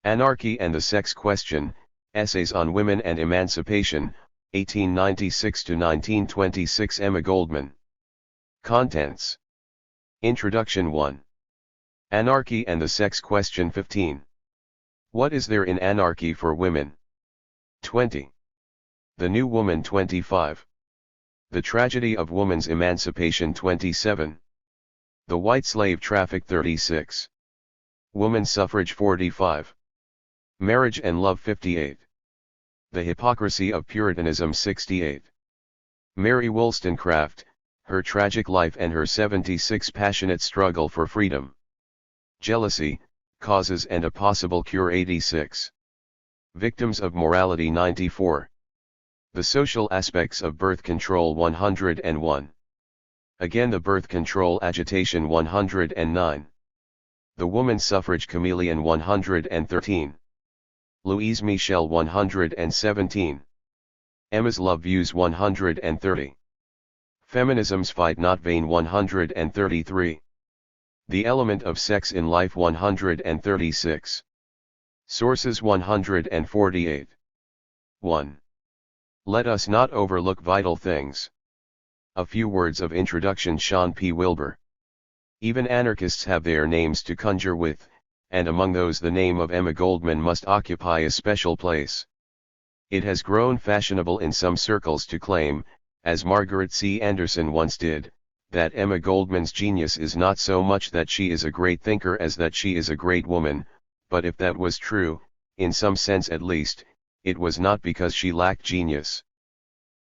Anarchy and the Sex Question, Essays on Women and Emancipation, 1896–1926 Emma Goldman. Contents. Introduction 1. Anarchy and the Sex Question 15. What is there in anarchy for women? 20. The New Woman 25. The Tragedy of Woman's Emancipation 27. The White Slave Traffic 36. Woman Suffrage 45. Marriage and Love 58. The Hypocrisy of Puritanism 68. Mary Wollstonecraft, Her Tragic Life and Her 76 Passionate Struggle for Freedom. Jealousy, Causes and a Possible Cure 86. Victims of Morality 94. The Social Aspects of Birth Control 101. Again the Birth Control Agitation 109. The Woman Suffrage Chameleon 113. Louise Michel 117. Emma's Love Views 130. Feminism's Fight Not Vain 133. The Element of Sex in Life 136. Sources 148. 1. Let us not overlook vital things. A few words of introduction. Sean P. Wilbur. Even anarchists have their names to conjure with, and among those the name of Emma Goldman must occupy a special place. It has grown fashionable in some circles to claim, as Margaret C. Anderson once did, that Emma Goldman's genius is not so much that she is a great thinker as that she is a great woman, but if that was true, in some sense at least, it was not because she lacked genius.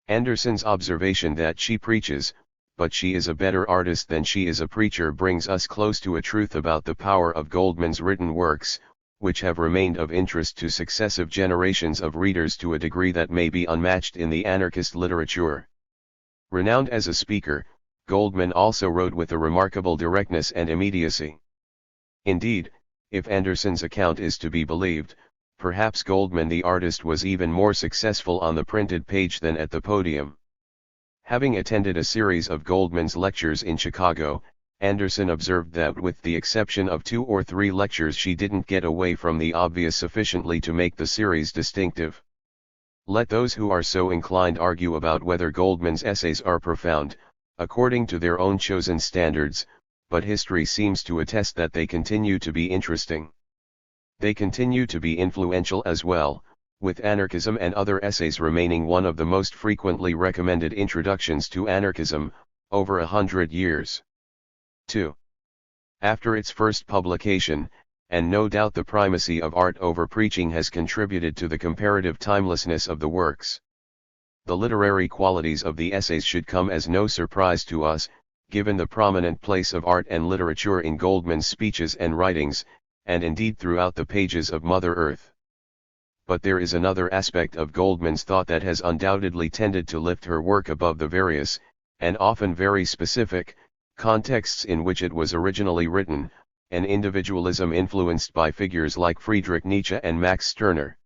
Anderson's observation that she preaches, but she is a better artist than she is a preacher brings us close to a truth about the power of Goldman's written works, which have remained of interest to successive generations of readers to a degree that may be unmatched in the anarchist literature. Renowned as a speaker, Goldman also wrote with a remarkable directness and immediacy. Indeed, if Anderson's account is to be believed, perhaps Goldman the artist was even more successful on the printed page than at the podium. Having attended a series of Goldman's lectures in Chicago, Anderson observed that with the exception of 2 or 3 lectures she didn't get away from the obvious sufficiently to make the series distinctive. Let those who are so inclined argue about whether Goldman's essays are profound, according to their own chosen standards, but history seems to attest that they continue to be interesting. They continue to be influential as well, with Anarchism and Other Essays remaining one of the most frequently recommended introductions to anarchism, over 100 years. 2. After its first publication, and no doubt the primacy of art over preaching has contributed to the comparative timelessness of the works. The literary qualities of the essays should come as no surprise to us, given the prominent place of art and literature in Goldman's speeches and writings, and indeed throughout the pages of Mother Earth. But there is another aspect of Goldman's thought that has undoubtedly tended to lift her work above the various, and often very specific, contexts in which it was originally written, an individualism influenced by figures like Friedrich Nietzsche and Max Stirner.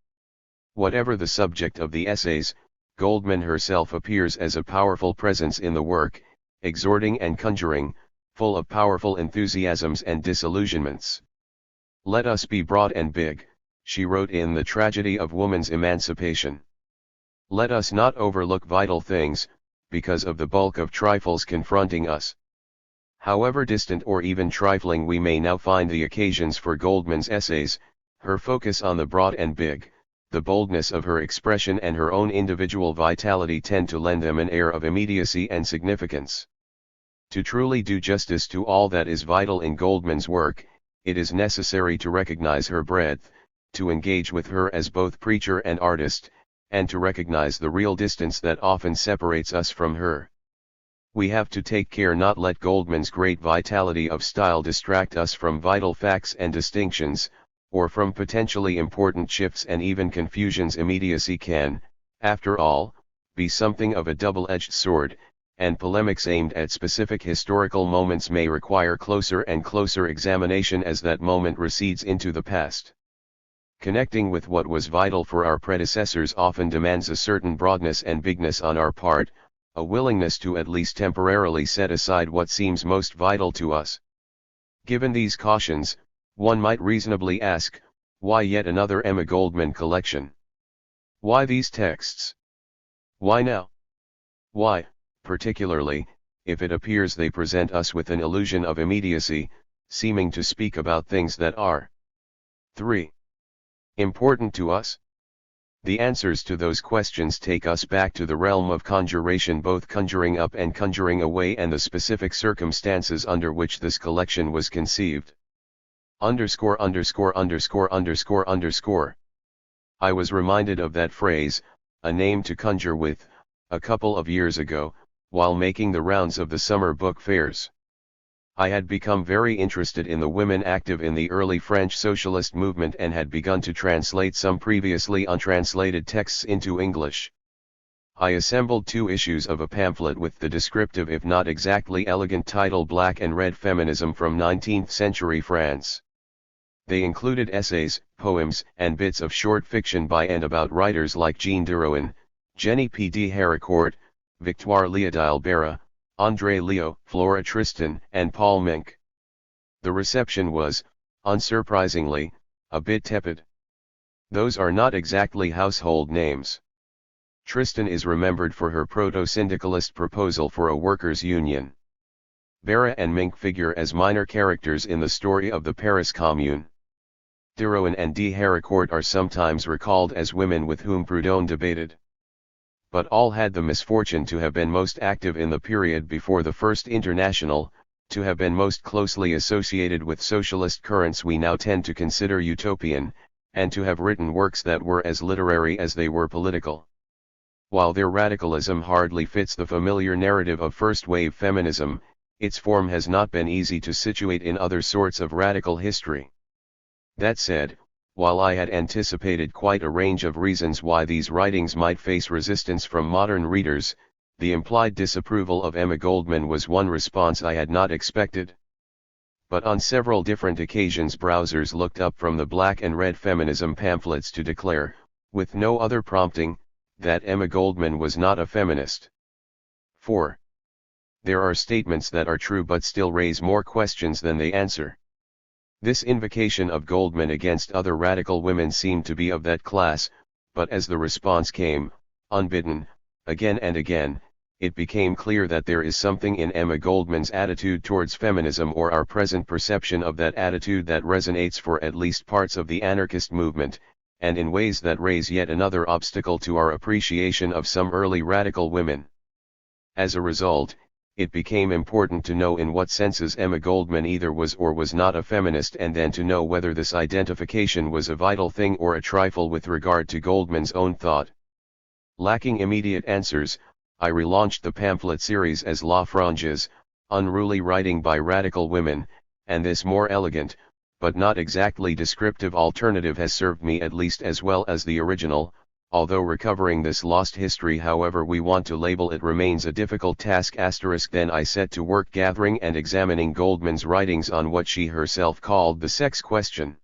Whatever the subject of the essays, Goldman herself appears as a powerful presence in the work, exhorting and conjuring, full of powerful enthusiasms and disillusionments. Let us be broad and big, she wrote in The Tragedy of Woman's Emancipation. Let us not overlook vital things, because of the bulk of trifles confronting us. However distant or even trifling we may now find the occasions for Goldman's essays, her focus on the broad and big, the boldness of her expression and her own individual vitality tend to lend them an air of immediacy and significance. To truly do justice to all that is vital in Goldman's work, it is necessary to recognize her breadth, to engage with her as both preacher and artist, and to recognize the real distance that often separates us from her. We have to take care not let Goldman's great vitality of style distract us from vital facts and distinctions, or from potentially important shifts and even confusions. Immediacy can, after all, be something of a double-edged sword, and polemics aimed at specific historical moments may require closer and closer examination as that moment recedes into the past. Connecting with what was vital for our predecessors often demands a certain broadness and bigness on our part, a willingness to at least temporarily set aside what seems most vital to us. Given these cautions, one might reasonably ask, Why yet another Emma Goldman collection? Why these texts? Why now? Why, particularly, if it appears they present us with an illusion of immediacy, seeming to speak about things that are 3. Important to us? The answers to those questions take us back to the realm of conjuration, both conjuring up and conjuring away, and the specific circumstances under which this collection was conceived. Underscore. I was reminded of that phrase, a name to conjure with, a couple of years ago, while making the rounds of the summer book fairs. I had become very interested in the women active in the early French socialist movement and had begun to translate some previously untranslated texts into English. I assembled 2 issues of a pamphlet with the descriptive if not exactly elegant title Black and Red Feminism from 19th Century France. They included essays, poems, and bits of short fiction by and about writers like Jean Dirouin, Jenny P. D. Harricourt, Victoire Léodile Barra, André Leo, Flora Tristan, and Paul Mink. The reception was, unsurprisingly, a bit tepid. Those are not exactly household names. Tristan is remembered for her proto-syndicalist proposal for a workers' union. Barra and Mink figure as minor characters in the story of the Paris Commune. Dirouin and D. Harricourt are sometimes recalled as women with whom Proudhon debated. But all had the misfortune to have been most active in the period before the First International, to have been most closely associated with socialist currents we now tend to consider utopian, and to have written works that were as literary as they were political. While their radicalism hardly fits the familiar narrative of first-wave feminism, its form has not been easy to situate in other sorts of radical history. That said, while I had anticipated quite a range of reasons why these writings might face resistance from modern readers, the implied disapproval of Emma Goldman was one response I had not expected. But on several different occasions browsers looked up from the Black and Red Feminism pamphlets to declare, with no other prompting, that Emma Goldman was not a feminist. 4. There are statements that are true but still raise more questions than they answer. This invocation of Goldman against other radical women seemed to be of that class, but as the response came, unbidden, again and again, it became clear that there is something in Emma Goldman's attitude towards feminism or our present perception of that attitude that resonates for at least parts of the anarchist movement, and in ways that raise yet another obstacle to our appreciation of some early radical women. As a result, it became important to know in what senses Emma Goldman either was or was not a feminist, and then to know whether this identification was a vital thing or a trifle with regard to Goldman's own thought. Lacking immediate answers, I relaunched the pamphlet series as La Franges, unruly writing by radical women, and this more elegant, but not exactly descriptive alternative has served me at least as well as the original. Although recovering this lost history however we want to label it remains a difficult task. Then I set to work gathering and examining Goldman's writings on what she herself called the sex question.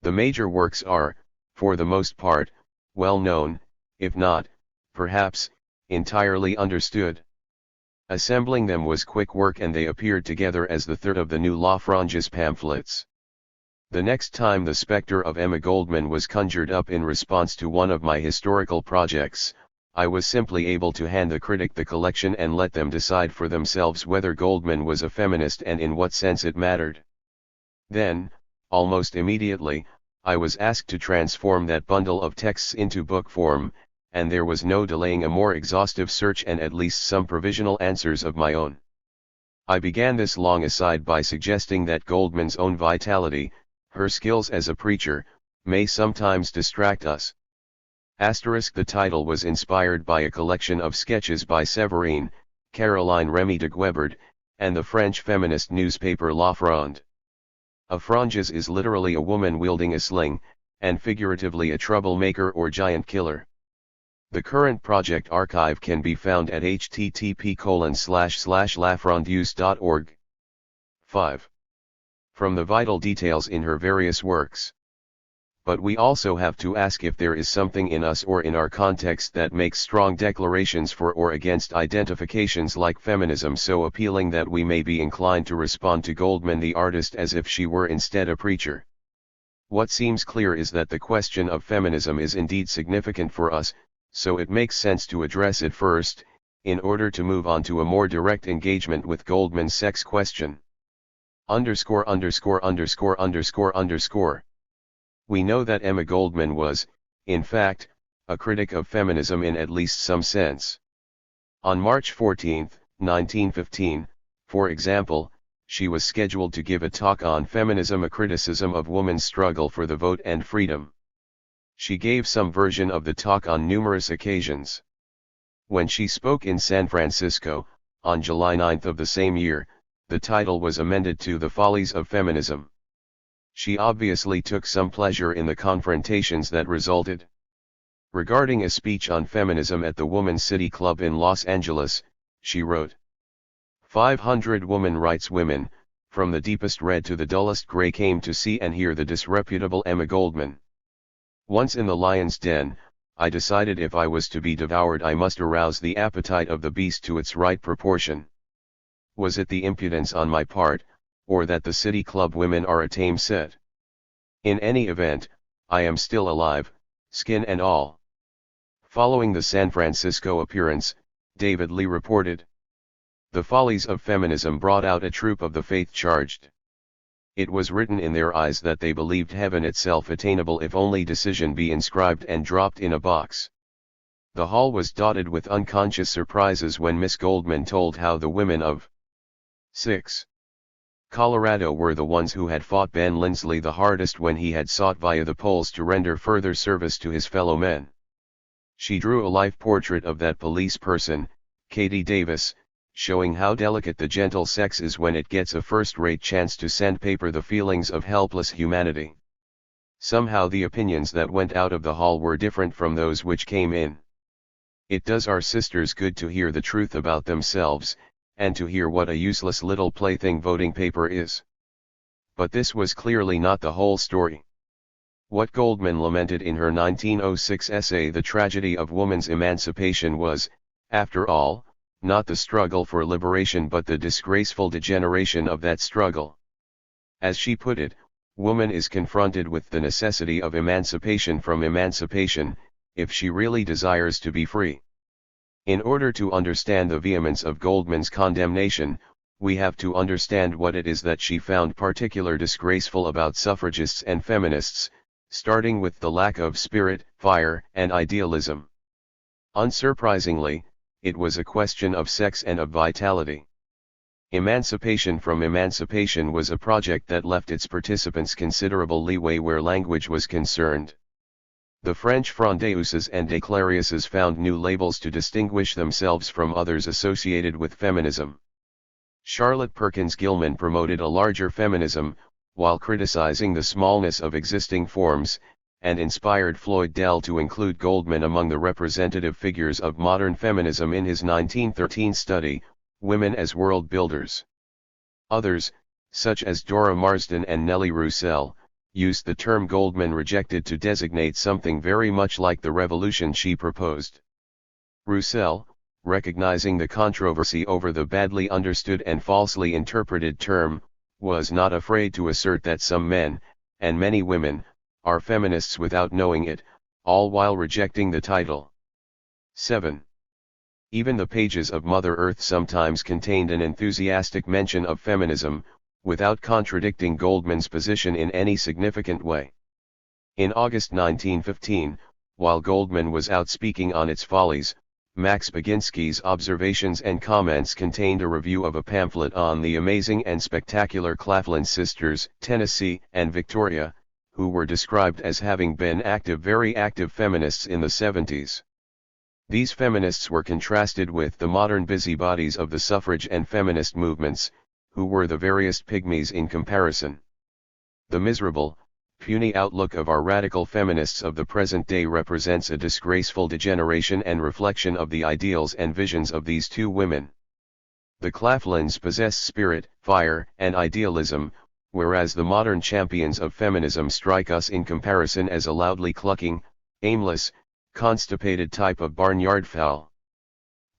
The major works are, for the most part, well known, if not, perhaps, entirely understood. Assembling them was quick work and they appeared together as the third of the new La Franges pamphlets. The next time the specter of Emma Goldman was conjured up in response to one of my historical projects, I was simply able to hand the critic the collection and let them decide for themselves whether Goldman was a feminist and in what sense it mattered. Then, almost immediately, I was asked to transform that bundle of texts into book form, and there was no delaying a more exhaustive search and at least some provisional answers of my own. I began this long aside by suggesting that Goldman's own vitality, her skills as a preacher, may sometimes distract us. The title was inspired by a collection of sketches by Séverine, Caroline Remy de Guebert, and the French feminist newspaper La Fronde. A franges is literally a woman wielding a sling, and figuratively a troublemaker or giant killer. The current project archive can be found at http://lafrondeuse.org. 5. From the vital details in her various works. But we also have to ask if there is something in us or in our context that makes strong declarations for or against identifications like feminism so appealing that we may be inclined to respond to Goldman the artist as if she were instead a preacher. What seems clear is that the question of feminism is indeed significant for us, so it makes sense to address it first, in order to move on to a more direct engagement with Goldman's sex question. Underscore underscore underscore underscore underscore. We know that Emma Goldman was, in fact, a critic of feminism in at least some sense. On March 14, 1915, for example, she was scheduled to give a talk on feminism, a criticism of woman's struggle for the vote and freedom. She gave some version of the talk on numerous occasions. When she spoke in San Francisco, on July 9 of the same year, the title was amended to The Follies of Feminism. She obviously took some pleasure in the confrontations that resulted. Regarding a speech on feminism at the Woman's City Club in Los Angeles, she wrote, 500 woman rights women, from the deepest red to the dullest gray, came to see and hear the disreputable Emma Goldman. Once in the lion's den, I decided if I was to be devoured I must arouse the appetite of the beast to its right proportion. Was it the impudence on my part, or that the City Club women are a tame set? In any event, I am still alive, skin and all. Following the San Francisco appearance, David Lee reported, The Follies of Feminism brought out a troop of the faith-charged. It was written in their eyes that they believed heaven itself attainable if only decision be inscribed and dropped in a box. The hall was dotted with unconscious surprises when Miss Goldman told how the women of 6. Colorado were the ones who had fought Ben Lindsley the hardest when he had sought via the polls to render further service to his fellow men. She drew a life portrait of that police person, Katie Davis, showing how delicate the gentle sex is when it gets a first-rate chance to sandpaper the feelings of helpless humanity. Somehow the opinions that went out of the hall were different from those which came in. It does our sisters good to hear the truth about themselves, and to hear what a useless little plaything voting paper is. But this was clearly not the whole story. What Goldman lamented in her 1906 essay The Tragedy of Woman's Emancipation was, after all, not the struggle for liberation but the disgraceful degeneration of that struggle. As she put it, woman is confronted with the necessity of emancipation from emancipation, if she really desires to be free. In order to understand the vehemence of Goldman's condemnation, we have to understand what it is that she found particularly disgraceful about suffragists and feminists, starting with the lack of spirit, fire, and idealism. Unsurprisingly, it was a question of sex and of vitality. Emancipation from emancipation was a project that left its participants considerable leeway where language was concerned. The French Frondeuses and Declariuses found new labels to distinguish themselves from others associated with feminism. Charlotte Perkins Gilman promoted a larger feminism, while criticizing the smallness of existing forms, and inspired Floyd Dell to include Goldman among the representative figures of modern feminism in his 1913 study, Women as World Builders. Others, such as Dora Marsden and Nellie Roussel, used the term Goldman rejected to designate something very much like the revolution she proposed. Roussel, recognizing the controversy over the badly understood and falsely interpreted term, was not afraid to assert that some men, and many women, are feminists without knowing it, all while rejecting the title. 7. Even the pages of Mother Earth sometimes contained an enthusiastic mention of feminism, without contradicting Goldman's position in any significant way. In August 1915, while Goldman was out speaking on its follies, Max Baginski's observations and comments contained a review of a pamphlet on the amazing and spectacular Claflin sisters, Tennessee and Victoria, who were described as having been very active feminists in the 70s. These feminists were contrasted with the modern busybodies of the suffrage and feminist movements, who were the veriest pygmies in comparison. The miserable, puny outlook of our radical feminists of the present day represents a disgraceful degeneration and reflection of the ideals and visions of these two women. The Claflins possess spirit, fire, and idealism, whereas the modern champions of feminism strike us in comparison as a loudly clucking, aimless, constipated type of barnyard fowl.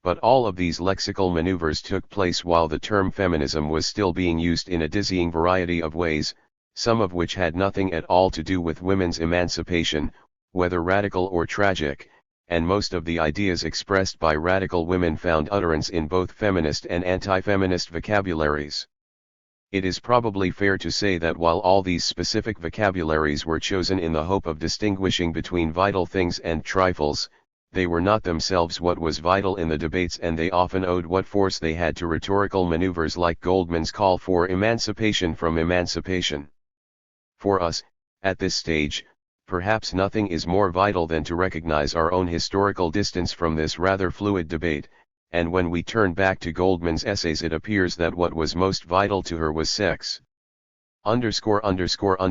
But all of these lexical maneuvers took place while the term feminism was still being used in a dizzying variety of ways, some of which had nothing at all to do with women's emancipation, whether radical or tragic, and most of the ideas expressed by radical women found utterance in both feminist and anti-feminist vocabularies. It is probably fair to say that while all these specific vocabularies were chosen in the hope of distinguishing between vital things and trifles, they were not themselves what was vital in the debates, and they often owed what force they had to rhetorical maneuvers like Goldman's call for emancipation from emancipation. For us, at this stage, perhaps nothing is more vital than to recognize our own historical distance from this rather fluid debate, and when we turn back to Goldman's essays it appears that what was most vital to her was sex. ___________.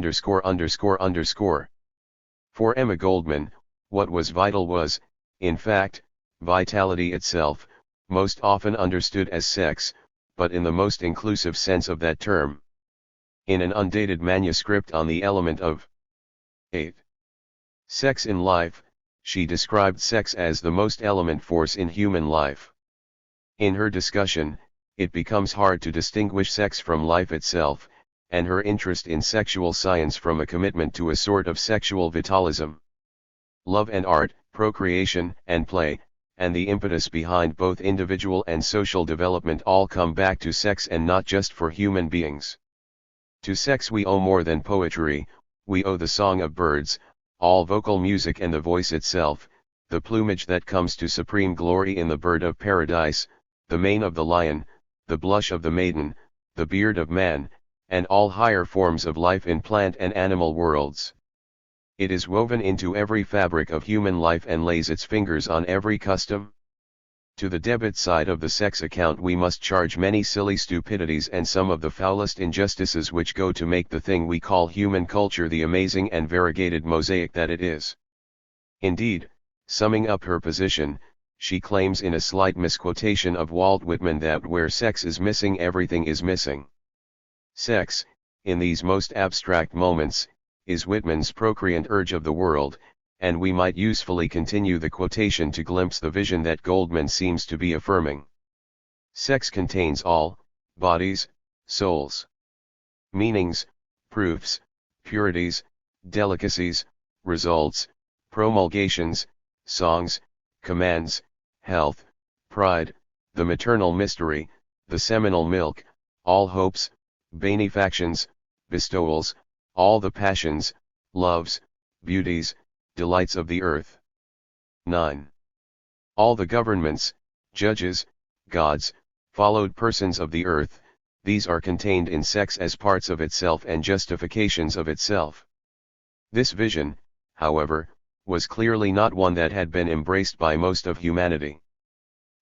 For Emma Goldman, what was vital was, in fact, vitality itself, most often understood as sex, but in the most inclusive sense of that term. In an undated manuscript on the element of 8. Sex in life, she described sex as the most element force in human life. In her discussion, it becomes hard to distinguish sex from life itself, and her interest in sexual science from a commitment to a sort of sexual vitalism. Love and art, procreation and play, and the impetus behind both individual and social development all come back to sex, and not just for human beings. To sex we owe more than poetry, we owe the song of birds, all vocal music and the voice itself, the plumage that comes to supreme glory in the bird of paradise, the mane of the lion, the blush of the maiden, the beard of man, and all higher forms of life in plant and animal worlds. It is woven into every fabric of human life and lays its fingers on every custom. To the debit side of the sex account we must charge many silly stupidities and some of the foulest injustices which go to make the thing we call human culture the amazing and variegated mosaic that it is. Indeed, summing up her position, she claims in a slight misquotation of Walt Whitman that where sex is missing everything is missing. Sex, in these most abstract moments, is Whitman's procreant urge of the world, and we might usefully continue the quotation to glimpse the vision that Goldman seems to be affirming. Sex contains all, bodies, souls. Meanings, proofs, purities, delicacies, results, promulgations, songs, commands, health, pride, the maternal mystery, the seminal milk, all hopes, benefactions, bestowals, all the passions, loves, beauties, delights of the earth. 9. All the governments, judges, gods, followed persons of the earth, these are contained in sex as parts of itself and justifications of itself. This vision, however, was clearly not one that had been embraced by most of humanity.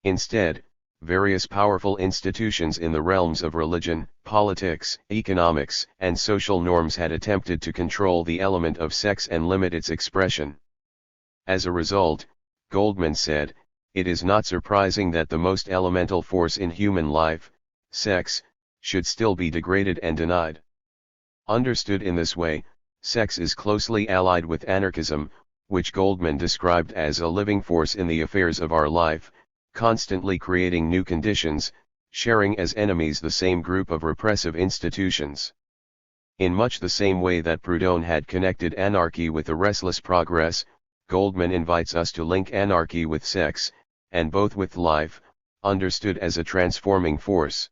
Instead, various powerful institutions in the realms of religion, politics, economics, and social norms had attempted to control the element of sex and limit its expression. As a result, Goldman said, it is not surprising that the most elemental force in human life, sex, should still be degraded and denied. Understood in this way, sex is closely allied with anarchism, which Goldman described as a living force in the affairs of our life, constantly creating new conditions, sharing as enemies the same group of repressive institutions. In much the same way that Proudhon had connected anarchy with the restless progress, Goldman invites us to link anarchy with sex, and both with life, understood as a transforming force.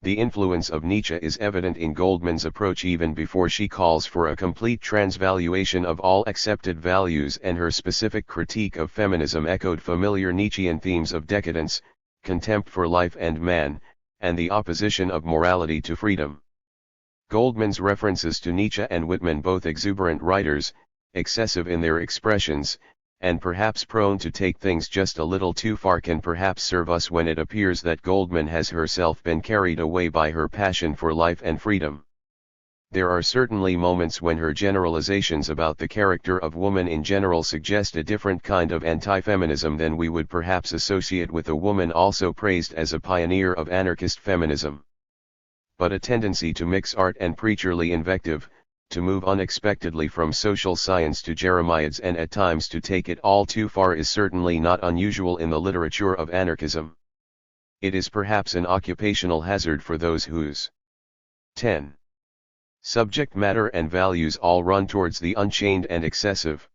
The influence of Nietzsche is evident in Goldman's approach even before she calls for a complete transvaluation of all accepted values, and her specific critique of feminism echoed familiar Nietzschean themes of decadence, contempt for life and man, and the opposition of morality to freedom. Goldman's references to Nietzsche and Whitman, both exuberant writers, excessive in their expressions, and perhaps prone to take things just a little too far, can perhaps serve us when it appears that Goldman has herself been carried away by her passion for life and freedom. There are certainly moments when her generalizations about the character of woman in general suggest a different kind of anti-feminism than we would perhaps associate with a woman also praised as a pioneer of anarchist feminism. But a tendency to mix art and preacherly invective, to move unexpectedly from social science to Jeremiads, and at times to take it all too far, is certainly not unusual in the literature of anarchism. It is perhaps an occupational hazard for those whose 10. Subject matter and values all run towards the unchained and excessive.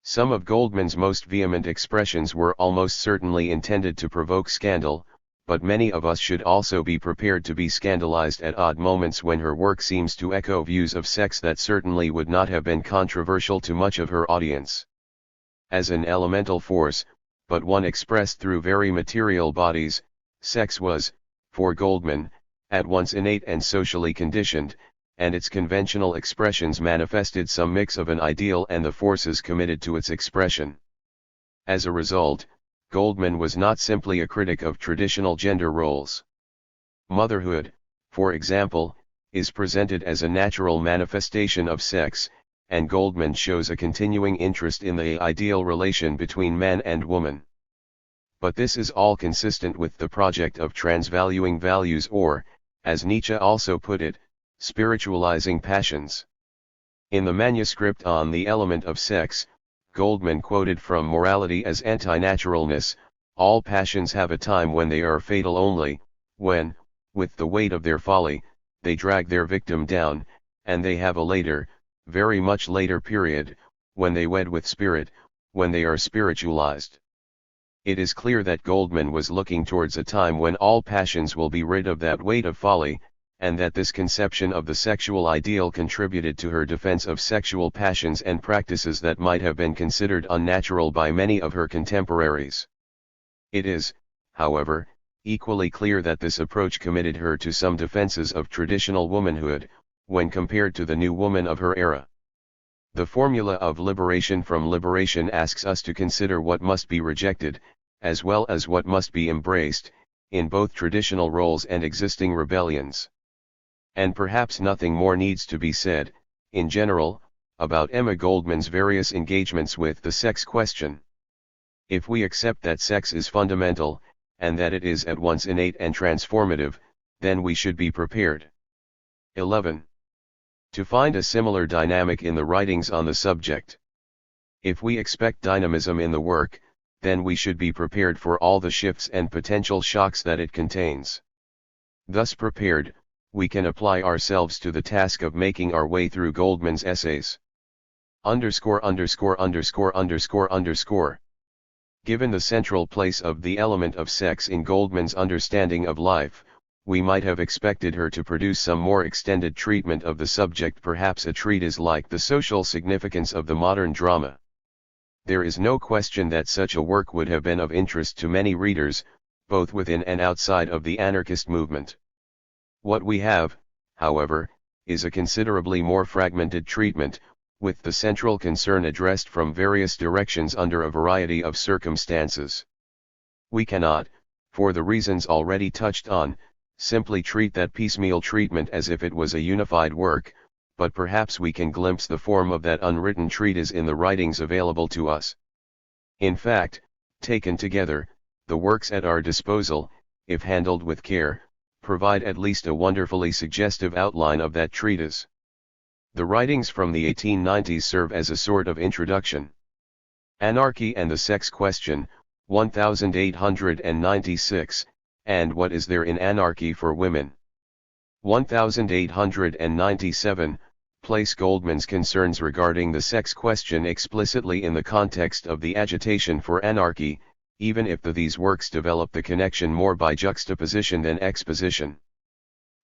Some of Goldman's most vehement expressions were almost certainly intended to provoke scandal, but many of us should also be prepared to be scandalized at odd moments when her work seems to echo views of sex that certainly would not have been controversial to much of her audience. As an elemental force, but one expressed through very material bodies, sex was, for Goldman, at once innate and socially conditioned, and its conventional expressions manifested some mix of an ideal and the forces committed to its expression. As a result, Goldman was not simply a critic of traditional gender roles. Motherhood, for example, is presented as a natural manifestation of sex, and Goldman shows a continuing interest in the ideal relation between man and woman. But this is all consistent with the project of transvaluing values or, as Nietzsche also put it, spiritualizing passions. In the manuscript on the element of sex, Goldman quoted from Morality as anti-naturalness, "All passions have a time when they are fatal only, when, with the weight of their folly, they drag their victim down, and they have a later, very much later period, when they wed with spirit, when they are spiritualized." It is clear that Goldman was looking towards a time when all passions will be rid of that weight of folly, and that this conception of the sexual ideal contributed to her defense of sexual passions and practices that might have been considered unnatural by many of her contemporaries. It is, however, equally clear that this approach committed her to some defenses of traditional womanhood, when compared to the new woman of her era. The formula of liberation from liberation asks us to consider what must be rejected, as well as what must be embraced, in both traditional roles and existing rebellions. And perhaps nothing more needs to be said, in general, about Emma Goldman's various engagements with the sex question. If we accept that sex is fundamental, and that it is at once innate and transformative, then we should be prepared. 11. To find a similar dynamic in the writings on the subject. If we expect dynamism in the work, then we should be prepared for all the shifts and potential shocks that it contains. Thus prepared, we can apply ourselves to the task of making our way through Goldman's essays. Given the central place of the element of sex in Goldman's understanding of life, we might have expected her to produce some more extended treatment of the subject, perhaps a treatise like The Social Significance of the Modern Drama. There is no question that such a work would have been of interest to many readers, both within and outside of the anarchist movement. What we have, however, is a considerably more fragmented treatment, with the central concern addressed from various directions under a variety of circumstances. We cannot, for the reasons already touched on, simply treat that piecemeal treatment as if it was a unified work, but perhaps we can glimpse the form of that unwritten treatise in the writings available to us. In fact, taken together, the works at our disposal, if handled with care, provide at least a wonderfully suggestive outline of that treatise. The writings from the 1890s serve as a sort of introduction. Anarchy and the Sex Question, 1896, and What is There in Anarchy for Women? 1897, place Goldman's concerns regarding the sex question explicitly in the context of the agitation for anarchy, even if these works develop the connection more by juxtaposition than exposition.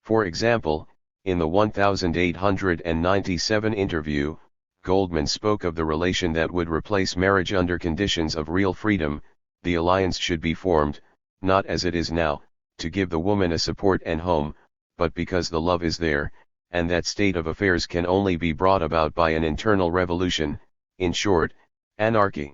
For example, in the 1897 interview, Goldman spoke of the relation that would replace marriage under conditions of real freedom. The alliance should be formed, not as it is now, to give the woman a support and home, but because the love is there, and that state of affairs can only be brought about by an internal revolution, in short, anarchy.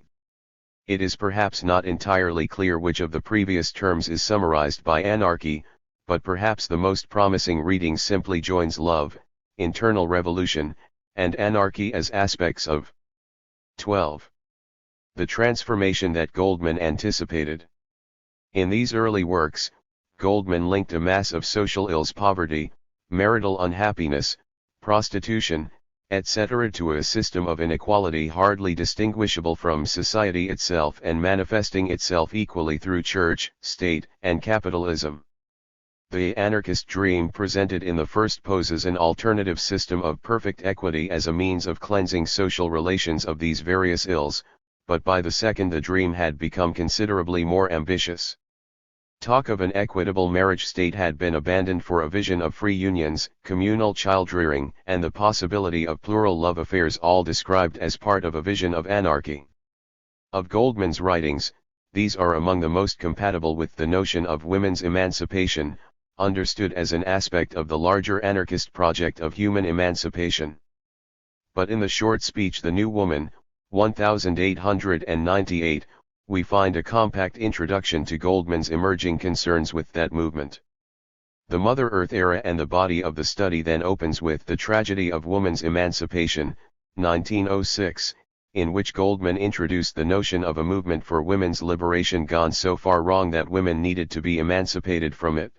It is perhaps not entirely clear which of the previous terms is summarized by anarchy, but perhaps the most promising reading simply joins love, internal revolution, and anarchy as aspects of 12. The transformation that Goldman anticipated. In these early works, Goldman linked a mass of social ills, poverty, marital unhappiness, prostitution, etc. to a system of inequality hardly distinguishable from society itself and manifesting itself equally through church, state, and capitalism. The anarchist dream presented in the first poses an alternative system of perfect equity as a means of cleansing social relations of these various ills, but by the second the dream had become considerably more ambitious. Talk of an equitable marriage state had been abandoned for a vision of free unions, communal child-rearing, and the possibility of plural love affairs, all described as part of a vision of anarchy. Of Goldman's writings, these are among the most compatible with the notion of women's emancipation, understood as an aspect of the larger anarchist project of human emancipation. But in the short speech The New Woman, 1898, we find a compact introduction to Goldman's emerging concerns with that movement. The Mother Earth era and the body of the study then opens with The Tragedy of Woman's Emancipation, 1906, in which Goldman introduced the notion of a movement for women's liberation gone so far wrong that women needed to be emancipated from it.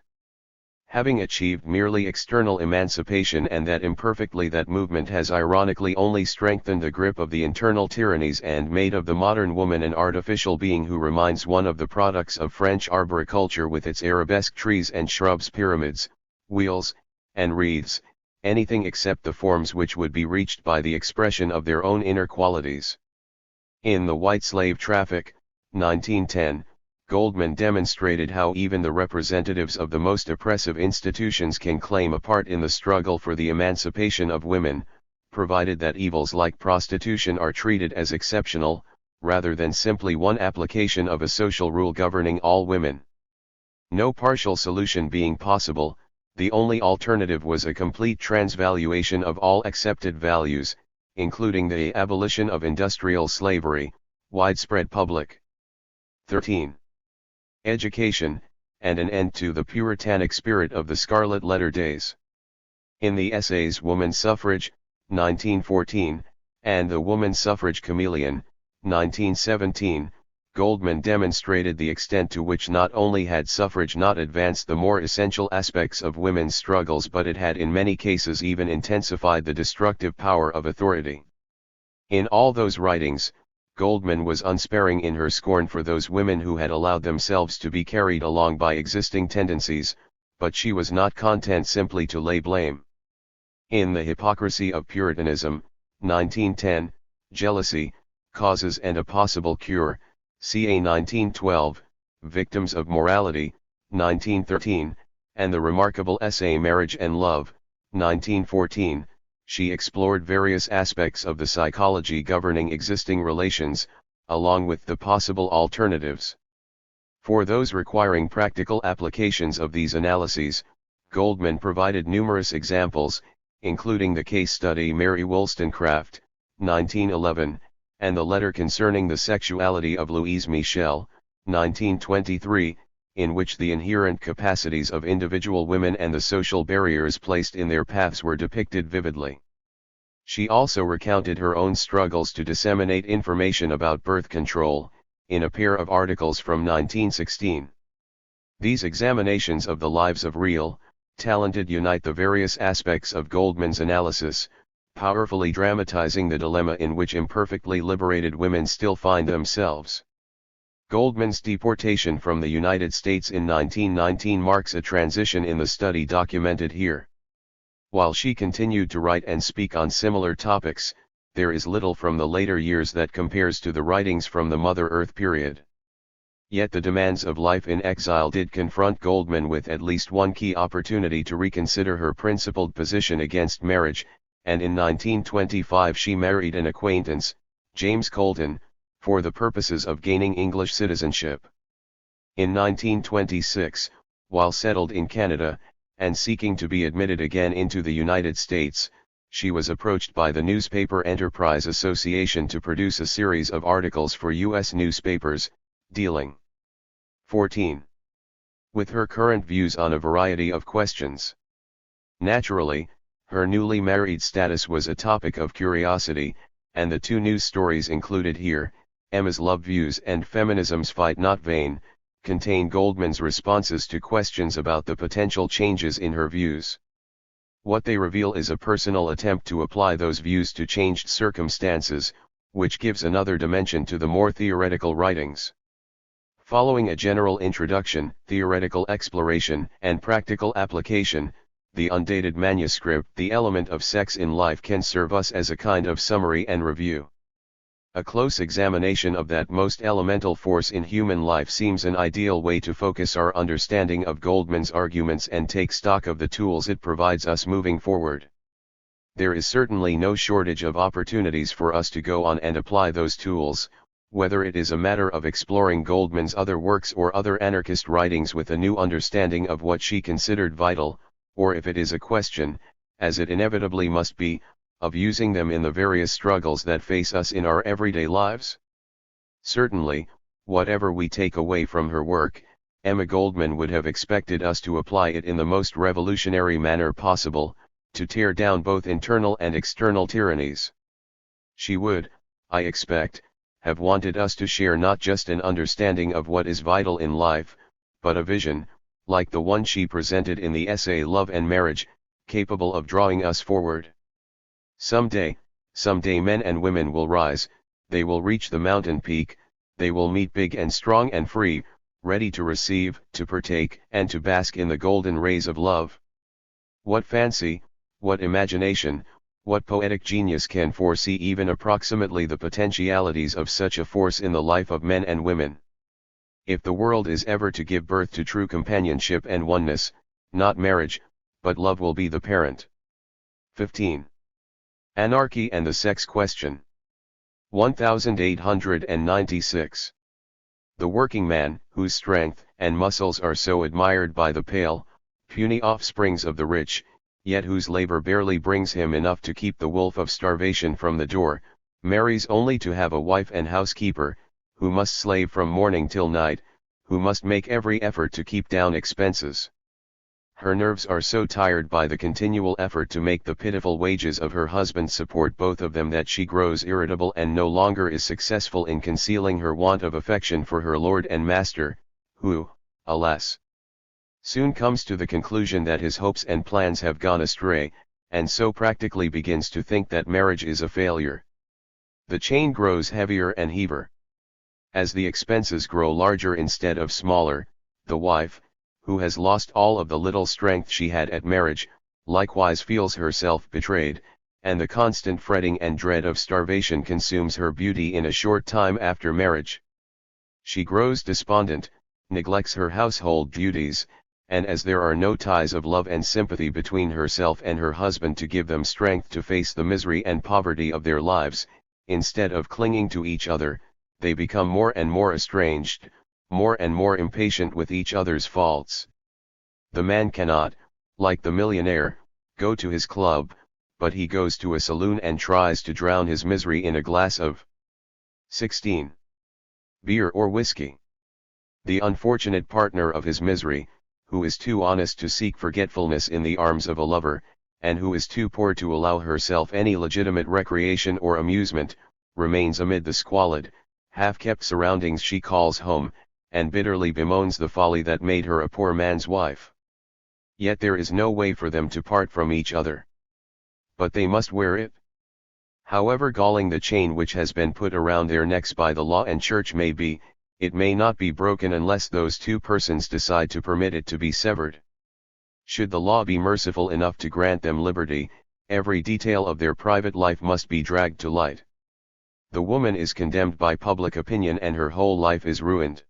Having achieved merely external emancipation, and that imperfectly, that movement has ironically only strengthened the grip of the internal tyrannies and made of the modern woman an artificial being who reminds one of the products of French arboriculture with its arabesque trees and shrubs, pyramids, wheels, and wreaths, anything except the forms which would be reached by the expression of their own inner qualities. In The White Slave Traffic, 1910, Goldman demonstrated how even the representatives of the most oppressive institutions can claim a part in the struggle for the emancipation of women, provided that evils like prostitution are treated as exceptional, rather than simply one application of a social rule governing all women. No partial solution being possible, the only alternative was a complete transvaluation of all accepted values, including the abolition of industrial slavery, widespread public 13. Education, and an end to the puritanic spirit of the Scarlet Letter days. In the essays Woman Suffrage, 1914, and The Woman Suffrage Chameleon, 1917, Goldman demonstrated the extent to which not only had suffrage not advanced the more essential aspects of women's struggles, but it had in many cases even intensified the destructive power of authority. In all those writings, Goldman was unsparing in her scorn for those women who had allowed themselves to be carried along by existing tendencies, but she was not content simply to lay blame. In The Hypocrisy of Puritanism, 1910, Jealousy, Causes and a Possible Cure, ca. 1912, Victims of Morality, 1913, and the remarkable essay Marriage and Love, 1914, she explored various aspects of the psychology governing existing relations, along with the possible alternatives. For those requiring practical applications of these analyses, Goldman provided numerous examples, including the case study Mary Wollstonecraft, 1911, and the letter concerning the sexuality of Louise Michel, 1923, in which the inherent capacities of individual women and the social barriers placed in their paths were depicted vividly. She also recounted her own struggles to disseminate information about birth control, in a pair of articles from 1916. These examinations of the lives of real, talented unite the various aspects of Goldman's analysis, powerfully dramatizing the dilemma in which imperfectly liberated women still find themselves. Goldman's deportation from the United States in 1919 marks a transition in the study documented here. While she continued to write and speak on similar topics, there is little from the later years that compares to the writings from the Mother Earth period. Yet the demands of life in exile did confront Goldman with at least one key opportunity to reconsider her principled position against marriage, and in 1925 she married an acquaintance, James Colton, for the purposes of gaining English citizenship. In 1926, while settled in Canada, and seeking to be admitted again into the United States, she was approached by the Newspaper Enterprise Association to produce a series of articles for U.S. newspapers, dealing 14. with her current views on a variety of questions. Naturally, her newly married status was a topic of curiosity, and the two news stories included here, Emma's Love Views and Feminism's Fight Not Vain, contain Goldman's responses to questions about the potential changes in her views. What they reveal is a personal attempt to apply those views to changed circumstances, which gives another dimension to the more theoretical writings. Following a general introduction, theoretical exploration, and practical application, the undated manuscript The Element of Sex in Life can serve us as a kind of summary and review. A close examination of that most elemental force in human life seems an ideal way to focus our understanding of Goldman's arguments and take stock of the tools it provides us moving forward. There is certainly no shortage of opportunities for us to go on and apply those tools, whether it is a matter of exploring Goldman's other works or other anarchist writings with a new understanding of what she considered vital, or if it is a question, as it inevitably must be, of using them in the various struggles that face us in our everyday lives. Certainly, whatever we take away from her work, Emma Goldman would have expected us to apply it in the most revolutionary manner possible, to tear down both internal and external tyrannies. She would, I expect, have wanted us to share not just an understanding of what is vital in life, but a vision, like the one she presented in the essay Love and Marriage, capable of drawing us forward. Someday men and women will rise, they will reach the mountain peak, they will meet big and strong and free, ready to receive, to partake, and to bask in the golden rays of love. What fancy, what imagination, what poetic genius can foresee even approximately the potentialities of such a force in the life of men and women? If the world is ever to give birth to true companionship and oneness, not marriage, but love will be the parent. 15. Anarchy and the Sex Question. 1896. The working man, whose strength and muscles are so admired by the pale, puny offsprings of the rich, yet whose labor barely brings him enough to keep the wolf of starvation from the door, marries only to have a wife and housekeeper, who must slave from morning till night, who must make every effort to keep down expenses. Her nerves are so tired by the continual effort to make the pitiful wages of her husband support both of them that she grows irritable and no longer is successful in concealing her want of affection for her lord and master, who, alas, soon comes to the conclusion that his hopes and plans have gone astray, and so practically begins to think that marriage is a failure. The chain grows heavier and heavier. As the expenses grow larger instead of smaller, the wife, who has lost all of the little strength she had at marriage, likewise feels herself betrayed, and the constant fretting and dread of starvation consumes her beauty in a short time after marriage. She grows despondent, neglects her household duties, and as there are no ties of love and sympathy between herself and her husband to give them strength to face the misery and poverty of their lives, instead of clinging to each other, they become more and more estranged, more and more impatient with each other's faults. The man cannot, like the millionaire, go to his club, but he goes to a saloon and tries to drown his misery in a glass of 16. Beer or whiskey. The unfortunate partner of his misery, who is too honest to seek forgetfulness in the arms of a lover, and who is too poor to allow herself any legitimate recreation or amusement, remains amid the squalid, half-kept surroundings she calls home, and bitterly bemoans the folly that made her a poor man's wife. Yet there is no way for them to part from each other. But they must wear it. However galling the chain which has been put around their necks by the law and church may be, it may not be broken unless those two persons decide to permit it to be severed. Should the law be merciful enough to grant them liberty, every detail of their private life must be dragged to light. The woman is condemned by public opinion and her whole life is ruined.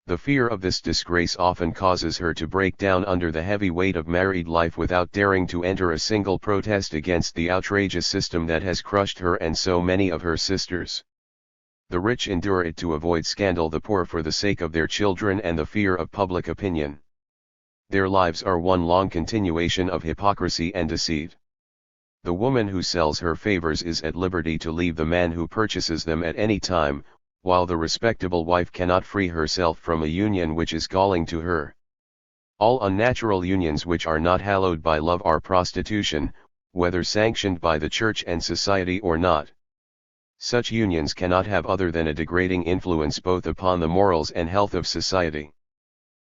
The fear of this disgrace often causes her to break down under the heavy weight of married life without daring to enter a single protest against the outrageous system that has crushed her and so many of her sisters. The rich endure it to avoid scandal, the poor for the sake of their children and the fear of public opinion. Their lives are one long continuation of hypocrisy and deceit. The woman who sells her favors is at liberty to leave the man who purchases them at any time, while the respectable wife cannot free herself from a union which is galling to her. All unnatural unions which are not hallowed by love are prostitution, whether sanctioned by the church and society or not. Such unions cannot have other than a degrading influence both upon the morals and health of society.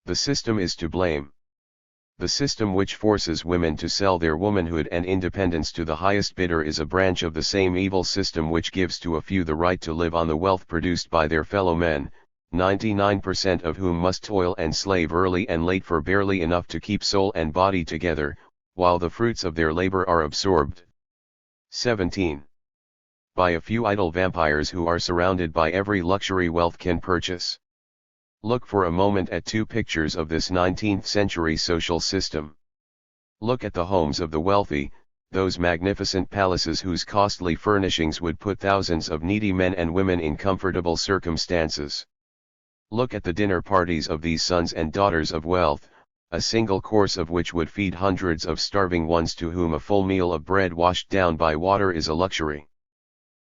The system is to blame. The system which forces women to sell their womanhood and independence to the highest bidder is a branch of the same evil system which gives to a few the right to live on the wealth produced by their fellow men, 99% of whom must toil and slave early and late for barely enough to keep soul and body together, while the fruits of their labor are absorbed. 17. By a few idle vampires who are surrounded by every luxury wealth can purchase. Look for a moment at two pictures of this 19th century social system. Look at the homes of the wealthy, those magnificent palaces whose costly furnishings would put thousands of needy men and women in comfortable circumstances. Look at the dinner parties of these sons and daughters of wealth, a single course of which would feed hundreds of starving ones to whom a full meal of bread washed down by water is a luxury.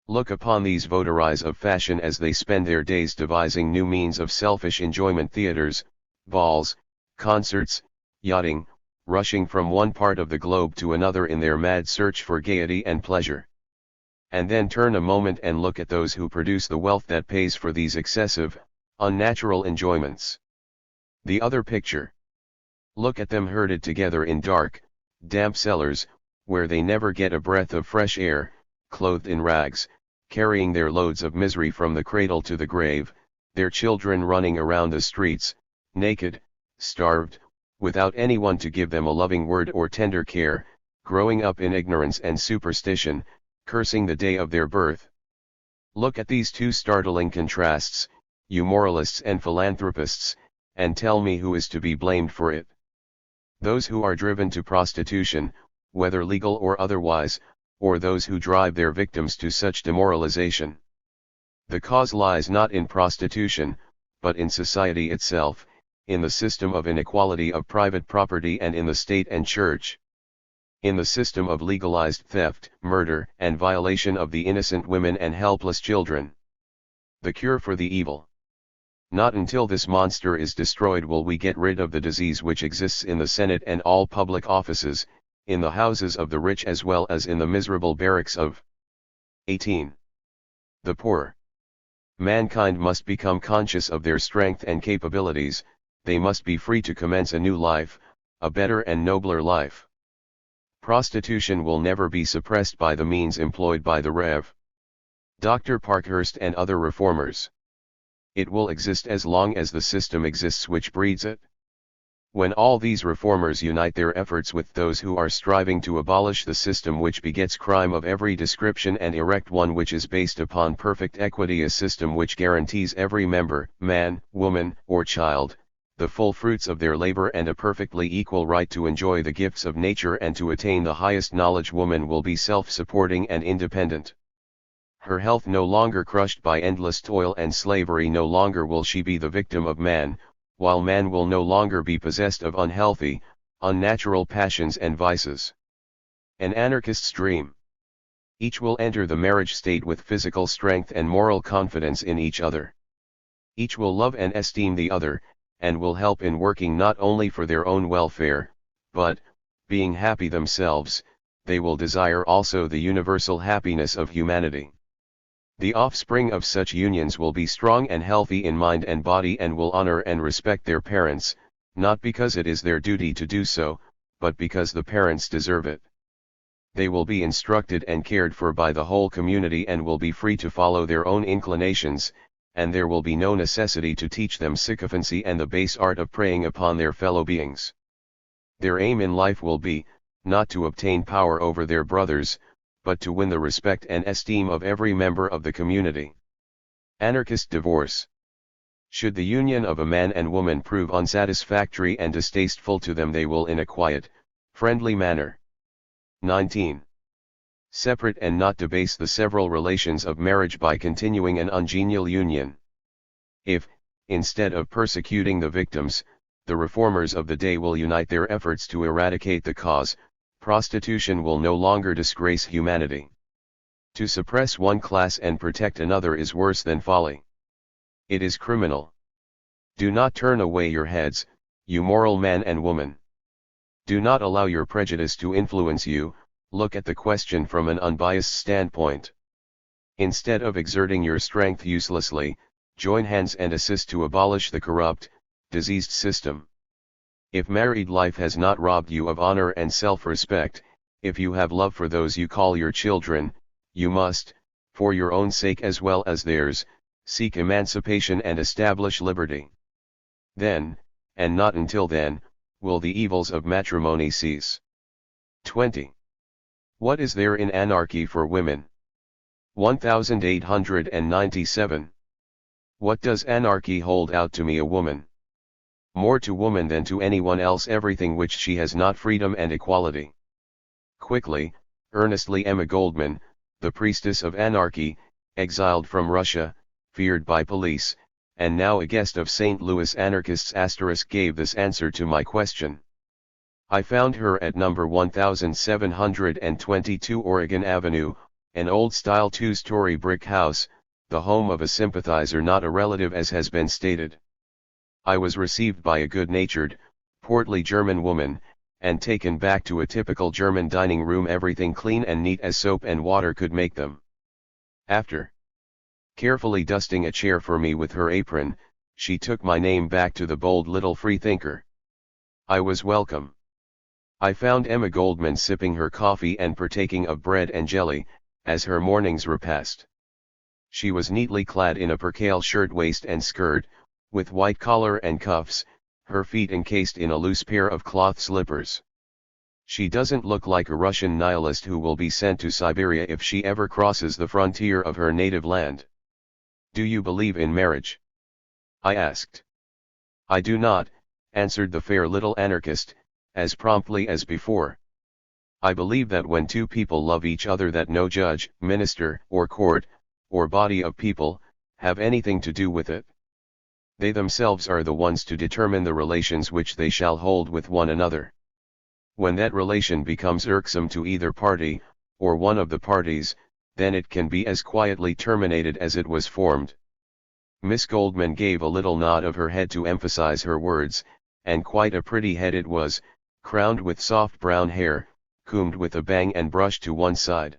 Look upon these votaries of fashion as they spend their days devising new means of selfish enjoyment: theaters, balls, concerts, yachting, rushing from one part of the globe to another in their mad search for gaiety and pleasure. And then turn a moment and look at those who produce the wealth that pays for these excessive, unnatural enjoyments. The other picture. Look at them herded together in dark, damp cellars, where they never get a breath of fresh air, clothed in rags, carrying their loads of misery from the cradle to the grave, their children running around the streets, naked, starved, without anyone to give them a loving word or tender care, growing up in ignorance and superstition, cursing the day of their birth. Look at these two startling contrasts, you moralists and philanthropists, and tell me who is to be blamed for it. Those who are driven to prostitution, whether legal or otherwise, or those who drive their victims to such demoralization. The cause lies not in prostitution, but in society itself, in the system of inequality of private property and in the state and church. In the system of legalized theft, murder, and violation of the innocent women and helpless children. The cure for the evil. Not until this monster is destroyed will we get rid of the disease which exists in the Senate and all public offices, in the houses of the rich as well as in the miserable barracks of 18. The poor. Mankind must become conscious of their strength and capabilities, they must be free to commence a new life, a better and nobler life. Prostitution will never be suppressed by the means employed by the Rev. Dr. Parkhurst and other reformers. It will exist as long as the system exists which breeds it. When all these reformers unite their efforts with those who are striving to abolish the system which begets crime of every description and erect one which is based upon perfect equity, a system which guarantees every member, man, woman, or child, the full fruits of their labor and a perfectly equal right to enjoy the gifts of nature and to attain the highest knowledge, woman will be self-supporting and independent. Her health no longer crushed by endless toil and slavery, no longer will she be the victim of man, while man will no longer be possessed of unhealthy, unnatural passions and vices. An anarchist's dream. Each will enter the marriage state with physical strength and moral confidence in each other. Each will love and esteem the other, and will help in working not only for their own welfare, but, being happy themselves, they will desire also the universal happiness of humanity. The offspring of such unions will be strong and healthy in mind and body and will honor and respect their parents, not because it is their duty to do so, but because the parents deserve it. They will be instructed and cared for by the whole community and will be free to follow their own inclinations, and there will be no necessity to teach them sycophancy and the base art of preying upon their fellow beings. Their aim in life will be, not to obtain power over their brothers, but to win the respect and esteem of every member of the community. Anarchist divorce. Should the union of a man and woman prove unsatisfactory and distasteful to them, they will in a quiet, friendly manner. 19. Separate and not debase the several relations of marriage by continuing an ungenial union. If, instead of persecuting the victims, the reformers of the day will unite their efforts to eradicate the cause, prostitution will no longer disgrace humanity. To suppress one class and protect another is worse than folly. It is criminal. Do not turn away your heads, you moral man and woman. Do not allow your prejudice to influence you, look at the question from an unbiased standpoint. Instead of exerting your strength uselessly, join hands and assist to abolish the corrupt, diseased system. If married life has not robbed you of honor and self-respect, if you have love for those you call your children, you must, for your own sake as well as theirs, seek emancipation and establish liberty. Then, and not until then, will the evils of matrimony cease. 20. What is there in anarchy for women? 1897. What does anarchy hold out to me, a woman? More to woman than to anyone else, everything which she has not, freedom and equality. Quickly, earnestly, Emma Goldman, the priestess of anarchy, exiled from Russia, feared by police, and now a guest of St. Louis anarchists *, gave this answer to my question. I found her at number 1722 Oregon Avenue, an old-style two-story brick house, the home of a sympathizer, not a relative as has been stated. I was received by a good-natured, portly German woman, and taken back to a typical German dining room, everything clean and neat as soap and water could make them. After carefully dusting a chair for me with her apron, she took my name back to the bold little freethinker. I was welcome. I found Emma Goldman sipping her coffee and partaking of bread and jelly, as her morning's repast. She was neatly clad in a percale shirt-waist and skirt, with white collar and cuffs, her feet encased in a loose pair of cloth slippers. She doesn't look like a Russian nihilist who will be sent to Siberia if she ever crosses the frontier of her native land. Do you believe in marriage? I asked. I do not, answered the fair little anarchist, as promptly as before. I believe that when two people love each other, that no judge, minister, or court, or body of people, have anything to do with it. They themselves are the ones to determine the relations which they shall hold with one another. When that relation becomes irksome to either party, or one of the parties, then it can be as quietly terminated as it was formed. Miss Goldman gave a little nod of her head to emphasize her words, and quite a pretty head it was, crowned with soft brown hair, combed with a bang and brushed to one side.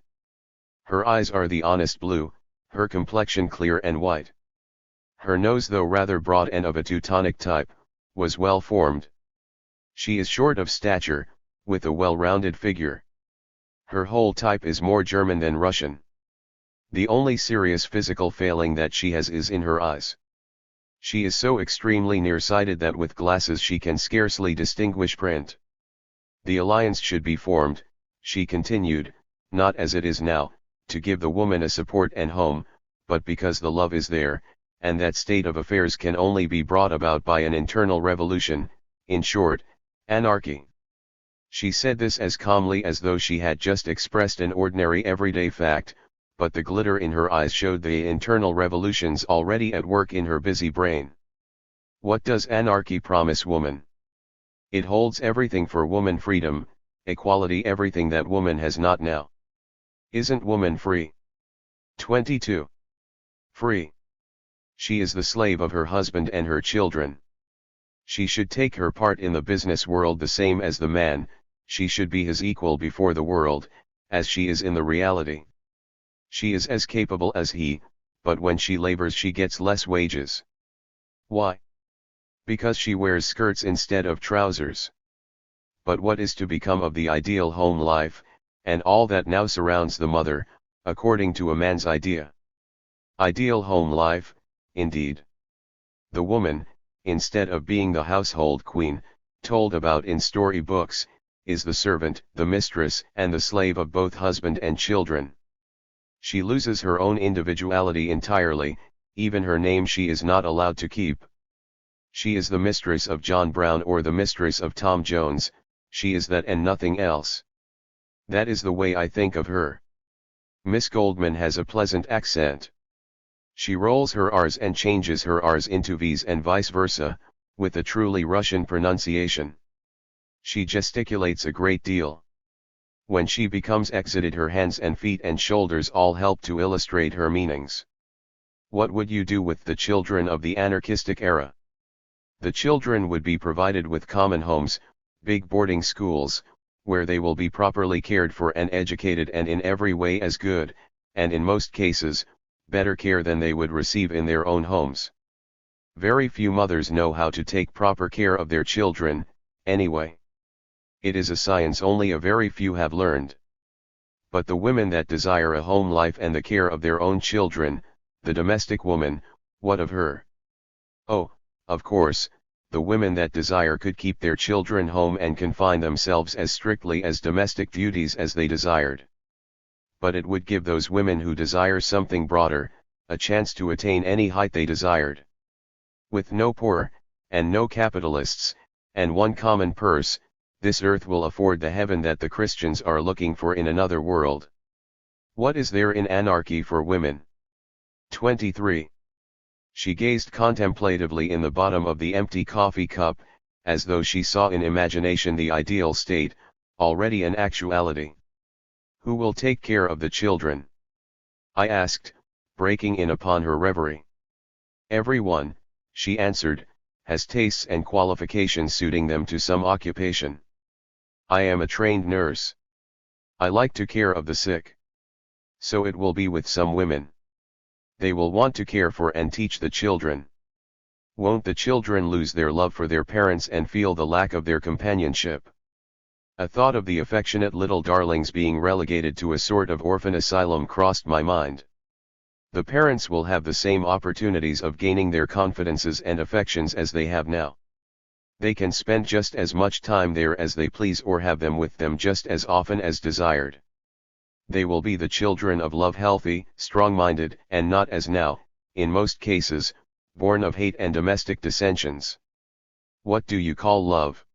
Her eyes are the honest blue, her complexion clear and white. Her nose, though rather broad and of a Teutonic type, was well formed. She is short of stature, with a well-rounded figure. Her whole type is more German than Russian. The only serious physical failing that she has is in her eyes. She is so extremely nearsighted that with glasses she can scarcely distinguish print. The alliance should be formed, she continued, not as it is now, to give the woman a support and home, but because the love is there, and that state of affairs can only be brought about by an internal revolution, in short, anarchy. She said this as calmly as though she had just expressed an ordinary everyday fact, but the glitter in her eyes showed the internal revolutions already at work in her busy brain. What does anarchy promise woman? It holds everything for woman: freedom, equality, everything that woman has not now. Isn't woman free? 22. Free. She is the slave of her husband and her children. She should take her part in the business world the same as the man, she should be his equal before the world, as she is in the reality. She is as capable as he, but when she labors she gets less wages. Why? Because she wears skirts instead of trousers. But what is to become of the ideal home life, and all that now surrounds the mother, according to a man's idea? Ideal home life, indeed. The woman, instead of being the household queen, told about in story books, is the servant, the mistress, and the slave of both husband and children. She loses her own individuality entirely, even her name she is not allowed to keep. She is the mistress of John Brown or the mistress of Tom Jones, she is that and nothing else. That is the way I think of her. Miss Goldman has a pleasant accent. She rolls her R's and changes her R's into V's and vice versa, with a truly Russian pronunciation. She gesticulates a great deal. When she becomes excited, her hands and feet and shoulders all help to illustrate her meanings. What would you do with the children of the anarchistic era? The children would be provided with common homes, big boarding schools, where they will be properly cared for and educated and in every way as good, and in most cases, better care than they would receive in their own homes. Very few mothers know how to take proper care of their children, anyway. It is a science only a very few have learned. But the women that desire a home life and the care of their own children, the domestic woman, What of her? Oh, of course, the women that desire could keep their children home and confine themselves as strictly as domestic duties as they desired. But it would give those women who desire something broader, a chance to attain any height they desired. With no poor, and no capitalists, and one common purse, this earth will afford the heaven that the Christians are looking for in another world. What is there in anarchy for women? 23. She gazed contemplatively in the bottom of the empty coffee cup, as though she saw in imagination the ideal state, already an actuality. Who will take care of the children? I asked, breaking in upon her reverie. Everyone, she answered, has tastes and qualifications suiting them to some occupation. I am a trained nurse. I like to care of the sick. So it will be with some women. They will want to care for and teach the children. Won't the children lose their love for their parents and feel the lack of their companionship? A thought of the affectionate little darlings being relegated to a sort of orphan asylum crossed my mind. The parents will have the same opportunities of gaining their confidences and affections as they have now. They can spend just as much time there as they please or have them with them just as often as desired. They will be the children of love, healthy, strong-minded, and not as now, in most cases, born of hate and domestic dissensions. What do you call love?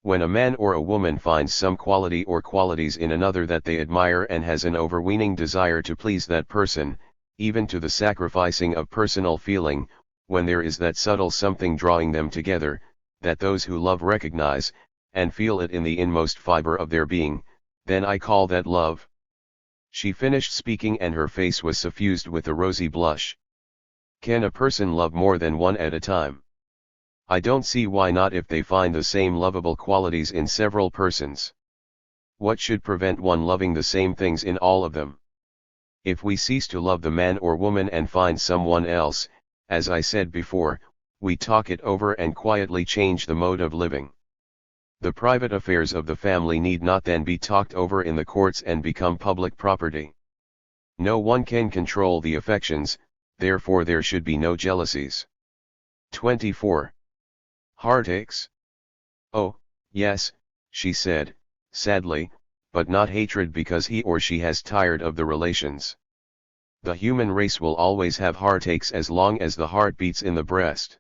When a man or a woman finds some quality or qualities in another that they admire and has an overweening desire to please that person, even to the sacrificing of personal feeling, when there is that subtle something drawing them together, that those who love recognize, and feel it in the inmost fiber of their being, then I call that love. She finished speaking and her face was suffused with a rosy blush. Can a person love more than one at a time? I don't see why not if they find the same lovable qualities in several persons. What should prevent one loving the same things in all of them? If we cease to love the man or woman and find someone else, as I said before, we talk it over and quietly change the mode of living. The private affairs of the family need not then be talked over in the courts and become public property. No one can control the affections, therefore there should be no jealousies. 24. Heartaches? Oh, yes, she said, sadly, but not hatred because he or she has tired of the relations. The human race will always have heartaches as long as the heart beats in the breast.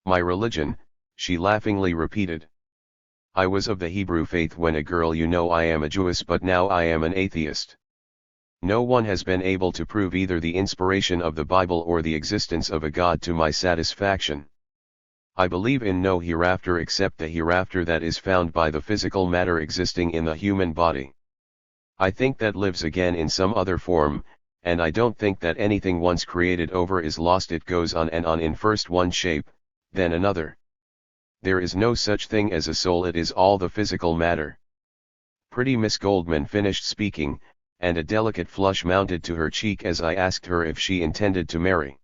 My religion, she laughingly repeated. I was of the Hebrew faith when a girl, you know I am a Jewess, but now I am an atheist. No one has been able to prove either the inspiration of the Bible or the existence of a God to my satisfaction. I believe in no hereafter except the hereafter that is found by the physical matter existing in the human body. I think that lives again in some other form, and I don't think that anything once created over is lost. It goes on and on in first one shape, then another. There is no such thing as a soul, it is all the physical matter. Pretty Miss Goldman finished speaking, and a delicate flush mounted to her cheek as I asked her if she intended to marry.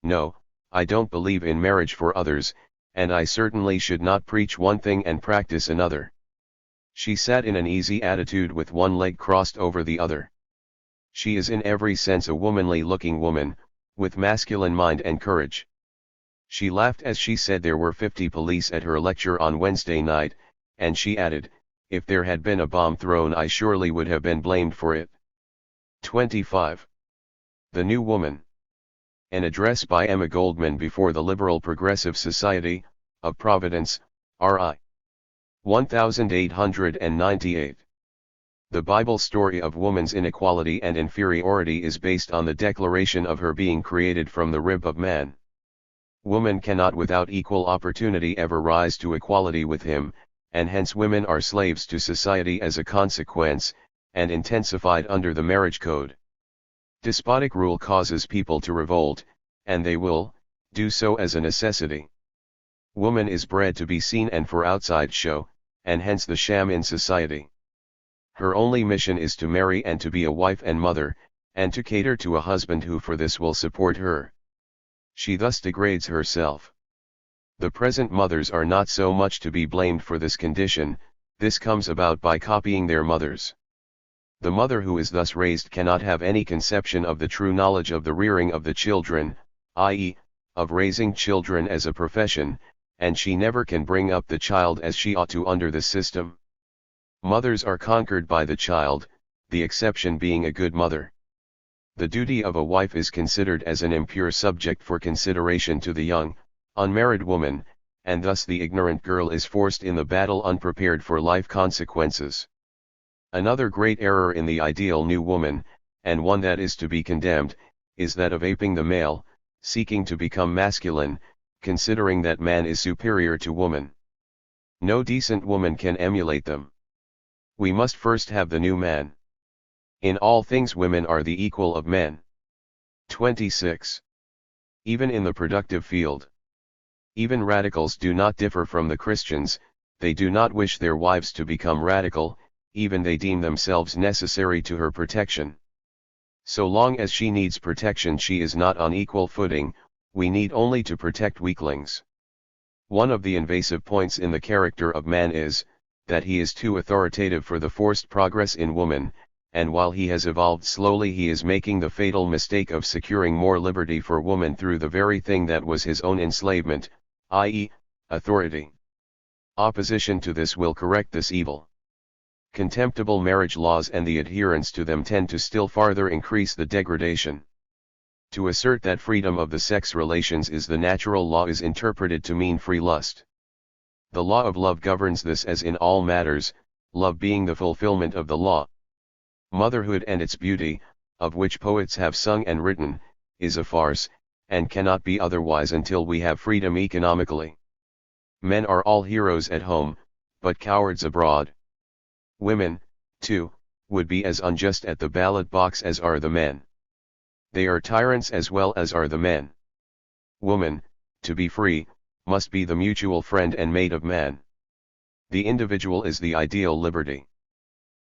No, I don't believe in marriage for others, and I certainly should not preach one thing and practice another. She sat in an easy attitude with one leg crossed over the other. She is in every sense a womanly-looking woman, with masculine mind and courage. She laughed as she said there were 50 police at her lecture on Wednesday night, and she added, if there had been a bomb thrown I surely would have been blamed for it. 25. The New Woman. An address by Emma Goldman before the Liberal Progressive Society, of Providence, R.I. 1898. The Bible story of woman's inequality and inferiority is based on the declaration of her being created from the rib of man. Woman cannot without equal opportunity ever rise to equality with him, and hence women are slaves to society as a consequence, and intensified under the marriage code. Despotic rule causes people to revolt, and they will do so as a necessity. Woman is bred to be seen and for outside show, and hence the sham in society. Her only mission is to marry and to be a wife and mother, and to cater to a husband who for this will support her. She thus degrades herself. The present mothers are not so much to be blamed for this condition, this comes about by copying their mothers. The mother who is thus raised cannot have any conception of the true knowledge of the rearing of the children, i.e., of raising children as a profession, and she never can bring up the child as she ought to under the system. Mothers are conquered by the child, the exception being a good mother. The duty of a wife is considered as an impure subject for consideration to the young, unmarried woman, and thus the ignorant girl is forced in the battle unprepared for life consequences. Another great error in the ideal new woman, and one that is to be condemned, is that of aping the male, seeking to become masculine, considering that man is superior to woman. No decent woman can emulate them. We must first have the new man. In all things women are the equal of men. 26. Even in the productive field. Even radicals do not differ from the Christians, they do not wish their wives to become radical, even they deem themselves necessary to her protection. So long as she needs protection she is not on equal footing, we need only to protect weaklings. One of the invasive points in the character of man is, that he is too authoritative for the forced progress in woman, and while he has evolved slowly he is making the fatal mistake of securing more liberty for woman through the very thing that was his own enslavement, i.e., authority. Opposition to this will correct this evil. Contemptible marriage laws and the adherence to them tend to still farther increase the degradation. To assert that freedom of the sex relations is the natural law is interpreted to mean free lust. The law of love governs this as in all matters, love being the fulfillment of the law. Motherhood and its beauty, of which poets have sung and written, is a farce, and cannot be otherwise until we have freedom economically. Men are all heroes at home, but cowards abroad. Women, too, would be as unjust at the ballot box as are the men. They are tyrants as well as are the men. Woman, to be free, must be the mutual friend and mate of man. The individual is the ideal liberty.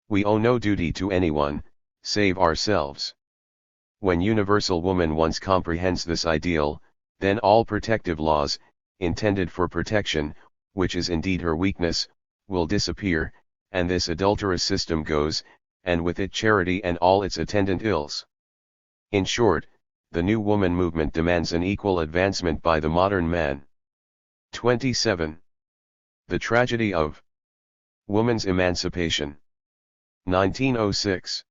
We owe no duty to anyone, save ourselves. When universal woman once comprehends this ideal, then all protective laws, intended for protection, which is indeed her weakness, will disappear, and this adulterous system goes, and with it charity and all its attendant ills. In short, the new woman movement demands an equal advancement by the modern man. 27. The tragedy of woman's emancipation. 1906.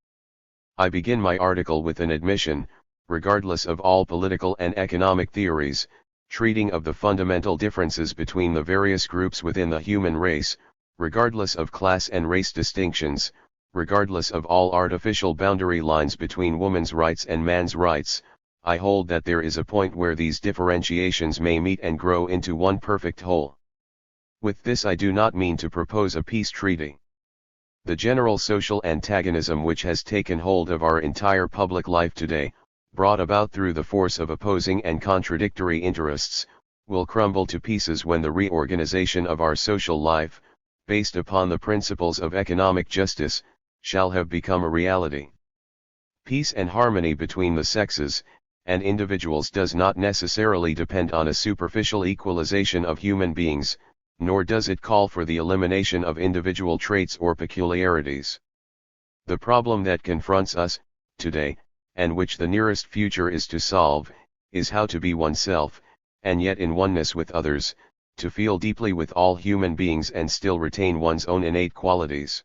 I begin my article with an admission, regardless of all political and economic theories, treating of the fundamental differences between the various groups within the human race, regardless of class and race distinctions, regardless of all artificial boundary lines between woman's rights and man's rights, I hold that there is a point where these differentiations may meet and grow into one perfect whole. With this I do not mean to propose a peace treaty. The general social antagonism which has taken hold of our entire public life today, brought about through the force of opposing and contradictory interests, will crumble to pieces when the reorganization of our social life, based upon the principles of economic justice, shall have become a reality. Peace and harmony between the sexes and individuals does not necessarily depend on a superficial equalization of human beings, nor does it call for the elimination of individual traits or peculiarities. The problem that confronts us, today, and which the nearest future is to solve, is how to be oneself, and yet in oneness with others, to feel deeply with all human beings and still retain one's own innate qualities.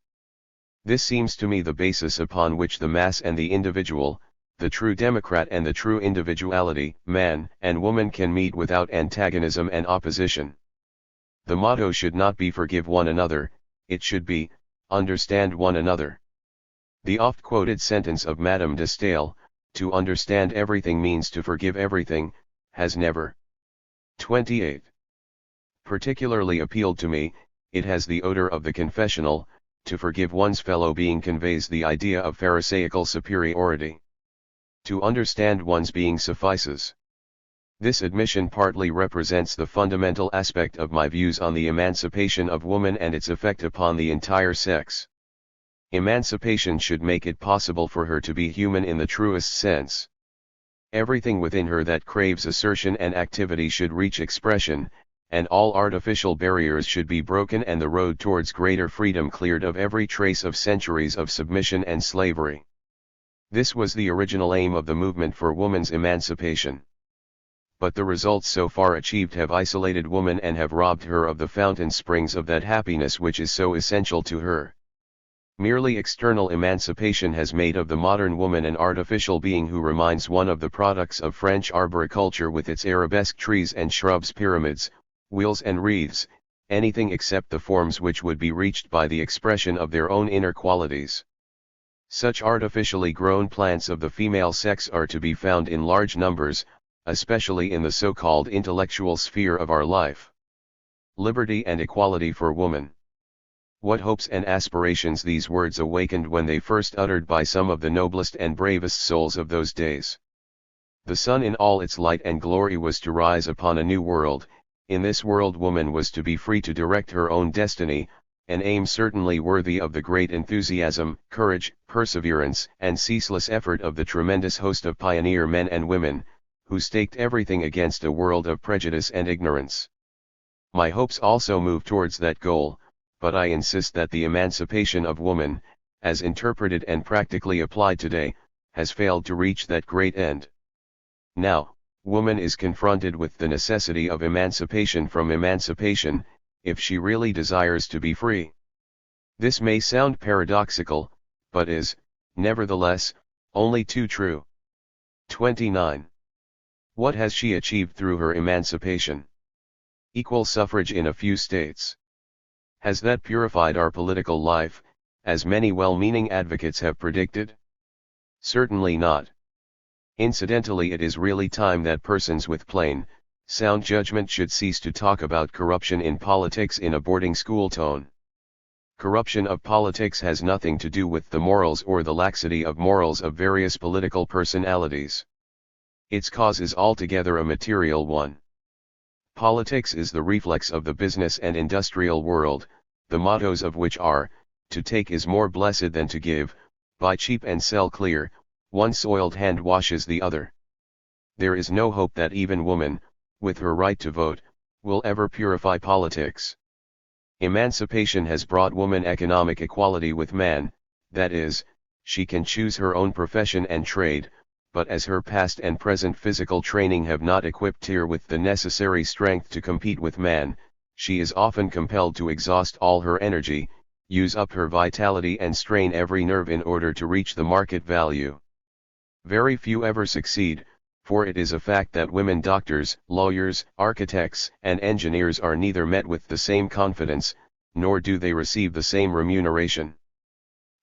This seems to me the basis upon which the mass and the individual, the true democrat and the true individuality, man and woman can meet without antagonism and opposition. The motto should not be forgive one another, it should be, understand one another. The oft-quoted sentence of Madame de Staël, to understand everything means to forgive everything, has never 28. Particularly appealed to me. It has the odor of the confessional. To forgive one's fellow being conveys the idea of pharisaical superiority. To understand one's being suffices. This admission partly represents the fundamental aspect of my views on the emancipation of woman and its effect upon the entire sex. Emancipation should make it possible for her to be human in the truest sense. Everything within her that craves assertion and activity should reach expression, and all artificial barriers should be broken and the road towards greater freedom cleared of every trace of centuries of submission and slavery. This was the original aim of the movement for woman's emancipation. but the results so far achieved have isolated woman and have robbed her of the fountain springs of that happiness which is so essential to her. Merely external emancipation has made of the modern woman an artificial being who reminds one of the products of French arboriculture with its arabesque trees and shrubs, pyramids, wheels and wreaths, anything except the forms which would be reached by the expression of their own inner qualities. Such artificially grown plants of the female sex are to be found in large numbers, especially in the so-called intellectual sphere of our life. Liberty and equality for woman. What hopes and aspirations these words awakened when they first uttered by some of the noblest and bravest souls of those days. The sun in all its light and glory was to rise upon a new world. In this world woman was to be free to direct her own destiny, an aim certainly worthy of the great enthusiasm, courage, perseverance, and ceaseless effort of the tremendous host of pioneer men and women, who staked everything against a world of prejudice and ignorance. My hopes also move towards that goal, but I insist that the emancipation of woman, as interpreted and practically applied today, has failed to reach that great end. Now, woman is confronted with the necessity of emancipation from emancipation, if she really desires to be free. This may sound paradoxical, but is, nevertheless, only too true. 29. What has she achieved through her emancipation? Equal suffrage in a few states. Has that purified our political life, as many well-meaning advocates have predicted? Certainly not. Incidentally, it is really time that persons with plain, sound judgment should cease to talk about corruption in politics in a boarding school tone. Corruption of politics has nothing to do with the morals or the laxity of morals of various political personalities. Its cause is altogether a material one. Politics is the reflex of the business and industrial world, the mottos of which are, to take is more blessed than to give, buy cheap and sell clear, one soiled hand washes the other. There is no hope that even woman, with her right to vote, will ever purify politics. Emancipation has brought woman economic equality with man, that is, she can choose her own profession and trade, but as her past and present physical training have not equipped her with the necessary strength to compete with man, she is often compelled to exhaust all her energy, use up her vitality and strain every nerve in order to reach the market value. Very few ever succeed, for it is a fact that women doctors, lawyers, architects, and engineers are neither met with the same confidence, nor do they receive the same remuneration.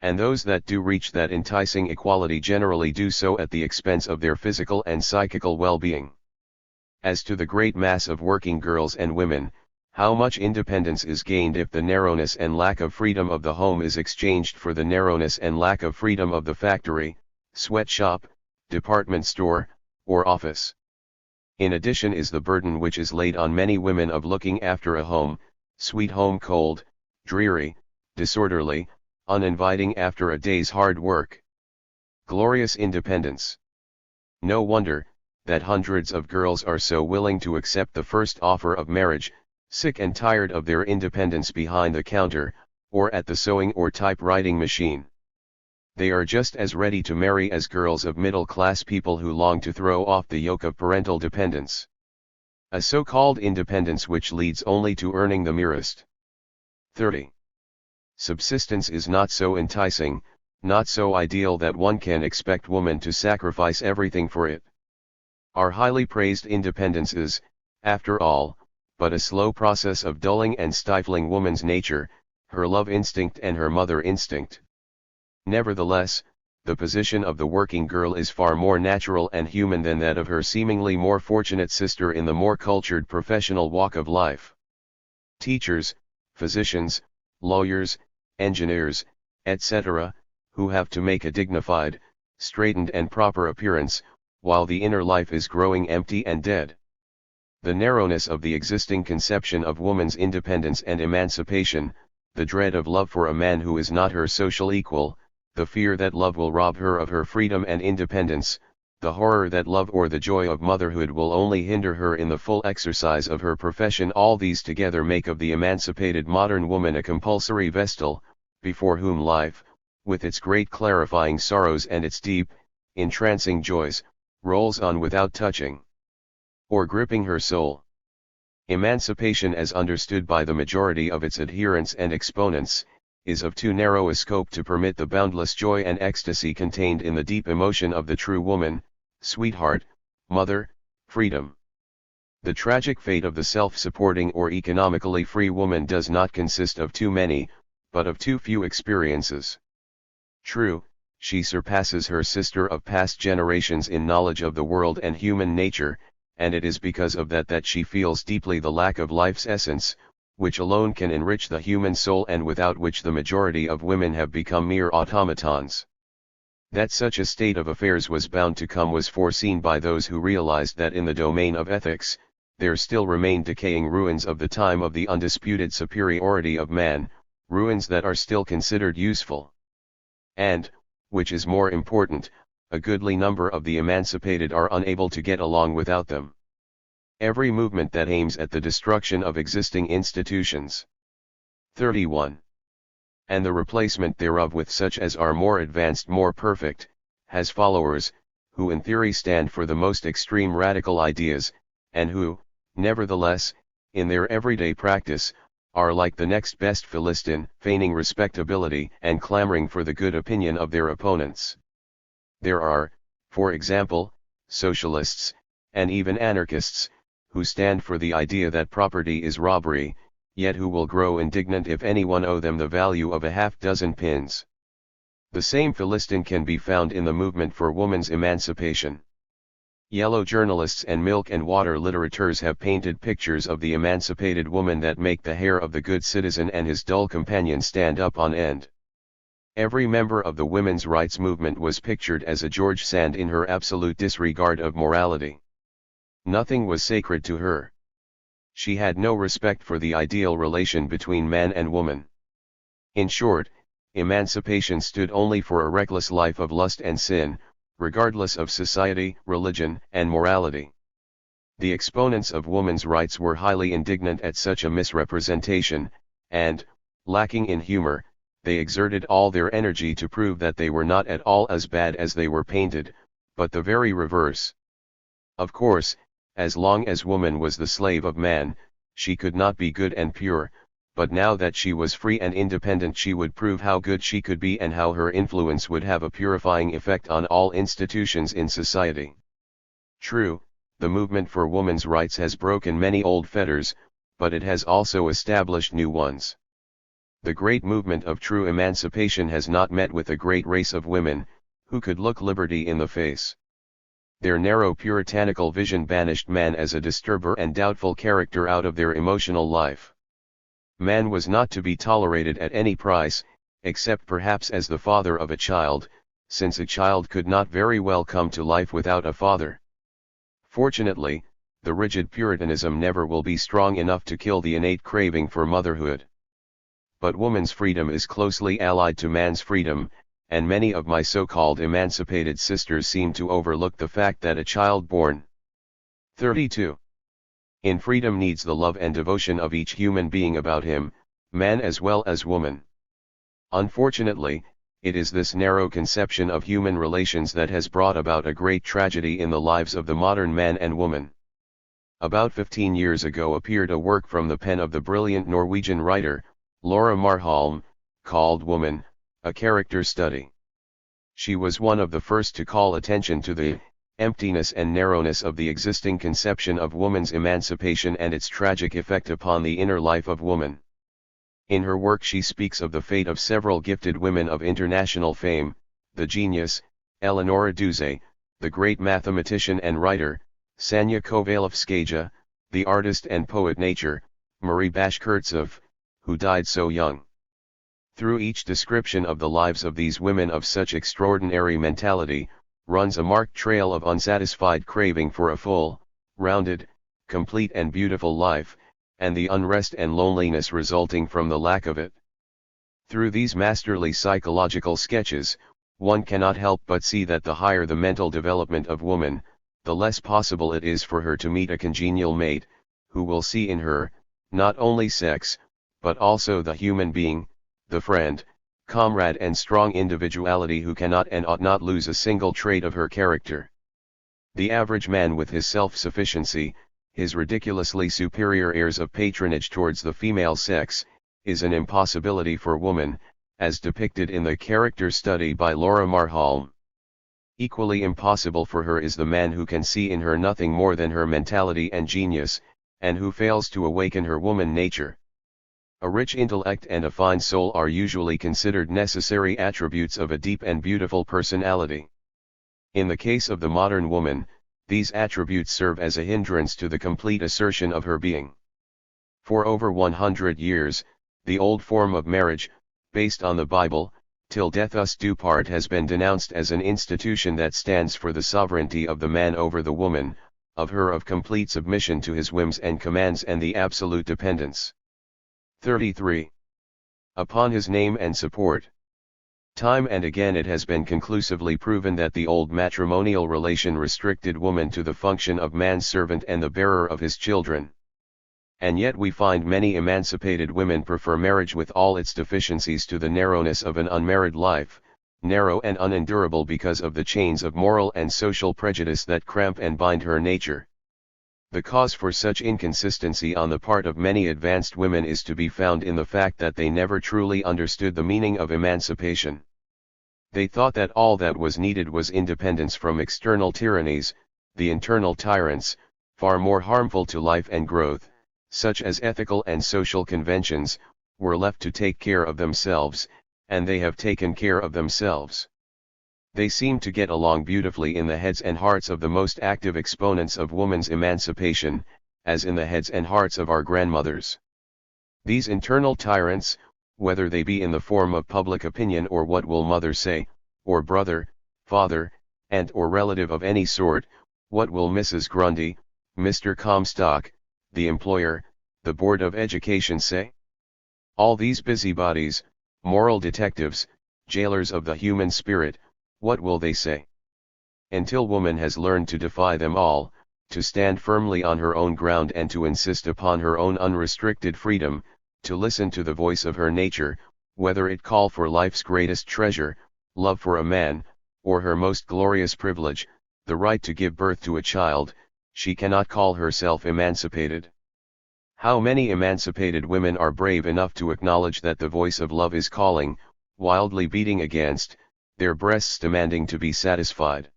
And those that do reach that enticing equality generally do so at the expense of their physical and psychical well-being. As to the great mass of working girls and women, how much independence is gained if the narrowness and lack of freedom of the home is exchanged for the narrowness and lack of freedom of the factory, sweatshop, department store, or office. In addition is the burden which is laid on many women of looking after a home, sweet home cold, dreary, disorderly, uninviting after a day's hard work. Glorious independence. No wonder that hundreds of girls are so willing to accept the first offer of marriage, sick and tired of their independence behind the counter, or at the sewing or typewriting machine. They are just as ready to marry as girls of middle-class people who long to throw off the yoke of parental dependence. A so-called independence which leads only to earning the merest. 30. Subsistence is not so enticing, not so ideal that one can expect woman to sacrifice everything for it. Our highly praised independence is, after all, but a slow process of dulling and stifling woman's nature, her love instinct and her mother instinct. Nevertheless, the position of the working girl is far more natural and human than that of her seemingly more fortunate sister in the more cultured professional walk of life. Teachers, physicians, lawyers, engineers, etc., who have to make a dignified, straightened and proper appearance, while the inner life is growing empty and dead. The narrowness of the existing conception of woman's independence and emancipation, the dread of love for a man who is not her social equal, the fear that love will rob her of her freedom and independence, the horror that love or the joy of motherhood will only hinder her in the full exercise of her profession, all these together make of the emancipated modern woman a compulsory vestal, before whom life, with its great clarifying sorrows and its deep, entrancing joys, rolls on without touching or gripping her soul. Emancipation as understood by the majority of its adherents and exponents, is of too narrow a scope to permit the boundless joy and ecstasy contained in the deep emotion of the true woman, sweetheart, mother, freedom. The tragic fate of the self-supporting or economically free woman does not consist of too many, but of too few experiences. True, she surpasses her sister of past generations in knowledge of the world and human nature, and it is because of that she feels deeply the lack of life's essence, which alone can enrich the human soul and without which the majority of women have become mere automatons. That such a state of affairs was bound to come was foreseen by those who realized that in the domain of ethics, there still remained decaying ruins of the time of the undisputed superiority of man, ruins that are still considered useful. And, which is more important, a goodly number of the emancipated are unable to get along without them. Every movement that aims at the destruction of existing institutions. 31. And the replacement thereof with such as are more advanced, more perfect, has followers, who in theory stand for the most extreme radical ideas, and who, nevertheless, in their everyday practice, are like the next best Philistine, feigning respectability and clamoring for the good opinion of their opponents. There are, for example, socialists, and even anarchists, who stand for the idea that property is robbery, yet who will grow indignant if anyone owe them the value of a half-dozen pins. The same Philistine can be found in the movement for woman's emancipation. Yellow journalists and milk and water literateurs have painted pictures of the emancipated woman that make the hair of the good citizen and his dull companion stand up on end. Every member of the women's rights movement was pictured as a George Sand in her absolute disregard of morality. Nothing was sacred to her. She had no respect for the ideal relation between man and woman. In short, emancipation stood only for a reckless life of lust and sin, regardless of society, religion, and morality. The exponents of women's rights were highly indignant at such a misrepresentation, and, lacking in humor, they exerted all their energy to prove that they were not at all as bad as they were painted, but the very reverse. Of course, as long as woman was the slave of man, she could not be good and pure, but now that she was free and independent she would prove how good she could be and how her influence would have a purifying effect on all institutions in society. True, the movement for women's rights has broken many old fetters, but it has also established new ones. The great movement of true emancipation has not met with a great race of women, who could look liberty in the face. Their narrow puritanical vision banished man as a disturber and doubtful character out of their emotional life. Man was not to be tolerated at any price, except perhaps as the father of a child, since a child could not very well come to life without a father. Fortunately, the rigid Puritanism never will be strong enough to kill the innate craving for motherhood. But woman's freedom is closely allied to man's freedom, and many of my so-called emancipated sisters seem to overlook the fact that a child born 32 in freedom needs the love and devotion of each human being about him, man as well as woman. Unfortunately, it is this narrow conception of human relations that has brought about a great tragedy in the lives of the modern man and woman. About 15 years ago appeared a work from the pen of the brilliant Norwegian writer, Laura Marholm, called Woman, a Character Study. She was one of the first to call attention to the emptiness and narrowness of the existing conception of woman's emancipation and its tragic effect upon the inner life of woman. In her work she speaks of the fate of several gifted women of international fame, the genius, Eleonora Duse, the great mathematician and writer, Sanya Kovalevskaya, the artist and poet Nature, Marie Bashkirtsev, who died so young. Through each description of the lives of these women of such extraordinary mentality, runs a marked trail of unsatisfied craving for a full, rounded, complete and beautiful life, and the unrest and loneliness resulting from the lack of it. Through these masterly psychological sketches, one cannot help but see that the higher the mental development of woman, the less possible it is for her to meet a congenial mate, who will see in her, not only sex, but also the human being, the friend, comrade and strong individuality who cannot and ought not lose a single trait of her character. The average man with his self-sufficiency, his ridiculously superior airs of patronage towards the female sex, is an impossibility for woman, as depicted in the character study by Laura Marholm. Equally impossible for her is the man who can see in her nothing more than her mentality and genius, and who fails to awaken her woman nature. A rich intellect and a fine soul are usually considered necessary attributes of a deep and beautiful personality. In the case of the modern woman, these attributes serve as a hindrance to the complete assertion of her being. For over 100 years, the old form of marriage, based on the Bible, "Till death us do part," has been denounced as an institution that stands for the sovereignty of the man over the woman, of complete submission to his whims and commands and the absolute dependence. 33. Upon his name and support. Time and again it has been conclusively proven that the old matrimonial relation restricted woman to the function of man's servant and the bearer of his children. And yet we find many emancipated women prefer marriage with all its deficiencies to the narrowness of an unmarried life, narrow and unendurable because of the chains of moral and social prejudice that cramp and bind her nature. The cause for such inconsistency on the part of many advanced women is to be found in the fact that they never truly understood the meaning of emancipation. They thought that all that was needed was independence from external tyrannies, the internal tyrants, far more harmful to life and growth, such as ethical and social conventions, were left to take care of themselves, and they have taken care of themselves. They seem to get along beautifully in the heads and hearts of the most active exponents of woman's emancipation, as in the heads and hearts of our grandmothers. These internal tyrants, whether they be in the form of public opinion or what will mother say, or brother, father, aunt or relative of any sort, what will Mrs. Grundy, Mr. Comstock, the employer, the Board of Education say? All these busybodies, moral detectives, jailers of the human spirit, what will they say? Until woman has learned to defy them all, to stand firmly on her own ground and to insist upon her own unrestricted freedom, to listen to the voice of her nature, whether it call for life's greatest treasure, love for a man, or her most glorious privilege, the right to give birth to a child, she cannot call herself emancipated. How many emancipated women are brave enough to acknowledge that the voice of love is calling, wildly beating against, their breasts demanding to be satisfied?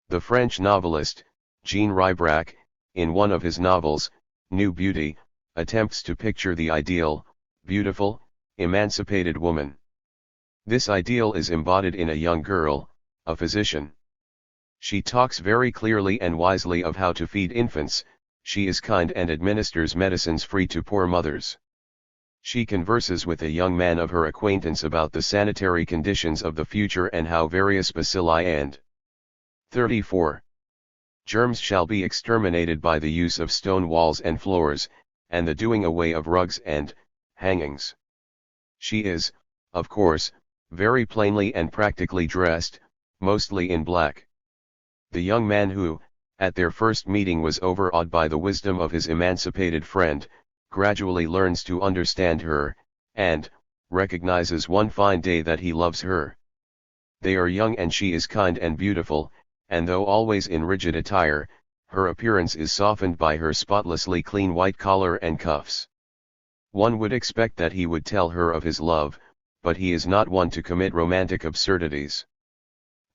The French novelist, Jean Ribrac, in one of his novels, New Beauty, attempts to picture the ideal, beautiful, emancipated woman. This ideal is embodied in a young girl, a physician. She talks very clearly and wisely of how to feed infants, she is kind and administers medicines free to poor mothers. She converses with a young man of her acquaintance about the sanitary conditions of the future and how various bacilli and 34. Germs shall be exterminated by the use of stone walls and floors, and the doing away of rugs and hangings. She is, of course, very plainly and practically dressed, mostly in black. The young man who, at their first meeting was overawed by the wisdom of his emancipated friend, gradually learns to understand her, and recognizes one fine day that he loves her. They are young and she is kind and beautiful, and though always in rigid attire, her appearance is softened by her spotlessly clean white collar and cuffs. One would expect that he would tell her of his love, but he is not one to commit romantic absurdities.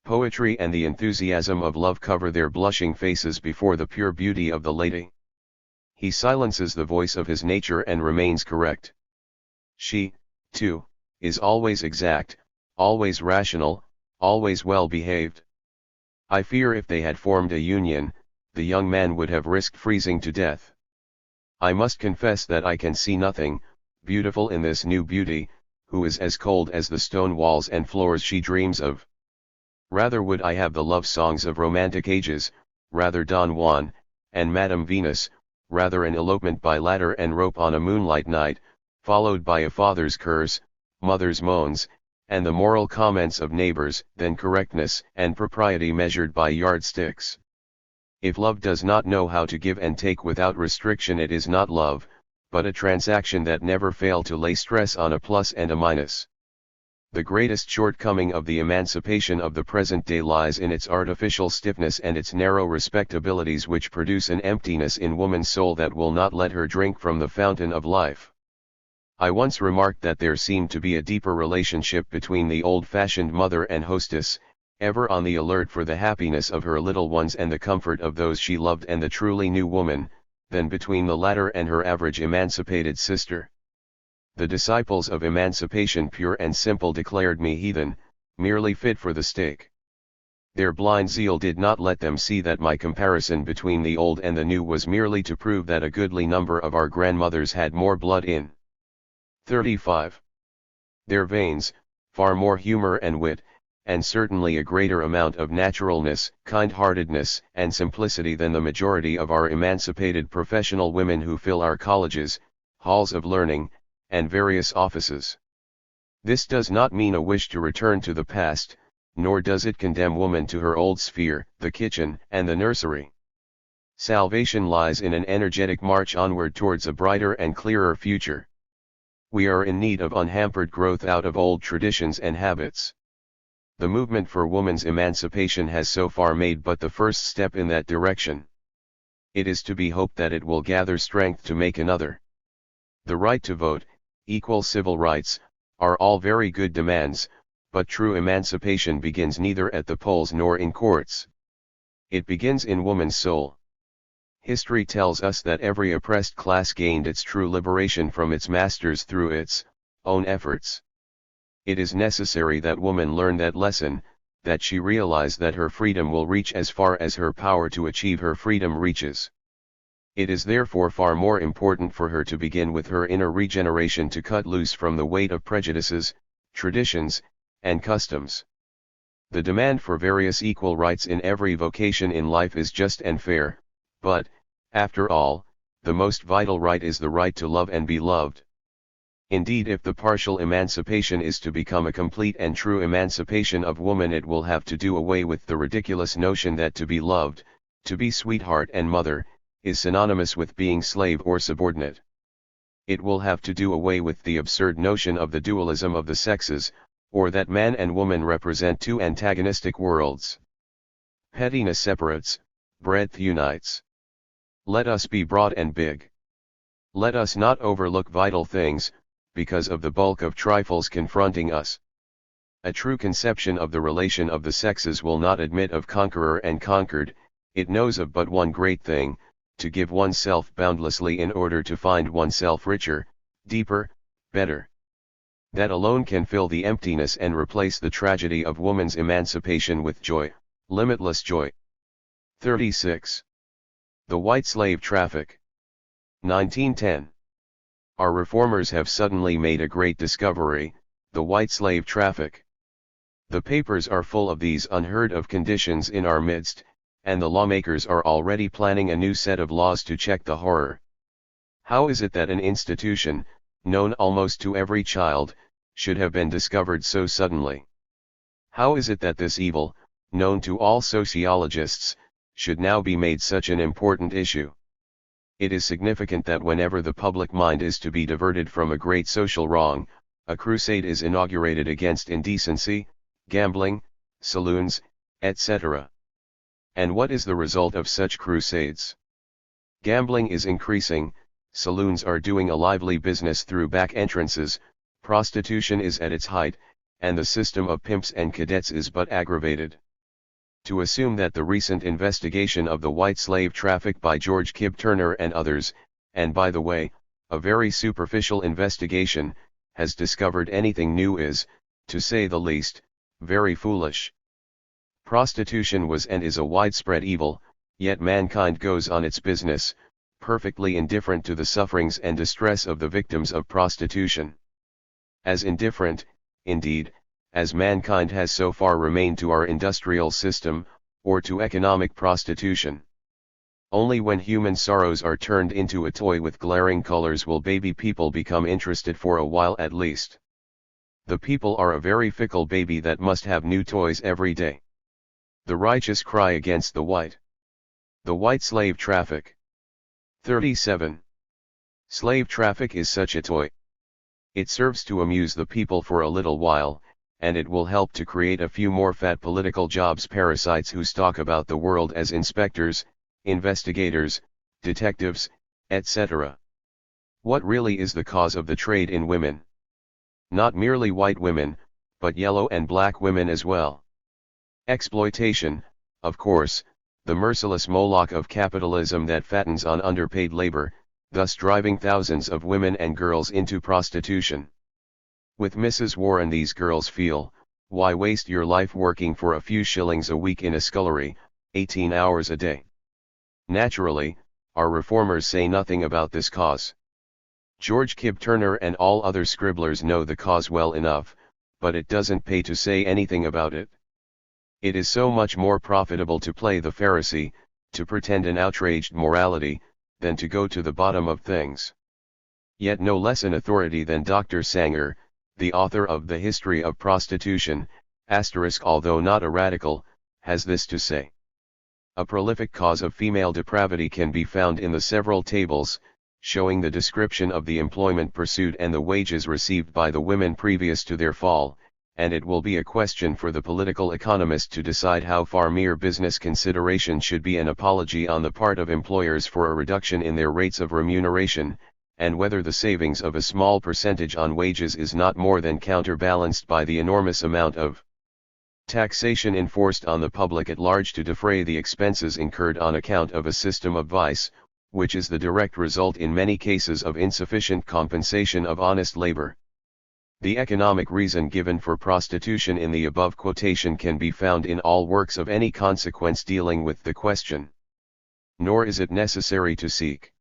Poetry and the enthusiasm of love cover their blushing faces before the pure beauty of the lady. He silences the voice of his nature and remains correct. She, too, is always exact, always rational, always well behaved. I fear if they had formed a union, the young man would have risked freezing to death. I must confess that I can see nothing beautiful in this new beauty, who is as cold as the stone walls and floors she dreams of. Rather would I have the love songs of romantic ages, rather Don Juan, and Madame Venus, rather an elopement by ladder and rope on a moonlight night, followed by a father's curse, mother's moans, and the moral comments of neighbors, than correctness and propriety measured by yardsticks. If love does not know how to give and take without restriction, it is not love, but a transaction that never failed to lay stress on a plus and a minus. The greatest shortcoming of the emancipation of the present day lies in its artificial stiffness and its narrow respectabilities, which produce an emptiness in woman's soul that will not let her drink from the fountain of life. I once remarked that there seemed to be a deeper relationship between the old-fashioned mother and hostess, ever on the alert for the happiness of her little ones and the comfort of those she loved, and the truly new woman, than between the latter and her average emancipated sister. The disciples of emancipation pure and simple declared me heathen, merely fit for the stake. Their blind zeal did not let them see that my comparison between the old and the new was merely to prove that a goodly number of our grandmothers had more blood in 35. Their veins, far more humor and wit, and certainly a greater amount of naturalness, kind-heartedness, and simplicity than the majority of our emancipated professional women who fill our colleges, halls of learning, and various offices. This does not mean a wish to return to the past, nor does it condemn woman to her old sphere, the kitchen and the nursery. Salvation lies in an energetic march onward towards a brighter and clearer future. We are in need of unhampered growth out of old traditions and habits. The movement for woman's emancipation has so far made but the first step in that direction. It is to be hoped that it will gather strength to make another. The right to vote, equal civil rights, are all very good demands, but true emancipation begins neither at the polls nor in courts. It begins in woman's soul. History tells us that every oppressed class gained its true liberation from its masters through its own efforts. It is necessary that woman learn that lesson, that she realize that her freedom will reach as far as her power to achieve her freedom reaches. It is therefore far more important for her to begin with her inner regeneration, to cut loose from the weight of prejudices, traditions, and customs. The demand for various equal rights in every vocation in life is just and fair, but, after all, the most vital right is the right to love and be loved. Indeed, if the partial emancipation is to become a complete and true emancipation of woman, it will have to do away with the ridiculous notion that to be loved, to be sweetheart and mother, is synonymous with being slave or subordinate. It will have to do away with the absurd notion of the dualism of the sexes, or that man and woman represent two antagonistic worlds. Pettiness separates, breadth unites. Let us be broad and big. Let us not overlook vital things, because of the bulk of trifles confronting us. A true conception of the relation of the sexes will not admit of conqueror and conquered. It knows of but one great thing: to give oneself boundlessly in order to find oneself richer, deeper, better. That alone can fill the emptiness and replace the tragedy of woman's emancipation with joy, limitless joy. 36. The White Slave Traffic. 1910. Our reformers have suddenly made a great discovery: the white slave traffic. The papers are full of these unheard of conditions in our midst, and the lawmakers are already planning a new set of laws to check the horror. How is it that an institution, known almost to every child, should have been discovered so suddenly? How is it that this evil, known to all sociologists, should now be made such an important issue? It is significant that whenever the public mind is to be diverted from a great social wrong, a crusade is inaugurated against indecency, gambling, saloons, etc. And what is the result of such crusades? Gambling is increasing, saloons are doing a lively business through back entrances, prostitution is at its height, and the system of pimps and cadets is but aggravated. To assume that the recent investigation of the white slave traffic by George Kib Turner and others, and by the way, a very superficial investigation, has discovered anything new is, to say the least, very foolish. Prostitution was and is a widespread evil, yet mankind goes on its business, perfectly indifferent to the sufferings and distress of the victims of prostitution. As indifferent, indeed, as mankind has so far remained to our industrial system, or to economic prostitution. Only when human sorrows are turned into a toy with glaring colors will baby people become interested, for a while at least. The people are a very fickle baby that must have new toys every day. The righteous cry against the white slave traffic. 37. Slave traffic is such a toy. It serves to amuse the people for a little while, and it will help to create a few more fat political jobs parasites who stalk about the world as inspectors, investigators, detectives, etc. What really is the cause of the trade in women? Not merely white women, but yellow and black women as well. Exploitation, of course, the merciless Moloch of capitalism that fattens on underpaid labor, thus driving thousands of women and girls into prostitution. With Mrs. Warren these girls feel, why waste your life working for a few shillings a week in a scullery, 18 hours a day? Naturally, our reformers say nothing about this cause. George Kib Turner and all other scribblers know the cause well enough, but it doesn't pay to say anything about it. It is so much more profitable to play the Pharisee, to pretend an outraged morality, than to go to the bottom of things. Yet no less an authority than Dr. Sanger, the author of The History of Prostitution, although not a radical, has this to say. A prolific cause of female depravity can be found in the several tables, showing the description of the employment pursued and the wages received by the women previous to their fall, and it will be a question for the political economist to decide how far mere business consideration should be an apology on the part of employers for a reduction in their rates of remuneration, and whether the savings of a small percentage on wages is not more than counterbalanced by the enormous amount of taxation enforced on the public at large to defray the expenses incurred on account of a system of vice, which is the direct result in many cases of insufficient compensation of honest labor. The economic reason given for prostitution in the above quotation can be found in all works of any consequence dealing with the question. Nor is it necessary to seek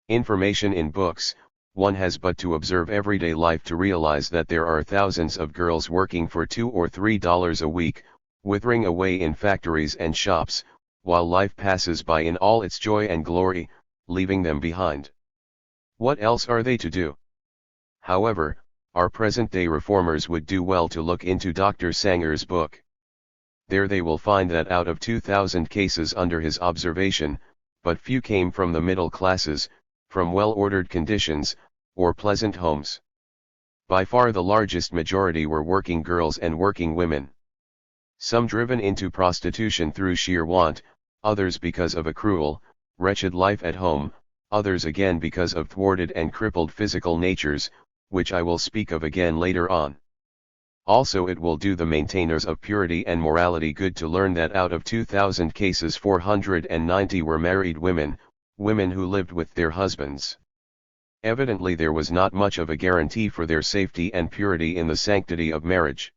information in books, one has but to observe everyday life to realize that there are thousands of girls working for $2 or $3 a week, withering away in factories and shops, while life passes by in all its joy and glory, leaving them behind. What else are they to do? However, our present-day reformers would do well to look into Dr. Sanger's book. There they will find that out of 2,000 cases under his observation, but few came from the middle classes, from well-ordered conditions, or pleasant homes. By far the largest majority were working girls and working women. Some driven into prostitution through sheer want, others because of a cruel, wretched life at home, others again because of thwarted and crippled physical natures, which I will speak of again later on. Also it will do the maintainers of purity and morality good to learn that out of 2,000 cases 490 were married women, women who lived with their husbands. Evidently there was not much of a guarantee for their safety and purity in the sanctity of marriage.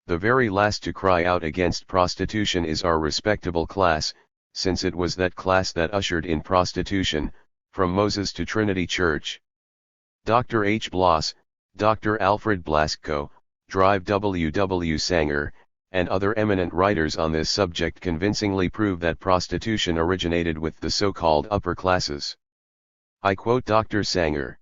The very last to cry out against prostitution is our respectable class, since it was that class that ushered in prostitution, from Moses to Trinity Church. Dr. H. Bloss, Dr. Alfred Blasko, Drive W. W. Sanger, and other eminent writers on this subject convincingly prove that prostitution originated with the so-called upper classes. I quote Dr. Sanger.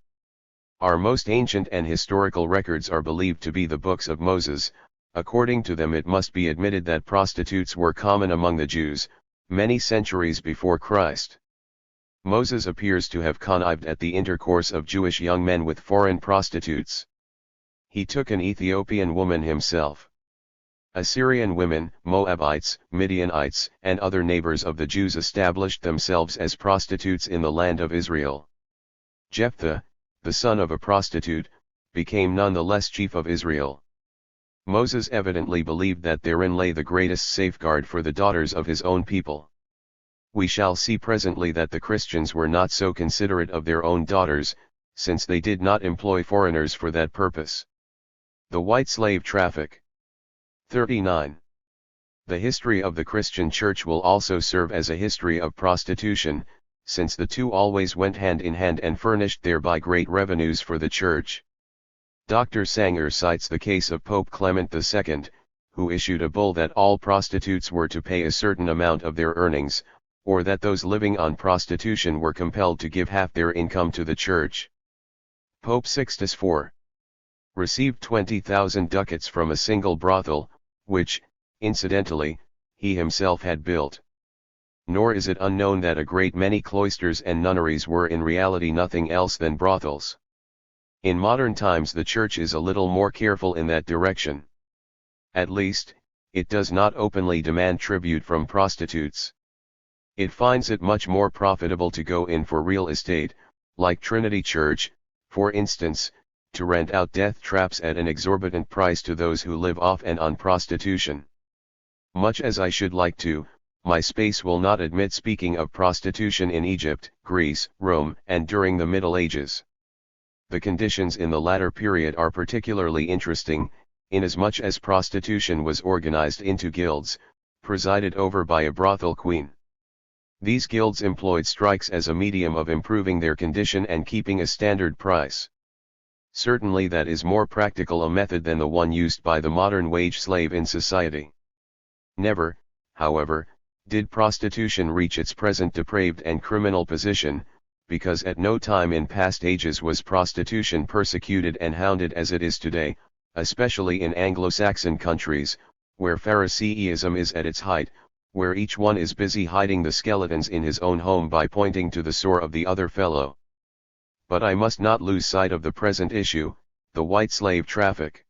Our most ancient and historical records are believed to be the books of Moses. According to them it must be admitted that prostitutes were common among the Jews, many centuries before Christ. Moses appears to have connived at the intercourse of Jewish young men with foreign prostitutes. He took an Ethiopian woman himself. Assyrian women, Moabites, Midianites, and other neighbors of the Jews established themselves as prostitutes in the land of Israel. Jephthah, the son of a prostitute, became none the less chief of Israel. Moses evidently believed that therein lay the greatest safeguard for the daughters of his own people. We shall see presently that the Christians were not so considerate of their own daughters, since they did not employ foreigners for that purpose. The white slave traffic. 39. The history of the Christian Church will also serve as a history of prostitution, since the two always went hand in hand and furnished thereby great revenues for the Church. Dr. Sanger cites the case of Pope Clement II, who issued a bull that all prostitutes were to pay a certain amount of their earnings, or that those living on prostitution were compelled to give half their income to the Church. Pope Sixtus IV received 20,000 ducats from a single brothel, which, incidentally, he himself had built. Nor is it unknown that a great many cloisters and nunneries were in reality nothing else than brothels. In modern times the Church is a little more careful in that direction. At least, it does not openly demand tribute from prostitutes. It finds it much more profitable to go in for real estate, like Trinity Church, for instance, to rent out death traps at an exorbitant price to those who live off and on prostitution. Much as I should like to, my space will not admit speaking of prostitution in Egypt, Greece, Rome, and during the Middle Ages. The conditions in the latter period are particularly interesting, inasmuch as prostitution was organized into guilds, presided over by a brothel queen. These guilds employed strikes as a medium of improving their condition and keeping a standard price. Certainly that is more practical a method than the one used by the modern wage slave in society. Never, however, did prostitution reach its present depraved and criminal position, because at no time in past ages was prostitution persecuted and hounded as it is today, especially in Anglo-Saxon countries, where Phariseeism is at its height, where each one is busy hiding the skeletons in his own home by pointing to the sore of the other fellow. But I must not lose sight of the present issue, the white slave traffic.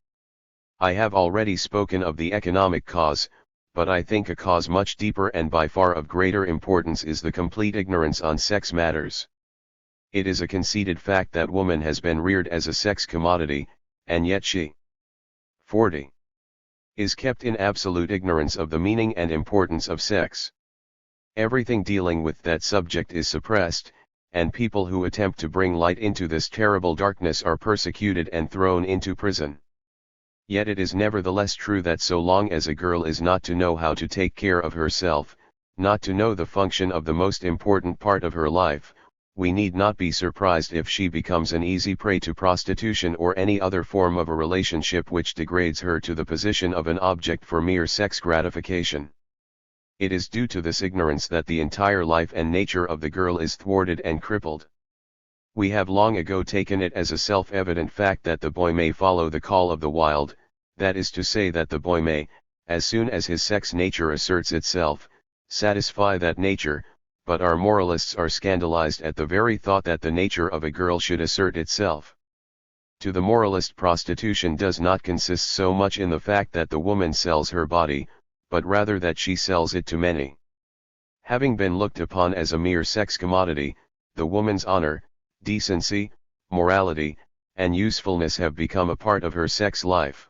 I have already spoken of the economic cause, but I think a cause much deeper and by far of greater importance is the complete ignorance on sex matters. It is a conceded fact that woman has been reared as a sex commodity, and yet she 40. Is kept in absolute ignorance of the meaning and importance of sex. Everything dealing with that subject is suppressed, and people who attempt to bring light into this terrible darkness are persecuted and thrown into prison. Yet it is nevertheless true that so long as a girl is not to know how to take care of herself, not to know the function of the most important part of her life, we need not be surprised if she becomes an easy prey to prostitution or any other form of a relationship which degrades her to the position of an object for mere sex gratification. It is due to this ignorance that the entire life and nature of the girl is thwarted and crippled. We have long ago taken it as a self-evident fact that the boy may follow the call of the wild, that is to say that the boy may, as soon as his sex nature asserts itself, satisfy that nature, but our moralists are scandalized at the very thought that the nature of a girl should assert itself. To the moralist, prostitution does not consist so much in the fact that the woman sells her body, but rather that she sells it to many. Having been looked upon as a mere sex commodity, the woman's honor, decency, morality, and usefulness have become a part of her sex life.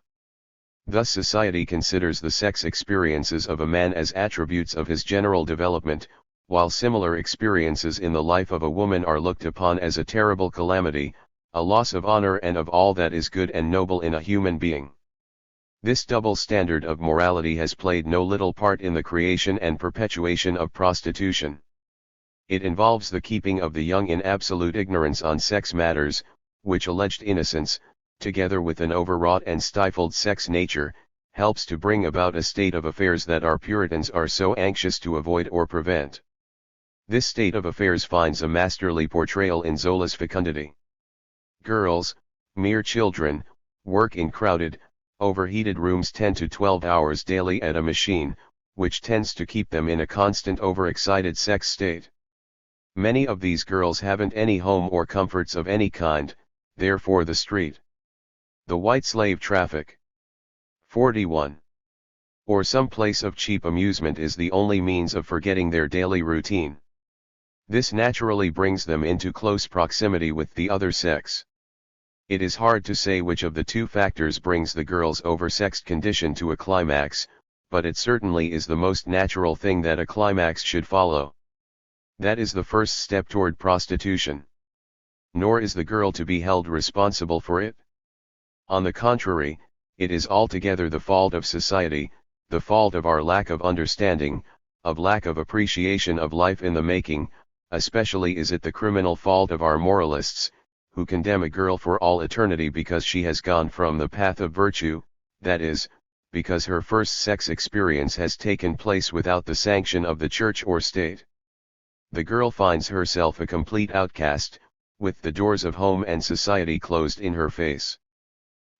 Thus society considers the sex experiences of a man as attributes of his general development, while similar experiences in the life of a woman are looked upon as a terrible calamity, a loss of honor and of all that is good and noble in a human being. This double standard of morality has played no little part in the creation and perpetuation of prostitution. It involves the keeping of the young in absolute ignorance on sex matters, which alleged innocence, together with an overwrought and stifled sex nature, helps to bring about a state of affairs that our Puritans are so anxious to avoid or prevent. This state of affairs finds a masterly portrayal in Zola's Fecundity. Girls, mere children, work in crowded, overheated rooms 10 to 12 hours daily at a machine, which tends to keep them in a constant overexcited sex state. Many of these girls haven't any home or comforts of any kind, therefore the street. The white slave traffic. 41. Or some place of cheap amusement is the only means of forgetting their daily routine. This naturally brings them into close proximity with the other sex. It is hard to say which of the two factors brings the girl's oversexed condition to a climax, but it certainly is the most natural thing that a climax should follow. That is the first step toward prostitution. Nor is the girl to be held responsible for it. On the contrary, it is altogether the fault of society, the fault of our lack of understanding, of lack of appreciation of life in the making. Especially is it the criminal fault of our moralists, who condemn a girl for all eternity because she has gone from the path of virtue, that is, because her first sex experience has taken place without the sanction of the church or state. The girl finds herself a complete outcast, with the doors of home and society closed in her face.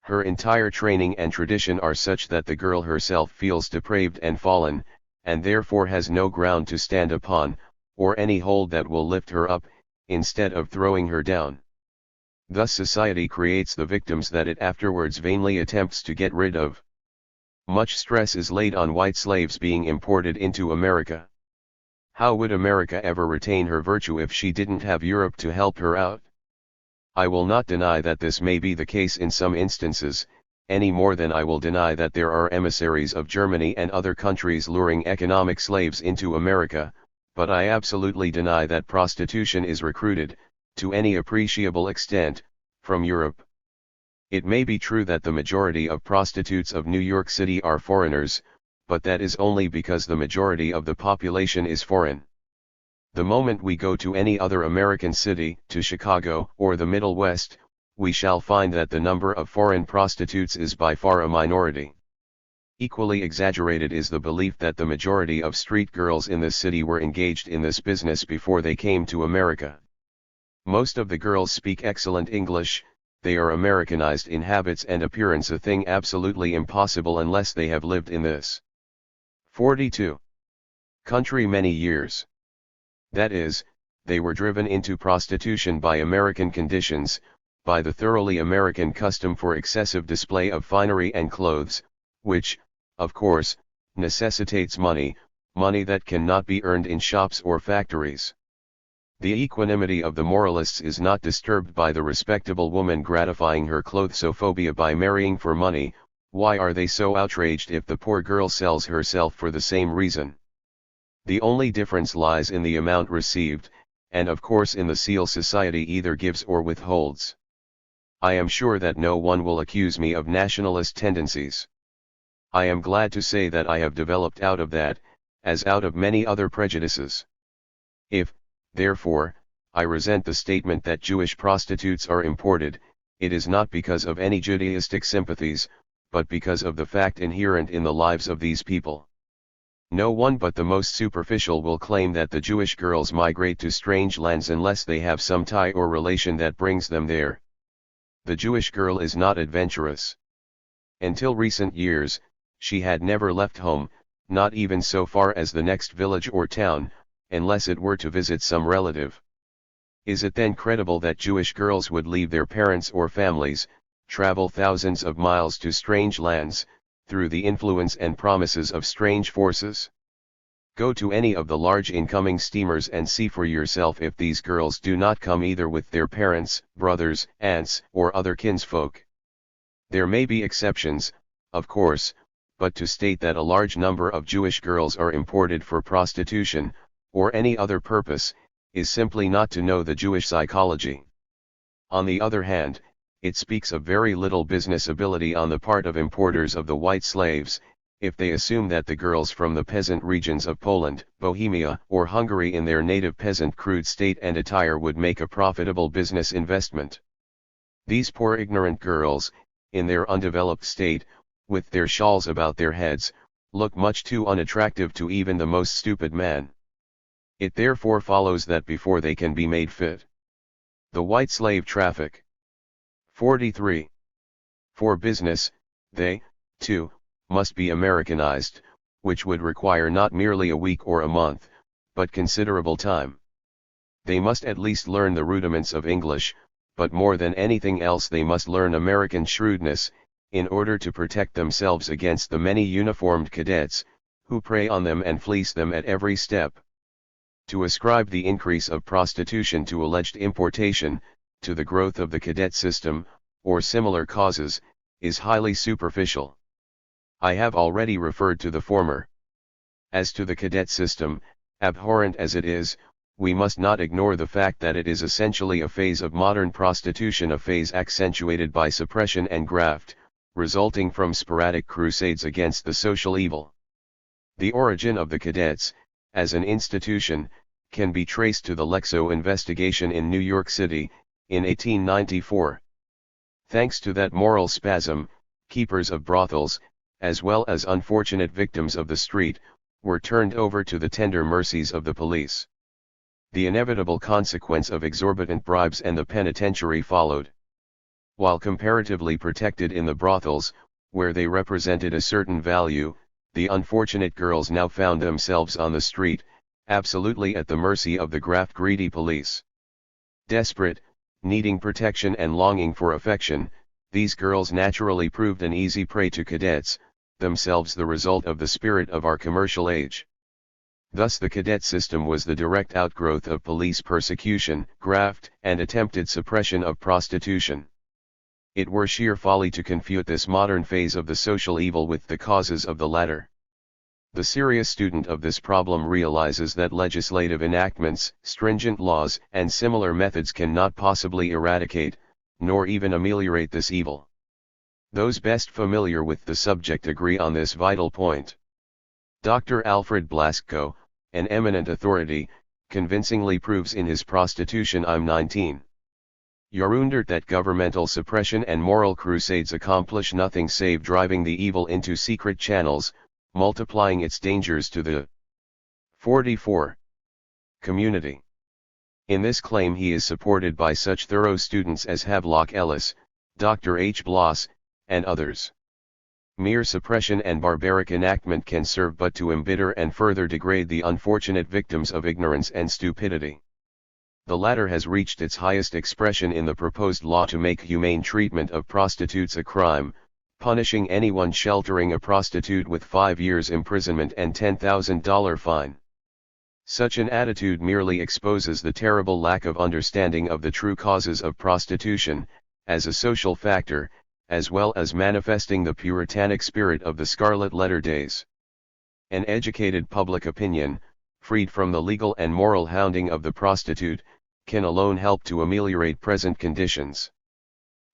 Her entire training and tradition are such that the girl herself feels depraved and fallen, and therefore has no ground to stand upon, or any hold that will lift her up, instead of throwing her down. Thus society creates the victims that it afterwards vainly attempts to get rid of. Much stress is laid on white slaves being imported into America. How would America ever retain her virtue if she didn't have Europe to help her out? I will not deny that this may be the case in some instances, any more than I will deny that there are emissaries of Germany and other countries luring economic slaves into America, but I absolutely deny that prostitution is recruited, to any appreciable extent, from Europe. It may be true that the majority of prostitutes of New York City are foreigners, but that is only because the majority of the population is foreign. The moment we go to any other American city, to Chicago or the Middle West, we shall find that the number of foreign prostitutes is by far a minority. Equally exaggerated is the belief that the majority of street girls in this city were engaged in this business before they came to America. Most of the girls speak excellent English. They are Americanized in habits and appearance, a thing absolutely impossible unless they have lived in this 42 country many years. That is, they were driven into prostitution by American conditions, by the thoroughly American custom for excessive display of finery and clothes, which, of course, necessitates money that cannot be earned in shops or factories. The equanimity of the moralists is not disturbed by the respectable woman gratifying her clothophobia by marrying for money. Why are they so outraged if the poor girl sells herself for the same reason? The only difference lies in the amount received, and of course in the seal society either gives or withholds. I am sure that no one will accuse me of nationalist tendencies. I am glad to say that I have developed out of that, as out of many other prejudices. If, therefore, I resent the statement that Jewish prostitutes are imported, it is not because of any Judaistic sympathies, but because of the fact inherent in the lives of these people. No one but the most superficial will claim that the Jewish girls migrate to strange lands unless they have some tie or relation that brings them there. The Jewish girl is not adventurous. Until recent years, she had never left home, not even so far as the next village or town, unless it were to visit some relative. Is it then credible that Jewish girls would leave their parents or families, travel thousands of miles to strange lands, through the influence and promises of strange forces? Go to any of the large incoming steamers and see for yourself if these girls do not come either with their parents, brothers, aunts, or other kinsfolk. There may be exceptions, of course, but to state that a large number of Jewish girls are imported for prostitution, or any other purpose, is simply not to know the Jewish psychology. On the other hand, it speaks of very little business ability on the part of importers of the white slaves, if they assume that the girls from the peasant regions of Poland, Bohemia, or Hungary in their native peasant crude state and attire would make a profitable business investment. These poor ignorant girls, in their undeveloped state, with their shawls about their heads, look much too unattractive to even the most stupid man. It therefore follows that before they can be made fit, the white slave traffic. 43. For business, they, too, must be Americanized, which would require not merely a week or a month, but considerable time. They must at least learn the rudiments of English, but more than anything else they must learn American shrewdness, in order to protect themselves against the many uniformed cadets, who prey on them and fleece them at every step. To ascribe the increase of prostitution to alleged importation, to the growth of the cadet system, or similar causes, is highly superficial. I have already referred to the former. As to the cadet system, abhorrent as it is, we must not ignore the fact that it is essentially a phase of modern prostitution, a phase accentuated by suppression and graft, resulting from sporadic crusades against the social evil. The origin of the cadets, as an institution, can be traced to the Lexo investigation in New York City, in 1894. Thanks to that moral spasm, keepers of brothels, as well as unfortunate victims of the street, were turned over to the tender mercies of the police. The inevitable consequence of exorbitant bribes and the penitentiary followed. While comparatively protected in the brothels, where they represented a certain value, the unfortunate girls now found themselves on the street, absolutely at the mercy of the graft-greedy police. Desperate, needing protection and longing for affection, these girls naturally proved an easy prey to cadets, themselves the result of the spirit of our commercial age. Thus the cadet system was the direct outgrowth of police persecution, graft, and attempted suppression of prostitution. It were sheer folly to confute this modern phase of the social evil with the causes of the latter. The serious student of this problem realizes that legislative enactments, stringent laws, and similar methods cannot possibly eradicate, nor even ameliorate this evil. Those best familiar with the subject agree on this vital point. Dr. Alfred Blasko, an eminent authority, convincingly proves in his Prostitution I'm 19. Jahrhundert that governmental suppression and moral crusades accomplish nothing save driving the evil into secret channels, multiplying its dangers to the 44 community. In this claim he is supported by such thorough students as Havelock Ellis, Dr. H. Bloss, and others. Mere suppression and barbaric enactment can serve but to embitter and further degrade the unfortunate victims of ignorance and stupidity. The latter has reached its highest expression in the proposed law to make humane treatment of prostitutes a crime, punishing anyone sheltering a prostitute with 5 years imprisonment and $10,000 fine. Such an attitude merely exposes the terrible lack of understanding of the true causes of prostitution, as a social factor, as well as manifesting the puritanic spirit of the Scarlet Letter days. An educated public opinion, freed from the legal and moral hounding of the prostitute, can alone help to ameliorate present conditions.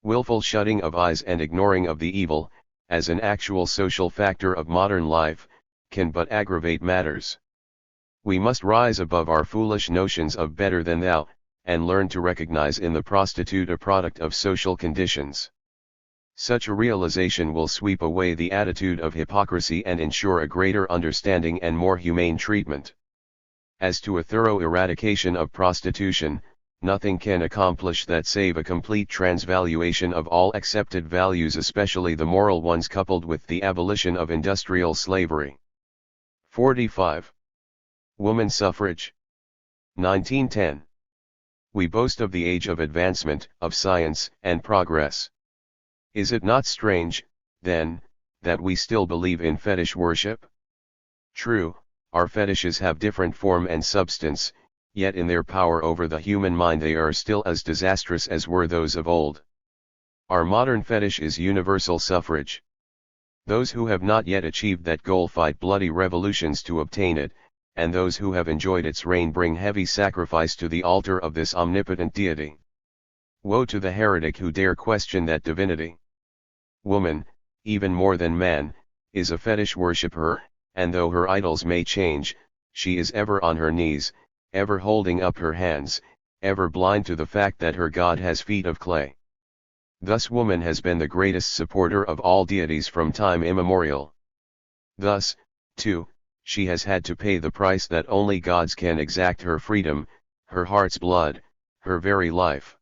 Willful shutting of eyes and ignoring of the evil, as an actual social factor of modern life, can but aggravate matters. We must rise above our foolish notions of better than thou, and learn to recognize in the prostitute a product of social conditions. Such a realization will sweep away the attitude of hypocrisy and ensure a greater understanding and more humane treatment. As to a thorough eradication of prostitution, nothing can accomplish that save a complete transvaluation of all accepted values, especially the moral ones, coupled with the abolition of industrial slavery. 45. Woman suffrage. 1910. We boast of the age of advancement, of science and progress. Is it not strange, then, that we still believe in fetish worship? True, our fetishes have different form and substance, yet in their power over the human mind they are still as disastrous as were those of old. Our modern fetish is universal suffrage. Those who have not yet achieved that goal fight bloody revolutions to obtain it, and those who have enjoyed its reign bring heavy sacrifice to the altar of this omnipotent deity. Woe to the heretic who dare question that divinity. Woman, even more than man, is a fetish worshipper, and though her idols may change, she is ever on her knees, ever holding up her hands, ever blind to the fact that her God has feet of clay. Thus woman has been the greatest supporter of all deities from time immemorial. Thus, too, she has had to pay the price that only gods can exact: her freedom, her heart's blood, her very life.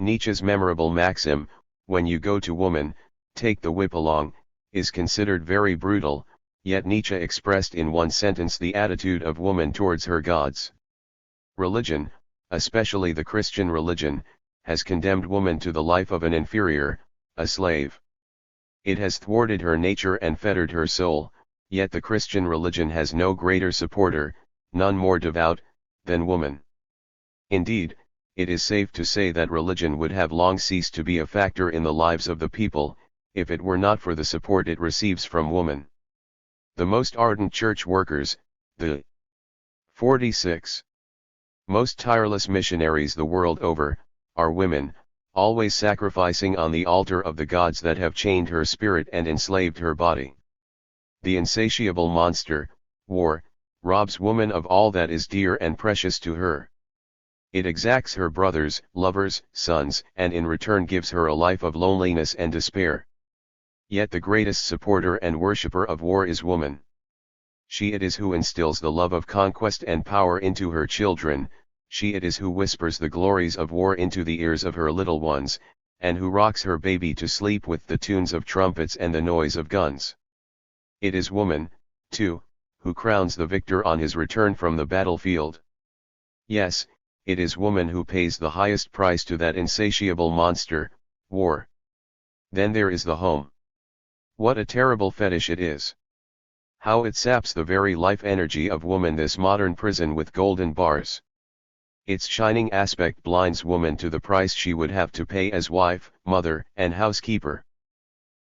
Nietzsche's memorable maxim, "When you go to woman, take the whip along," is considered very brutal, yet Nietzsche expressed in one sentence the attitude of woman towards her gods. Religion, especially the Christian religion, has condemned woman to the life of an inferior, a slave. It has thwarted her nature and fettered her soul, yet the Christian religion has no greater supporter, none more devout, than woman. Indeed, it is safe to say that religion would have long ceased to be a factor in the lives of the people, if it were not for the support it receives from woman. The most ardent church workers, the 46 most tireless missionaries the world over, are women, always sacrificing on the altar of the gods that have chained her spirit and enslaved her body. The insatiable monster, war, robs woman of all that is dear and precious to her. It exacts her brothers, lovers, sons, and in return gives her a life of loneliness and despair. Yet the greatest supporter and worshipper of war is woman. She it is who instills the love of conquest and power into her children, she it is who whispers the glories of war into the ears of her little ones, and who rocks her baby to sleep with the tunes of trumpets and the noise of guns. It is woman, too, who crowns the victor on his return from the battlefield. Yes, it is woman who pays the highest price to that insatiable monster, war. Then there is the home. What a terrible fetish it is. How it saps the very life energy of woman, this modern prison with golden bars. Its shining aspect blinds woman to the price she would have to pay as wife, mother, and housekeeper.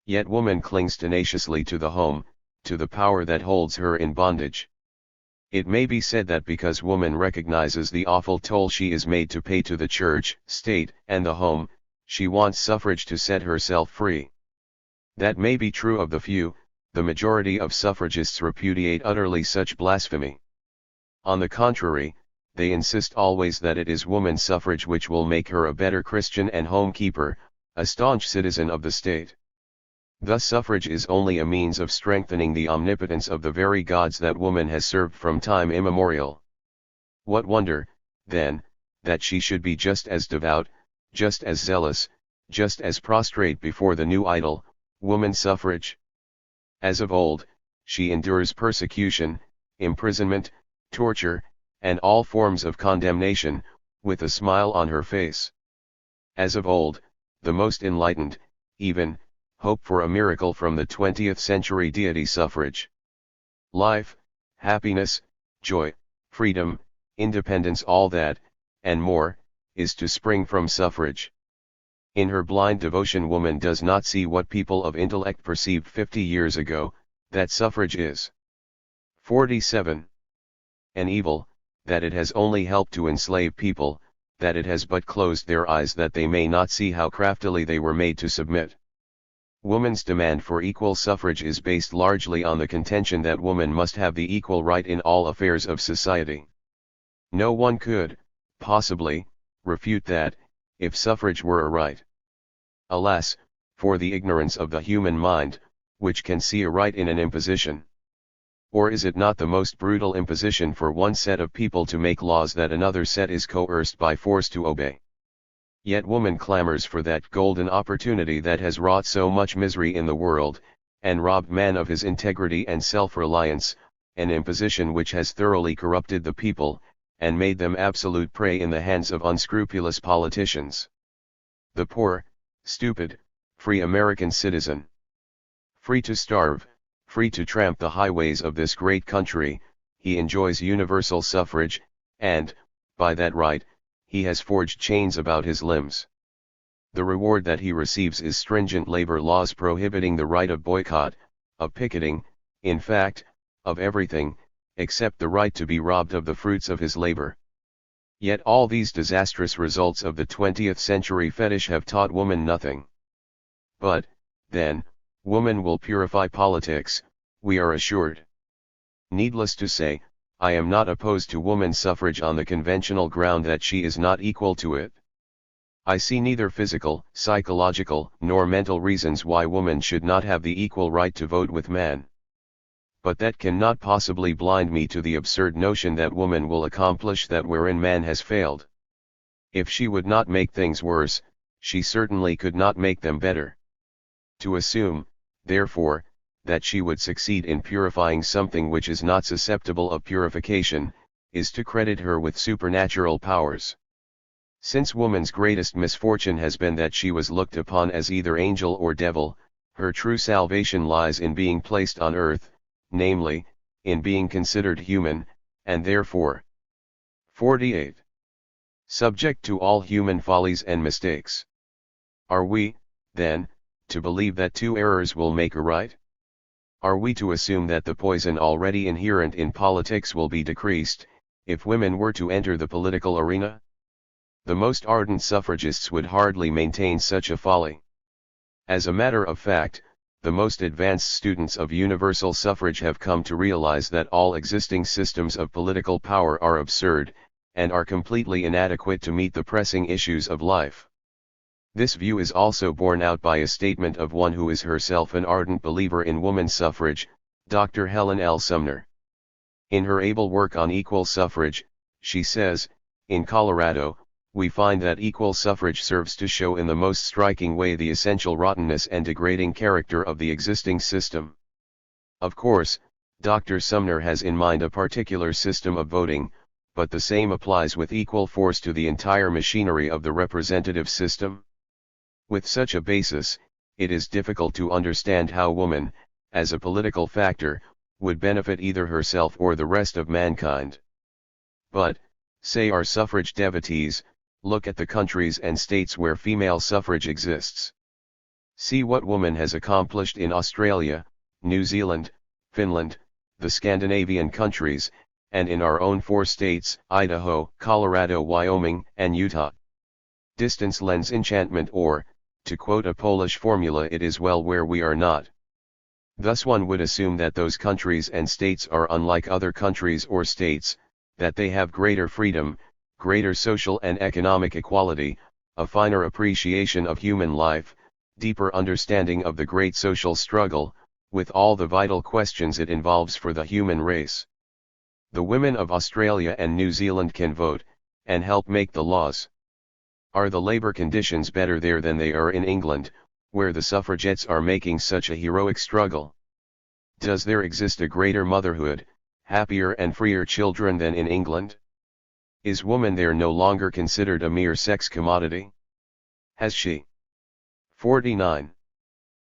Yet woman clings tenaciously to the home, to the power that holds her in bondage. It may be said that because woman recognizes the awful toll she is made to pay to the church, state, and the home, she wants suffrage to set herself free. That may be true of the few. The majority of suffragists repudiate utterly such blasphemy. On the contrary, they insist always that it is woman's suffrage which will make her a better Christian and homekeeper, a staunch citizen of the state. Thus suffrage is only a means of strengthening the omnipotence of the very gods that woman has served from time immemorial. What wonder, then, that she should be just as devout, just as zealous, just as prostrate before the new idol, woman's suffrage? As of old, she endures persecution, imprisonment, torture, and all forms of condemnation, with a smile on her face. As of old, the most enlightened, even, hope for a miracle from the 20th century deity suffrage. Life, happiness, joy, freedom, independence, all that, and more, is to spring from suffrage. In her blind devotion woman does not see what people of intellect perceived 50 years ago, that suffrage is 47. An evil, that it has only helped to enslave people, that it has but closed their eyes that they may not see how craftily they were made to submit. Woman's demand for equal suffrage is based largely on the contention that woman must have the equal right in all affairs of society. No one could, possibly, refute that, if suffrage were a right. Alas, for the ignorance of the human mind, which can see a right in an imposition. Or is it not the most brutal imposition for one set of people to make laws that another set is coerced by force to obey? Yet woman clamors for that golden opportunity that has wrought so much misery in the world, and robbed man of his integrity and self-reliance, an imposition which has thoroughly corrupted the people, and made them absolute prey in the hands of unscrupulous politicians. The poor, stupid, free American citizen. Free to starve, free to tramp the highways of this great country, he enjoys universal suffrage, and, by that right, he has forged chains about his limbs. The reward that he receives is stringent labor laws prohibiting the right of boycott, of picketing, in fact, of everything, except the right to be robbed of the fruits of his labor. Yet all these disastrous results of the 20th century fetish have taught woman nothing. But, then, woman will purify politics, we are assured. Needless to say, I am not opposed to woman's suffrage on the conventional ground that she is not equal to it. I see neither physical, psychological, nor mental reasons why woman should not have the equal right to vote with man. But that cannot possibly blind me to the absurd notion that woman will accomplish that wherein man has failed. If she would not make things worse, she certainly could not make them better. To assume, therefore, that she would succeed in purifying something which is not susceptible of purification, is to credit her with supernatural powers. Since woman's greatest misfortune has been that she was looked upon as either angel or devil, her true salvation lies in being placed on earth, namely, in being considered human, and therefore 48. Subject to all human follies and mistakes. Are we, then, to believe that two errors will make a right? Are we to assume that the poison already inherent in politics will be decreased, if women were to enter the political arena? The most ardent suffragists would hardly maintain such a folly. As a matter of fact, the most advanced students of universal suffrage have come to realize that all existing systems of political power are absurd, and are completely inadequate to meet the pressing issues of life. This view is also borne out by a statement of one who is herself an ardent believer in woman's suffrage, Dr. Helen L. Sumner. In her able work on equal suffrage, she says, in Colorado, we find that equal suffrage serves to show in the most striking way the essential rottenness and degrading character of the existing system. Of course, Dr. Sumner has in mind a particular system of voting, but the same applies with equal force to the entire machinery of the representative system. With such a basis, it is difficult to understand how woman, as a political factor, would benefit either herself or the rest of mankind. But, say our suffrage devotees, look at the countries and states where female suffrage exists. See what woman has accomplished in Australia, New Zealand, Finland, the Scandinavian countries, and in our own 4 states, Idaho, Colorado, Wyoming, and Utah. Distance lends enchantment, or, to quote a Polish formula, it is well where we are not. Thus one would assume that those countries and states are unlike other countries or states, that they have greater freedom, greater social and economic equality, a finer appreciation of human life, deeper understanding of the great social struggle, with all the vital questions it involves for the human race. The women of Australia and New Zealand can vote, and help make the laws. Are the labor conditions better there than they are in England, where the suffragettes are making such a heroic struggle? Does there exist a greater motherhood, happier and freer children than in England? Is woman there no longer considered a mere sex commodity? Has she 49.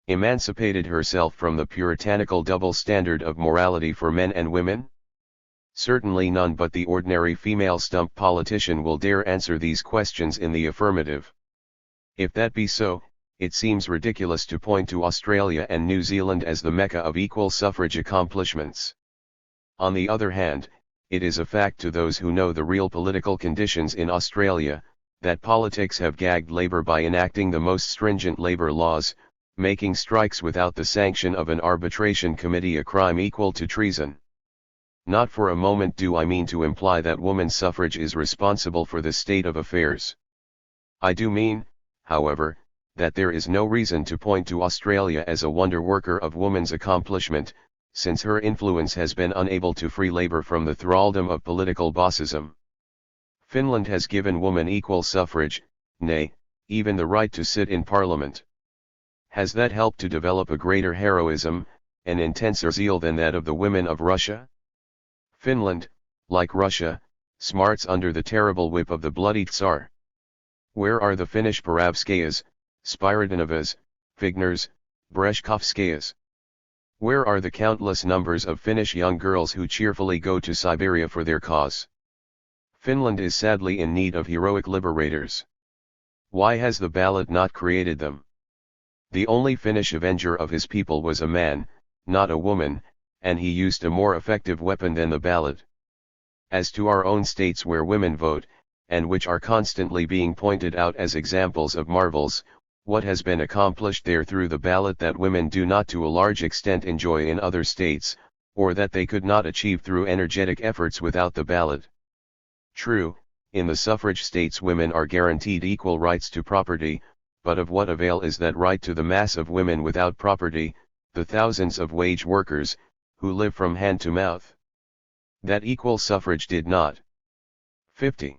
Emancipated herself from the puritanical double standard of morality for men and women? Certainly none but the ordinary female stump politician will dare answer these questions in the affirmative. If that be so, it seems ridiculous to point to Australia and New Zealand as the mecca of equal suffrage accomplishments. On the other hand, it is a fact to those who know the real political conditions in Australia, that politics have gagged labor by enacting the most stringent labor laws, making strikes without the sanction of an arbitration committee a crime equal to treason. Not for a moment do I mean to imply that woman's suffrage is responsible for the state of affairs. I do mean, however, that there is no reason to point to Australia as a wonder worker of woman's accomplishment, since her influence has been unable to free labor from the thraldom of political bossism. Finland has given woman equal suffrage, nay, even the right to sit in parliament. Has that helped to develop a greater heroism, an intenser zeal than that of the women of Russia? Finland, like Russia, smarts under the terrible whip of the bloody Tsar. Where are the Finnish Paravskayas, Spiridonovas, Figners, Breshkovskayas? Where are the countless numbers of Finnish young girls who cheerfully go to Siberia for their cause? Finland is sadly in need of heroic liberators. Why has the ballot not created them? The only Finnish avenger of his people was a man, not a woman, and he used a more effective weapon than the ballot. As to our own states where women vote, and which are constantly being pointed out as examples of marvels, what has been accomplished there through the ballot that women do not to a large extent enjoy in other states, or that they could not achieve through energetic efforts without the ballot? True, in the suffrage states women are guaranteed equal rights to property, but of what avail is that right to the mass of women without property, the thousands of wage workers, who live from hand to mouth? That equal suffrage did not 50.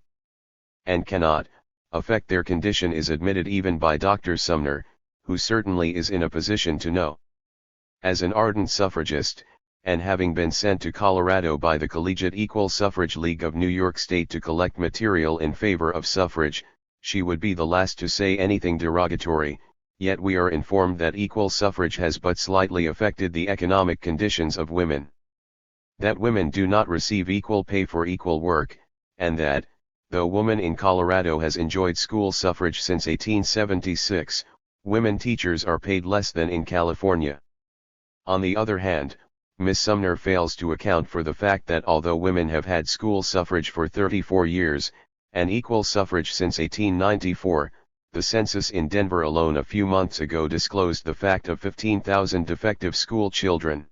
And cannot affect their condition is admitted even by Dr. Sumner, who certainly is in a position to know. As an ardent suffragist, and having been sent to Colorado by the Collegiate Equal Suffrage League of New York State to collect material in favor of suffrage, she would be the last to say anything derogatory, yet we are informed that equal suffrage has but slightly affected the economic conditions of women. That women do not receive equal pay for equal work, and that, though woman in Colorado has enjoyed school suffrage since 1876, women teachers are paid less than in California. On the other hand, Ms. Sumner fails to account for the fact that although women have had school suffrage for 34 years, and equal suffrage since 1894, the census in Denver alone a few months ago disclosed the fact of 15,000 defective school children.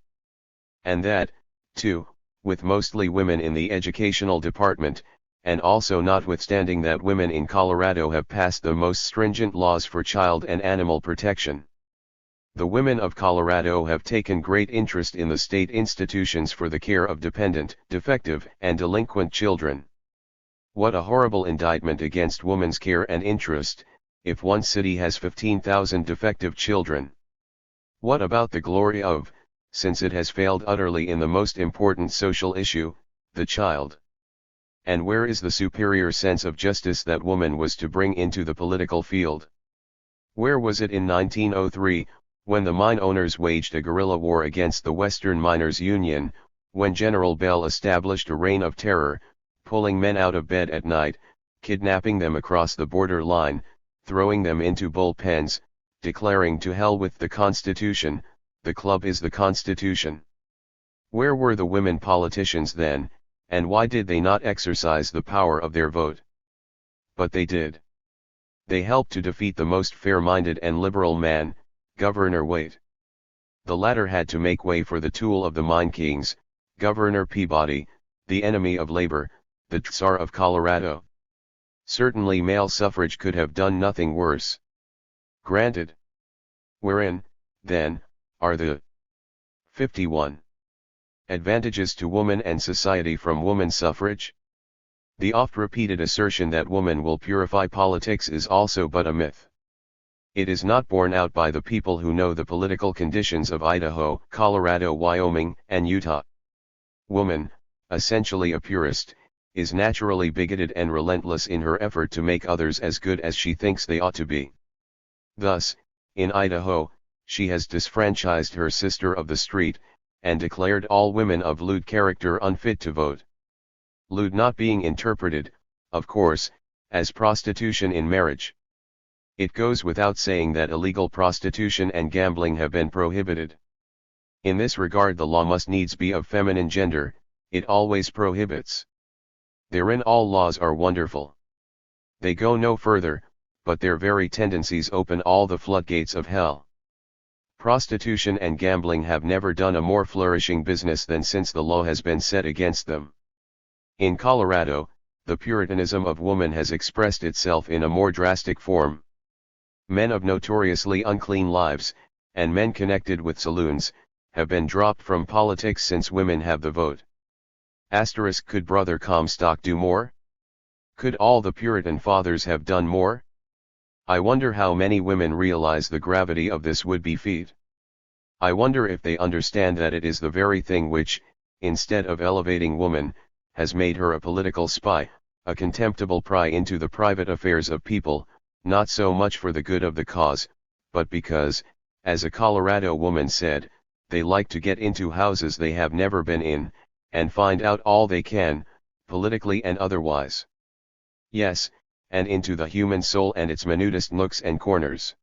And that, too, with mostly women in the educational department, and also notwithstanding that women in Colorado have passed the most stringent laws for child and animal protection. The women of Colorado have taken great interest in the state institutions for the care of dependent, defective, and delinquent children. What a horrible indictment against woman's care and interest, if one city has 15,000 defective children. What about the glory of, since it has failed utterly in the most important social issue, the child? And where is the superior sense of justice that woman was to bring into the political field? Where was it in 1903, when the mine owners waged a guerrilla war against the Western Miners' Union, when General Bell established a reign of terror, pulling men out of bed at night, kidnapping them across the border line, throwing them into bullpens, declaring to hell with the Constitution, the club is the Constitution? Where were the women politicians then, and why did they not exercise the power of their vote? But they did. They helped to defeat the most fair-minded and liberal man, Governor Waite. The latter had to make way for the tool of the mine kings, Governor Peabody, the enemy of labor, the Tsar of Colorado. Certainly male suffrage could have done nothing worse. Granted. Wherein, then, are the 51 advantages to woman and society from woman suffrage? The oft-repeated assertion that woman will purify politics is also but a myth. It is not borne out by the people who know the political conditions of Idaho, Colorado, Wyoming, and Utah. Woman, essentially a purist, is naturally bigoted and relentless in her effort to make others as good as she thinks they ought to be. Thus, in Idaho, she has disfranchised her sister of the street, and declared all women of lewd character unfit to vote. Lewd not being interpreted, of course, as prostitution in marriage. It goes without saying that illegal prostitution and gambling have been prohibited. In this regard the law must needs be of feminine gender, it always prohibits. Therein all laws are wonderful. They go no further, but their very tendencies open all the floodgates of hell. Prostitution and gambling have never done a more flourishing business than since the law has been set against them. In Colorado, the Puritanism of woman has expressed itself in a more drastic form. Men of notoriously unclean lives, and men connected with saloons, have been dropped from politics since women have the vote. Could Brother Comstock do more? Could all the Puritan fathers have done more? I wonder how many women realize the gravity of this would-be feat. I wonder if they understand that it is the very thing which, instead of elevating woman, has made her a political spy, a contemptible pry into the private affairs of people, not so much for the good of the cause, but because, as a Colorado woman said, they like to get into houses they have never been in, and find out all they can, politically and otherwise. Yes, and into the human soul and its minutest nooks and corners.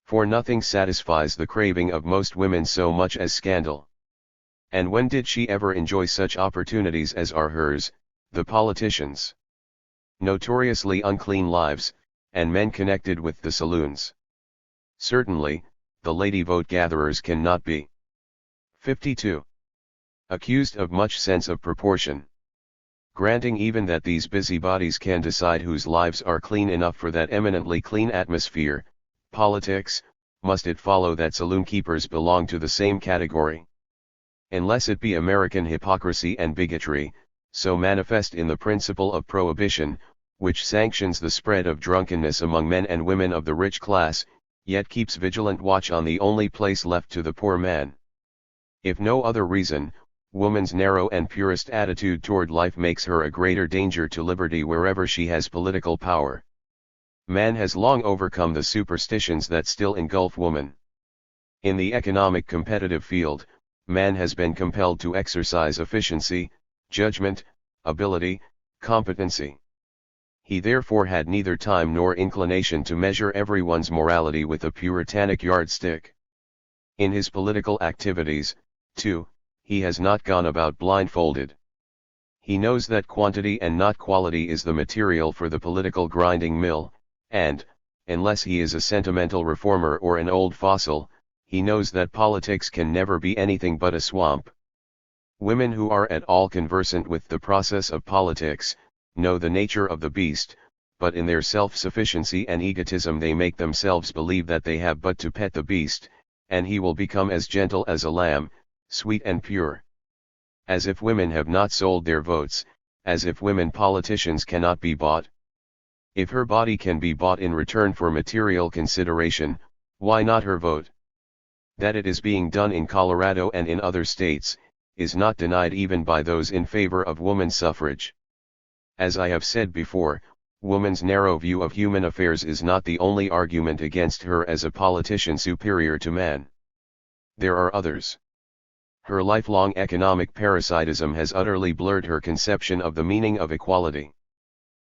For nothing satisfies the craving of most women so much as scandal. And when did she ever enjoy such opportunities as are hers, the politicians? Notoriously unclean lives, and men connected with the saloons. Certainly, the lady vote-gatherers cannot be. 52. Accused of much sense of proportion. Granting even that these busybodies can decide whose lives are clean enough for that eminently clean atmosphere, politics, must it follow that saloon keepers belong to the same category? Unless it be American hypocrisy and bigotry, so manifest in the principle of prohibition, which sanctions the spread of drunkenness among men and women of the rich class, yet keeps vigilant watch on the only place left to the poor man. If no other reason, woman's narrow and purist attitude toward life makes her a greater danger to liberty wherever she has political power. Man has long overcome the superstitions that still engulf woman. In the economic competitive field, man has been compelled to exercise efficiency, judgment, ability, competency. He therefore had neither time nor inclination to measure everyone's morality with a puritanic yardstick. In his political activities, too, he has not gone about blindfolded. He knows that quantity and not quality is the material for the political grinding mill, and, unless he is a sentimental reformer or an old fossil, he knows that politics can never be anything but a swamp. Women who are at all conversant with the process of politics, know the nature of the beast, but in their self-sufficiency and egotism they make themselves believe that they have but to pet the beast, and he will become as gentle as a lamb, sweet and pure. As if women have not sold their votes, as if women politicians cannot be bought. If her body can be bought in return for material consideration, why not her vote? That it is being done in Colorado and in other states, is not denied even by those in favor of woman suffrage. As I have said before, Woman's narrow view of human affairs is not the only argument against her as a politician superior to man. There are others. Her lifelong economic parasitism has utterly blurred her conception of the meaning of equality.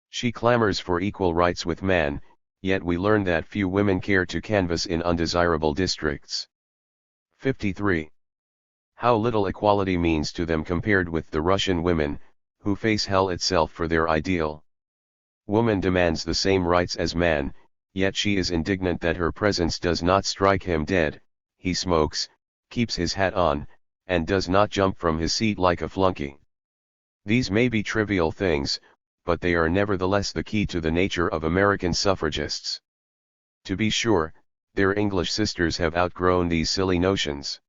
She clamors for equal rights with man, yet we learn that few women care to canvass in undesirable districts. 53. How little equality means to them compared with the Russian women, who face hell itself for their ideal. Woman demands the same rights as man, yet she is indignant that her presence does not strike him dead. He smokes, keeps his hat on, and does not jump from his seat like a flunky. These may be trivial things, but they are nevertheless the key to the nature of American suffragists. To be sure, their English sisters have outgrown these silly notions.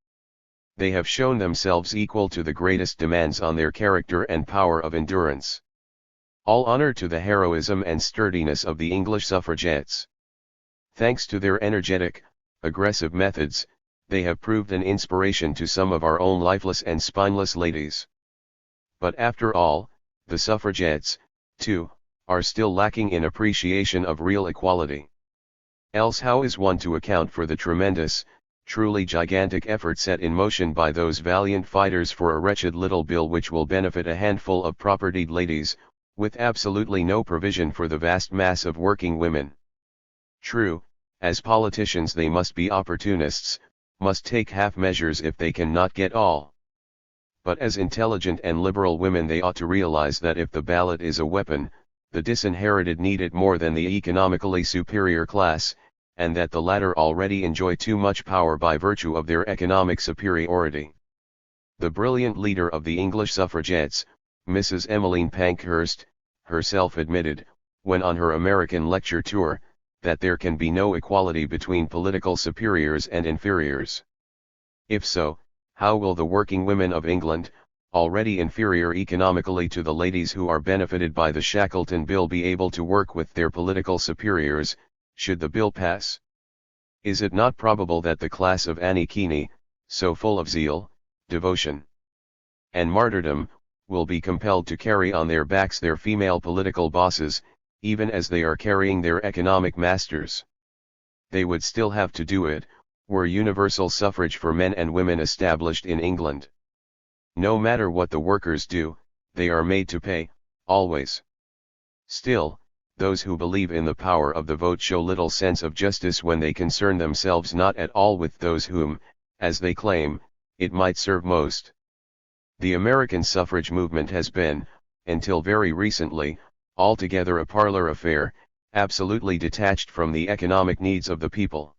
They have shown themselves equal to the greatest demands on their character and power of endurance. All honor to the heroism and sturdiness of the English suffragettes. Thanks to their energetic, aggressive methods, they have proved an inspiration to some of our own lifeless and spineless ladies. But after all, the suffragettes, too, are still lacking in appreciation of real equality. Else how is one to account for the tremendous, truly gigantic effort set in motion by those valiant fighters for a wretched little bill which will benefit a handful of propertied ladies, with absolutely no provision for the vast mass of working women? True, as politicians they must be opportunists, must take half measures if they can not get all. But as intelligent and liberal women they ought to realize that if the ballot is a weapon, the disinherited need it more than the economically superior class, and that the latter already enjoy too much power by virtue of their economic superiority. The brilliant leader of the English suffragettes, Mrs. Emmeline Pankhurst, herself admitted, when on her American lecture tour, that there can be no equality between political superiors and inferiors. If so, how will the working women of England, already inferior economically to the ladies who are benefited by the Shackleton Bill, be able to work with their political superiors, should the bill pass? Is it not probable that the class of Annie Keeney, so full of zeal, devotion, and martyrdom, will be compelled to carry on their backs their female political bosses, even as they are carrying their economic masters? They would still have to do it, were universal suffrage for men and women established in England. No matter what the workers do, they are made to pay, always. Still, those who believe in the power of the vote show little sense of justice when they concern themselves not at all with those whom, as they claim, it might serve most. The American suffrage movement has been, until very recently, altogether a parlor affair, absolutely detached from the economic needs of the people.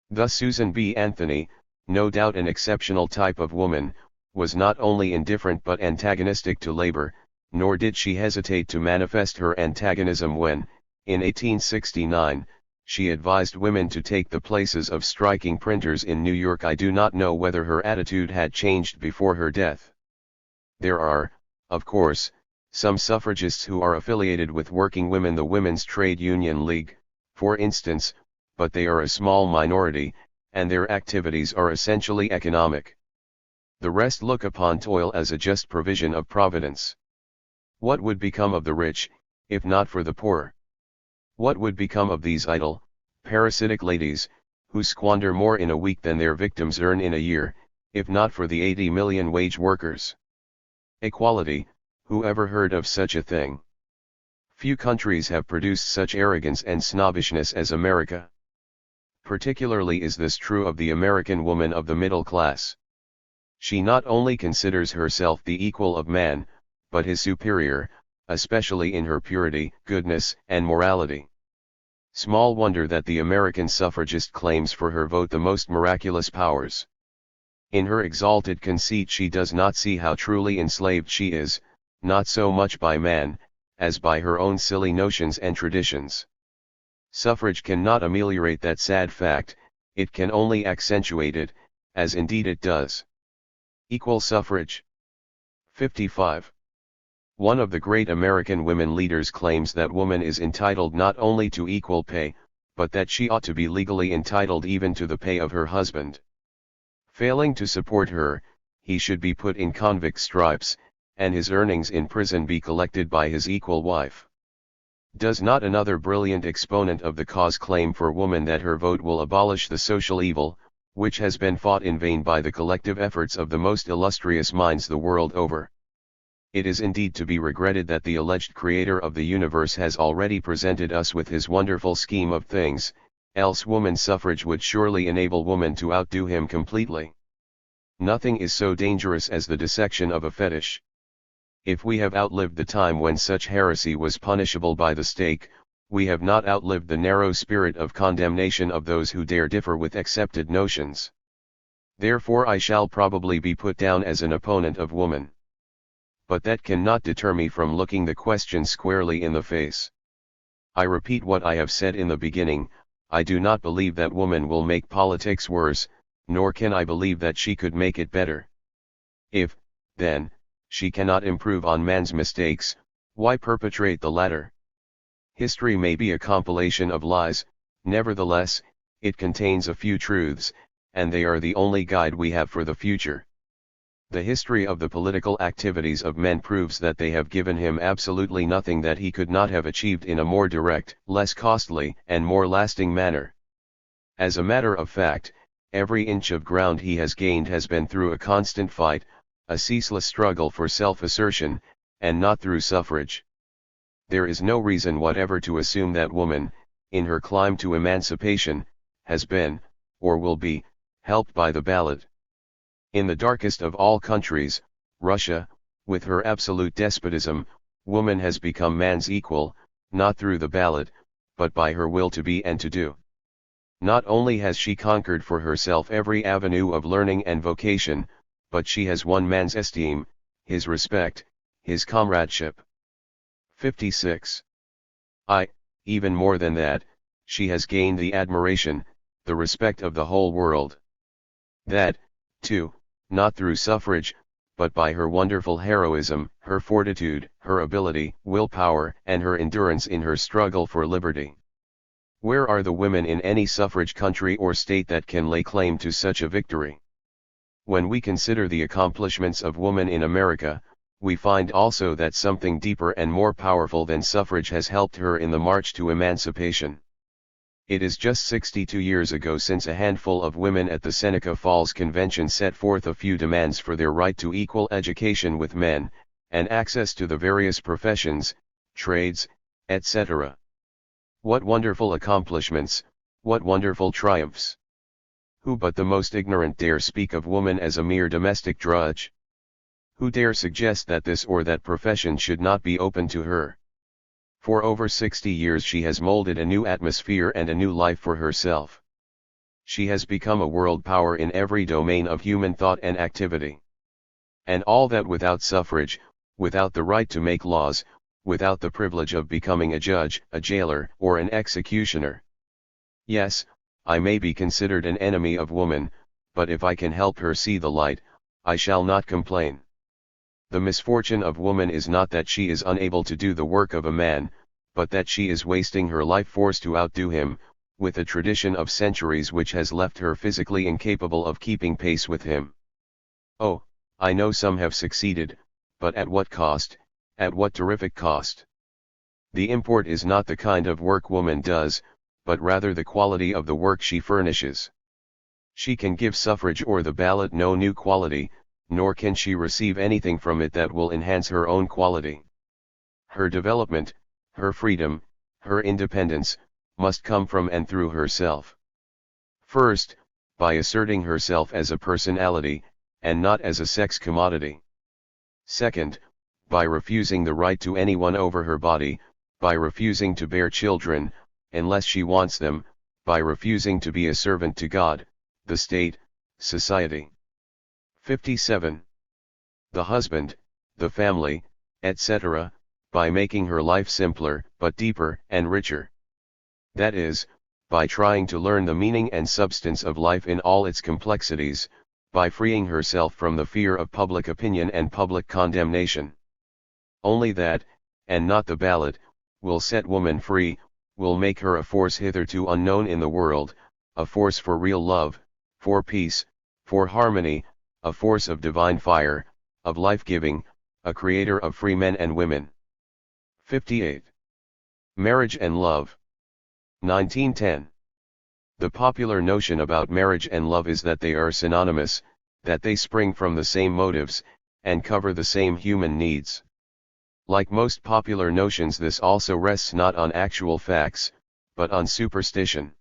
Thus Susan B. Anthony, no doubt an exceptional type of woman, was not only indifferent but antagonistic to labor, nor did she hesitate to manifest her antagonism when, in 1869, she advised women to take the places of striking printers in New York. I do not know whether her attitude had changed before her death. There are, of course, some suffragists who are affiliated with working women, the Women's Trade Union League, for instance, but they are a small minority, and their activities are essentially economic. The rest look upon toil as a just provision of Providence. What would become of the rich, if not for the poor? What would become of these idle, parasitic ladies, who squander more in a week than their victims earn in a year, if not for the 80 million wage workers? Equality, who ever heard of such a thing? Few countries have produced such arrogance and snobbishness as America. Particularly is this true of the American woman of the middle class. She not only considers herself the equal of man, but his superior, especially in her purity, goodness, and morality. Small wonder that the American suffragist claims for her vote the most miraculous powers. In her exalted conceit she does not see how truly enslaved she is, not so much by man, as by her own silly notions and traditions. Suffrage cannot ameliorate that sad fact, it can only accentuate it, as indeed it does. Equal suffrage. 55. One of the great American women leaders claims that woman is entitled not only to equal pay, but that she ought to be legally entitled even to the pay of her husband. Failing to support her, he should be put in convict stripes, and his earnings in prison be collected by his equal wife. Does not another brilliant exponent of the cause claim for woman that her vote will abolish the social evil, which has been fought in vain by the collective efforts of the most illustrious minds the world over? It is indeed to be regretted that the alleged creator of the universe has already presented us with his wonderful scheme of things, else woman's suffrage would surely enable woman to outdo him completely. Nothing is so dangerous as the dissection of a fetish. If we have outlived the time when such heresy was punishable by the stake, we have not outlived the narrow spirit of condemnation of those who dare differ with accepted notions. Therefore I shall probably be put down as an opponent of woman. But that cannot deter me from looking the question squarely in the face. I repeat what I have said in the beginning, I do not believe that woman will make politics worse, nor can I believe that she could make it better. If, then, she cannot improve on man's mistakes, why perpetrate the latter? History may be a compilation of lies, nevertheless, it contains a few truths, and they are the only guide we have for the future. The history of the political activities of men proves that they have given him absolutely nothing that he could not have achieved in a more direct, less costly, and more lasting manner. As a matter of fact, every inch of ground he has gained has been through a constant fight, a ceaseless struggle for self-assertion, and not through suffrage. There is no reason whatever to assume that woman, in her climb to emancipation, has been, or will be, helped by the ballot. In the darkest of all countries, Russia, with her absolute despotism, woman has become man's equal, not through the ballot, but by her will to be and to do. Not only has she conquered for herself every avenue of learning and vocation, but she has won man's esteem, his respect, his comradeship. 56. Even more than that, she has gained the admiration, the respect of the whole world. That, too, not through suffrage, but by her wonderful heroism, her fortitude, her ability, willpower, and her endurance in her struggle for liberty. Where are the women in any suffrage country or state that can lay claim to such a victory? When we consider the accomplishments of woman in America, we find also that something deeper and more powerful than suffrage has helped her in the march to emancipation. It is just 62 years ago since a handful of women at the Seneca Falls Convention set forth a few demands for their right to equal education with men, and access to the various professions, trades, etc. What wonderful accomplishments, what wonderful triumphs! Who but the most ignorant dare speak of woman as a mere domestic drudge? Who dare suggest that this or that profession should not be open to her? For over 60 years she has molded a new atmosphere and a new life for herself. She has become a world power in every domain of human thought and activity. And all that without suffrage, without the right to make laws, without the privilege of becoming a judge, a jailer, or an executioner. Yes, I may be considered an enemy of woman, but if I can help her see the light, I shall not complain. The misfortune of woman is not that she is unable to do the work of a man, but that she is wasting her life force to outdo him, with a tradition of centuries which has left her physically incapable of keeping pace with him. Oh, I know some have succeeded, but at what cost, at what terrific cost? The import is not the kind of work woman does, but rather the quality of the work she furnishes. She can give suffrage or the ballot no new quality, nor can she receive anything from it that will enhance her own quality. Her development, her freedom, her independence, must come from and through herself. First, by asserting herself as a personality, and not as a sex commodity. Second, by refusing the right to anyone over her body, by refusing to bear children, unless she wants them, by refusing to be a servant to God, the state, society. 57. The husband, the family, etc., by making her life simpler, but deeper and richer. That is, by trying to learn the meaning and substance of life in all its complexities, by freeing herself from the fear of public opinion and public condemnation. Only that, and not the ballot, will set woman free, will make her a force hitherto unknown in the world, a force for real love, for peace, for harmony, a force of divine fire, of life-giving, a creator of free men and women. 58. Marriage and love. 1910. The popular notion about marriage and love is that they are synonymous, that they spring from the same motives, and cover the same human needs. Like most popular notions, this also rests not on actual facts, but on superstition.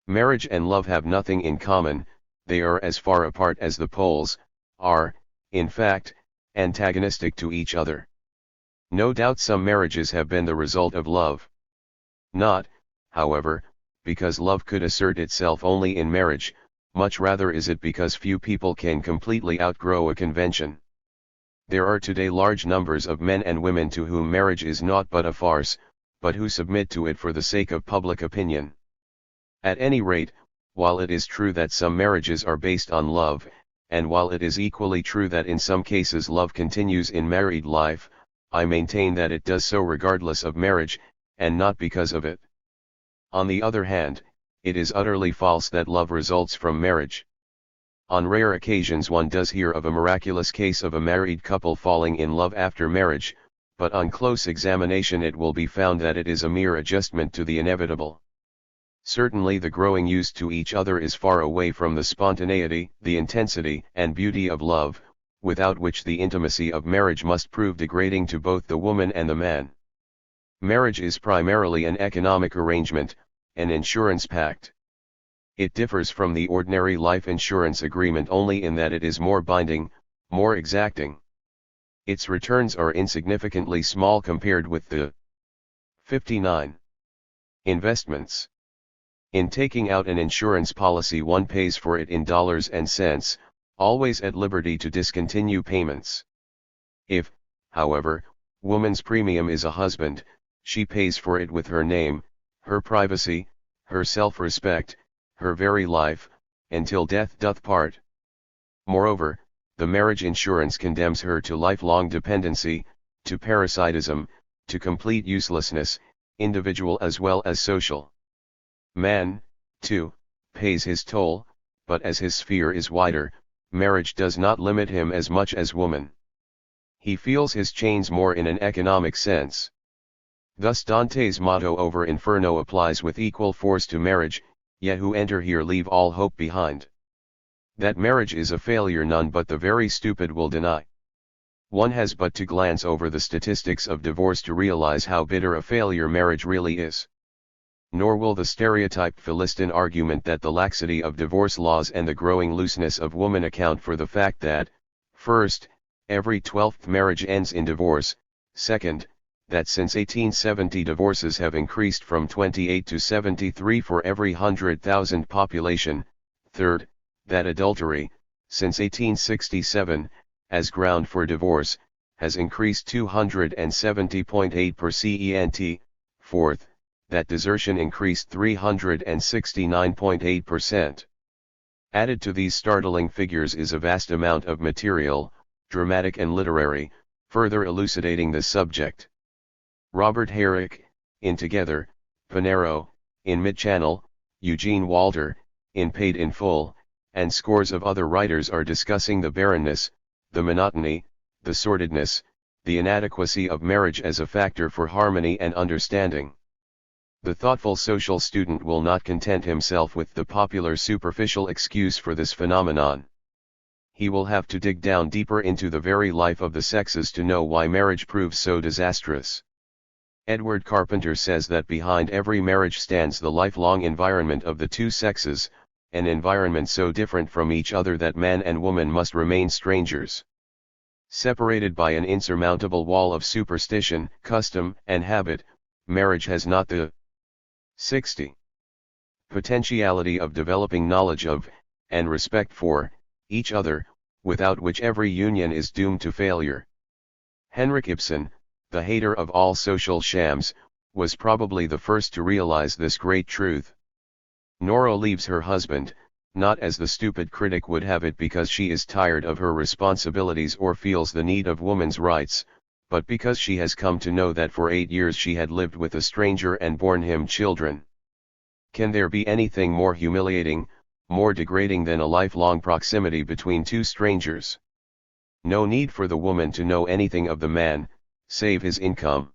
Marriage and love have nothing in common, they are as far apart as the poles, are, in fact, antagonistic to each other. No doubt some marriages have been the result of love. Not, however, because love could assert itself only in marriage, much rather is it because few people can completely outgrow a convention. There are today large numbers of men and women to whom marriage is naught but a farce, but who submit to it for the sake of public opinion. At any rate, while it is true that some marriages are based on love, and while it is equally true that in some cases love continues in married life, I maintain that it does so regardless of marriage, and not because of it. On the other hand, it is utterly false that love results from marriage. On rare occasions one does hear of a miraculous case of a married couple falling in love after marriage, but on close examination it will be found that it is a mere adjustment to the inevitable. Certainly the growing used to each other is far away from the spontaneity, the intensity and beauty of love, without which the intimacy of marriage must prove degrading to both the woman and the man. Marriage is primarily an economic arrangement, an insurance pact. It differs from the ordinary life insurance agreement only in that it is more binding, more exacting. Its returns are insignificantly small compared with the 59. Investments. In taking out an insurance policy one pays for it in dollars and cents, always at liberty to discontinue payments. If, however, woman's premium is a husband, she pays for it with her name, her privacy, her self-respect, her very life, until death doth part. Moreover, the marriage insurance condemns her to lifelong dependency, to parasitism, to complete uselessness, individual as well as social. Man, too, pays his toll, but as his sphere is wider, marriage does not limit him as much as woman. He feels his chains more in an economic sense. Thus Dante's motto over Inferno applies with equal force to marriage, yet who enter here leave all hope behind. That marriage is a failure none but the very stupid will deny. One has but to glance over the statistics of divorce to realize how bitter a failure marriage really is. Nor will the stereotyped Philistine argument that the laxity of divorce laws and the growing looseness of woman account for the fact that, first, every 12th marriage ends in divorce, second, that since 1870 divorces have increased from 28 to 73 for every 100,000 population, third, that adultery, since 1867, as ground for divorce, has increased 270.8%, fourth, that desertion increased 369.8%. Added to these startling figures is a vast amount of material, dramatic and literary, further elucidating this subject. Robert Herrick, in Together, Pinero, in Mid-Channel, Eugene Walter, in Paid in Full, and scores of other writers are discussing the barrenness, the monotony, the sordidness, the inadequacy of marriage as a factor for harmony and understanding. The thoughtful social student will not content himself with the popular superficial excuse for this phenomenon. He will have to dig down deeper into the very life of the sexes to know why marriage proves so disastrous. Edward Carpenter says that behind every marriage stands the lifelong environment of the two sexes, an environment so different from each other that man and woman must remain strangers. Separated by an insurmountable wall of superstition, custom, and habit, marriage has not the 60. potentiality of developing knowledge of, and respect for, each other, without which every union is doomed to failure. Henrik Ibsen, the hater of all social shams, was probably the first to realize this great truth. Nora leaves her husband, not as the stupid critic would have it because she is tired of her responsibilities or feels the need of woman's rights, but because she has come to know that for 8 years she had lived with a stranger and borne him children. Can there be anything more humiliating, more degrading than a lifelong proximity between two strangers? No need for the woman to know anything of the man, save his income.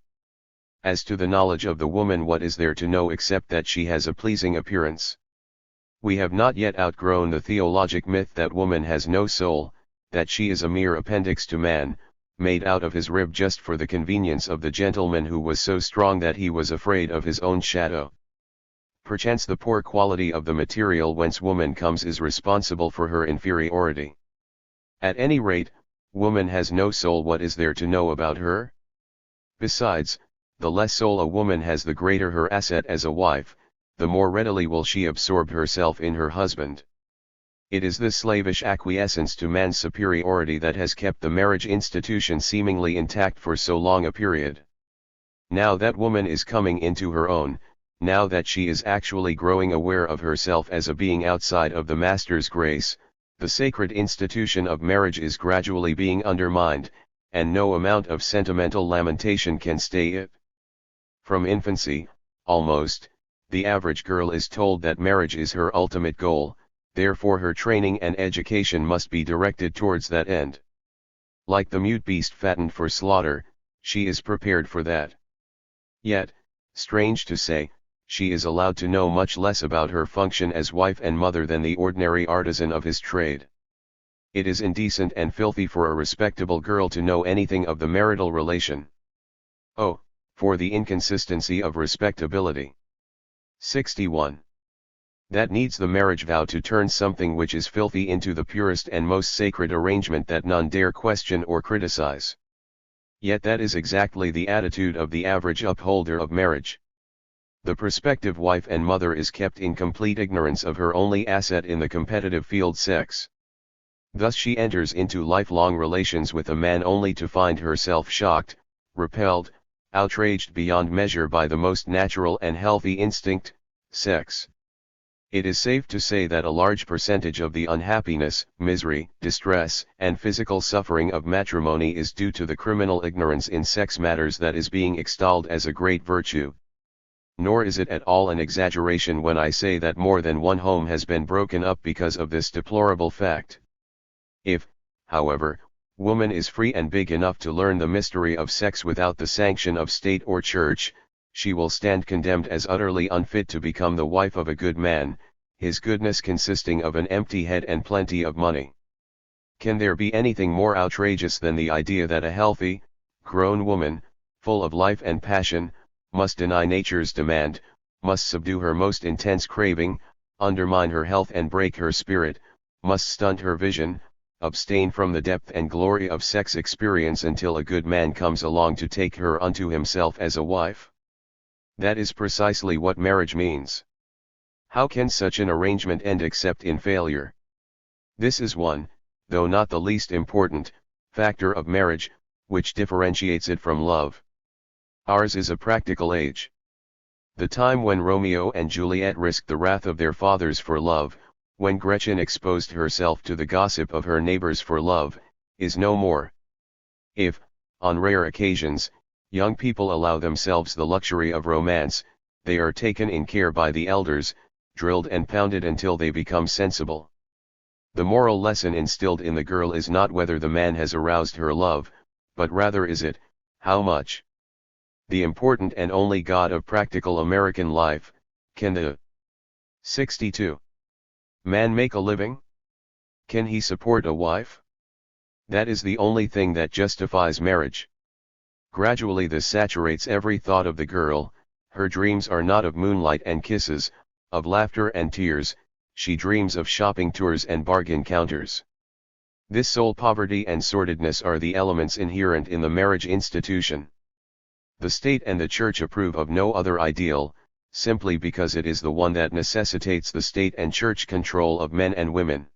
As to the knowledge of the woman, what is there to know except that she has a pleasing appearance? We have not yet outgrown the theologic myth that woman has no soul, that she is a mere appendix to man, made out of his rib just for the convenience of the gentleman who was so strong that he was afraid of his own shadow. Perchance the poor quality of the material whence woman comes is responsible for her inferiority. At any rate, woman has no soul. What is there to know about her? Besides, the less soul a woman has, the greater her asset as a wife, the more readily will she absorb herself in her husband. It is this slavish acquiescence to man's superiority that has kept the marriage institution seemingly intact for so long a period. Now that woman is coming into her own, now that she is actually growing aware of herself as a being outside of the Master's grace, the sacred institution of marriage is gradually being undermined, and no amount of sentimental lamentation can stay it. From infancy, almost, the average girl is told that marriage is her ultimate goal, therefore her training and education must be directed towards that end. Like the mute beast fattened for slaughter, she is prepared for that. Yet, strange to say, she is allowed to know much less about her function as wife and mother than the ordinary artisan of his trade. It is indecent and filthy for a respectable girl to know anything of the marital relation. Oh, for the inconsistency of respectability! 61. That needs the marriage vow to turn something which is filthy into the purest and most sacred arrangement that none dare question or criticize. Yet that is exactly the attitude of the average upholder of marriage. The prospective wife and mother is kept in complete ignorance of her only asset in the competitive field, sex. Thus she enters into lifelong relations with a man only to find herself shocked, repelled, outraged beyond measure by the most natural and healthy instinct, sex. It is safe to say that a large percentage of the unhappiness, misery, distress, and physical suffering of matrimony is due to the criminal ignorance in sex matters that is being extolled as a great virtue. Nor is it at all an exaggeration when I say that more than one home has been broken up because of this deplorable fact. If, however, woman is free and big enough to learn the mystery of sex without the sanction of state or church, she will stand condemned as utterly unfit to become the wife of a good man, his goodness consisting of an empty head and plenty of money. Can there be anything more outrageous than the idea that a healthy, grown woman, full of life and passion, must deny nature's demand, must subdue her most intense craving, undermine her health and break her spirit, must stunt her vision, abstain from the depth and glory of sex experience until a good man comes along to take her unto himself as a wife? That is precisely what marriage means. How can such an arrangement end except in failure? This is one, though not the least important, factor of marriage, which differentiates it from love. Ours is a practical age. The time when Romeo and Juliet risked the wrath of their fathers for love, when Gretchen exposed herself to the gossip of her neighbors for love, is no more. If, on rare occasions, young people allow themselves the luxury of romance, they are taken in care by the elders, drilled and pounded until they become sensible. The moral lesson instilled in the girl is not whether the man has aroused her love, but rather is it, how much. The important and only God of practical American life, can the 62. Man make a living? Can he support a wife? That is the only thing that justifies marriage. Gradually this saturates every thought of the girl. Her dreams are not of moonlight and kisses, of laughter and tears, she dreams of shopping tours and bargain counters. This soul poverty and sordidness are the elements inherent in the marriage institution. The state and the church approve of no other ideal, simply because it is the one that necessitates the state and church control of men and women.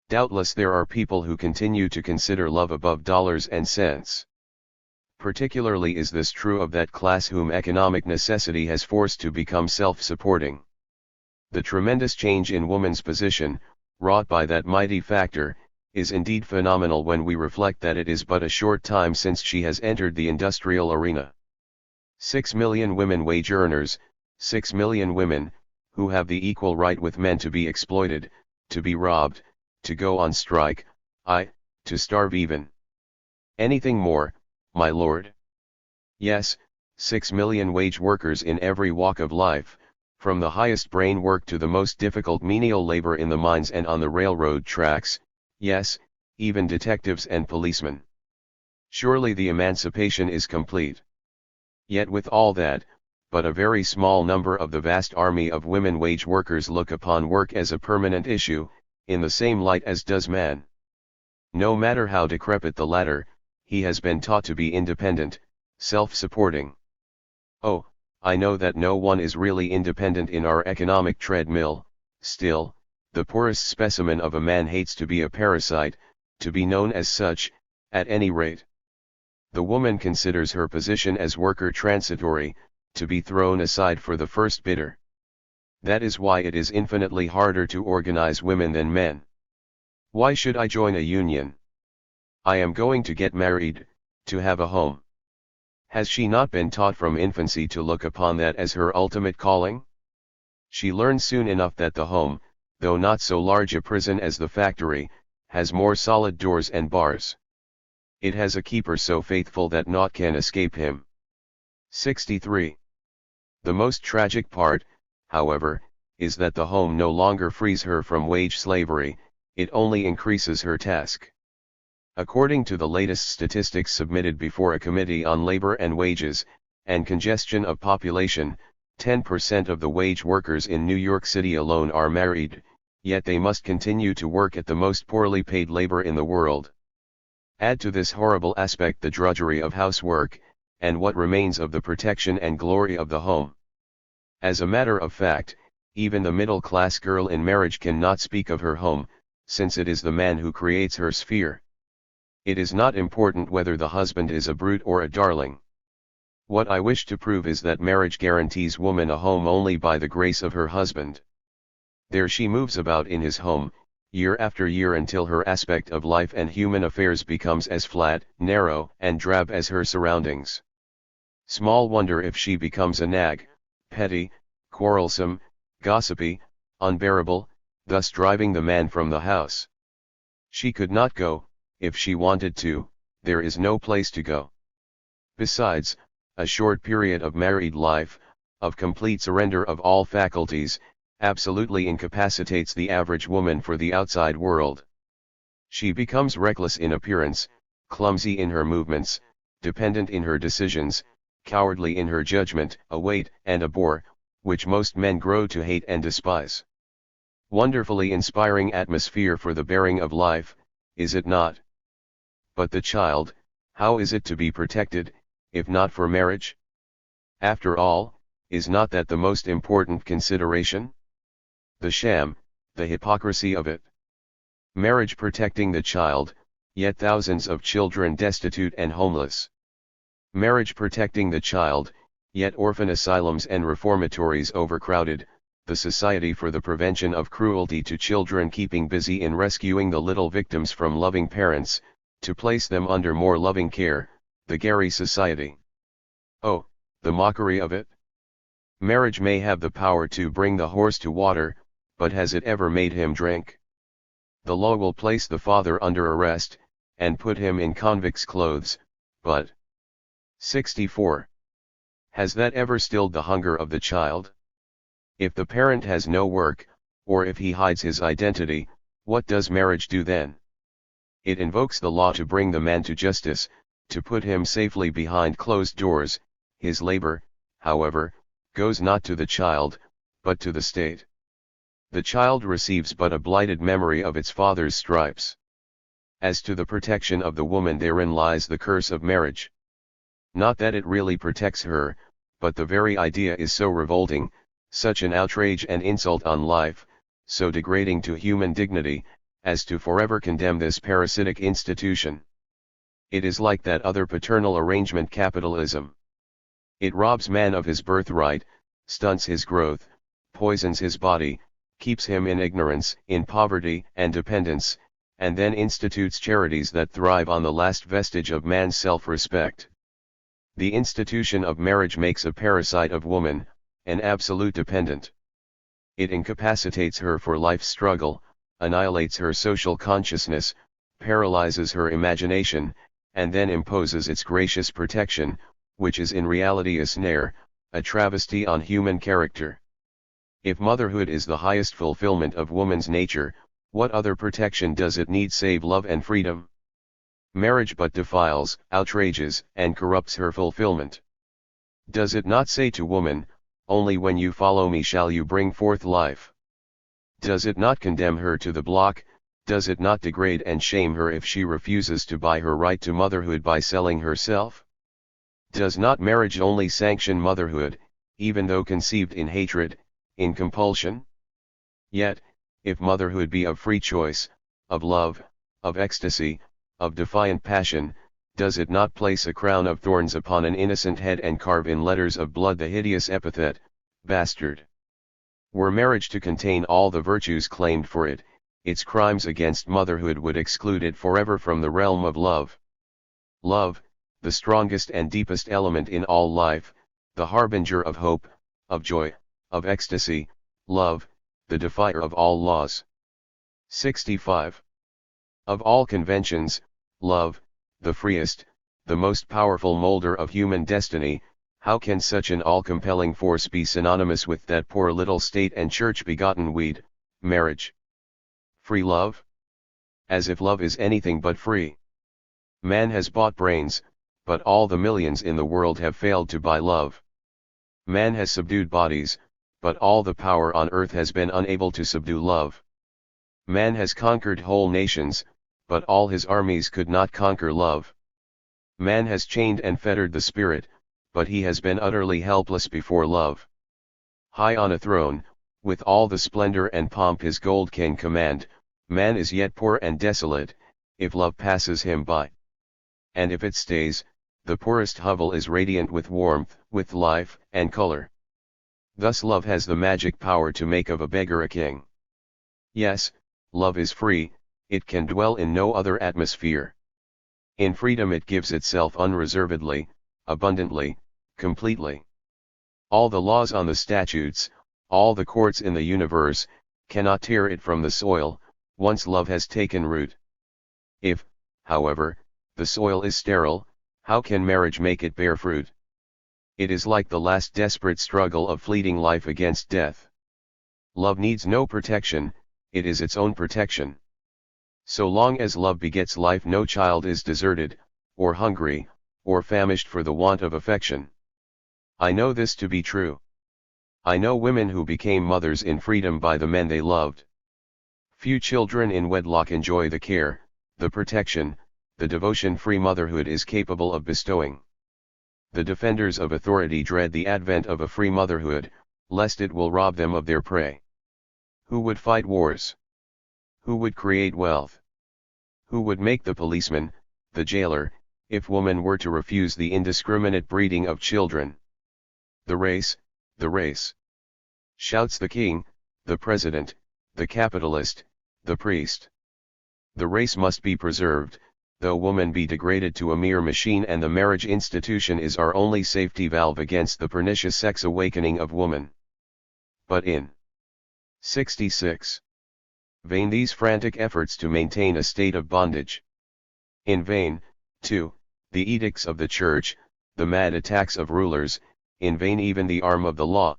Doubtless there are people who continue to consider love above dollars and cents. Particularly is this true of that class whom economic necessity has forced to become self-supporting. The tremendous change in woman's position, wrought by that mighty factor, is indeed phenomenal when we reflect that it is but a short time since she has entered the industrial arena. 6 million women wage earners, 6 million women, who have the equal right with men to be exploited, to be robbed, to go on strike, to starve even. Anything more, my lord? Yes, 6 million wage workers in every walk of life, from the highest brain work to the most difficult menial labor in the mines and on the railroad tracks, yes, even detectives and policemen. Surely the emancipation is complete. Yet with all that, but a very small number of the vast army of women wage workers look upon work as a permanent issue, in the same light as does man. No matter how decrepit the latter, he has been taught to be independent, self-supporting. Oh, I know that no one is really independent in our economic treadmill. Still, the poorest specimen of a man hates to be a parasite, to be known as such, at any rate. The woman considers her position as worker transitory, to be thrown aside for the first bidder. That is why it is infinitely harder to organize women than men. Why should I join a union? I am going to get married, to have a home. Has she not been taught from infancy to look upon that as her ultimate calling? She learns soon enough that the home, though not so large a prison as the factory, has more solid doors and bars. It has a keeper so faithful that naught can escape him. 63. The most tragic part, however, is that the home no longer frees her from wage slavery, it only increases her task. According to the latest statistics submitted before a Committee on Labor and Wages, and Congestion of Population, 10% of the wage workers in New York City alone are married, yet they must continue to work at the most poorly paid labor in the world. Add to this horrible aspect the drudgery of housework, and what remains of the protection and glory of the home. As a matter of fact, even the middle-class girl in marriage cannot speak of her home, since it is the man who creates her sphere. It is not important whether the husband is a brute or a darling. What I wish to prove is that marriage guarantees woman a home only by the grace of her husband. There she moves about in his home, year after year until her aspect of life and human affairs becomes as flat, narrow, and drab as her surroundings. Small wonder if she becomes a nag, petty, quarrelsome, gossipy, unbearable, thus driving the man from the house. She could not go, if she wanted to, there is no place to go. Besides, a short period of married life, of complete surrender of all faculties, absolutely incapacitates the average woman for the outside world. She becomes reckless in appearance, clumsy in her movements, dependent in her decisions, cowardly in her judgment, a weight and a bore, which most men grow to hate and despise. Wonderfully inspiring atmosphere for the bearing of life, is it not? But the child, how is it to be protected, if not for marriage? After all, is not that the most important consideration? The sham, the hypocrisy of it. Marriage protecting the child, yet thousands of children destitute and homeless. Marriage protecting the child, yet orphan asylums and reformatories overcrowded, the Society for the Prevention of Cruelty to Children keeping busy in rescuing the little victims from loving parents, to place them under more loving care, the Gary Society. Oh, the mockery of it! Marriage may have the power to bring the horse to water, but has it ever made him drink? The law will place the father under arrest, and put him in convict's clothes, but 64. Has that ever stilled the hunger of the child? If the parent has no work, or if he hides his identity, what does marriage do then? It invokes the law to bring the man to justice, to put him safely behind closed doors. His labor, however, goes not to the child, but to the state. The child receives but a blighted memory of its father's stripes. As to the protection of the woman, therein lies the curse of marriage. Not that it really protects her, but the very idea is so revolting, such an outrage and insult on life, so degrading to human dignity, as to forever condemn this parasitic institution. It is like that other paternal arrangement, capitalism. It robs man of his birthright, stunts his growth, poisons his body, keeps him in ignorance, in poverty and dependence, and then institutes charities that thrive on the last vestige of man's self-respect. The institution of marriage makes a parasite of woman, an absolute dependent. It incapacitates her for life's struggle, annihilates her social consciousness, paralyzes her imagination, and then imposes its gracious protection, which is in reality a snare, a travesty on human character. If motherhood is the highest fulfillment of woman's nature, what other protection does it need save love and freedom? Marriage but defiles, outrages, and corrupts her fulfillment. Does it not say to woman, only when you follow me shall you bring forth life? Does it not condemn her to the block? Does it not degrade and shame her if she refuses to buy her right to motherhood by selling herself? Does not marriage only sanction motherhood, even though conceived in hatred, in compulsion? Yet, if motherhood be of free choice, of love, of ecstasy, of defiant passion, does it not place a crown of thorns upon an innocent head and carve in letters of blood the hideous epithet, bastard? Were marriage to contain all the virtues claimed for it, its crimes against motherhood would exclude it forever from the realm of love. Love, the strongest and deepest element in all life, the harbinger of hope, of joy, of ecstasy, love, the defier of all laws. 65. Of all conventions, love, the freest, the most powerful molder of human destiny, how can such an all-compelling force be synonymous with that poor little state and church-begotten weed, marriage? Free love? As if love is anything but free. Man has bought brains, but all the millions in the world have failed to buy love. Man has subdued bodies, but all the power on earth has been unable to subdue love. Man has conquered whole nations, but all his armies could not conquer love. Man has chained and fettered the spirit, but he has been utterly helpless before love. High on a throne, with all the splendor and pomp his gold can command, man is yet poor and desolate, if love passes him by. And if it stays, the poorest hovel is radiant with warmth, with life, and color. Thus love has the magic power to make of a beggar a king. Yes, love is free, it can dwell in no other atmosphere. In freedom it gives itself unreservedly, abundantly, completely. All the laws on the statutes, all the courts in the universe, cannot tear it from the soil, once love has taken root. If, however, the soil is sterile, how can marriage make it bear fruit? It is like the last desperate struggle of fleeting life against death. Love needs no protection, it is its own protection. So long as love begets life, no child is deserted, or hungry, or famished for the want of affection. I know this to be true. I know women who became mothers in freedom by the men they loved. Few children in wedlock enjoy the care, the protection, the devotion free motherhood is capable of bestowing. The defenders of authority dread the advent of a free motherhood, lest it will rob them of their prey. Who would fight wars? Who would create wealth? Who would make the policeman, the jailer, if woman were to refuse the indiscriminate breeding of children? The race, shouts the king, the president, the capitalist, the priest. The race must be preserved, though woman be degraded to a mere machine, and the marriage institution is our only safety valve against the pernicious sex awakening of woman. But in 66. Vain these frantic efforts to maintain a state of bondage. In vain, too, the edicts of the church, the mad attacks of rulers, in vain even the arm of the law.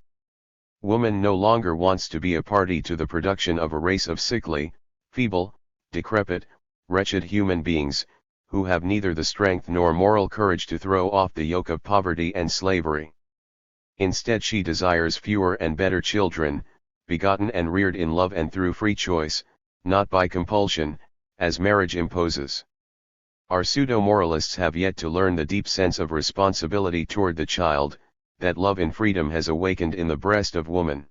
Woman no longer wants to be a party to the production of a race of sickly, feeble, decrepit, wretched human beings, who have neither the strength nor moral courage to throw off the yoke of poverty and slavery. Instead she desires fewer and better children, begotten and reared in love and through free choice, not by compulsion, as marriage imposes. Our pseudo-moralists have yet to learn the deep sense of responsibility toward the child, that love and freedom has awakened in the breast of woman.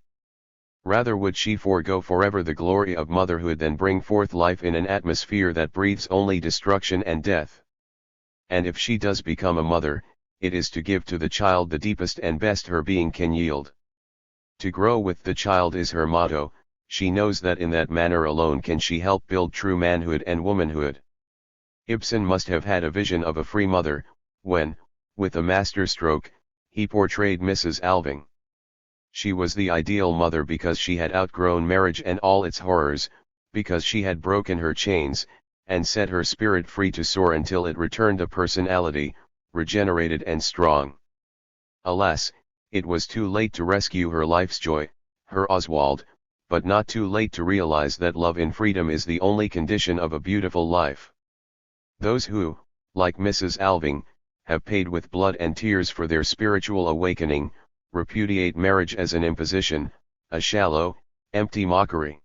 Rather would she forego forever the glory of motherhood than bring forth life in an atmosphere that breathes only destruction and death. And if she does become a mother, it is to give to the child the deepest and best her being can yield. To grow with the child is her motto. She knows that in that manner alone can she help build true manhood and womanhood. Ibsen must have had a vision of a free mother, when, with a masterstroke, he portrayed Mrs. Alving. She was the ideal mother because she had outgrown marriage and all its horrors, because she had broken her chains, and set her spirit free to soar until it returned a personality, regenerated and strong. Alas, it was too late to rescue her life's joy, her Oswald, but not too late to realize that love in freedom is the only condition of a beautiful life. Those who, like Mrs. Alving, have paid with blood and tears for their spiritual awakening, repudiate marriage as an imposition, a shallow, empty mockery.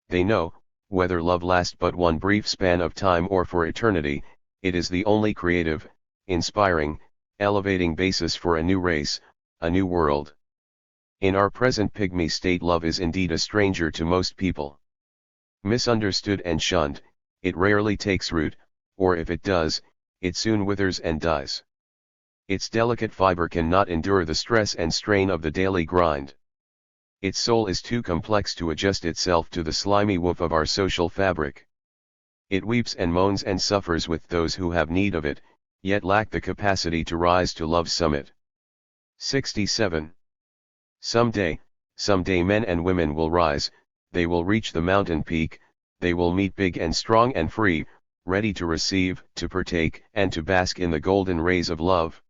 They know, whether love lasts but one brief span of time or for eternity, it is the only creative, inspiring, elevating basis for a new race, a new world. In our present pygmy state, love is indeed a stranger to most people. Misunderstood and shunned, it rarely takes root, or if it does, it soon withers and dies. Its delicate fiber cannot endure the stress and strain of the daily grind. Its soul is too complex to adjust itself to the slimy woof of our social fabric. It weeps and moans and suffers with those who have need of it, yet lack the capacity to rise to love's summit. 67. Someday men and women will rise, they will reach the mountain peak, they will meet big and strong and free, ready to receive, to partake, and to bask in the golden rays of love.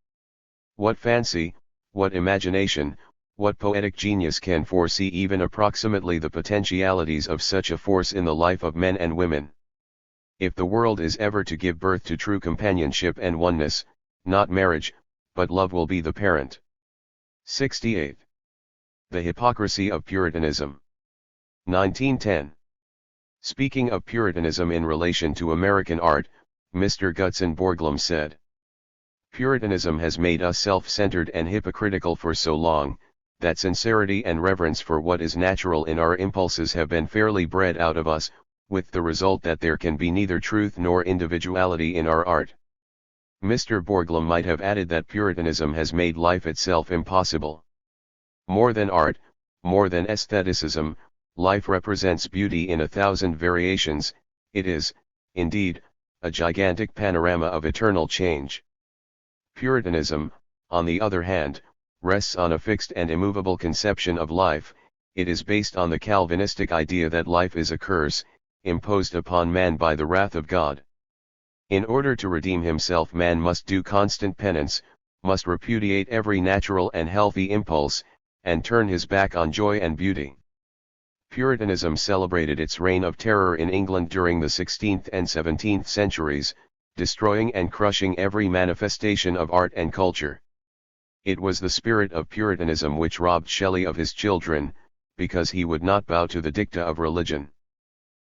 What fancy, what imagination, what poetic genius can foresee even approximately the potentialities of such a force in the life of men and women? If the world is ever to give birth to true companionship and oneness, not marriage, but love will be the parent. 68. The hypocrisy of Puritanism. 1910. Speaking of Puritanism in relation to American art, Mr. Gutzon Borglum said, "Puritanism has made us self-centered and hypocritical for so long, that sincerity and reverence for what is natural in our impulses have been fairly bred out of us, with the result that there can be neither truth nor individuality in our art." Mr. Borglum might have added that Puritanism has made life itself impossible. More than art, more than aestheticism, life represents beauty in 1,000 variations. It is, indeed, a gigantic panorama of eternal change. Puritanism, on the other hand, rests on a fixed and immovable conception of life. It is based on the Calvinistic idea that life is a curse, imposed upon man by the wrath of God. In order to redeem himself, man must do constant penance, must repudiate every natural and healthy impulse, and turn his back on joy and beauty. Puritanism celebrated its reign of terror in England during the 16th and 17th centuries, destroying and crushing every manifestation of art and culture. It was the spirit of Puritanism which robbed Shelley of his children, because he would not bow to the dicta of religion.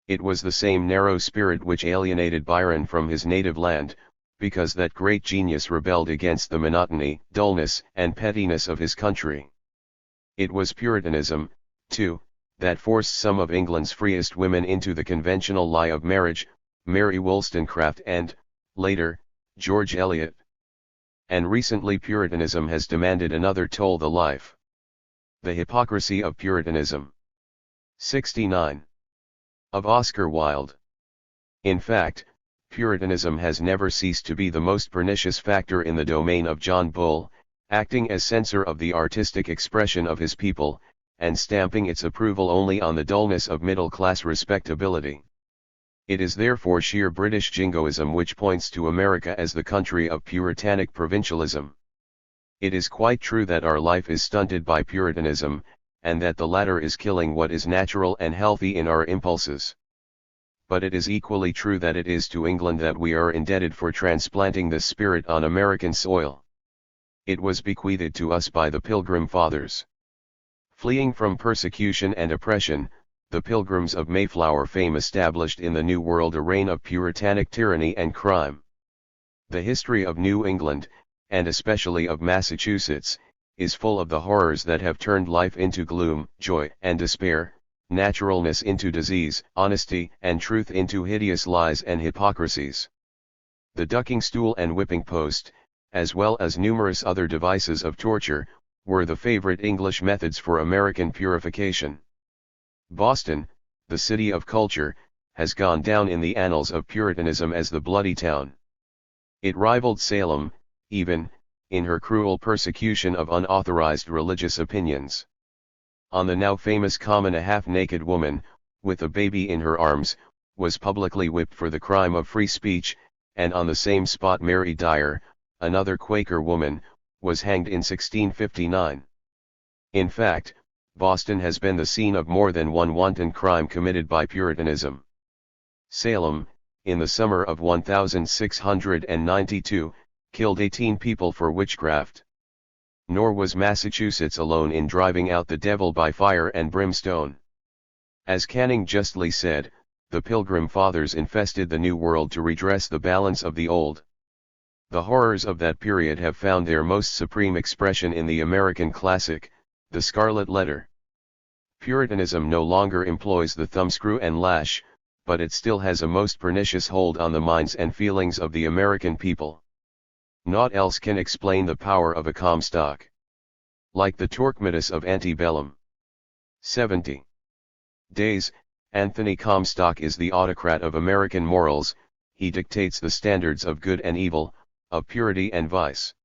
It was the same narrow spirit which alienated Byron from his native land, because that great genius rebelled against the monotony, dullness, and pettiness of his country. It was Puritanism, too, that forced some of England's freest women into the conventional lie of marriage, Mary Wollstonecraft and, later, George Eliot. And recently Puritanism has demanded another toll the life. The hypocrisy of Puritanism. 69. Of Oscar Wilde. In fact, Puritanism has never ceased to be the most pernicious factor in the domain of John Bull, acting as censor of the artistic expression of his people, and stamping its approval only on the dullness of middle-class respectability. It is therefore sheer British jingoism which points to America as the country of puritanic provincialism. It is quite true that our life is stunted by Puritanism, and that the latter is killing what is natural and healthy in our impulses. But it is equally true that it is to England that we are indebted for transplanting this spirit on American soil. It was bequeathed to us by the Pilgrim Fathers. Fleeing from persecution and oppression, the Pilgrims of Mayflower fame established in the New World a reign of puritanic tyranny and crime. The history of New England, and especially of Massachusetts, is full of the horrors that have turned life into gloom, joy and despair, naturalness into disease, honesty and truth into hideous lies and hypocrisies. The ducking stool and whipping post, as well as numerous other devices of torture, were the favorite English methods for American purification. Boston, the city of culture, has gone down in the annals of Puritanism as the bloody town. It rivaled Salem, even, in her cruel persecution of unauthorized religious opinions. On the now famous common a half-naked woman, with a baby in her arms, was publicly whipped for the crime of free speech, and on the same spot Mary Dyer, another Quaker woman, was hanged in 1659. In fact, Boston has been the scene of more than one wanton crime committed by Puritanism. Salem, in the summer of 1692, killed 18 people for witchcraft. Nor was Massachusetts alone in driving out the devil by fire and brimstone. As Canning justly said, the Pilgrim Fathers infested the New World to redress the balance of the Old. The horrors of that period have found their most supreme expression in the American classic, The Scarlet Letter. Puritanism no longer employs the thumbscrew and lash, but it still has a most pernicious hold on the minds and feelings of the American people. Naught else can explain the power of a Comstock. Like the Torquemada's of antebellum. 70 days, Anthony Comstock is the autocrat of American morals. He dictates the standards of good and evil, of purity and vice.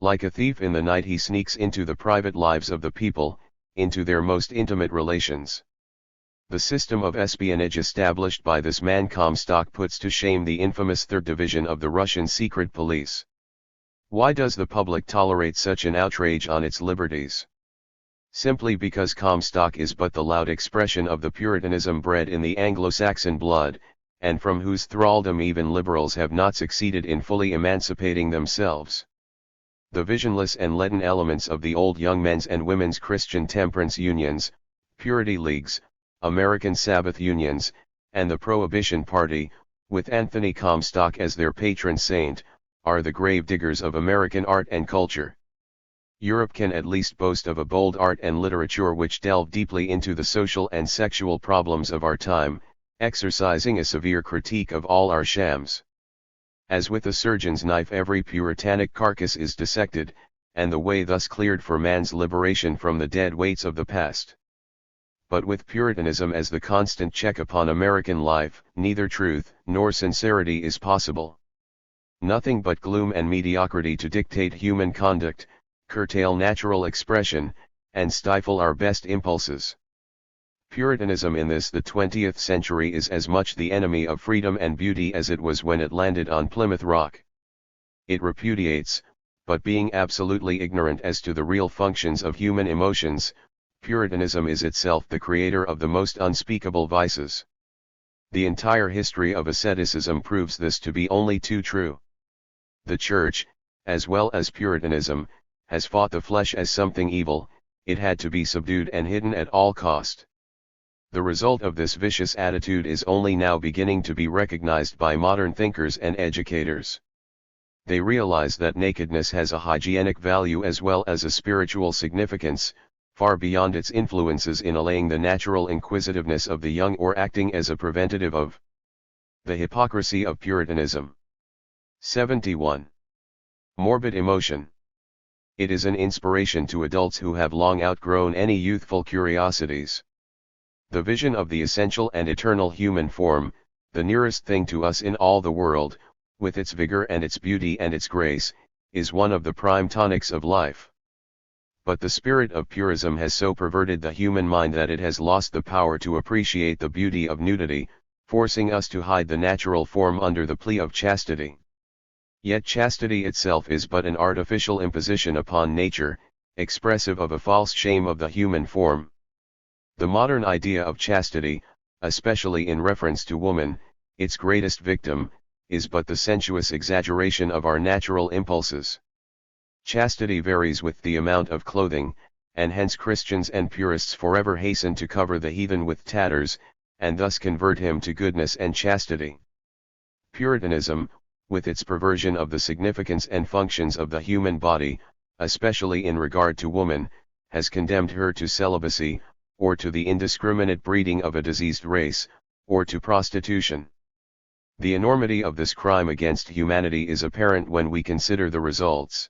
Like a thief in the night, he sneaks into the private lives of the people, into their most intimate relations. The system of espionage established by this man Comstock puts to shame the infamous Third Division of the Russian secret police. Why does the public tolerate such an outrage on its liberties? Simply because Comstock is but the loud expression of the Puritanism bred in the Anglo-Saxon blood, and from whose thraldom even liberals have not succeeded in fully emancipating themselves. The visionless and leaden elements of the old young men's and women's Christian temperance unions, purity leagues, American Sabbath unions, and the Prohibition Party, with Anthony Comstock as their patron saint, are the grave diggers of American art and culture. Europe can at least boast of a bold art and literature which delve deeply into the social and sexual problems of our time, exercising a severe critique of all our shams. As with a surgeon's knife, every puritanic carcass is dissected, and the way thus cleared for man's liberation from the dead weights of the past. But with Puritanism as the constant check upon American life, neither truth nor sincerity is possible. Nothing but gloom and mediocrity to dictate human conduct, curtail natural expression, and stifle our best impulses. Puritanism in this the 20th century is as much the enemy of freedom and beauty as it was when it landed on Plymouth Rock. It repudiates, but being absolutely ignorant as to the real functions of human emotions, Puritanism is itself the creator of the most unspeakable vices. The entire history of asceticism proves this to be only too true. The Church, as well as Puritanism, has fought the flesh as something evil. It had to be subdued and hidden at all cost. The result of this vicious attitude is only now beginning to be recognized by modern thinkers and educators. They realize that nakedness has a hygienic value as well as a spiritual significance, far beyond its influences in allaying the natural inquisitiveness of the young or acting as a preventative of the hypocrisy of Puritanism. 71. Morbid emotion. It is an inspiration to adults who have long outgrown any youthful curiosities. The vision of the essential and eternal human form, the nearest thing to us in all the world, with its vigor and its beauty and its grace, is one of the prime tonics of life. But the spirit of purism has so perverted the human mind that it has lost the power to appreciate the beauty of nudity, forcing us to hide the natural form under the plea of chastity. Yet chastity itself is but an artificial imposition upon nature, expressive of a false shame of the human form. The modern idea of chastity, especially in reference to woman, its greatest victim, is but the sensuous exaggeration of our natural impulses. Chastity varies with the amount of clothing, and hence Christians and purists forever hasten to cover the heathen with tatters, and thus convert him to goodness and chastity. Puritanism, with its perversion of the significance and functions of the human body, especially in regard to woman, has condemned her to celibacy, or to the indiscriminate breeding of a diseased race, or to prostitution. The enormity of this crime against humanity is apparent when we consider the results.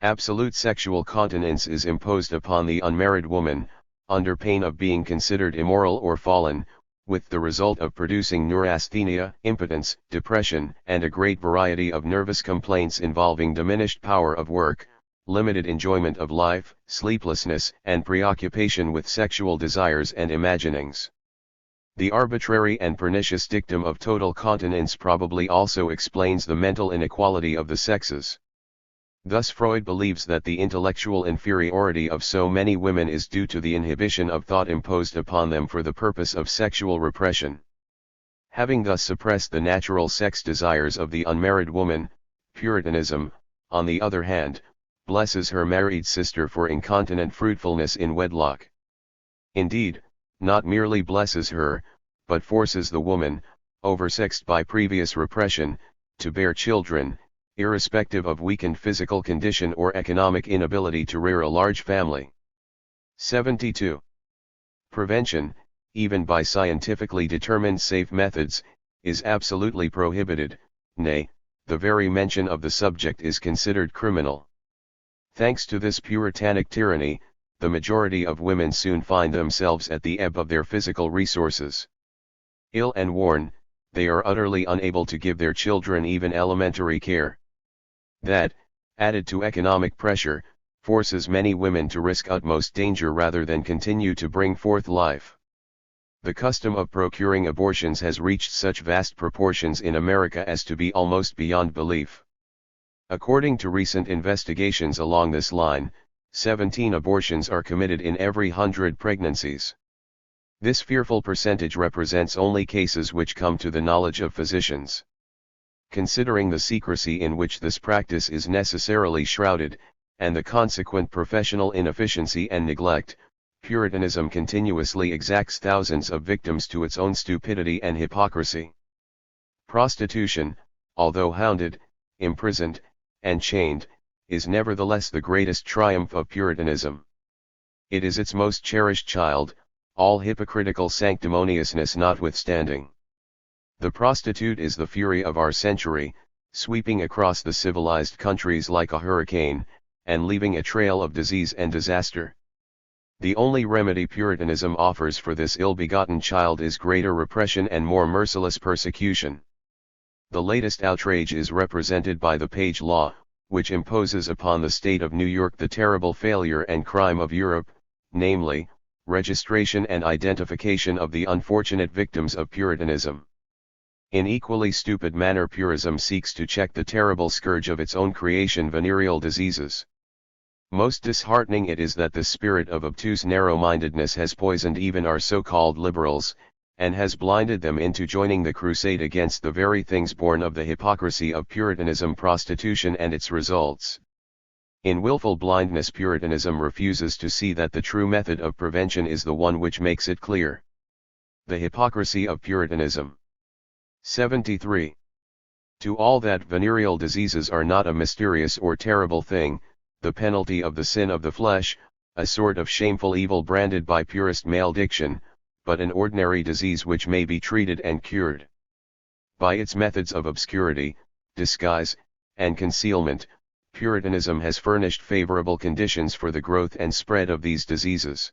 Absolute sexual continence is imposed upon the unmarried woman, under pain of being considered immoral or fallen, with the result of producing neurasthenia, impotence, depression, and a great variety of nervous complaints involving diminished power of work, limited enjoyment of life, sleeplessness, and preoccupation with sexual desires and imaginings. The arbitrary and pernicious dictum of total continence probably also explains the mental inequality of the sexes. Thus Freud believes that the intellectual inferiority of so many women is due to the inhibition of thought imposed upon them for the purpose of sexual repression. Having thus suppressed the natural sex desires of the unmarried woman, Puritanism, on the other hand, blesses her married sister for incontinent fruitfulness in wedlock. Indeed, not merely blesses her, but forces the woman, oversexed by previous repression, to bear children, irrespective of weakened physical condition or economic inability to rear a large family. 72. Prevention, even by scientifically determined safe methods, is absolutely prohibited, nay, the very mention of the subject is considered criminal. Thanks to this puritanic tyranny, the majority of women soon find themselves at the ebb of their physical resources. Ill and worn, they are utterly unable to give their children even elementary care. That, added to economic pressure, forces many women to risk utmost danger rather than continue to bring forth life. The custom of procuring abortions has reached such vast proportions in America as to be almost beyond belief. According to recent investigations along this line, 17 abortions are committed in every 100 pregnancies. This fearful percentage represents only cases which come to the knowledge of physicians. Considering the secrecy in which this practice is necessarily shrouded, and the consequent professional inefficiency and neglect, Puritanism continuously exacts thousands of victims to its own stupidity and hypocrisy. Prostitution, although hounded, imprisoned, and chained, is nevertheless the greatest triumph of Puritanism. It is its most cherished child, all hypocritical sanctimoniousness notwithstanding. The prostitute is the fury of our century, sweeping across the civilized countries like a hurricane, and leaving a trail of disease and disaster. The only remedy Puritanism offers for this ill-begotten child is greater repression and more merciless persecution. The latest outrage is represented by the Page Law, which imposes upon the state of New York the terrible failure and crime of Europe, namely, registration and identification of the unfortunate victims of Puritanism. In equally stupid manner Purism seeks to check the terrible scourge of its own creation, venereal diseases. Most disheartening it is that the spirit of obtuse narrow-mindedness has poisoned even our so-called liberals, and has blinded them into joining the crusade against the very things born of the hypocrisy of Puritanism, prostitution and its results. In willful blindness Puritanism refuses to see that the true method of prevention is the one which makes it clear. The hypocrisy of Puritanism. 73. To all that venereal diseases are not a mysterious or terrible thing, the penalty of the sin of the flesh, a sort of shameful evil branded by purist male diction, but an ordinary disease which may be treated and cured. By its methods of obscurity, disguise, and concealment, Puritanism has furnished favorable conditions for the growth and spread of these diseases.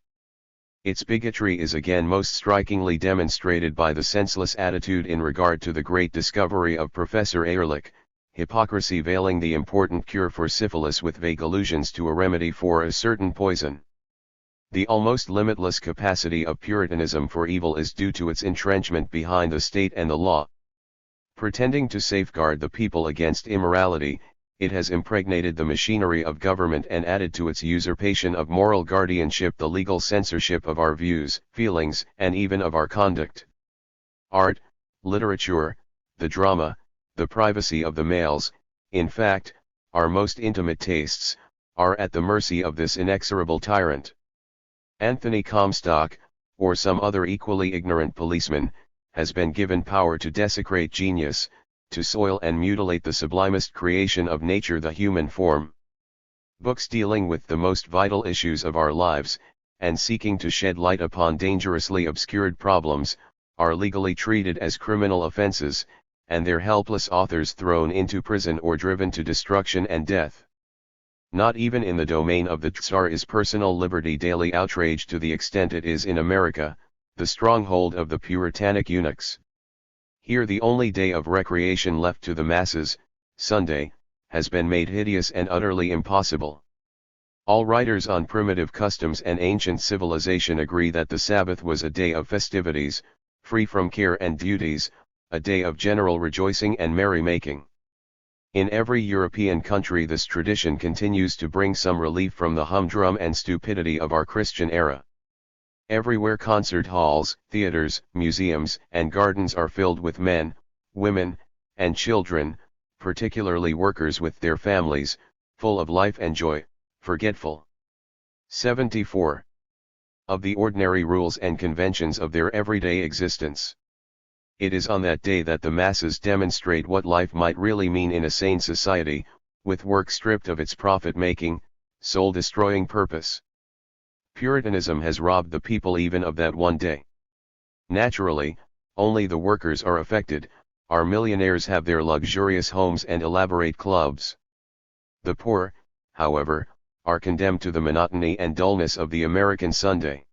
Its bigotry is again most strikingly demonstrated by the senseless attitude in regard to the great discovery of Professor Ehrlich, hypocrisy veiling the important cure for syphilis with vague allusions to a remedy for a certain poison. The almost limitless capacity of Puritanism for evil is due to its entrenchment behind the state and the law. Pretending to safeguard the people against immorality, it has impregnated the machinery of government and added to its usurpation of moral guardianship the legal censorship of our views, feelings, and even of our conduct. Art, literature, the drama, the privacy of the males, in fact, our most intimate tastes, are at the mercy of this inexorable tyrant. Anthony Comstock, or some other equally ignorant policeman, has been given power to desecrate genius, to soil and mutilate the sublimest creation of nature, the human form. Books dealing with the most vital issues of our lives, and seeking to shed light upon dangerously obscured problems, are legally treated as criminal offenses, and their helpless authors thrown into prison or driven to destruction and death. Not even in the domain of the Tsar is personal liberty daily outraged to the extent it is in America, the stronghold of the puritanic eunuchs. Here the only day of recreation left to the masses, Sunday, has been made hideous and utterly impossible. All writers on primitive customs and ancient civilization agree that the Sabbath was a day of festivities, free from care and duties, a day of general rejoicing and merrymaking. In every European country this tradition continues to bring some relief from the humdrum and stupidity of our Christian era. Everywhere concert halls, theaters, museums, and gardens are filled with men, women, and children, particularly workers with their families, full of life and joy, forgetful. 74. Of the ordinary rules and conventions of their everyday existence. It is on that day that the masses demonstrate what life might really mean in a sane society, with work stripped of its profit-making, soul-destroying purpose. Puritanism has robbed the people even of that one day. Naturally, only the workers are affected. Our millionaires have their luxurious homes and elaborate clubs. The poor, however, are condemned to the monotony and dullness of the American Sunday.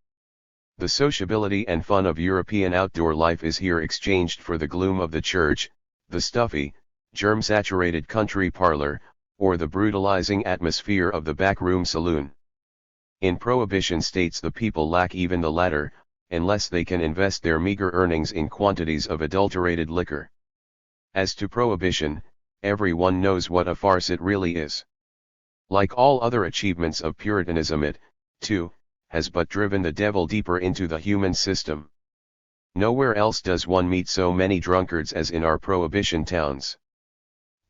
The sociability and fun of European outdoor life is here exchanged for the gloom of the church, the stuffy, germ-saturated country parlor, or the brutalizing atmosphere of the backroom saloon. In prohibition states the people lack even the latter, unless they can invest their meager earnings in quantities of adulterated liquor. As to prohibition, everyone knows what a farce it really is. Like all other achievements of Puritanism, it, too, has but driven the devil deeper into the human system. Nowhere else does one meet so many drunkards as in our prohibition towns.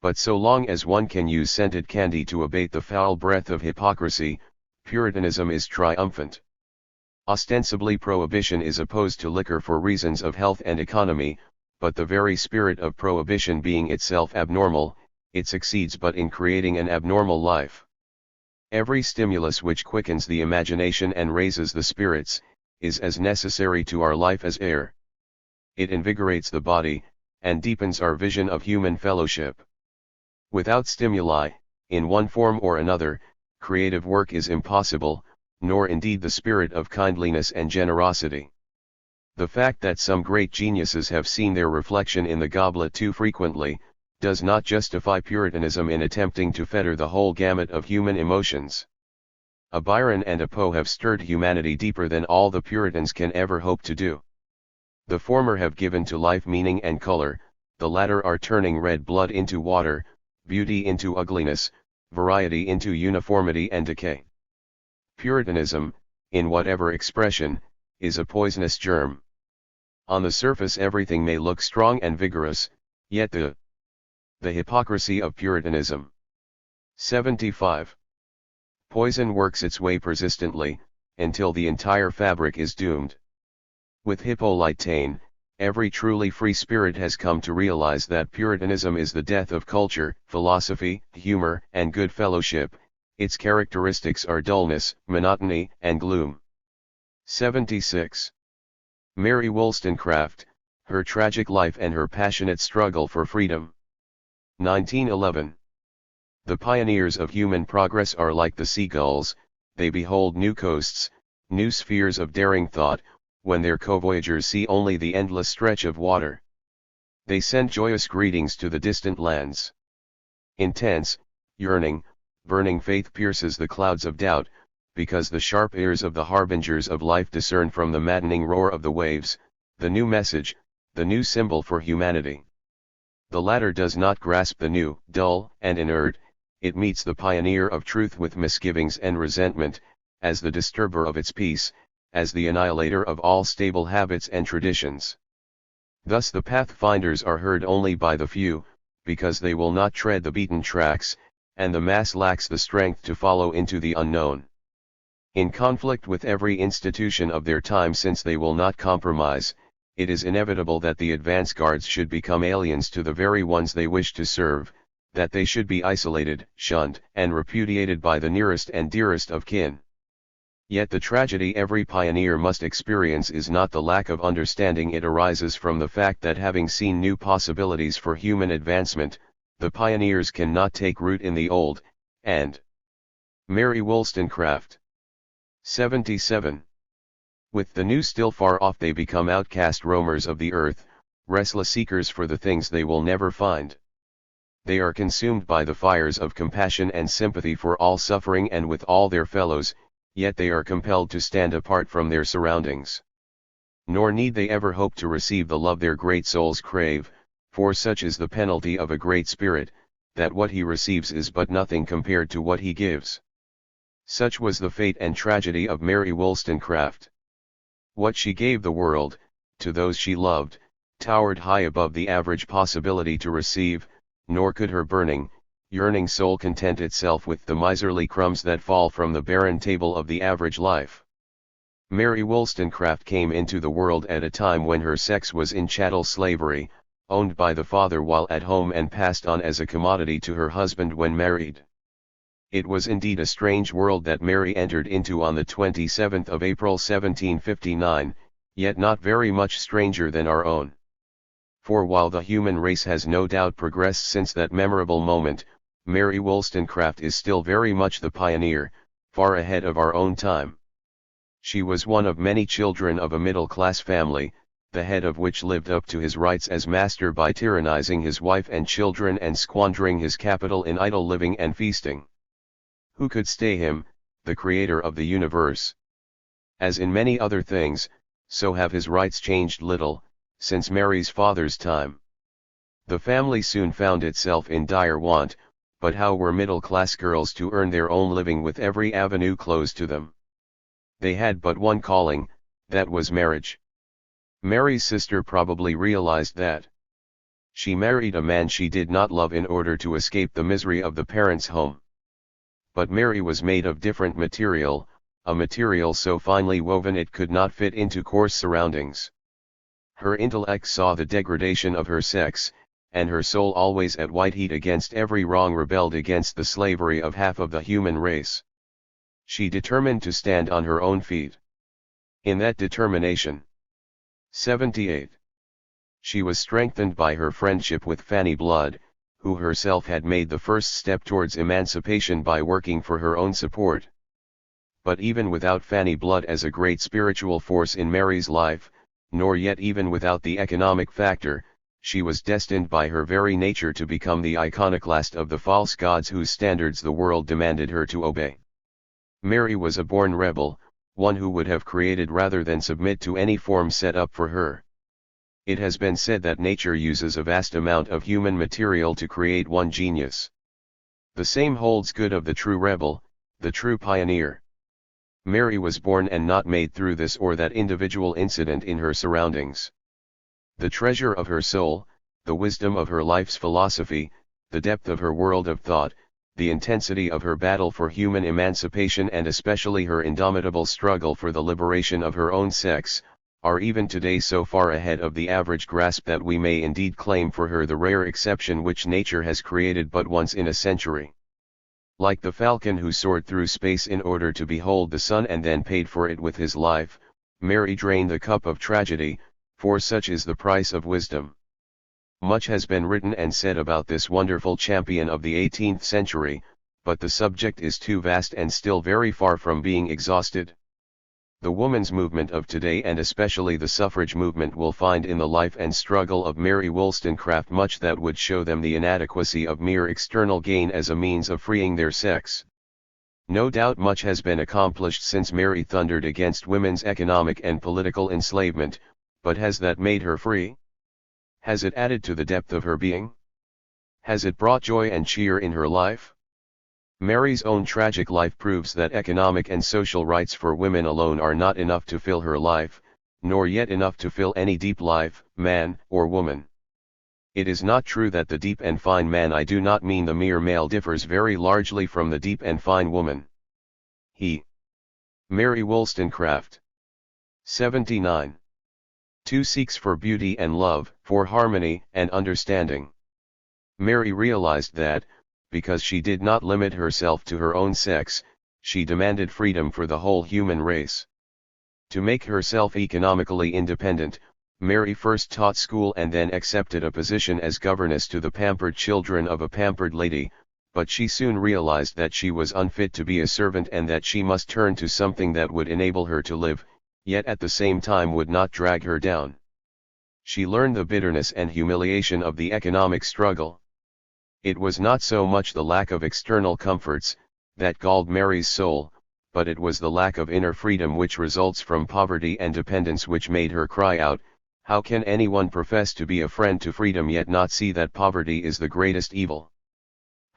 But so long as one can use scented candy to abate the foul breath of hypocrisy, Puritanism is triumphant. Ostensibly prohibition is opposed to liquor for reasons of health and economy, but the very spirit of prohibition being itself abnormal, it succeeds but in creating an abnormal life. Every stimulus which quickens the imagination and raises the spirits, is as necessary to our life as air. It invigorates the body, and deepens our vision of human fellowship. Without stimuli, in one form or another, creative work is impossible, nor indeed the spirit of kindliness and generosity. The fact that some great geniuses have seen their reflection in the goblet too frequently, does not justify Puritanism in attempting to fetter the whole gamut of human emotions. A Byron and a Poe have stirred humanity deeper than all the Puritans can ever hope to do. The former have given to life meaning and color, the latter are turning red blood into water, beauty into ugliness, variety into uniformity and decay. Puritanism, in whatever expression, is a poisonous germ. On the surface everything may look strong and vigorous, yet the hypocrisy of Puritanism. 75. Poison works its way persistently, until the entire fabric is doomed. With Hippolyte Taine, every truly free spirit has come to realize that Puritanism is the death of culture, philosophy, humor, and good fellowship. Its characteristics are dullness, monotony, and gloom. 76. Mary Wollstonecraft, Her Tragic Life and Her Passionate Struggle for Freedom. 1911. The pioneers of human progress are like the seagulls, they behold new coasts, new spheres of daring thought, when their co-voyagers see only the endless stretch of water. They send joyous greetings to the distant lands. Intense, yearning, burning faith pierces the clouds of doubt, because the sharp ears of the harbingers of life discern from the maddening roar of the waves, the new message, the new symbol for humanity. The latter does not grasp the new, dull, and inert, it meets the pioneer of truth with misgivings and resentment, as the disturber of its peace, as the annihilator of all stable habits and traditions. Thus the pathfinders are heard only by the few, because they will not tread the beaten tracks, and the mass lacks the strength to follow into the unknown. In conflict with every institution of their time, since they will not compromise, it is inevitable that the advance guards should become aliens to the very ones they wish to serve, that they should be isolated, shunned, and repudiated by the nearest and dearest of kin. Yet the tragedy every pioneer must experience is not the lack of understanding, it arises from the fact that having seen new possibilities for human advancement, the pioneers cannot take root in the old, and Mary Wollstonecraft. 77. With the new still far off they become outcast roamers of the earth, restless seekers for the things they will never find. They are consumed by the fires of compassion and sympathy for all suffering and with all their fellows, yet they are compelled to stand apart from their surroundings. Nor need they ever hope to receive the love their great souls crave, for such is the penalty of a great spirit, that what he receives is but nothing compared to what he gives. Such was the fate and tragedy of Mary Wollstonecraft. What she gave the world, to those she loved, towered high above the average possibility to receive, nor could her burning, yearning soul content itself with the miserly crumbs that fall from the barren table of the average life. Mary Wollstonecraft came into the world at a time when her sex was in chattel slavery, owned by the father while at home and passed on as a commodity to her husband when married. It was indeed a strange world that Mary entered into on the 27th of April 1759, yet not very much stranger than our own. For while the human race has no doubt progressed since that memorable moment, Mary Wollstonecraft is still very much the pioneer, far ahead of our own time. She was one of many children of a middle-class family, the head of which lived up to his rights as master by tyrannizing his wife and children and squandering his capital in idle living and feasting. Who could stay him, the creator of the universe? As in many other things, so have his rights changed little, since Mary's father's time. The family soon found itself in dire want, but how were middle-class girls to earn their own living with every avenue closed to them? They had but one calling, that was marriage. Mary's sister probably realized that. She married a man she did not love in order to escape the misery of the parents' home. But Mary was made of different material, a material so finely woven it could not fit into coarse surroundings. Her intellect saw the degradation of her sex, and her soul always at white heat against every wrong rebelled against the slavery of half of the human race. She determined to stand on her own feet. In that determination, 78. She was strengthened by her friendship with Fanny Blood, who herself had made the first step towards emancipation by working for her own support. But even without Fanny Blood as a great spiritual force in Mary's life, nor yet even without the economic factor, she was destined by her very nature to become the iconoclast of the false gods whose standards the world demanded her to obey. Mary was a born rebel, one who would have created rather than submit to any form set up for her. It has been said that nature uses a vast amount of human material to create one genius. The same holds good of the true rebel, the true pioneer. Mary was born and not made through this or that individual incident in her surroundings. The treasure of her soul, the wisdom of her life's philosophy, the depth of her world of thought, the intensity of her battle for human emancipation and especially her indomitable struggle for the liberation of her own sex, are even today so far ahead of the average grasp that we may indeed claim for her the rare exception which nature has created but once in a century. Like the falcon who soared through space in order to behold the sun and then paid for it with his life, Mary drained the cup of tragedy, for such is the price of wisdom. Much has been written and said about this wonderful champion of the 18th century, but the subject is too vast and still very far from being exhausted. The woman's movement of today and especially the suffrage movement will find in the life and struggle of Mary Wollstonecraft much that would show them the inadequacy of mere external gain as a means of freeing their sex. No doubt much has been accomplished since Mary thundered against women's economic and political enslavement, but has that made her free? Has it added to the depth of her being? Has it brought joy and cheer in her life? Mary's own tragic life proves that economic and social rights for women alone are not enough to fill her life, nor yet enough to fill any deep life, man or woman. It is not true that the deep and fine man, I do not mean the mere male, differs very largely from the deep and fine woman. Mary Wollstonecraft. 79. 2 seeks for beauty and love, for harmony and understanding. Mary realized that, because she did not limit herself to her own sex, she demanded freedom for the whole human race. To make herself economically independent, Mary first taught school and then accepted a position as governess to the pampered children of a pampered lady, but she soon realized that she was unfit to be a servant and that she must turn to something that would enable her to live, yet at the same time would not drag her down. She learned the bitterness and humiliation of the economic struggle. It was not so much the lack of external comforts that galled Mary's soul, but it was the lack of inner freedom which results from poverty and dependence which made her cry out, "How can anyone profess to be a friend to freedom yet not see that poverty is the greatest evil?"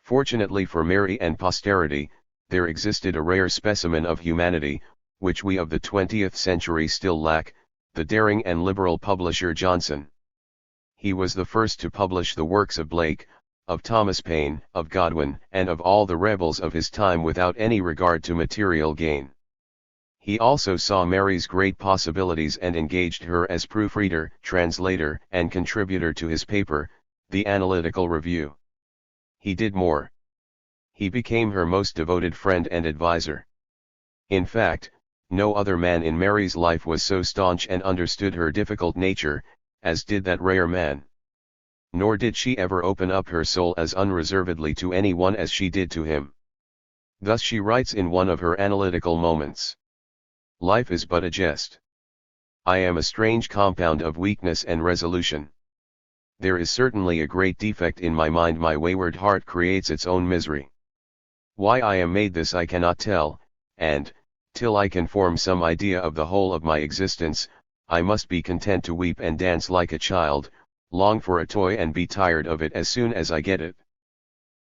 Fortunately for Mary and posterity, there existed a rare specimen of humanity, which we of the 20th century still lack, the daring and liberal publisher Johnson. He was the first to publish the works of Blake, of Thomas Paine, of Godwin, and of all the rebels of his time without any regard to material gain. He also saw Mary's great possibilities and engaged her as proofreader, translator, and contributor to his paper, The Analytical Review. He did more. He became her most devoted friend and advisor. In fact, no other man in Mary's life was so staunch and understood her difficult nature, as did that rare man. Nor did she ever open up her soul as unreservedly to anyone as she did to him. Thus she writes in one of her analytical moments. Life is but a jest. I am a strange compound of weakness and resolution. There is certainly a great defect in my mind, my wayward heart creates its own misery. Why I am made this I cannot tell, and, till I can form some idea of the whole of my existence, I must be content to weep and dance like a child, long for a toy and be tired of it as soon as I get it.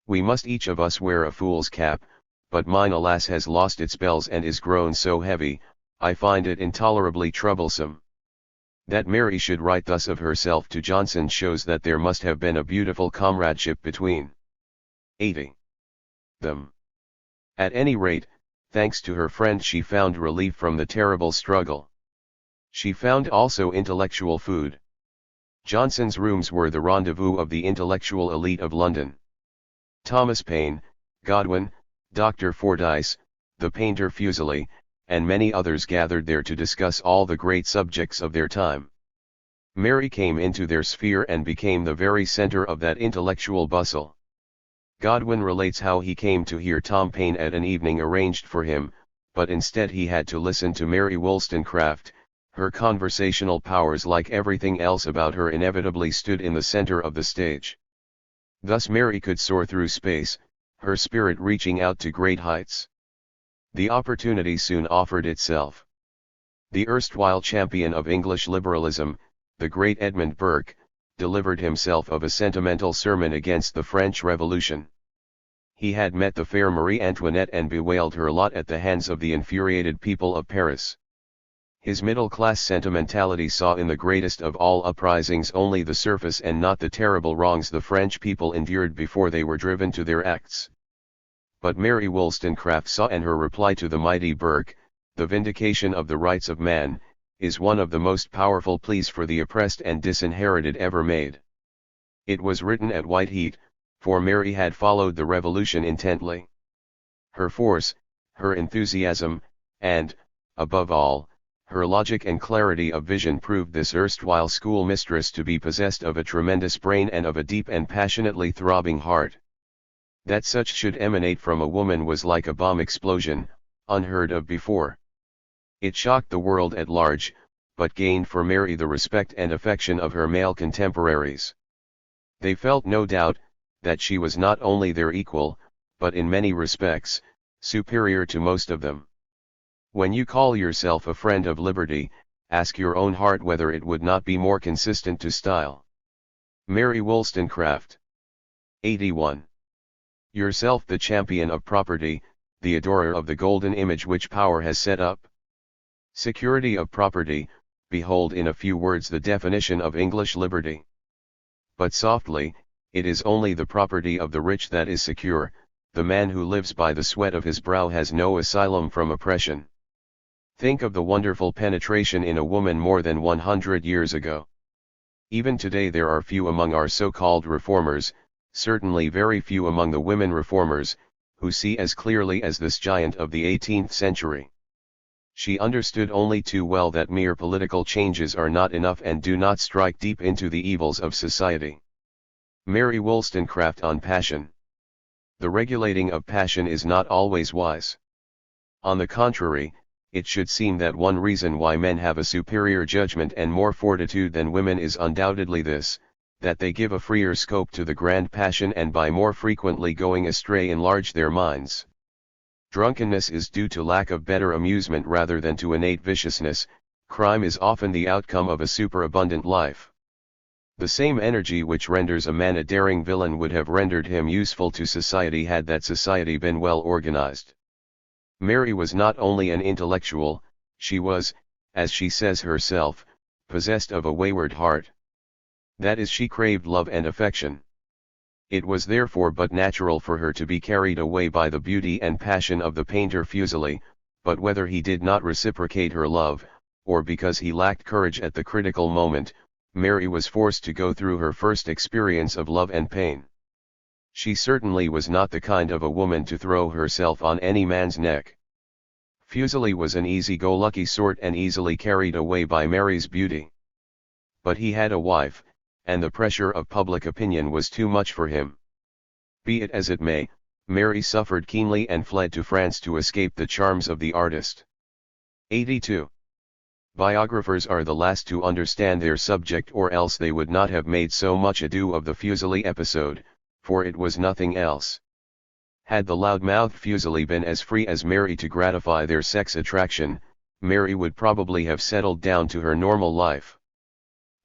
We must each of us wear a fool's cap, but mine alas has lost its bells and is grown so heavy, I find it intolerably troublesome. That Mary should write thus of herself to Johnson shows that there must have been a beautiful comradeship between 80 them. At any rate, thanks to her friend she found relief from the terrible struggle. She found also intellectual food. Johnson's rooms were the rendezvous of the intellectual elite of London. Thomas Paine, Godwin, Dr. Fordyce, the painter Fuseli, and many others gathered there to discuss all the great subjects of their time. Mary came into their sphere and became the very center of that intellectual bustle. Godwin relates how he came to hear Tom Paine at an evening arranged for him, but instead he had to listen to Mary Wollstonecraft. Her conversational powers, like everything else about her, inevitably stood in the center of the stage. Thus Mary could soar through space, her spirit reaching out to great heights. The opportunity soon offered itself. The erstwhile champion of English liberalism, the great Edmund Burke, delivered himself of a sentimental sermon against the French Revolution. He had met the fair Marie Antoinette and bewailed her lot at the hands of the infuriated people of Paris. His middle-class sentimentality saw in the greatest of all uprisings only the surface and not the terrible wrongs the French people endured before they were driven to their acts. But Mary Wollstonecraft saw, and her reply to the mighty Burke, the vindication of the rights of man, is one of the most powerful pleas for the oppressed and disinherited ever made. It was written at white heat, for Mary had followed the revolution intently. Her force, her enthusiasm, and, above all, her logic and clarity of vision proved this erstwhile schoolmistress to be possessed of a tremendous brain and of a deep and passionately throbbing heart. That such should emanate from a woman was like a bomb explosion, unheard of before. It shocked the world at large, but gained for Mary the respect and affection of her male contemporaries. They felt no doubt, that she was not only their equal, but in many respects, superior to most of them. When you call yourself a friend of liberty, ask your own heart whether it would not be more consistent to style Mary Wollstonecraft. 81. Yourself the champion of property, the adorer of the golden image which power has set up. Security of property, behold in a few words the definition of English liberty. But softly, it is only the property of the rich that is secure, the man who lives by the sweat of his brow has no asylum from oppression. Think of the wonderful penetration in a woman more than 100 years ago. Even today there are few among our so-called reformers, certainly very few among the women reformers, who see as clearly as this giant of the 18th century. She understood only too well that mere political changes are not enough and do not strike deep into the evils of society. Mary Wollstonecraft on passion. The regulating of passion is not always wise. On the contrary, it should seem that one reason why men have a superior judgment and more fortitude than women is undoubtedly this, that they give a freer scope to the grand passion and by more frequently going astray enlarge their minds. Drunkenness is due to lack of better amusement rather than to innate viciousness, crime is often the outcome of a superabundant life. The same energy which renders a man a daring villain would have rendered him useful to society had that society been well organized. Mary was not only an intellectual, she was, as she says herself, possessed of a wayward heart. That is, she craved love and affection. It was therefore but natural for her to be carried away by the beauty and passion of the painter Fuseli, but whether he did not reciprocate her love, or because he lacked courage at the critical moment, Mary was forced to go through her first experience of love and pain. She certainly was not the kind of a woman to throw herself on any man's neck. Fuseli was an easy-go-lucky sort and easily carried away by Mary's beauty. But he had a wife, and the pressure of public opinion was too much for him. Be it as it may, Mary suffered keenly and fled to France to escape the charms of the artist. 82. Biographers are the last to understand their subject, or else they would not have made so much ado of the Fuseli episode, for it was nothing else. Had the loud-mouthed Fuseli been as free as Mary to gratify their sex attraction, Mary would probably have settled down to her normal life.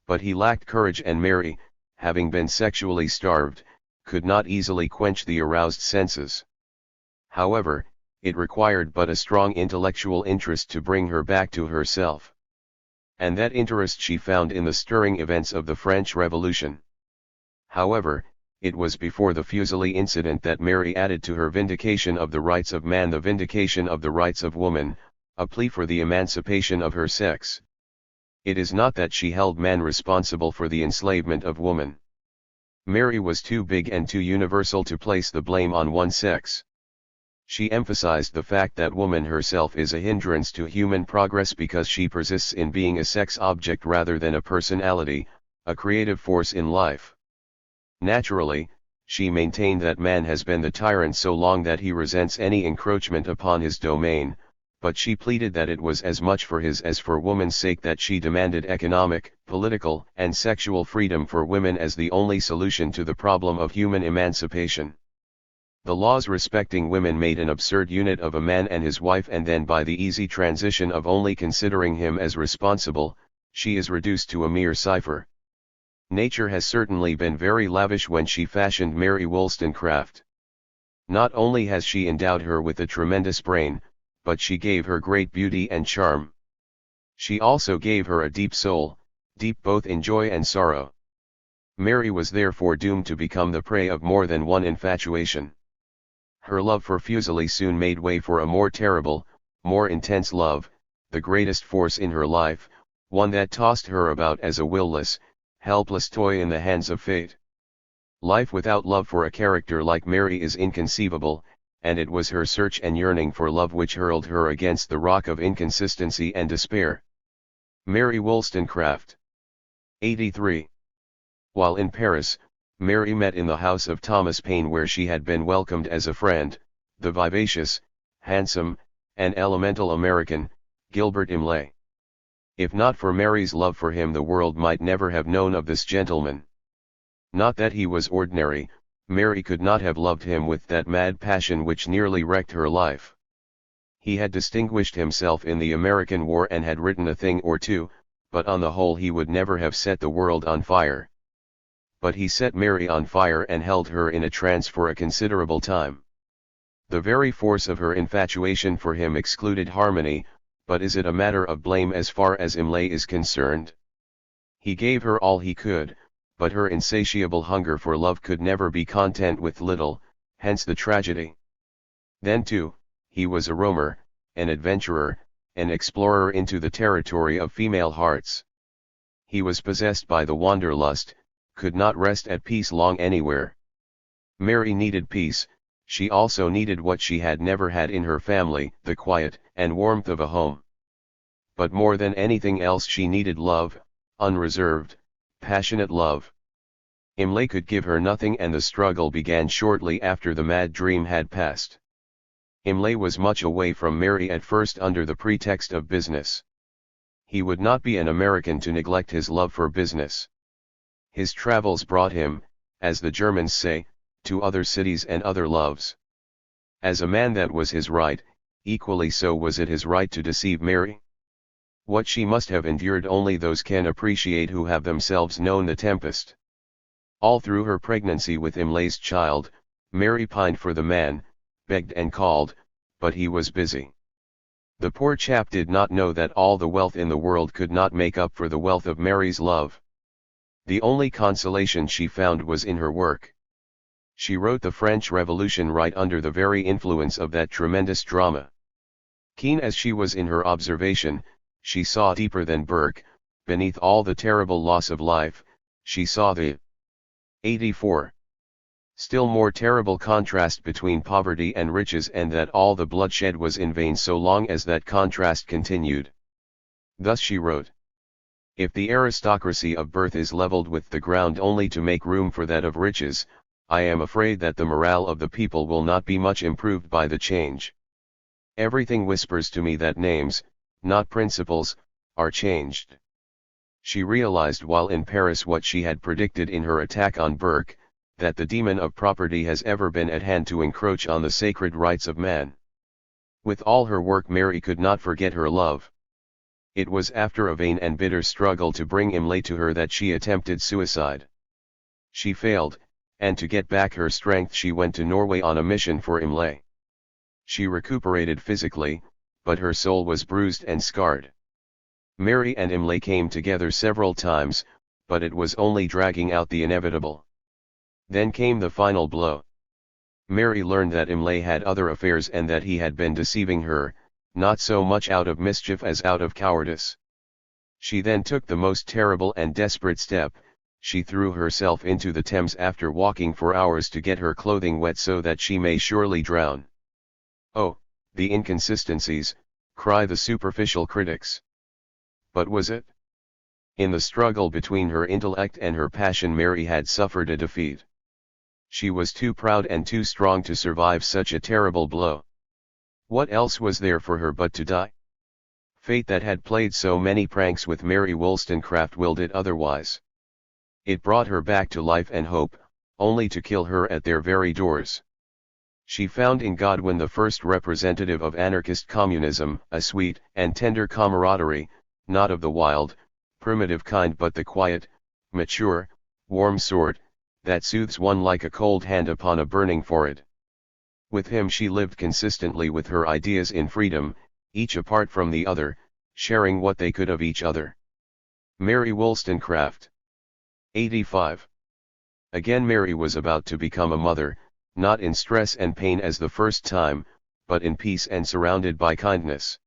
But he lacked courage, and Mary, having been sexually starved, could not easily quench the aroused senses. However, it required but a strong intellectual interest to bring her back to herself. And that interest she found in the stirring events of the French Revolution. However, it was before the Fuseli incident that Mary added to her vindication of the rights of man the vindication of the rights of woman, a plea for the emancipation of her sex. It is not that she held man responsible for the enslavement of woman. Mary was too big and too universal to place the blame on one sex. She emphasized the fact that woman herself is a hindrance to human progress because she persists in being a sex object rather than a personality, a creative force in life. Naturally, she maintained that man has been the tyrant so long that he resents any encroachment upon his domain, but she pleaded that it was as much for his as for woman's sake that she demanded economic, political, and sexual freedom for women as the only solution to the problem of human emancipation. The laws respecting women made an absurd unit of a man and his wife, and then by the easy transition of only considering him as responsible, she is reduced to a mere cipher. Nature has certainly been very lavish when she fashioned Mary Wollstonecraft. Not only has she endowed her with a tremendous brain, but she gave her great beauty and charm. She also gave her a deep soul, deep both in joy and sorrow. Mary was therefore doomed to become the prey of more than one infatuation. Her love for Fuseli soon made way for a more terrible, more intense love, the greatest force in her life, one that tossed her about as a will-less, helpless toy in the hands of fate. Life without love for a character like Mary is inconceivable, and it was her search and yearning for love which hurled her against the rock of inconsistency and despair. Mary Wollstonecraft. 83. While in Paris, Mary met in the house of Thomas Paine, where she had been welcomed as a friend, the vivacious, handsome, and elemental American, Gilbert Imlay. If not for Mary's love for him, the world might never have known of this gentleman. Not that he was ordinary, Mary could not have loved him with that mad passion which nearly wrecked her life. He had distinguished himself in the American War and had written a thing or two, but on the whole he would never have set the world on fire. But he set Mary on fire and held her in a trance for a considerable time. The very force of her infatuation for him excluded harmony, but is it a matter of blame as far as Imlay is concerned? He gave her all he could, but her insatiable hunger for love could never be content with little, hence the tragedy. Then too, he was a roamer, an adventurer, an explorer into the territory of female hearts. He was possessed by the wanderlust, could not rest at peace long anywhere. Mary needed peace, she also needed what she had never had in her family, the quiet and warmth of a home. But more than anything else she needed love, unreserved, passionate love. Imlay could give her nothing, and the struggle began shortly after the mad dream had passed. Imlay was much away from Mary at first under the pretext of business. He would not be an American to neglect his love for business. His travels brought him, as the Germans say, to other cities and other loves. As a man that was his right, equally so was it his right to deceive Mary. What she must have endured only those can appreciate who have themselves known the tempest. All through her pregnancy with Imlay's child, Mary pined for the man, begged and called, but he was busy. The poor chap did not know that all the wealth in the world could not make up for the wealth of Mary's love. The only consolation she found was in her work. She wrote the French Revolution right under the very influence of that tremendous drama. Keen as she was in her observation, she saw deeper than Burke. Beneath all the terrible loss of life, she saw the 84. Still more terrible contrast between poverty and riches, and that all the bloodshed was in vain so long as that contrast continued. Thus she wrote: "If the aristocracy of birth is levelled with the ground only to make room for that of riches, I am afraid that the morale of the people will not be much improved by the change. Everything whispers to me that names, not principles, are changed." She realized while in Paris what she had predicted in her attack on Burke, that the demon of property has ever been at hand to encroach on the sacred rights of man. With all her work Mary could not forget her love. It was after a vain and bitter struggle to bring Imlay to her that she attempted suicide. She failed, and to get back her strength she went to Norway on a mission for Imlay. She recuperated physically, but her soul was bruised and scarred. Mary and Imlay came together several times, but it was only dragging out the inevitable. Then came the final blow. Mary learned that Imlay had other affairs and that he had been deceiving her, not so much out of mischief as out of cowardice. She then took the most terrible and desperate step. She threw herself into the Thames after walking for hours to get her clothing wet so that she may surely drown. Oh, the inconsistencies, cry the superficial critics. But was it? In the struggle between her intellect and her passion Mary had suffered a defeat. She was too proud and too strong to survive such a terrible blow. What else was there for her but to die? Fate that had played so many pranks with Mary Wollstonecraft willed it otherwise. It brought her back to life and hope, only to kill her at their very doors. She found in Godwin the first representative of anarchist communism, a sweet and tender camaraderie, not of the wild, primitive kind but the quiet, mature, warm sort, that soothes one like a cold hand upon a burning forehead. With him she lived consistently with her ideas in freedom, each apart from the other, sharing what they could of each other. Mary Wollstonecraft. 85. Again Mary was about to become a mother, not in stress and pain as the first time, but in peace and surrounded by kindness.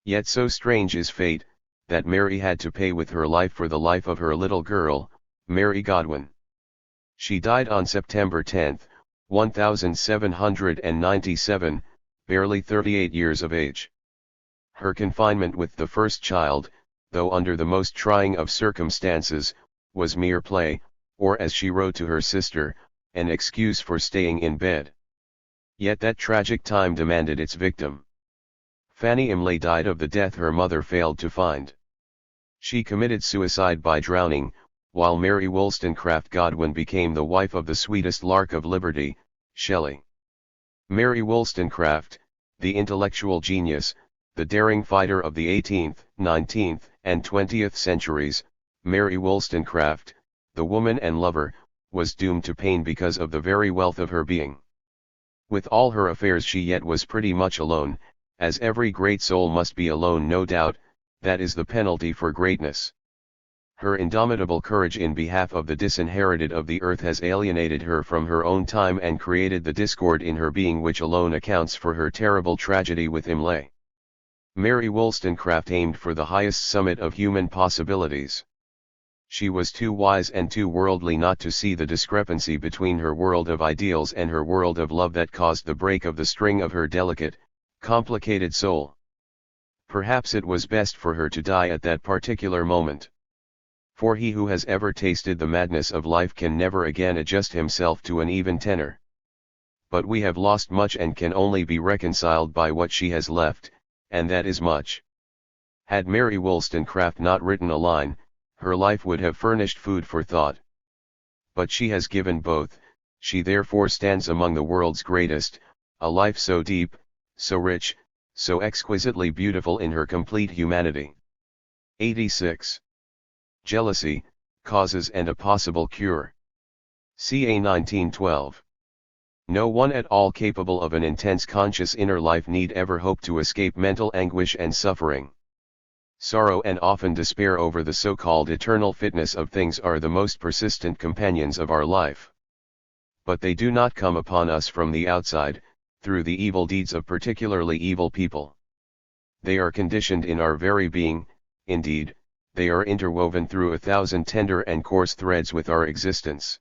Yet so strange is fate, that Mary had to pay with her life for the life of her little girl, Mary Godwin. She died on September 10, 1797, barely 38 years of age. Her confinement with the first child, though under the most trying of circumstances, was mere play, or as she wrote to her sister, an excuse for staying in bed. Yet that tragic time demanded its victim. Fanny Imlay died of the death her mother failed to find. She committed suicide by drowning, while Mary Wollstonecraft Godwin became the wife of the sweetest lark of liberty, Shelley. Mary Wollstonecraft, the intellectual genius, the daring fighter of the 18th, 19th, and 20th centuries, Mary Wollstonecraft, the woman and lover, was doomed to pain because of the very wealth of her being. With all her affairs she yet was pretty much alone, as every great soul must be alone no doubt, that is the penalty for greatness. Her indomitable courage in behalf of the disinherited of the earth has alienated her from her own time and created the discord in her being which alone accounts for her terrible tragedy with Imlay. Mary Wollstonecraft aimed for the highest summit of human possibilities. She was too wise and too worldly not to see the discrepancy between her world of ideals and her world of love that caused the break of the string of her delicate, complicated soul. Perhaps it was best for her to die at that particular moment. For he who has ever tasted the madness of life can never again adjust himself to an even tenor. But we have lost much and can only be reconciled by what she has left, and that is much. Had Mary Wollstonecraft not written a line, her life would have furnished food for thought. But she has given both, she therefore stands among the world's greatest, a life so deep, so rich, so exquisitely beautiful in her complete humanity. 86. Jealousy, causes and a possible cure. Ca 1912. No one at all capable of an intense conscious inner life need ever hope to escape mental anguish and suffering. Sorrow and often despair over the so-called eternal fitness of things are the most persistent companions of our life. But they do not come upon us from the outside, through the evil deeds of particularly evil people. They are conditioned in our very being, indeed, they are interwoven through 1,000 tender and coarse threads with our existence.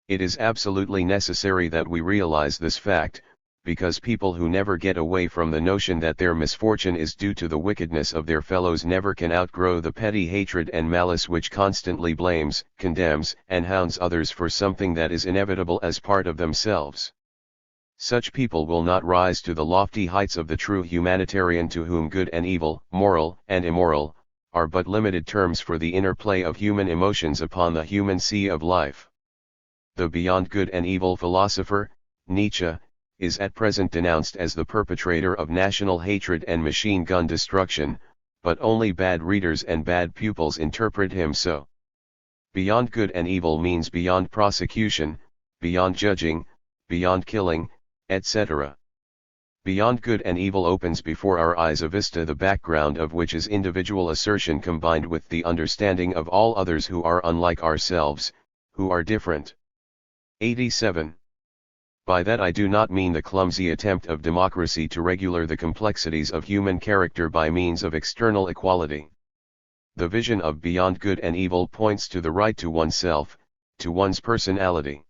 It is absolutely necessary that we realize this fact, because people who never get away from the notion that their misfortune is due to the wickedness of their fellows never can outgrow the petty hatred and malice which constantly blames, condemns, and hounds others for something that is inevitable as part of themselves. Such people will not rise to the lofty heights of the true humanitarian, to whom good and evil, moral and immoral, are but limited terms for the interplay of human emotions upon the human sea of life. The beyond good and evil philosopher, Nietzsche, is at present denounced as the perpetrator of national hatred and machine gun destruction, but only bad readers and bad pupils interpret him so. Beyond good and evil means beyond prosecution, beyond judging, beyond killing, etc. Beyond good and evil opens before our eyes a vista the background of which is individual assertion combined with the understanding of all others who are unlike ourselves, who are different. 87. By that I do not mean the clumsy attempt of democracy to regulate the complexities of human character by means of external equality. The vision of beyond good and evil points to the right to oneself, to one's personality.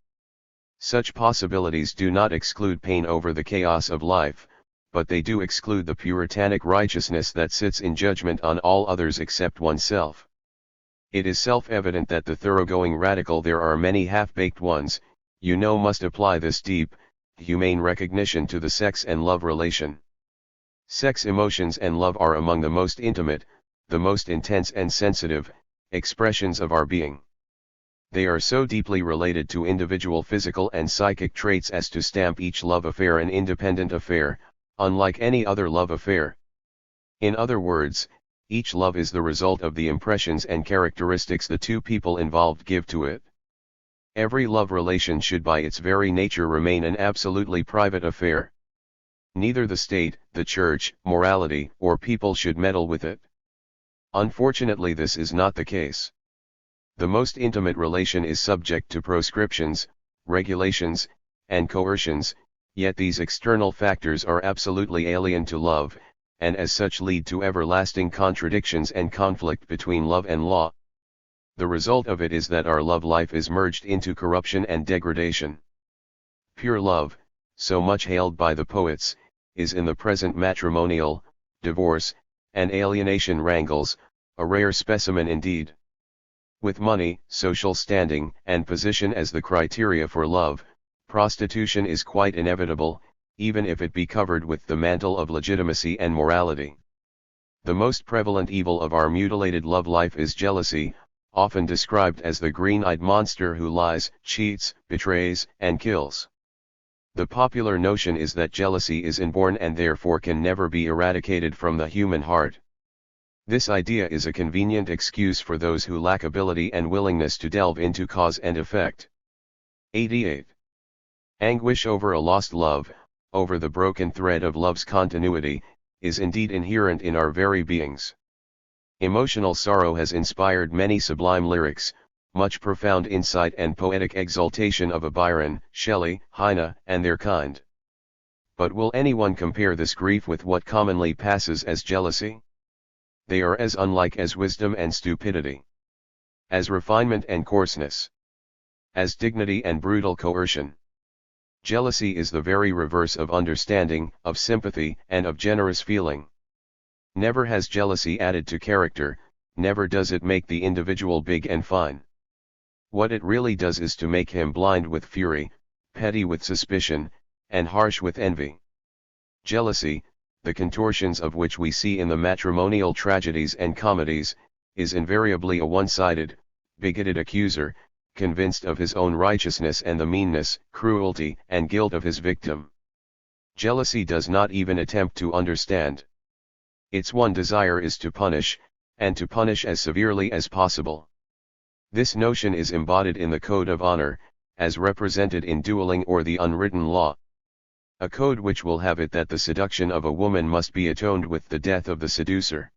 Such possibilities do not exclude pain over the chaos of life, but they do exclude the puritanic righteousness that sits in judgment on all others except oneself. It is self-evident that the thoroughgoing radical there are many half-baked ones, must apply this deep, humane recognition to the sex and love relation. Sex emotions and love are among the most intimate, the most intense and sensitive, expressions of our being. They are so deeply related to individual physical and psychic traits as to stamp each love affair an independent affair, unlike any other love affair. In other words, each love is the result of the impressions and characteristics the two people involved give to it. Every love relation should by its very nature remain an absolutely private affair. Neither the state, the church, morality, or people should meddle with it. Unfortunately, this is not the case. The most intimate relation is subject to proscriptions, regulations, and coercions, yet these external factors are absolutely alien to love, and as such lead to everlasting contradictions and conflict between love and law. The result of it is that our love life is merged into corruption and degradation. Pure love, so much hailed by the poets, is in the present matrimonial, divorce, and alienation wrangles, a rare specimen indeed. With money, social standing, and position as the criteria for love, prostitution is quite inevitable, even if it be covered with the mantle of legitimacy and morality. The most prevalent evil of our mutilated love life is jealousy, often described as the green-eyed monster who lies, cheats, betrays, and kills. The popular notion is that jealousy is inborn and therefore can never be eradicated from the human heart. This idea is a convenient excuse for those who lack ability and willingness to delve into cause and effect. 88. Anguish over a lost love, over the broken thread of love's continuity, is indeed inherent in our very beings. Emotional sorrow has inspired many sublime lyrics, much profound insight and poetic exaltation of a Byron, Shelley, Heine, and their kind. But will anyone compare this grief with what commonly passes as jealousy? They are as unlike as wisdom and stupidity, as refinement and coarseness, as dignity and brutal coercion. Jealousy is the very reverse of understanding, of sympathy, and of generous feeling. Never has jealousy added to character, never does it make the individual big and fine. What it really does is to make him blind with fury, petty with suspicion, and harsh with envy. Jealousy, the contortions of which we see in the matrimonial tragedies and comedies, is invariably a one-sided, bigoted accuser, convinced of his own righteousness and the meanness, cruelty, and guilt of his victim. Jealousy does not even attempt to understand. Its one desire is to punish, and to punish as severely as possible. This notion is embodied in the code of honor, as represented in dueling or the unwritten law. A code which will have it that the seduction of a woman must be atoned with the death of the seducer.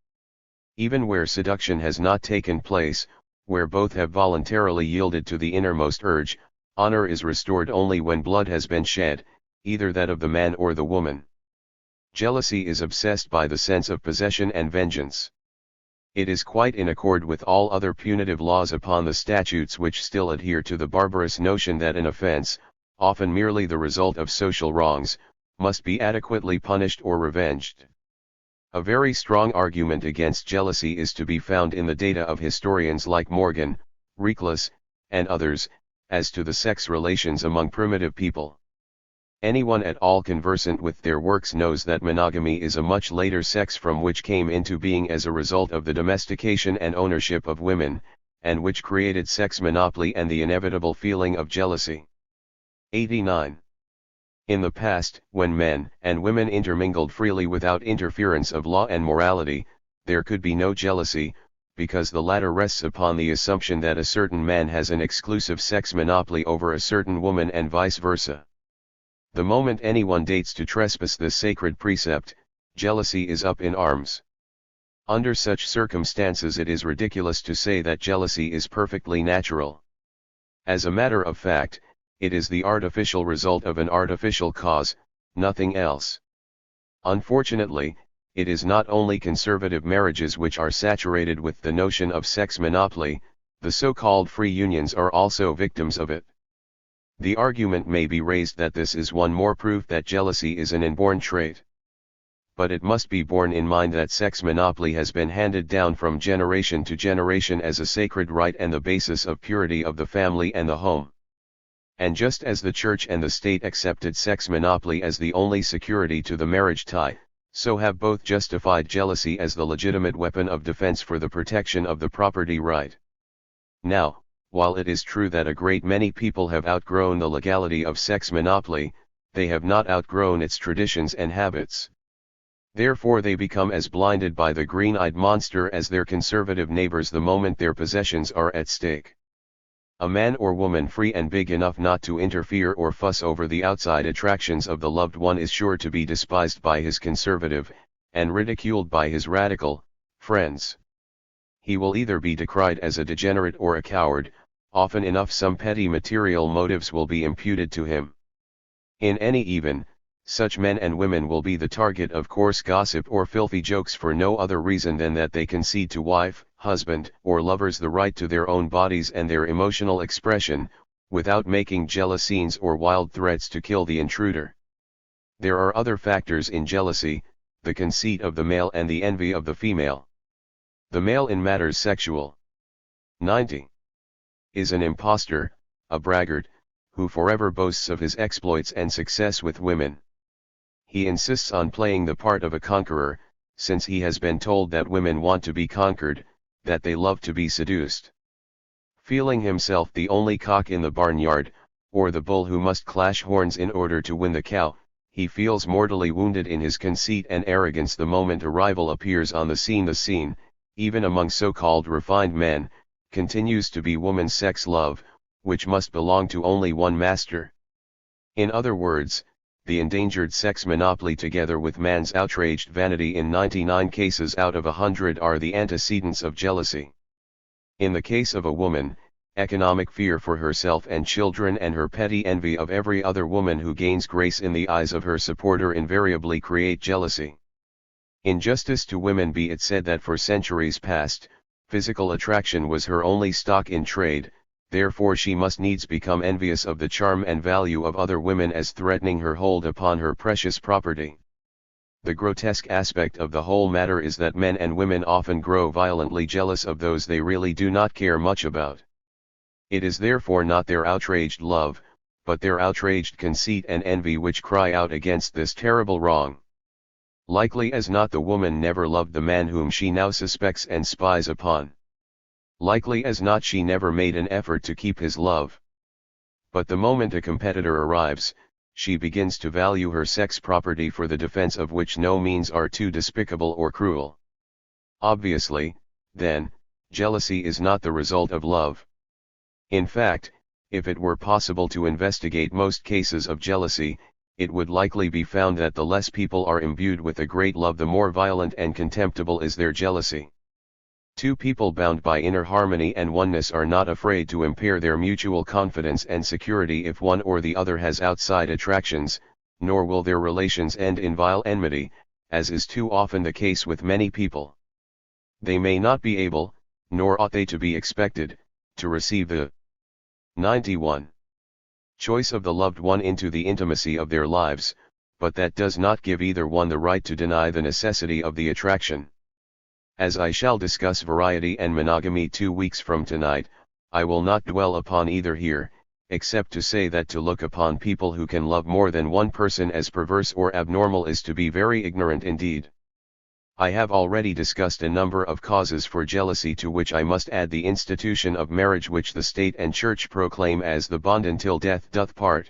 Even where seduction has not taken place, where both have voluntarily yielded to the innermost urge, honor is restored only when blood has been shed, either that of the man or the woman. Jealousy is obsessed by the sense of possession and vengeance. It is quite in accord with all other punitive laws upon the statutes which still adhere to the barbarous notion that an offense, often merely the result of social wrongs, must be adequately punished or revenged. A very strong argument against jealousy is to be found in the data of historians like Morgan, Reclus, and others, as to the sex relations among primitive people. Anyone at all conversant with their works knows that monogamy is a much later sex from which came into being as a result of the domestication and ownership of women, and which created sex monopoly and the inevitable feeling of jealousy. 89. In the past, when men and women intermingled freely without interference of law and morality, there could be no jealousy, because the latter rests upon the assumption that a certain man has an exclusive sex monopoly over a certain woman and vice versa. The moment anyone dates to trespass this sacred precept, jealousy is up in arms. Under such circumstances it is ridiculous to say that jealousy is perfectly natural. As a matter of fact, it is the artificial result of an artificial cause, nothing else. Unfortunately, it is not only conservative marriages which are saturated with the notion of sex monopoly, the so-called free unions are also victims of it. The argument may be raised that this is one more proof that jealousy is an inborn trait. But it must be borne in mind that sex monopoly has been handed down from generation to generation as a sacred right and the basis of purity of the family and the home. And just as the church and the state accepted sex monopoly as the only security to the marriage tie, so have both justified jealousy as the legitimate weapon of defense for the protection of the property right. Now, while it is true that a great many people have outgrown the legality of sex monopoly, they have not outgrown its traditions and habits. Therefore they become as blinded by the green-eyed monster as their conservative neighbors the moment their possessions are at stake. A man or woman free and big enough not to interfere or fuss over the outside attractions of the loved one is sure to be despised by his conservative, and ridiculed by his radical, friends. He will either be decried as a degenerate or a coward, often enough some petty material motives will be imputed to him. In any event, such men and women will be the target of coarse gossip or filthy jokes for no other reason than that they concede to wife, husband, or lovers the right to their own bodies and their emotional expression, without making jealous scenes or wild threats to kill the intruder. There are other factors in jealousy, the conceit of the male and the envy of the female. The male in matters sexual 90. Is an impostor, a braggart, who forever boasts of his exploits and success with women. He insists on playing the part of a conqueror, since he has been told that women want to be conquered, that they love to be seduced. Feeling himself the only cock in the barnyard, or the bull who must clash horns in order to win the cow, he feels mortally wounded in his conceit and arrogance the moment a rival appears on the scene. The scene, even among so-called refined men, continues to be woman's sex love, which must belong to only one master. In other words, the endangered sex monopoly together with man's outraged vanity in 99 cases out of 100 are the antecedents of jealousy. In the case of a woman, economic fear for herself and children and her petty envy of every other woman who gains grace in the eyes of her supporter invariably create jealousy. In justice to women be it said that for centuries past, physical attraction was her only stock in trade, therefore she must needs become envious of the charm and value of other women as threatening her hold upon her precious property. The grotesque aspect of the whole matter is that men and women often grow violently jealous of those they really do not care much about. It is therefore not their outraged love, but their outraged conceit and envy which cry out against this terrible wrong. Likely as not the woman never loved the man whom she now suspects and spies upon. Likely as not she never made an effort to keep his love. But the moment a competitor arrives, she begins to value her sex property for the defense of which no means are too despicable or cruel. Obviously, then, jealousy is not the result of love. In fact, if it were possible to investigate most cases of jealousy, it would likely be found that the less people are imbued with a great love, the more violent and contemptible is their jealousy. Two people bound by inner harmony and oneness are not afraid to impair their mutual confidence and security if one or the other has outside attractions, nor will their relations end in vile enmity, as is too often the case with many people. They may not be able, nor ought they to be expected, to receive the 91. Choice of the loved one into the intimacy of their lives, but that does not give either one the right to deny the necessity of the attraction. As I shall discuss variety and monogamy 2 weeks from tonight, I will not dwell upon either here, except to say that to look upon people who can love more than one person as perverse or abnormal is to be very ignorant indeed. I have already discussed a number of causes for jealousy, to which I must add the institution of marriage, which the state and church proclaim as the bond until death doth part.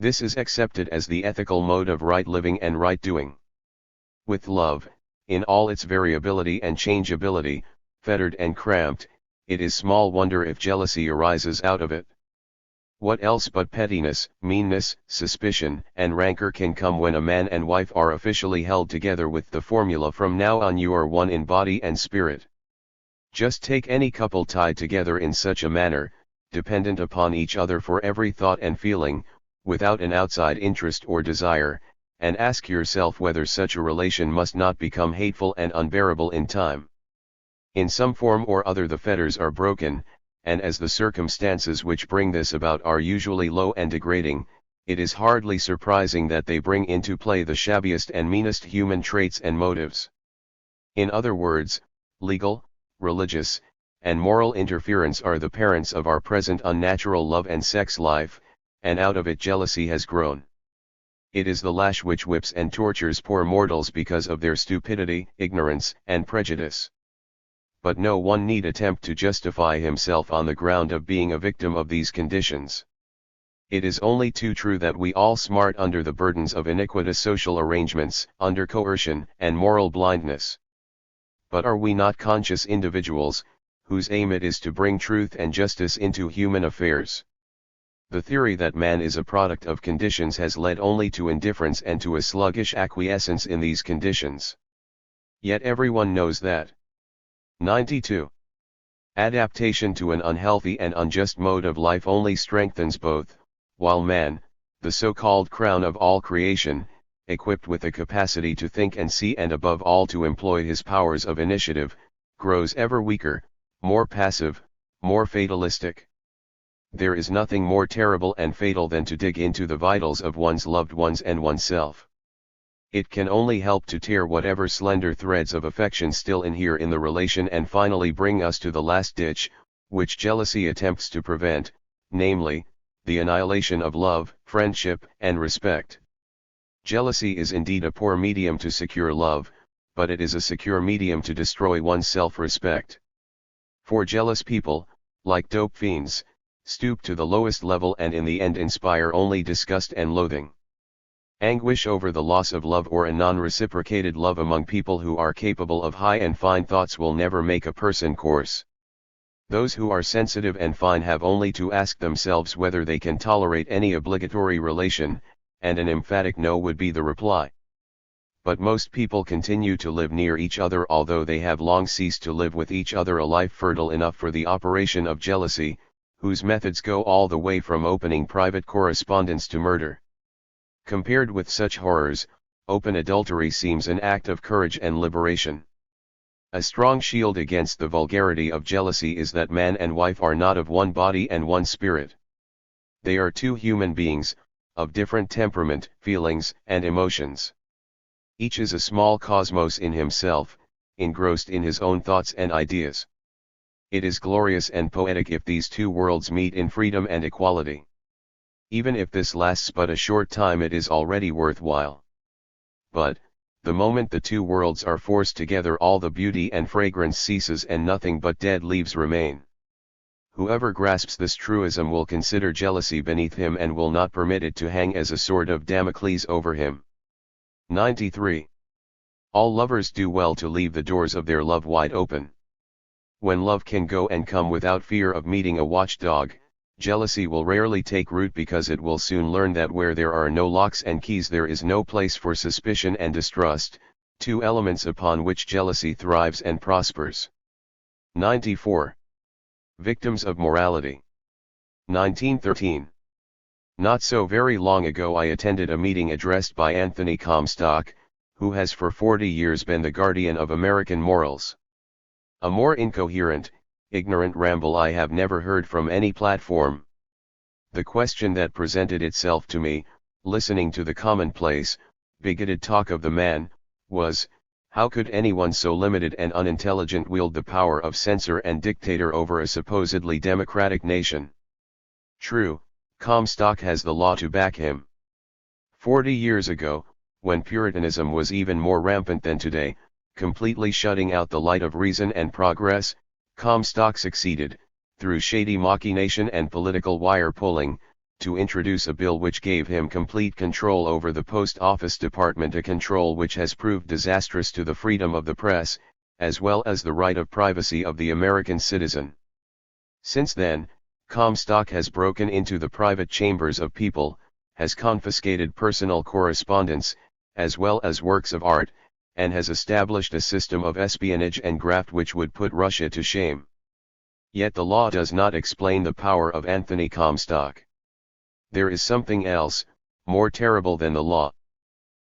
This is accepted as the ethical mode of right living and right doing. With love, in all its variability and changeability, fettered and cramped, it is small wonder if jealousy arises out of it. What else but pettiness, meanness, suspicion, and rancor can come when a man and wife are officially held together with the formula, "From now on you are one in body and spirit"? Just take any couple tied together in such a manner, dependent upon each other for every thought and feeling, without an outside interest or desire, and ask yourself whether such a relation must not become hateful and unbearable in time. In some form or other the fetters are broken, and as the circumstances which bring this about are usually low and degrading, it is hardly surprising that they bring into play the shabbiest and meanest human traits and motives. In other words, legal, religious, and moral interference are the parents of our present unnatural love and sex life, and out of it jealousy has grown. It is the lash which whips and tortures poor mortals because of their stupidity, ignorance, and prejudice. But no one need attempt to justify himself on the ground of being a victim of these conditions. It is only too true that we all smart under the burdens of iniquitous social arrangements, under coercion and moral blindness. But are we not conscious individuals, whose aim it is to bring truth and justice into human affairs? The theory that man is a product of conditions has led only to indifference and to a sluggish acquiescence in these conditions. Yet everyone knows that 92. Adaptation to an unhealthy and unjust mode of life only strengthens both, while man, the so-called crown of all creation, equipped with the capacity to think and see and above all to employ his powers of initiative, grows ever weaker, more passive, more fatalistic. There is nothing more terrible and fatal than to dig into the vitals of one's loved ones and oneself. It can only help to tear whatever slender threads of affection still inhere in the relation and finally bring us to the last ditch, which jealousy attempts to prevent, namely, the annihilation of love, friendship, and respect. Jealousy is indeed a poor medium to secure love, but it is a secure medium to destroy one's self-respect. For jealous people, like dope fiends, stoop to the lowest level and in the end inspire only disgust and loathing. Anguish over the loss of love or a non-reciprocated love among people who are capable of high and fine thoughts will never make a person coarse. Those who are sensitive and fine have only to ask themselves whether they can tolerate any obligatory relation, and an emphatic no would be the reply. But most people continue to live near each other although they have long ceased to live with each other, a life fertile enough for the operation of jealousy, whose methods go all the way from opening private correspondence to murder. Compared with such horrors, open adultery seems an act of courage and liberation. A strong shield against the vulgarity of jealousy is that man and wife are not of one body and one spirit. They are two human beings, of different temperament, feelings, and emotions. Each is a small cosmos in himself, engrossed in his own thoughts and ideas. It is glorious and poetic if these two worlds meet in freedom and equality. Even if this lasts but a short time, it is already worthwhile. But, the moment the two worlds are forced together, all the beauty and fragrance ceases and nothing but dead leaves remain. Whoever grasps this truism will consider jealousy beneath him and will not permit it to hang as a sword of Damocles over him. 93. All lovers do well to leave the doors of their love wide open. when love can go and come without fear of meeting a watchdog, jealousy will rarely take root because it will soon learn that where there are no locks and keys there is no place for suspicion and distrust, two elements upon which jealousy thrives and prospers. 94. Victims of Morality. 1913. Not so very long ago I attended a meeting addressed by Anthony Comstock, who has for 40 years been the guardian of American morals. A more incoherent, ignorant ramble I have never heard from any platform. The question that presented itself to me, listening to the commonplace, bigoted talk of the man, was, how could anyone so limited and unintelligent wield the power of censor and dictator over a supposedly democratic nation? True, Comstock has the law to back him. 40 years ago, when Puritanism was even more rampant than today, completely shutting out the light of reason and progress, Comstock succeeded, through shady machination and political wire-pulling, to introduce a bill which gave him complete control over the Post Office Department, a control which has proved disastrous to the freedom of the press, as well as the right of privacy of the American citizen. Since then, Comstock has broken into the private chambers of people, has confiscated personal correspondence, as well as works of art, and has established a system of espionage and graft which would put Russia to shame. Yet the law does not explain the power of Anthony Comstock. There is something else, more terrible than the law.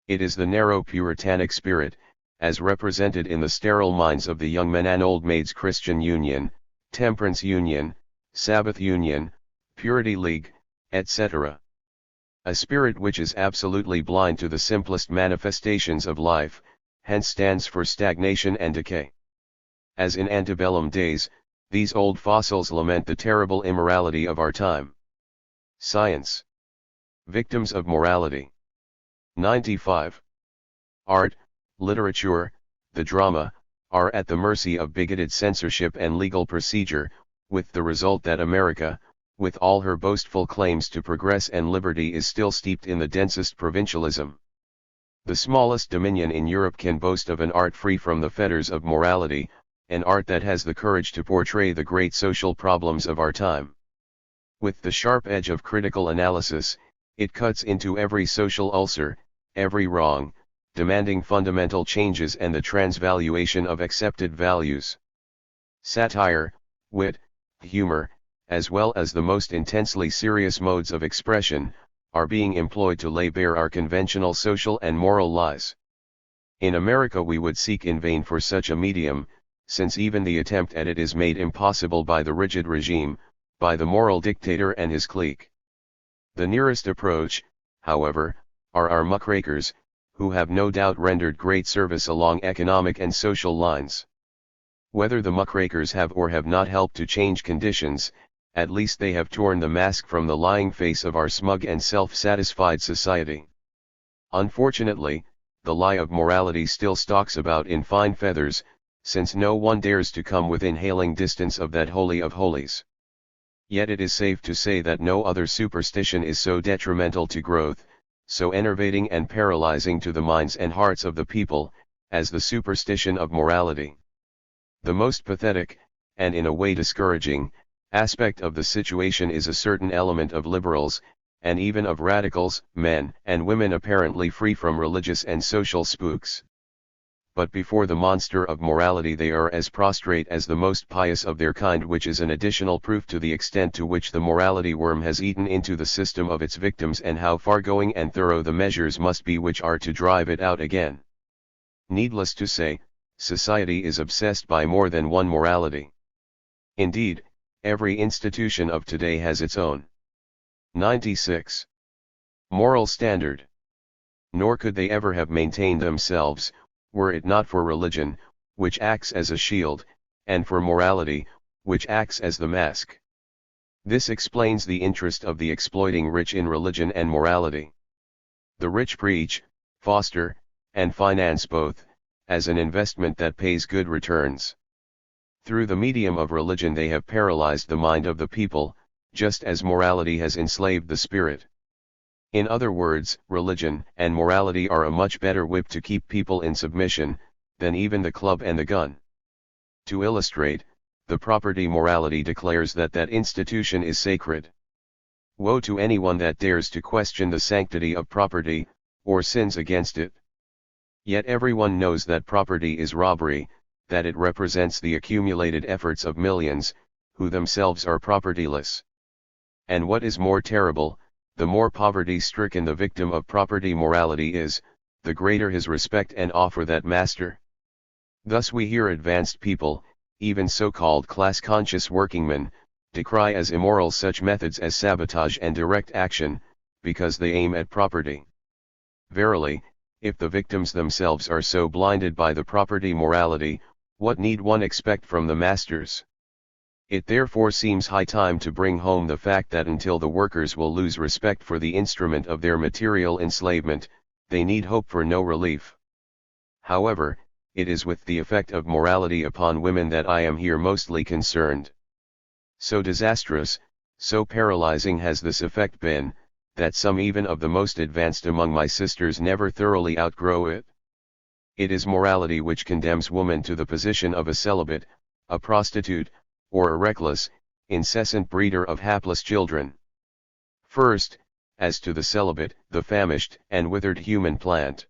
It is the narrow Puritanic spirit, as represented in the sterile minds of the Young Men and Old Maids Christian Union, Temperance Union, Sabbath Union, Purity League, etc. A spirit which is absolutely blind to the simplest manifestations of life, hence stands for stagnation and decay. As in antebellum days, these old fossils lament the terrible immorality of our time. Science. Victims of Morality. 95. Art, literature, the drama, are at the mercy of bigoted censorship and legal procedure, with the result that America, with all her boastful claims to progress and liberty, is still steeped in the densest provincialism. The smallest dominion in Europe can boast of an art free from the fetters of morality, an art that has the courage to portray the great social problems of our time. With the sharp edge of critical analysis, it cuts into every social ulcer, every wrong, demanding fundamental changes and the transvaluation of accepted values. Satire, wit, humor, as well as the most intensely serious modes of expression, are being employed to lay bare our conventional social and moral lies. In America we would seek in vain for such a medium, since even the attempt at it is made impossible by the rigid regime, by the moral dictator and his clique. The nearest approach, however, are our muckrakers, who have no doubt rendered great service along economic and social lines. Whether the muckrakers have or have not helped to change conditions, at least they have torn the mask from the lying face of our smug and self-satisfied society. Unfortunately, the lie of morality still stalks about in fine feathers, since no one dares to come within hailing distance of that holy of holies. Yet it is safe to say that no other superstition is so detrimental to growth, so enervating and paralyzing to the minds and hearts of the people, as the superstition of morality. The most pathetic, and in a way discouraging, aspect of the situation is a certain element of liberals, and even of radicals, men and women apparently free from religious and social spooks. But before the monster of morality they are as prostrate as the most pious of their kind, which is an additional proof to the extent to which the morality worm has eaten into the system of its victims, and how far-going and thorough the measures must be which are to drive it out again. Needless to say, society is obsessed by more than one morality. Indeed, every institution of today has its own. 96. Moral standard. Nor could they ever have maintained themselves, were it not for religion, which acts as a shield, and for morality, which acts as the mask. This explains the interest of the exploiting rich in religion and morality. The rich preach, foster, and finance both, as an investment that pays good returns. Through the medium of religion they have paralyzed the mind of the people, just as morality has enslaved the spirit. In other words, religion and morality are a much better whip to keep people in submission, than even the club and the gun. To illustrate, the property morality declares that that institution is sacred. Woe to anyone that dares to question the sanctity of property, or sins against it. Yet everyone knows that property is robbery, that it represents the accumulated efforts of millions, who themselves are propertyless. And what is more terrible, the more poverty-stricken the victim of property morality is, the greater his respect and awe for that master. Thus we hear advanced people, even so-called class-conscious workingmen, decry as immoral such methods as sabotage and direct action, because they aim at property. Verily, if the victims themselves are so blinded by the property morality, what need one expect from the masters? It therefore seems high time to bring home the fact that until the workers will lose respect for the instrument of their material enslavement, they need hope for no relief. However, it is with the effect of morality upon women that I am here mostly concerned. So disastrous, so paralyzing has this effect been, that some even of the most advanced among my sisters never thoroughly outgrow it. It is morality which condemns woman to the position of a celibate, a prostitute, or a reckless, incessant breeder of hapless children. First, as to the celibate, the famished and withered human plant.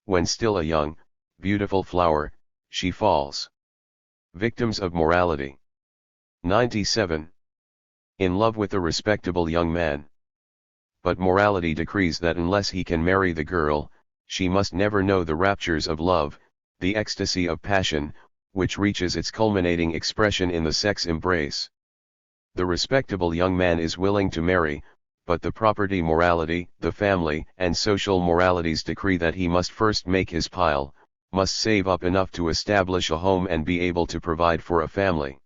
When still a young, beautiful flower, she falls. Victims of morality. 97. In love with a respectable young man. But morality decrees that unless he can marry the girl, she must never know the raptures of love, the ecstasy of passion, which reaches its culminating expression in the sex embrace. The respectable young man is willing to marry, but the property morality, the family and social moralities decree that he must first make his pile, must save up enough to establish a home and be able to provide for a family.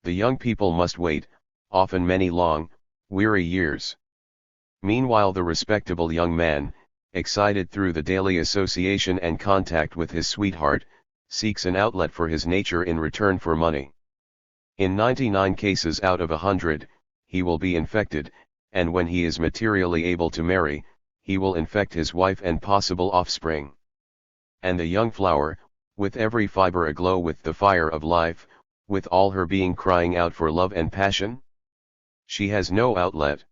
The young people must wait, often many long, weary years. Meanwhile the respectable young man, excited through the daily association and contact with his sweetheart, seeks an outlet for his nature in return for money. In 99 cases out of 100, he will be infected, and when he is materially able to marry, he will infect his wife and possible offspring. And the young flower, with every fiber aglow with the fire of life, with all her being crying out for love and passion? She has no outlet.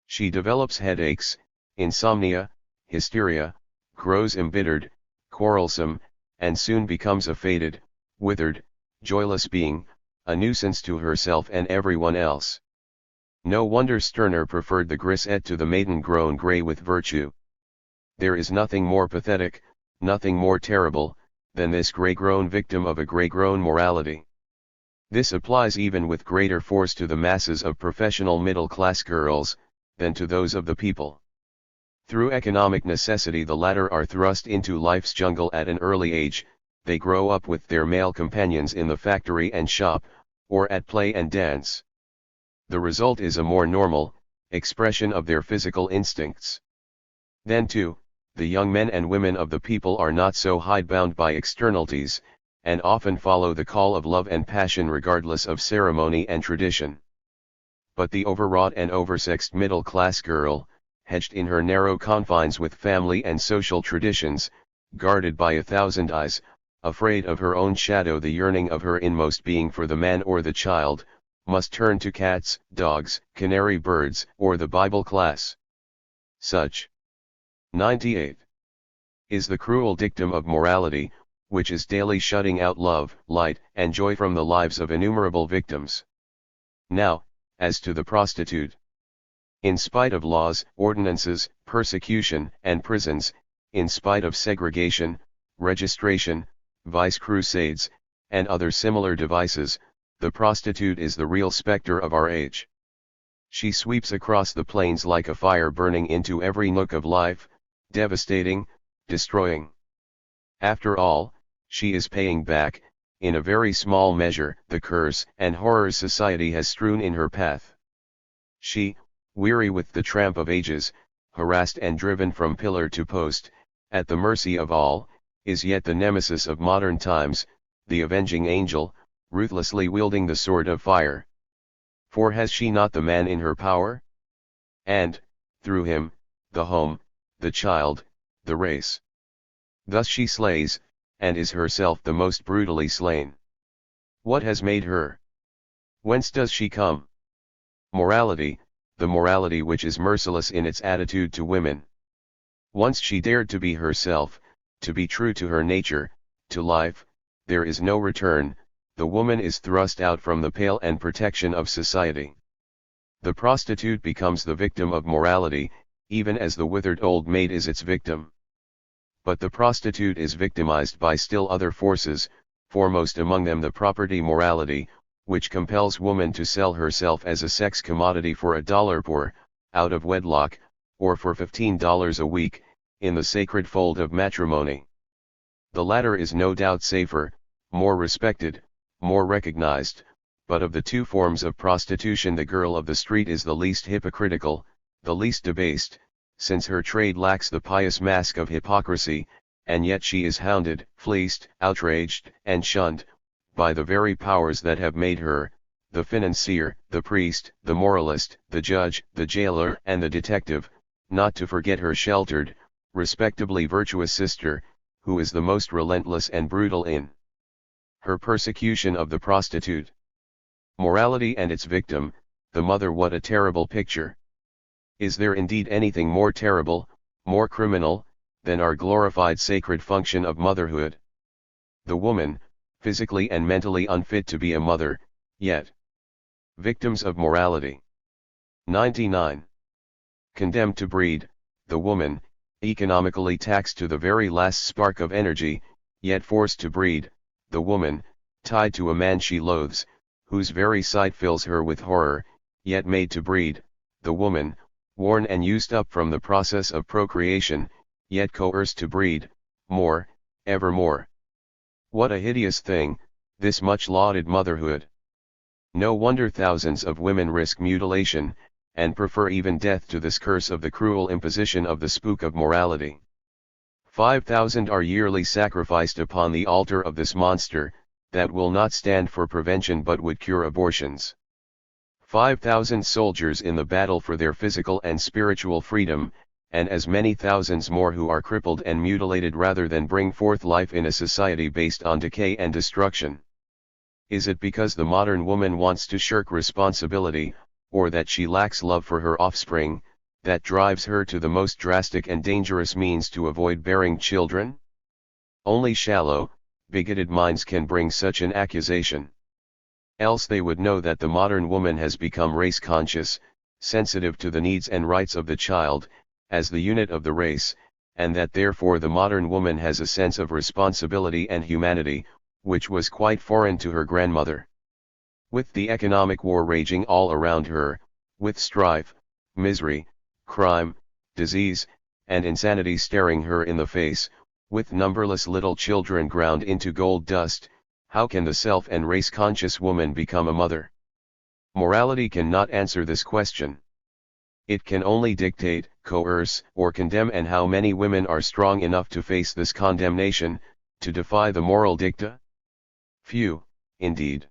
She develops headaches, insomnia, hysteria, grows embittered, quarrelsome, and soon becomes a faded, withered, joyless being, a nuisance to herself and everyone else. No wonder Stirner preferred the grisette to the maiden grown grey with virtue. There is nothing more pathetic, nothing more terrible, than this grey-grown victim of a grey-grown morality. This applies even with greater force to the masses of professional middle-class girls, than to those of the people. Through economic necessity the latter are thrust into life's jungle at an early age, they grow up with their male companions in the factory and shop, or at play and dance. The result is a more normal expression of their physical instincts. Then too, the young men and women of the people are not so hidebound by externalities, and often follow the call of love and passion regardless of ceremony and tradition. But the overwrought and oversexed middle-class girl, hedged in her narrow confines with family and social traditions, guarded by 1,000 eyes, afraid of her own shadow, the yearning of her inmost being for the man or the child, must turn to cats, dogs, canary birds, or the Bible class. Such 98 is the cruel dictum of morality, which is daily shutting out love, light, and joy from the lives of innumerable victims. Now, as to the prostitute. In spite of laws, ordinances, persecution, and prisons, in spite of segregation, registration, vice crusades, and other similar devices, the prostitute is the real specter of our age. She sweeps across the plains like a fire burning into every nook of life, devastating, destroying. After all, she is paying back, in a very small measure, the curse and horrors society has strewn in her path. She, weary with the tramp of ages, harassed and driven from pillar to post, at the mercy of all, is yet the nemesis of modern times, the avenging angel, ruthlessly wielding the sword of fire. For has she not the man in her power? And, through him, the home, the child, the race. Thus she slays, and is herself the most brutally slain. What has made her? Whence does she come? Morality, the morality which is merciless in its attitude to women. Once she dared to be herself, to be true to her nature, to life, there is no return, the woman is thrust out from the pale and protection of society. The prostitute becomes the victim of morality, even as the withered old maid is its victim. But the prostitute is victimized by still other forces, foremost among them the property morality, which compels woman to sell herself as a sex commodity for $1 per, out of wedlock, or for $15 a week, in the sacred fold of matrimony. The latter is no doubt safer, more respected, more recognized, but of the two forms of prostitution the girl of the street is the least hypocritical, the least debased, since her trade lacks the pious mask of hypocrisy, and yet she is hounded, fleeced, outraged, and shunned, by the very powers that have made her, the financier, the priest, the moralist, the judge, the jailer, and the detective, not to forget her sheltered, respectably virtuous sister, who is the most relentless and brutal in her persecution of the prostitute. Morality and its victim, the mother. What a terrible picture! Is there indeed anything more terrible, more criminal, than our glorified sacred function of motherhood? The woman, physically and mentally unfit to be a mother, yet victims of morality. 99. Condemned to breed, the woman, economically taxed to the very last spark of energy, yet forced to breed, the woman, tied to a man she loathes, whose very sight fills her with horror, yet made to breed, the woman, worn and used up from the process of procreation, yet coerced to breed, more, ever more. What a hideous thing, this much lauded motherhood! No wonder thousands of women risk mutilation, and prefer even death to this curse of the cruel imposition of the spook of morality. 5,000 are yearly sacrificed upon the altar of this monster, that will not stand for prevention but would cure abortions. 5,000 soldiers in the battle for their physical and spiritual freedom, and as many thousands more who are crippled and mutilated rather than bring forth life in a society based on decay and destruction. Is it because the modern woman wants to shirk responsibility, or that she lacks love for her offspring, that drives her to the most drastic and dangerous means to avoid bearing children? Only shallow, bigoted minds can bring such an accusation. Else they would know that the modern woman has become race-conscious, sensitive to the needs and rights of the child, as the unit of the race, and that therefore the modern woman has a sense of responsibility and humanity, which was quite foreign to her grandmother. With the economic war raging all around her, with strife, misery, crime, disease, and insanity staring her in the face, with numberless little children ground into gold dust, how can the self and race-conscious woman become a mother? Morality cannot answer this question. It can only dictate, coerce, or condemn, and how many women are strong enough to face this condemnation, to defy the moral dicta? Few, indeed.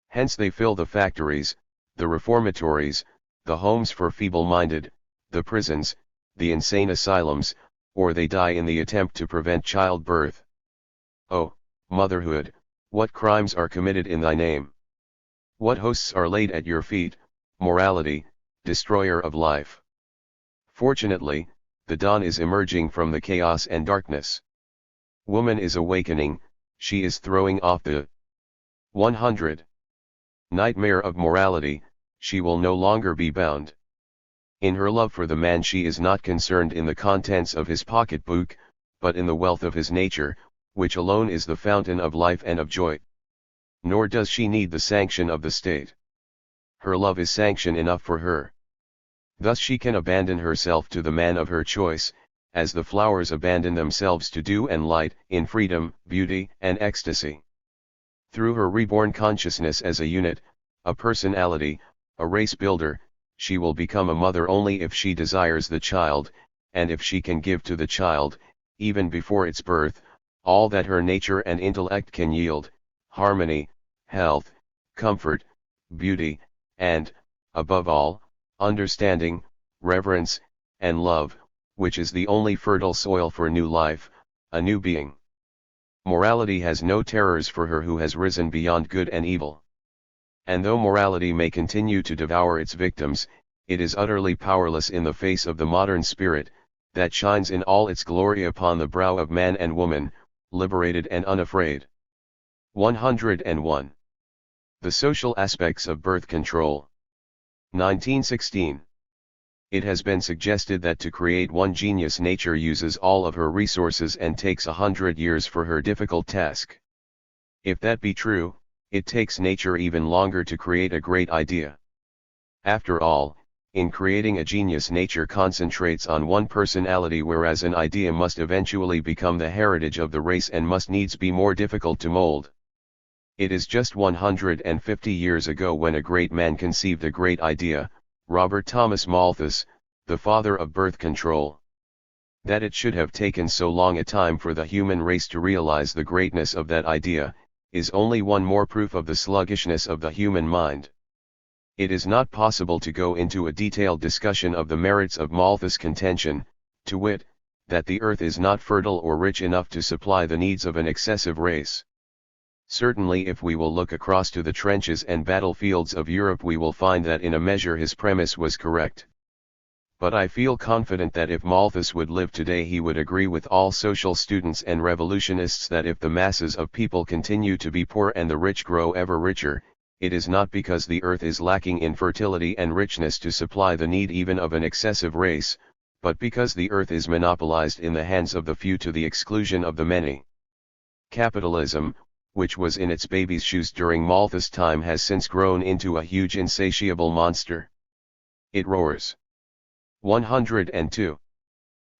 Hence they fill the factories, the reformatories, the homes for feeble-minded, the prisons, the insane asylums, or they die in the attempt to prevent childbirth. Oh, motherhood, what crimes are committed in thy name? What hosts are laid at your feet, morality, destroyer of life? Fortunately, the dawn is emerging from the chaos and darkness. Woman is awakening, she is throwing off the 100 nightmare of morality, she will no longer be bound. In her love for the man she is not concerned in the contents of his pocketbook, but in the wealth of his nature, which alone is the fountain of life and of joy. Nor does she need the sanction of the state. Her love is sanction enough for her. Thus she can abandon herself to the man of her choice, as the flowers abandon themselves to dew and light, in freedom, beauty, and ecstasy. Through her reborn consciousness as a unit, a personality, a race builder, she will become a mother only if she desires the child, and if she can give to the child, even before its birth, all that her nature and intellect can yield, harmony, health, comfort, beauty, and, above all, understanding, reverence, and love, which is the only fertile soil for new life, a new being. Morality has no terrors for her who has risen beyond good and evil. And though morality may continue to devour its victims, it is utterly powerless in the face of the modern spirit, that shines in all its glory upon the brow of man and woman, liberated and unafraid. 101. The social aspects of birth control. 1916. It has been suggested that to create one genius nature uses all of her resources and takes 100 years for her difficult task. If that be true, it takes nature even longer to create a great idea. After all, in creating a genius nature concentrates on one personality, whereas an idea must eventually become the heritage of the race and must needs be more difficult to mold. It is just 150 years ago when a great man conceived a great idea, Robert Thomas Malthus, the father of birth control. That it should have taken so long a time for the human race to realize the greatness of that idea, is only one more proof of the sluggishness of the human mind. It is not possible to go into a detailed discussion of the merits of Malthus' contention, to wit, that the earth is not fertile or rich enough to supply the needs of an excessive race. Certainly if we will look across to the trenches and battlefields of Europe we will find that in a measure his premise was correct. But I feel confident that if Malthus would live today he would agree with all social students and revolutionists that if the masses of people continue to be poor and the rich grow ever richer, it is not because the earth is lacking in fertility and richness to supply the need even of an excessive race, but because the earth is monopolized in the hands of the few to the exclusion of the many. Capitalism, which was in its baby's shoes during Malthus' time, has since grown into a huge insatiable monster. It roars. 102.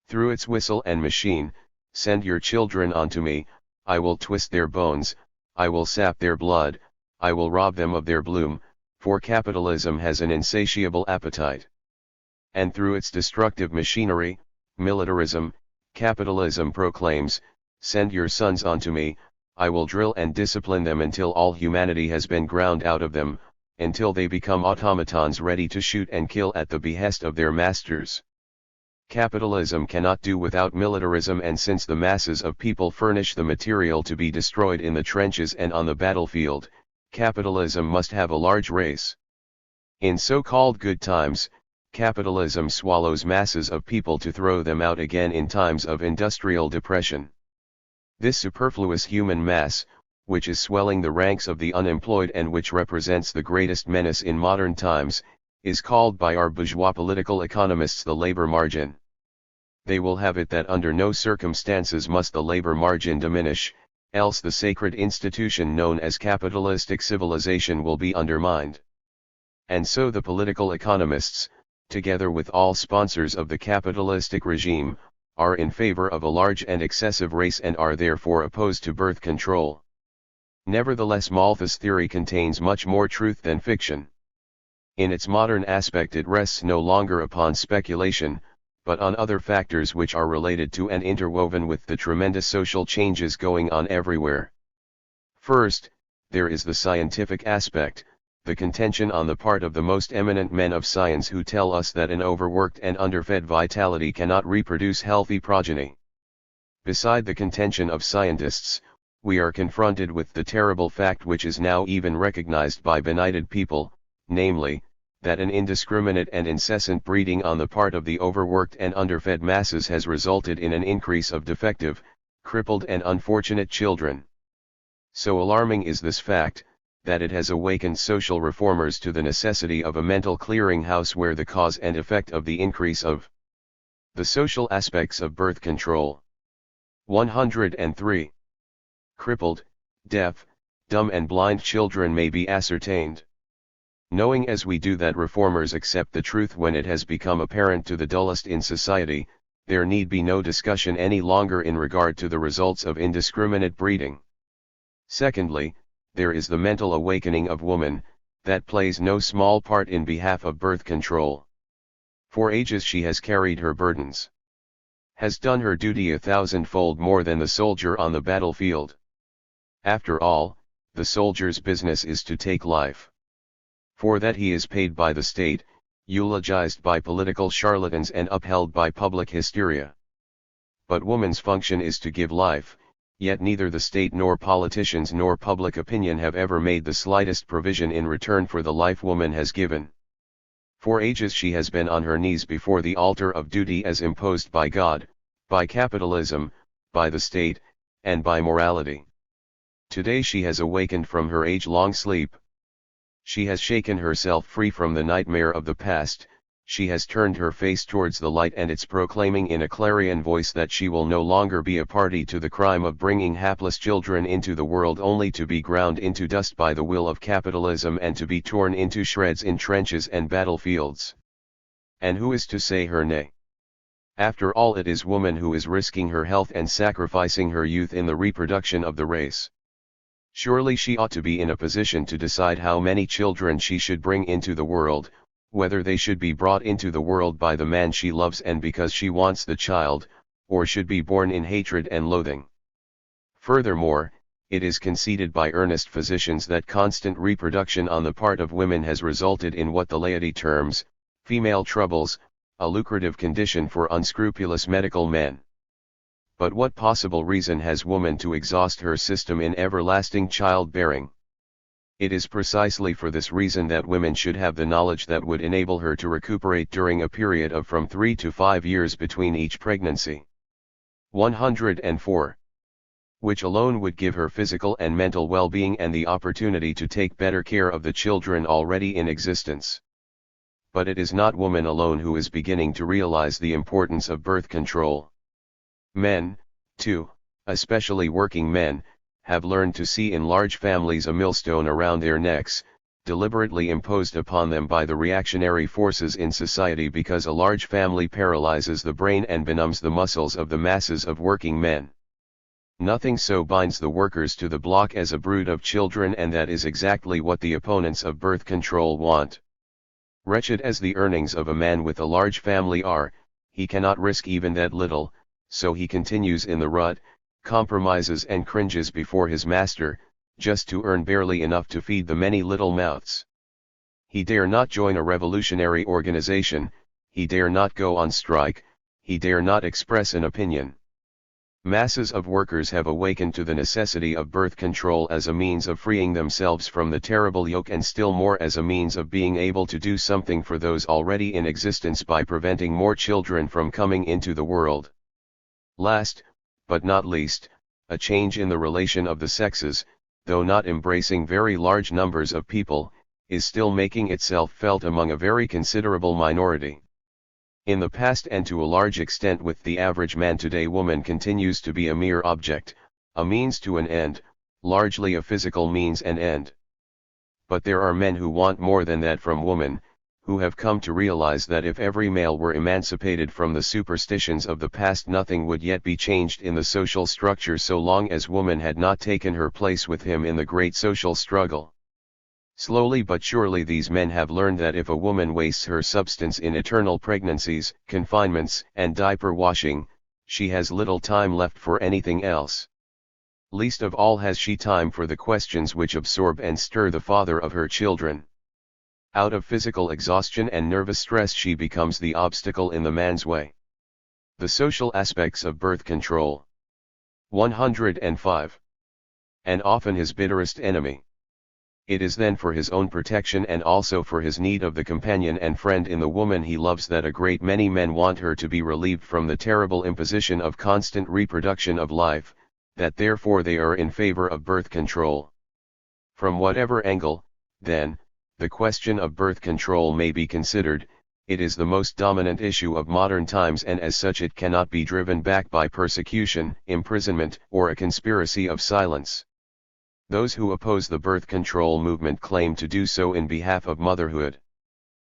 Through its whistle and machine, send your children unto me, I will twist their bones, I will sap their blood, I will rob them of their bloom, for capitalism has an insatiable appetite. And through its destructive machinery, militarism, capitalism proclaims, send your sons unto me, I will drill and discipline them until all humanity has been ground out of them, until they become automatons ready to shoot and kill at the behest of their masters. Capitalism cannot do without militarism, and since the masses of people furnish the material to be destroyed in the trenches and on the battlefield, capitalism must have a large race. In so-called good times, capitalism swallows masses of people to throw them out again in times of industrial depression. This superfluous human mass, which is swelling the ranks of the unemployed and which represents the greatest menace in modern times, is called by our bourgeois political economists the labor margin. They will have it that under no circumstances must the labor margin diminish, else the sacred institution known as capitalistic civilization will be undermined. And so the political economists, together with all sponsors of the capitalistic regime, are in favor of a large and excessive race and are therefore opposed to birth control. Nevertheless, Malthus' theory contains much more truth than fiction. In its modern aspect it rests no longer upon speculation, but on other factors which are related to and interwoven with the tremendous social changes going on everywhere. First, there is the scientific aspect, the contention on the part of the most eminent men of science who tell us that an overworked and underfed vitality cannot reproduce healthy progeny. Beside the contention of scientists, we are confronted with the terrible fact which is now even recognized by benighted people, namely, that an indiscriminate and incessant breeding on the part of the overworked and underfed masses has resulted in an increase of defective, crippled and unfortunate children. So alarming is this fact, that it has awakened social reformers to the necessity of a mental clearinghouse where the cause and effect of the increase of the social aspects of birth control. 103. Crippled, deaf, dumb and blind children may be ascertained. Knowing as we do that reformers accept the truth when it has become apparent to the dullest in society, there need be no discussion any longer in regard to the results of indiscriminate breeding. Secondly, there is the mental awakening of woman, that plays no small part in behalf of birth control. For ages she has carried her burdens, has done her duty 1,000-fold more than the soldier on the battlefield. After all, the soldier's business is to take life. For that he is paid by the state, eulogized by political charlatans and upheld by public hysteria. But woman's function is to give life, yet neither the state nor politicians nor public opinion have ever made the slightest provision in return for the life woman has given. For ages she has been on her knees before the altar of duty as imposed by God, by capitalism, by the state, and by morality. Today she has awakened from her age-long sleep. She has shaken herself free from the nightmare of the past, she has turned her face towards the light, and it's proclaiming in a clarion voice that she will no longer be a party to the crime of bringing hapless children into the world only to be ground into dust by the will of capitalism and to be torn into shreds in trenches and battlefields. And who is to say her nay? After all, it is woman who is risking her health and sacrificing her youth in the reproduction of the race. Surely she ought to be in a position to decide how many children she should bring into the world, whether they should be brought into the world by the man she loves and because she wants the child, or should be born in hatred and loathing. Furthermore, it is conceded by earnest physicians that constant reproduction on the part of women has resulted in what the laity terms female troubles, a lucrative condition for unscrupulous medical men. But what possible reason has woman to exhaust her system in everlasting childbearing? It is precisely for this reason that women should have the knowledge that would enable her to recuperate during a period of from 3 to 5 years between each pregnancy. 104. Which alone would give her physical and mental well-being and the opportunity to take better care of the children already in existence. But it is not woman alone who is beginning to realize the importance of birth control. Men, too, especially working men, have learned to see in large families a millstone around their necks, deliberately imposed upon them by the reactionary forces in society, because a large family paralyzes the brain and benumbs the muscles of the masses of working men. Nothing so binds the workers to the block as a brood of children, and that is exactly what the opponents of birth control want. Wretched as the earnings of a man with a large family are, he cannot risk even that little, so he continues in the rut, compromises and cringes before his master, just to earn barely enough to feed the many little mouths. He dare not join a revolutionary organization, he dare not go on strike, he dare not express an opinion. Masses of workers have awakened to the necessity of birth control as a means of freeing themselves from the terrible yoke, and still more as a means of being able to do something for those already in existence by preventing more children from coming into the world. Last, but not least, a change in the relation of the sexes, though not embracing very large numbers of people, is still making itself felt among a very considerable minority. In the past, and to a large extent with the average man today, woman continues to be a mere object, a means to an end, largely a physical means and end. But there are men who want more than that from woman, who have come to realize that if every male were emancipated from the superstitions of the past, nothing would yet be changed in the social structure so long as woman had not taken her place with him in the great social struggle. Slowly but surely these men have learned that if a woman wastes her substance in eternal pregnancies, confinements, and diaper washing, she has little time left for anything else. Least of all has she time for the questions which absorb and stir the father of her children. Out of physical exhaustion and nervous stress she becomes the obstacle in the man's way. The social aspects of birth control. 105. And often his bitterest enemy. It is then for his own protection and also for his need of the companion and friend in the woman he loves that a great many men want her to be relieved from the terrible imposition of constant reproduction of life, that therefore they are in favor of birth control. From whatever angle, then, the question of birth control may be considered, it is the most dominant issue of modern times, and as such it cannot be driven back by persecution, imprisonment, or a conspiracy of silence. Those who oppose the birth control movement claim to do so in behalf of motherhood.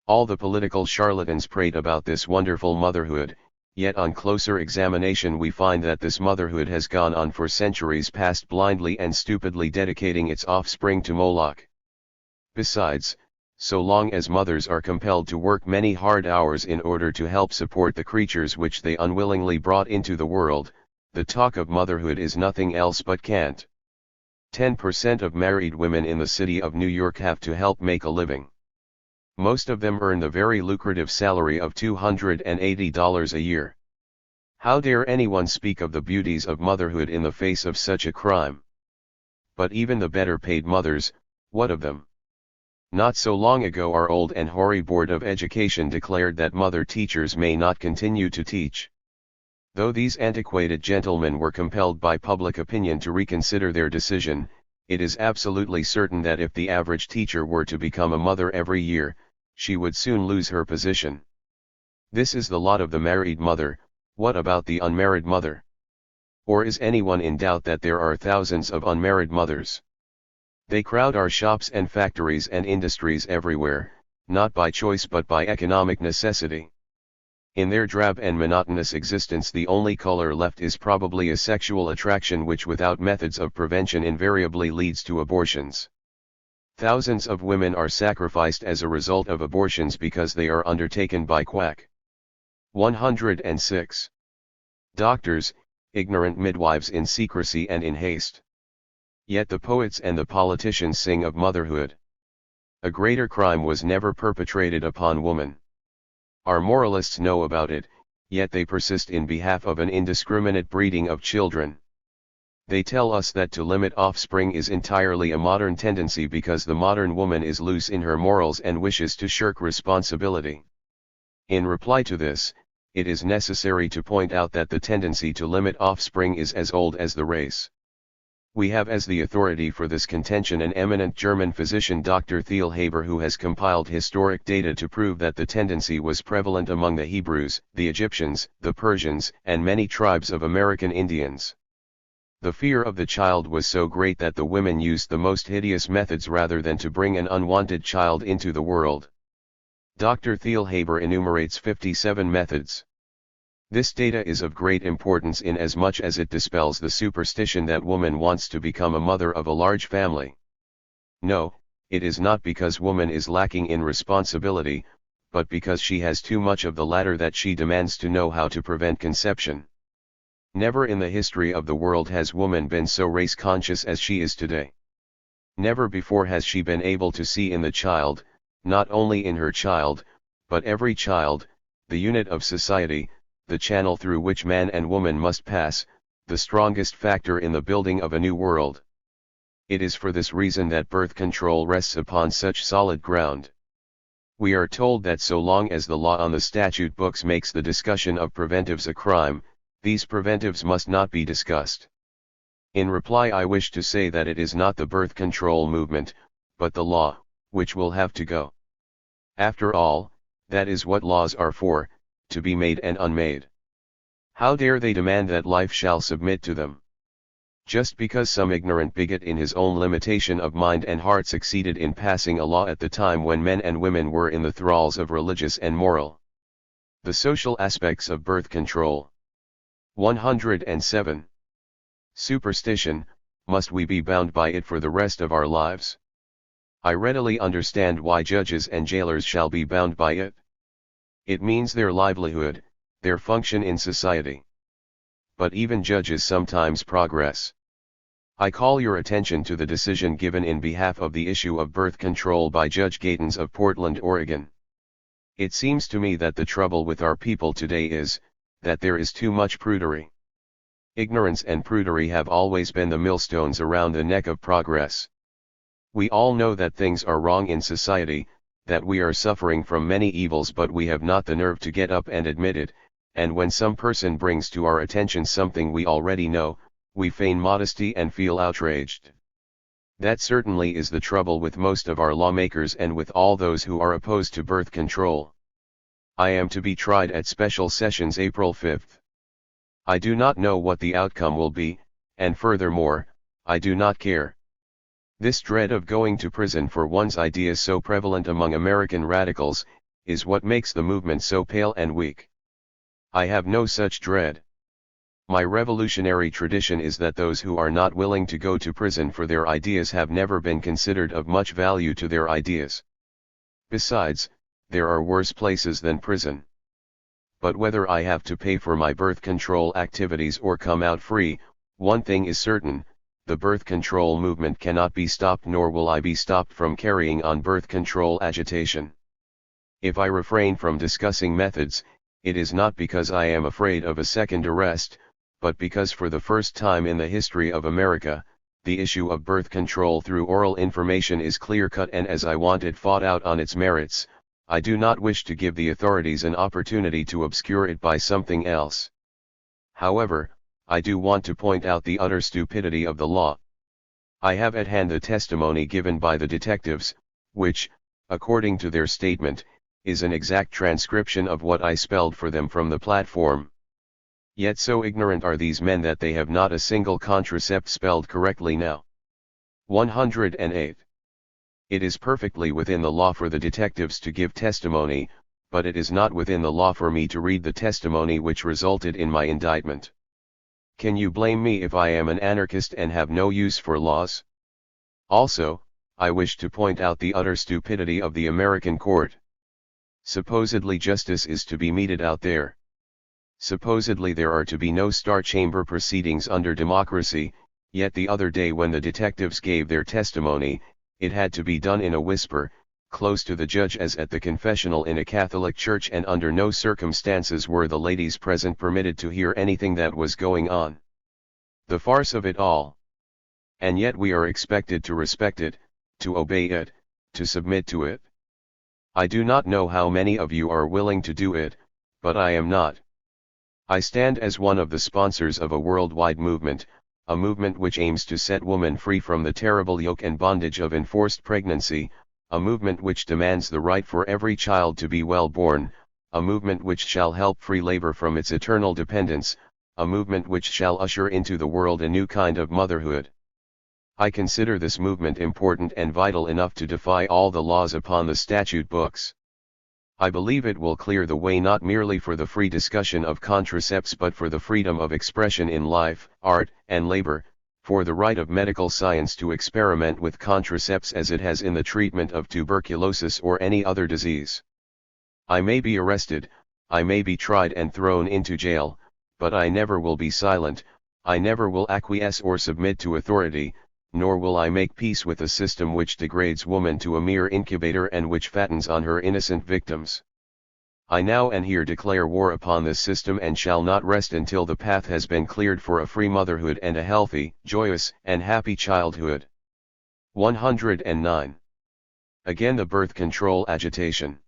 All the political charlatans prate about this wonderful motherhood, yet on closer examination we find that this motherhood has gone on for centuries past, blindly and stupidly dedicating its offspring to Moloch. Besides, so long as mothers are compelled to work many hard hours in order to help support the creatures which they unwillingly brought into the world, the talk of motherhood is nothing else but cant. 10% of married women in the city of New York have to help make a living. Most of them earn the very lucrative salary of $280 a year. How dare anyone speak of the beauties of motherhood in the face of such a crime? But even the better paid mothers, what of them? Not so long ago our old and hoary Board of Education declared that mother teachers may not continue to teach. Though these antiquated gentlemen were compelled by public opinion to reconsider their decision, it is absolutely certain that if the average teacher were to become a mother every year, she would soon lose her position. This is the lot of the married mother. What about the unmarried mother? Or is anyone in doubt that there are thousands of unmarried mothers? They crowd our shops and factories and industries everywhere, not by choice but by economic necessity. In their drab and monotonous existence the only color left is probably a sexual attraction which without methods of prevention invariably leads to abortions. Thousands of women are sacrificed as a result of abortions because they are undertaken by quack. 106. Doctors, ignorant midwives in secrecy and in haste. Yet the poets and the politicians sing of motherhood. A greater crime was never perpetrated upon woman. Our moralists know about it, yet they persist in behalf of an indiscriminate breeding of children. They tell us that to limit offspring is entirely a modern tendency because the modern woman is loose in her morals and wishes to shirk responsibility. In reply to this, it is necessary to point out that the tendency to limit offspring is as old as the race. We have as the authority for this contention an eminent German physician, Dr. Thielhaber, who has compiled historic data to prove that the tendency was prevalent among the Hebrews, the Egyptians, the Persians, and many tribes of American Indians. The fear of the child was so great that the women used the most hideous methods rather than to bring an unwanted child into the world. Dr. Thielhaber enumerates 57 methods. This data is of great importance in as much as it dispels the superstition that woman wants to become a mother of a large family. No, it is not because woman is lacking in responsibility, but because she has too much of the latter that she demands to know how to prevent conception. Never in the history of the world has woman been so race-conscious as she is today. Never before has she been able to see in the child, not only in her child, but every child, the unit of society, the channel through which man and woman must pass, the strongest factor in the building of a new world. It is for this reason that birth control rests upon such solid ground. We are told that so long as the law on the statute books makes the discussion of preventives a crime, these preventives must not be discussed. In reply, I wish to say that it is not the birth control movement, but the law, which will have to go. After all, that is what laws are for, to be made and unmade. How dare they demand that life shall submit to them? Just because some ignorant bigot in his own limitation of mind and heart succeeded in passing a law at the time when men and women were in the thralls of religious and moral. The social aspects of birth control. 107. Superstition, must we be bound by it for the rest of our lives? I readily understand why judges and jailers shall be bound by it. It means their livelihood, their function in society. But even judges sometimes progress. I call your attention to the decision given in behalf of the issue of birth control by Judge Gatens of Portland, Oregon. It seems to me that the trouble with our people today is, that there is too much prudery. Ignorance and prudery have always been the millstones around the neck of progress. We all know that things are wrong in society, that we are suffering from many evils, but we have not the nerve to get up and admit it, and when some person brings to our attention something we already know, we feign modesty and feel outraged. That certainly is the trouble with most of our lawmakers and with all those who are opposed to birth control. I am to be tried at special sessions April 5th. I do not know what the outcome will be, and furthermore, I do not care. This dread of going to prison for one's ideas, so prevalent among American radicals, is what makes the movement so pale and weak. I have no such dread. My revolutionary tradition is that those who are not willing to go to prison for their ideas have never been considered of much value to their ideas. Besides, there are worse places than prison. But whether I have to pay for my birth control activities or come out free, one thing is certain: the birth control movement cannot be stopped, nor will I be stopped from carrying on birth control agitation. If I refrain from discussing methods, it is not because I am afraid of a second arrest, but because for the first time in the history of America, the issue of birth control through oral information is clear-cut, and as I want it fought out on its merits, I do not wish to give the authorities an opportunity to obscure it by something else. However, I do want to point out the utter stupidity of the law. I have at hand the testimony given by the detectives, which, according to their statement, is an exact transcription of what I spelled for them from the platform. Yet so ignorant are these men that they have not a single contracept spelled correctly now. 108. It is perfectly within the law for the detectives to give testimony, but it is not within the law for me to read the testimony which resulted in my indictment. Can you blame me if I am an anarchist and have no use for laws? Also, I wish to point out the utter stupidity of the American court. Supposedly justice is to be meted out there. Supposedly there are to be no Star Chamber proceedings under democracy, yet the other day when the detectives gave their testimony, it had to be done in a whisper, close to the judge as at the confessional in a Catholic church, and under no circumstances were the ladies present permitted to hear anything that was going on. The farce of it all. And yet we are expected to respect it, to obey it, to submit to it. I do not know how many of you are willing to do it, but I am not. I stand as one of the sponsors of a worldwide movement, a movement which aims to set woman free from the terrible yoke and bondage of enforced pregnancy, a movement which demands the right for every child to be well born, a movement which shall help free labor from its eternal dependence, a movement which shall usher into the world a new kind of motherhood. I consider this movement important and vital enough to defy all the laws upon the statute books. I believe it will clear the way not merely for the free discussion of contracepts but for the freedom of expression in life, art, and labor, for the right of medical science to experiment with contracepts as it has in the treatment of tuberculosis or any other disease. I may be arrested, I may be tried and thrown into jail, but I never will be silent, I never will acquiesce or submit to authority, nor will I make peace with a system which degrades woman to a mere incubator and which fattens on her innocent victims. I now and here declare war upon this system and shall not rest until the path has been cleared for a free motherhood and a healthy, joyous, and happy childhood. 109. Again the birth control agitation.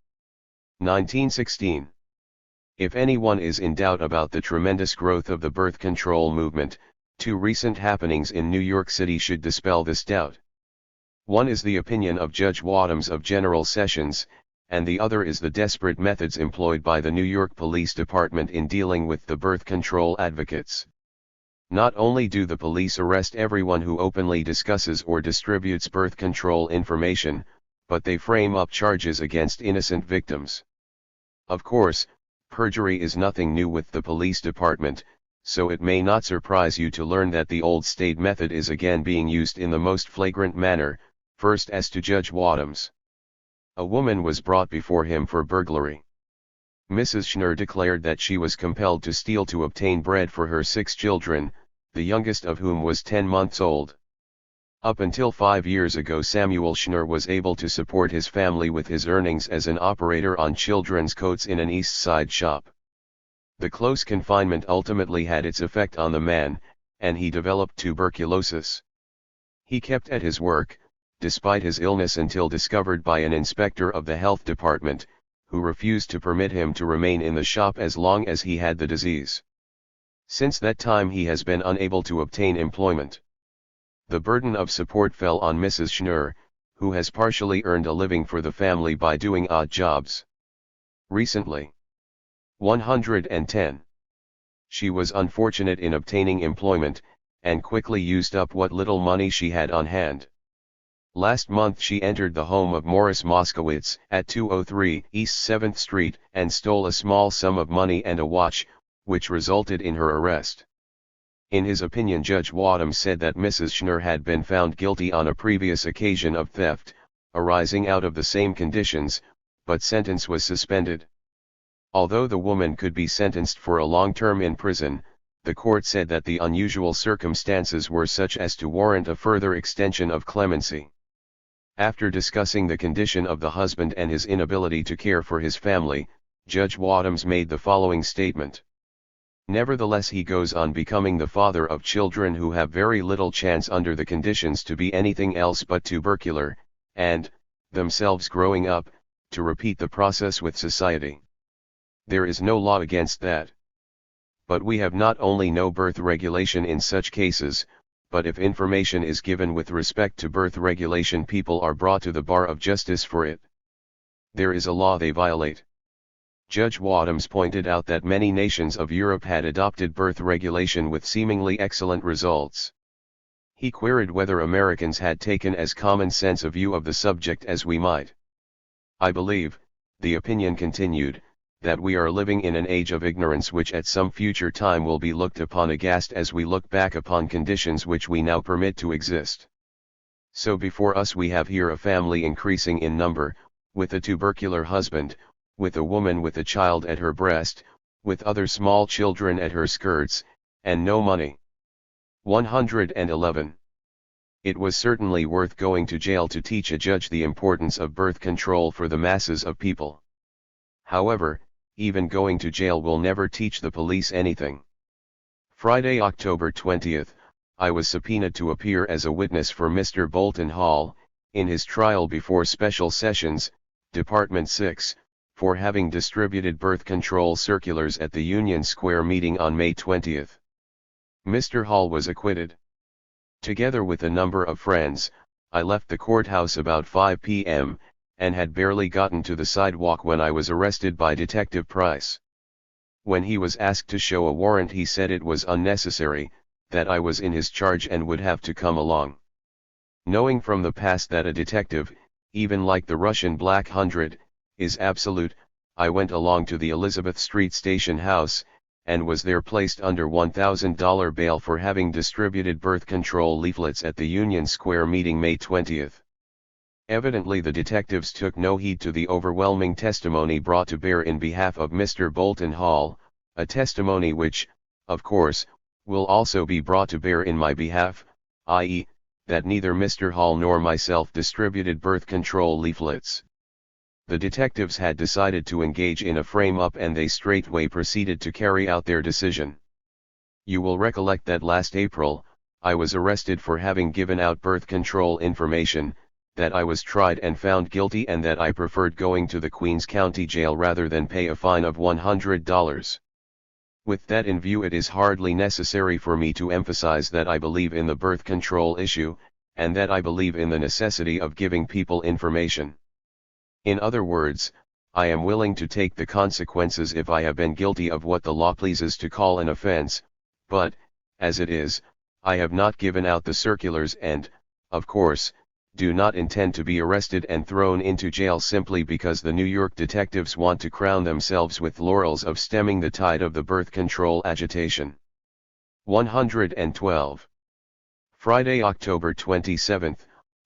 1916. If anyone is in doubt about the tremendous growth of the birth control movement, two recent happenings in New York City should dispel this doubt. One is the opinion of Judge Wadhams of General Sessions, and the other is the desperate methods employed by the New York Police Department in dealing with the birth control advocates. Not only do the police arrest everyone who openly discusses or distributes birth control information, but they frame up charges against innocent victims. Of course, perjury is nothing new with the police department, so it may not surprise you to learn that the old state method is again being used in the most flagrant manner. First, as to Judge Wadhams. A woman was brought before him for burglary. Mrs. Schnurr declared that she was compelled to steal to obtain bread for her 6 children, the youngest of whom was 10 months old. Up until 5 years ago Samuel Schnurr was able to support his family with his earnings as an operator on children's coats in an East Side shop. The close confinement ultimately had its effect on the man, and he developed tuberculosis. He kept at his work, despite his illness, until discovered by an inspector of the health department, who refused to permit him to remain in the shop as long as he had the disease. Since that time he has been unable to obtain employment. The burden of support fell on Mrs. Schnurr, who has partially earned a living for the family by doing odd jobs. Recently, 110. She was unfortunate in obtaining employment, and quickly used up what little money she had on hand. Last month she entered the home of Morris Moskowitz at 203 East 7th Street and stole a small sum of money and a watch, which resulted in her arrest. In his opinion, Judge Wadhams said that Mrs. Schnurr had been found guilty on a previous occasion of theft, arising out of the same conditions, but sentence was suspended. Although the woman could be sentenced for a long term in prison, the court said that the unusual circumstances were such as to warrant a further extension of clemency. After discussing the condition of the husband and his inability to care for his family, Judge Wadhams made the following statement. Nevertheless, he goes on becoming the father of children who have very little chance under the conditions to be anything else but tubercular, and, themselves growing up, to repeat the process with society. There is no law against that. But we have not only no birth regulation in such cases, but if information is given with respect to birth regulation, people are brought to the bar of justice for it. There is a law they violate. Judge Wadhams pointed out that many nations of Europe had adopted birth regulation with seemingly excellent results. He queried whether Americans had taken as common sense a view of the subject as we might. I believe, the opinion continued, that we are living in an age of ignorance which at some future time will be looked upon aghast as we look back upon conditions which we now permit to exist. So before us we have here a family increasing in number, with a tubercular husband, with a woman with a child at her breast, with other small children at her skirts, and no money. 111. It was certainly worth going to jail to teach a judge the importance of birth control for the masses of people. However, even going to jail will never teach the police anything. Friday, October 20th, I was subpoenaed to appear as a witness for Mr. Bolton Hall, in his trial before Special Sessions, Department 6, for having distributed birth control circulars at the Union Square meeting on May 20th. Mr. Hall was acquitted. Together with a number of friends, I left the courthouse about 5 p.m., and had barely gotten to the sidewalk when I was arrested by Detective Price. When he was asked to show a warrant, he said it was unnecessary, that I was in his charge and would have to come along. Knowing from the past that a detective, even like the Russian Black Hundred, is absolute, I went along to the Elizabeth Street Station House, and was there placed under $1,000 bail for having distributed birth control leaflets at the Union Square meeting May 20th. Evidently the detectives took no heed to the overwhelming testimony brought to bear in behalf of Mr. Bolton Hall, a testimony which, of course, will also be brought to bear in my behalf, i.e., that neither Mr. Hall nor myself distributed birth control leaflets. The detectives had decided to engage in a frame-up, and they straightway proceeded to carry out their decision. You will recollect that last April, I was arrested for having given out birth control information, that I was tried and found guilty, and that I preferred going to the Queens County Jail rather than pay a fine of $100. With that in view, it is hardly necessary for me to emphasize that I believe in the birth control issue, and that I believe in the necessity of giving people information. In other words, I am willing to take the consequences if I have been guilty of what the law pleases to call an offense, but, as it is, I have not given out the circulars and, of course, do not intend to be arrested and thrown into jail simply because the New York detectives want to crown themselves with laurels of stemming the tide of the birth control agitation. 112. Friday, October 27th,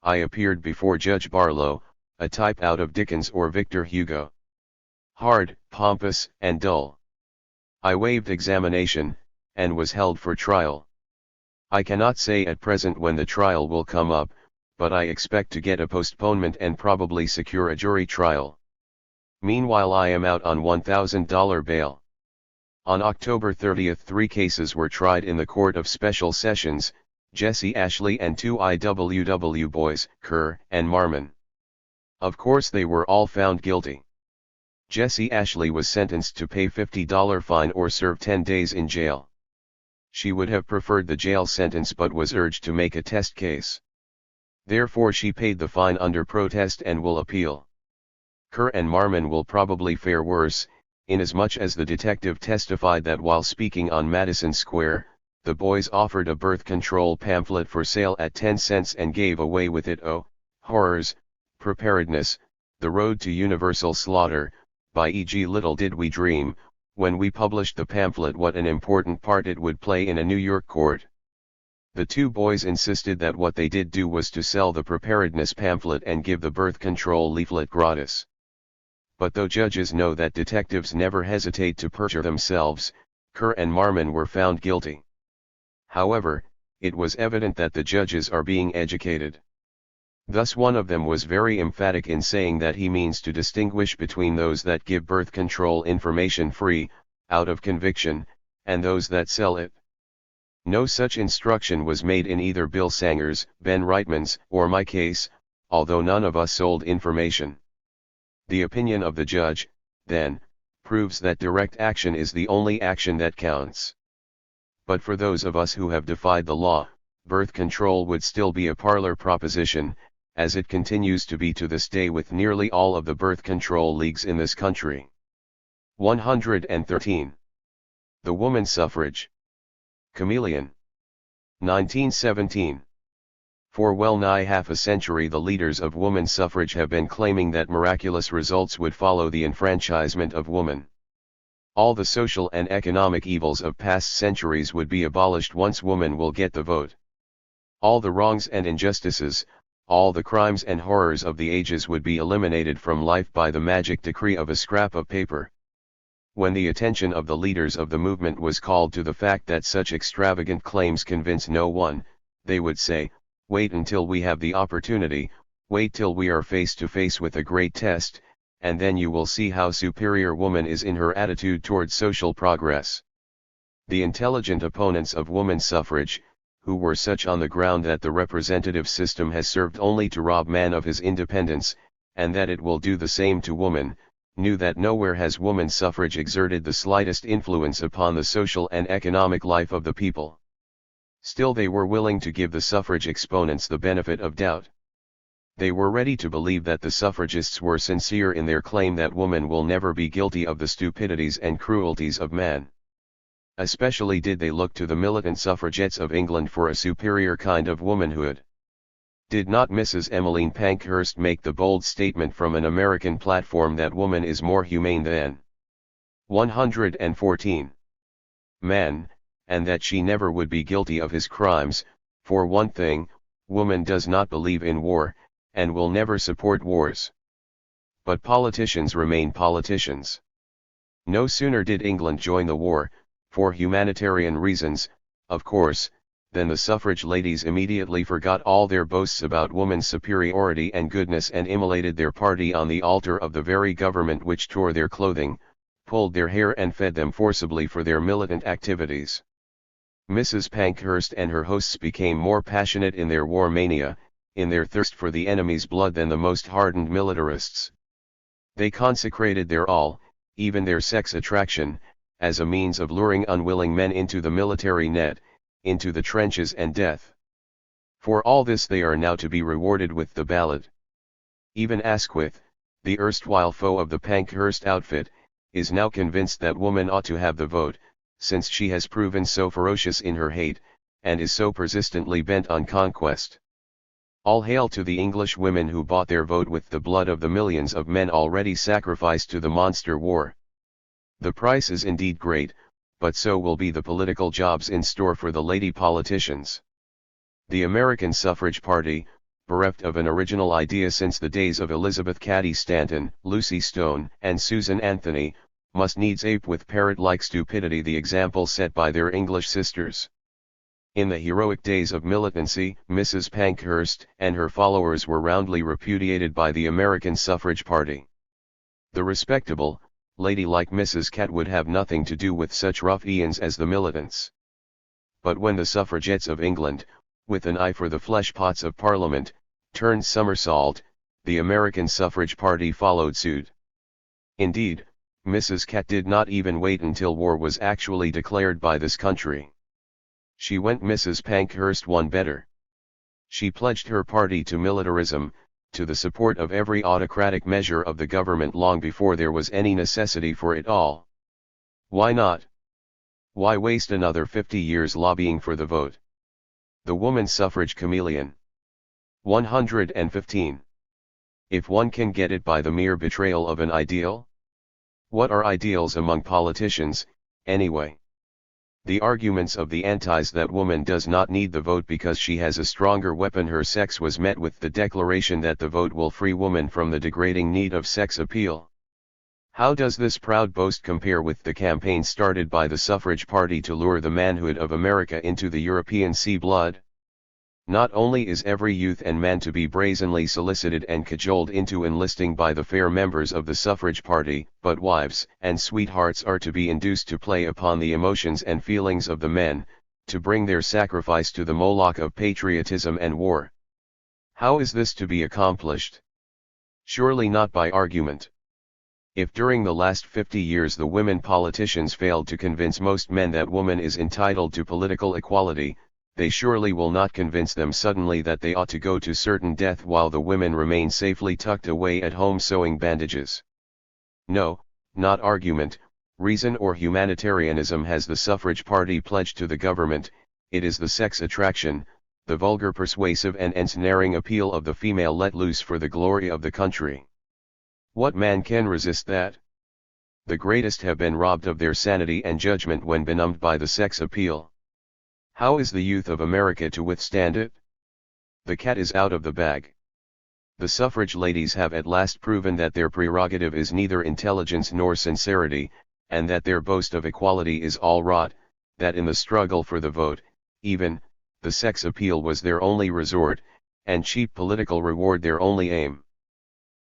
I appeared before Judge Barlow, a type out of Dickens or Victor Hugo. Hard, pompous, and dull. I waived examination, and was held for trial. I cannot say at present when the trial will come up, but I expect to get a postponement and probably secure a jury trial. Meanwhile, I am out on $1,000 bail. On October 30th, 3 cases were tried in the Court of Special Sessions, Jesse Ashley and 2 IWW boys, Kerr and Marmon. Of course they were all found guilty. Jesse Ashley was sentenced to pay $50 fine or serve 10 days in jail. She would have preferred the jail sentence but was urged to make a test case. Therefore she paid the fine under protest and will appeal. Kerr and Marmon will probably fare worse, inasmuch as the detective testified that while speaking on Madison Square, the boys offered a birth control pamphlet for sale at 10 cents and gave away with it. Oh, horrors, preparedness, the road to universal slaughter, by E.G. Little did we dream, when we published the pamphlet, what an important part it would play in a New York court. The 2 boys insisted that what they did do was to sell the preparedness pamphlet and give the birth control leaflet gratis. But though judges know that detectives never hesitate to perjure themselves, Kerr and Marmon were found guilty. However, it was evident that the judges are being educated. Thus one of them was very emphatic in saying that he means to distinguish between those that give birth control information free, out of conviction, and those that sell it. No such instruction was made in either Bill Sanger's, Ben Reitman's, or my case, although none of us sold information. The opinion of the judge, then, proves that direct action is the only action that counts. But for those of us who have defied the law, birth control would still be a parlor proposition, as it continues to be to this day with nearly all of the birth control leagues in this country. 113. The woman suffrage. Chameleon. 1917. For well nigh half a century the leaders of woman suffrage have been claiming that miraculous results would follow the enfranchisement of woman. All the social and economic evils of past centuries would be abolished once woman will get the vote. All the wrongs and injustices, all the crimes and horrors of the ages would be eliminated from life by the magic decree of a scrap of paper. When the attention of the leaders of the movement was called to the fact that such extravagant claims convince no one, they would say, "Wait until we have the opportunity, wait till we are face to face with a great test, and then you will see how superior woman is in her attitude towards social progress." The intelligent opponents of woman suffrage, who were such on the ground that the representative system has served only to rob man of his independence, and that it will do the same to woman, knew that nowhere has woman suffrage exerted the slightest influence upon the social and economic life of the people. Still they were willing to give the suffrage exponents the benefit of doubt. They were ready to believe that the suffragists were sincere in their claim that woman will never be guilty of the stupidities and cruelties of man. Especially did they look to the militant suffragettes of England for a superior kind of womanhood. Did not Mrs. Emmeline Pankhurst make the bold statement from an American platform that woman is more humane than 114 man, and that she never would be guilty of his crimes? For one thing, woman does not believe in war, and will never support wars. But politicians remain politicians. No sooner did England join the war, for humanitarian reasons, of course, then the suffrage ladies immediately forgot all their boasts about woman's superiority and goodness and immolated their party on the altar of the very government which tore their clothing, pulled their hair and fed them forcibly for their militant activities. Mrs. Pankhurst and her hosts became more passionate in their war mania, in their thirst for the enemy's blood than the most hardened militarists. They consecrated their all, even their sex attraction, as a means of luring unwilling men into the military net, into the trenches and death. For all this they are now to be rewarded with the ballot. Even Asquith, the erstwhile foe of the Pankhurst outfit, is now convinced that woman ought to have the vote, since she has proven so ferocious in her hate, and is so persistently bent on conquest. All hail to the English women who bought their vote with the blood of the millions of men already sacrificed to the monster war. The price is indeed great, but so will be the political jobs in store for the lady politicians. The American suffrage party, bereft of an original idea since the days of Elizabeth Cady Stanton, Lucy Stone, and Susan Anthony, must needs ape with parrot-like stupidity the example set by their English sisters. In the heroic days of militancy, Mrs. Pankhurst and her followers were roundly repudiated by the American suffrage party. The respectable, ladylike Mrs. Cat would have nothing to do with such ruffians as the militants. But when the suffragettes of England, with an eye for the flesh-pots of Parliament, turned somersault, the American suffrage party followed suit. Indeed, Mrs. Cat did not even wait until war was actually declared by this country. She went Mrs. Pankhurst one better. She pledged her party to militarism, to the support of every autocratic measure of the government long before there was any necessity for it all. Why not? Why waste another 50 years lobbying for the vote? The woman suffrage chameleon. 115. If one can get it by the mere betrayal of an ideal? What are ideals among politicians, anyway? The arguments of the antis that woman does not need the vote because she has a stronger weapon, her sex, was met with the declaration that the vote will free woman from the degrading need of sex appeal. How does this proud boast compare with the campaign started by the suffrage party to lure the manhood of America into the European sea blood? Not only is every youth and man to be brazenly solicited and cajoled into enlisting by the fair members of the suffrage party, but wives and sweethearts are to be induced to play upon the emotions and feelings of the men, to bring their sacrifice to the Moloch of patriotism and war. How is this to be accomplished? Surely not by argument. If during the last 50 years the women politicians failed to convince most men that woman is entitled to political equality, they surely will not convince them suddenly that they ought to go to certain death while the women remain safely tucked away at home sewing bandages. No, not argument, reason or humanitarianism has the suffrage party pledged to the government, it is the sex attraction, the vulgar persuasive and ensnaring appeal of the female let loose for the glory of the country. What man can resist that? The greatest have been robbed of their sanity and judgment when benumbed by the sex appeal. How is the youth of America to withstand it? The cat is out of the bag. The suffrage ladies have at last proven that their prerogative is neither intelligence nor sincerity, and that their boast of equality is all rot, that in the struggle for the vote, even, the sex appeal was their only resort, and cheap political reward their only aim.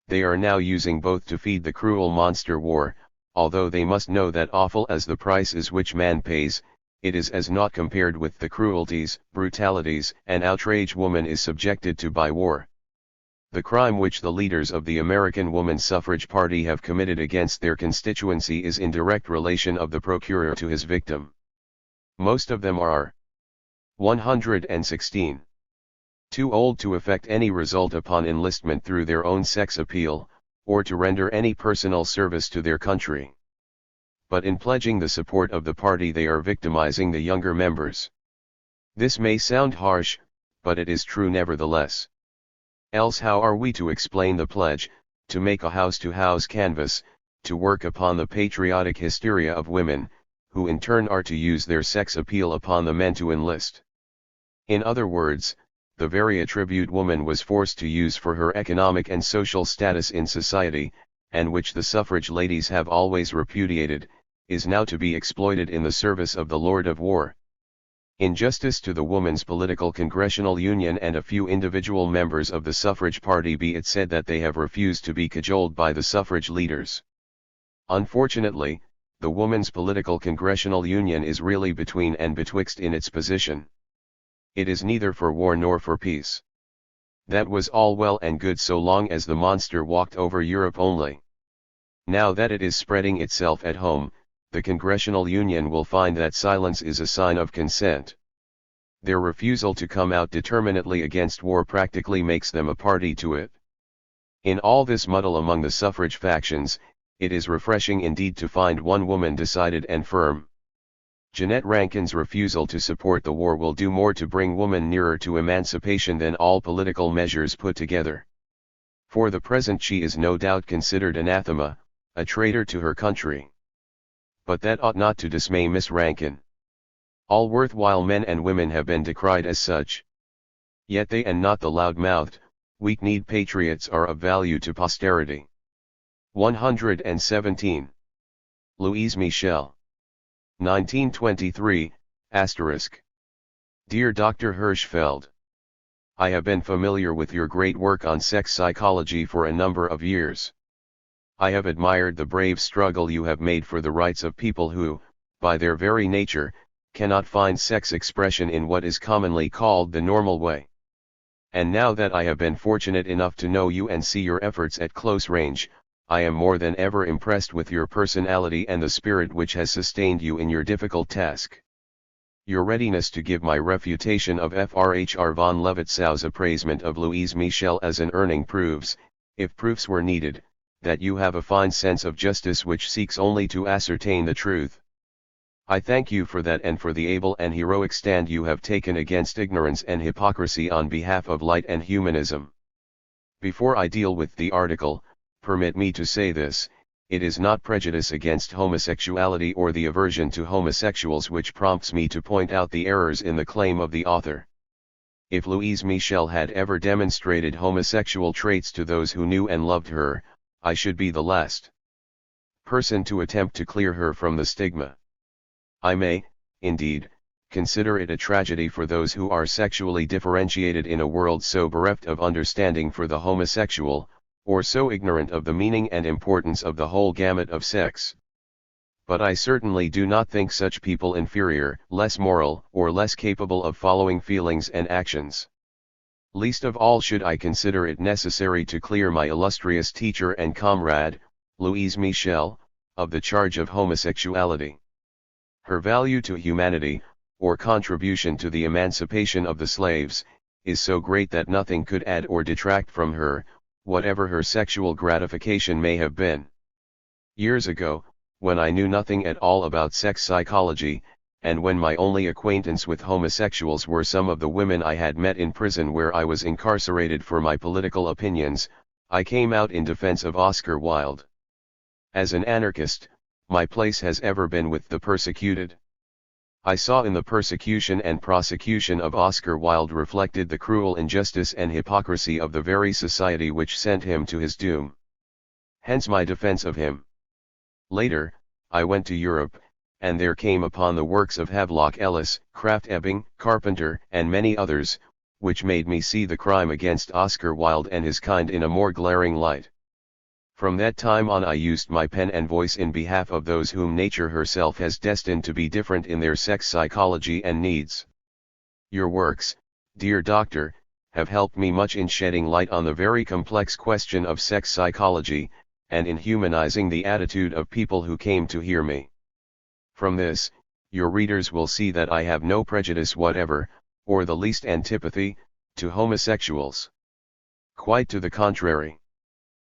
They are now using both to feed the cruel monster war, although they must know that awful as the price is which man pays, it is as naught compared with the cruelties, brutalities, and outrage woman is subjected to by war. The crime which the leaders of the American Woman Suffrage Party have committed against their constituency is in direct relation of the procurer to his victim. Most of them are 116. Too old to effect any result upon enlistment through their own sex appeal, or to render any personal service to their country. But in pledging the support of the party they are victimizing the younger members. This may sound harsh, but it is true nevertheless. Else how are we to explain the pledge, to make a house-to-house canvass, to work upon the patriotic hysteria of women, who in turn are to use their sex appeal upon the men to enlist? In other words, the very attribute woman was forced to use for her economic and social status in society, and which the suffrage ladies have always repudiated, is now to be exploited in the service of the Lord of War. In justice to the Woman's Political Congressional Union and a few individual members of the suffrage party be it said that they have refused to be cajoled by the suffrage leaders. Unfortunately, the Woman's Political Congressional Union is really between and betwixt in its position. It is neither for war nor for peace. That was all well and good so long as the monster walked over Europe only. Now that it is spreading itself at home, the Congressional Union will find that silence is a sign of consent. Their refusal to come out determinately against war practically makes them a party to it. In all this muddle among the suffrage factions, it is refreshing indeed to find one woman decided and firm. Jeanette Rankin's refusal to support the war will do more to bring woman nearer to emancipation than all political measures put together. For the present she is no doubt considered anathema, a traitor to her country. But that ought not to dismay Miss Rankin. All worthwhile men and women have been decried as such. Yet they and not the loud-mouthed, weak-kneed patriots are of value to posterity. 117. Louise Michel. 1923, ***. Dear Dr. Hirschfeld. I have been familiar with your great work on sex psychology for a number of years. I have admired the brave struggle you have made for the rights of people who, by their very nature, cannot find sex expression in what is commonly called the normal way. And now that I have been fortunate enough to know you and see your efforts at close range, I am more than ever impressed with your personality and the spirit which has sustained you in your difficult task. Your readiness to give my refutation of Fr. von Lewitzau's appraisement of Louise Michel as an Urning proves, if proofs were needed, that you have a fine sense of justice which seeks only to ascertain the truth. I thank you for that and for the able and heroic stand you have taken against ignorance and hypocrisy on behalf of light and humanism. Before I deal with the article, permit me to say this: it is not prejudice against homosexuality or the aversion to homosexuals which prompts me to point out the errors in the claim of the author. If Louise Michel had ever demonstrated homosexual traits to those who knew and loved her, I should be the last person to attempt to clear her from the stigma. I may, indeed, consider it a tragedy for those who are sexually differentiated in a world so bereft of understanding for the homosexual, or so ignorant of the meaning and importance of the whole gamut of sex. But I certainly do not think such people inferior, less moral, or less capable of following feelings and actions. Least of all should I consider it necessary to clear my illustrious teacher and comrade, Louise Michel, of the charge of homosexuality. Her value to humanity, or contribution to the emancipation of the slaves, is so great that nothing could add or detract from her, whatever her sexual gratification may have been. Years ago, when I knew nothing at all about sex psychology, and when my only acquaintance with homosexuals were some of the women I had met in prison where I was incarcerated for my political opinions, I came out in defense of Oscar Wilde. As an anarchist, my place has ever been with the persecuted. I saw in the persecution and prosecution of Oscar Wilde reflected the cruel injustice and hypocrisy of the very society which sent him to his doom. Hence my defense of him. Later, I went to Europe, and there came upon the works of Havelock Ellis, Krafft-Ebing, Carpenter, and many others, which made me see the crime against Oscar Wilde and his kind in a more glaring light. From that time on I used my pen and voice in behalf of those whom nature herself has destined to be different in their sex psychology and needs. Your works, dear doctor, have helped me much in shedding light on the very complex question of sex psychology, and in humanizing the attitude of people who came to hear me. From this, your readers will see that I have no prejudice whatever, or the least antipathy, to homosexuals. Quite to the contrary.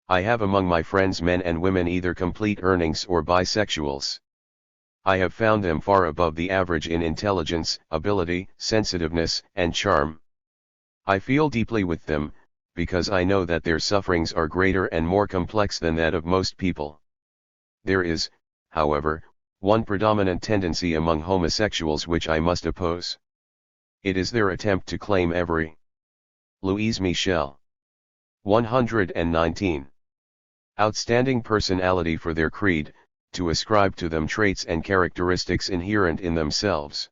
I have among my friends men and women either complete earnings or bisexuals. I have found them far above the average in intelligence, ability, sensitiveness, and charm. I feel deeply with them, because I know that their sufferings are greater and more complex than that of most people. There is, however, one predominant tendency among homosexuals which I must oppose. It is their attempt to claim every. Louise Michel. 119. Outstanding personality for their creed, to ascribe to them traits and characteristics inherent in themselves.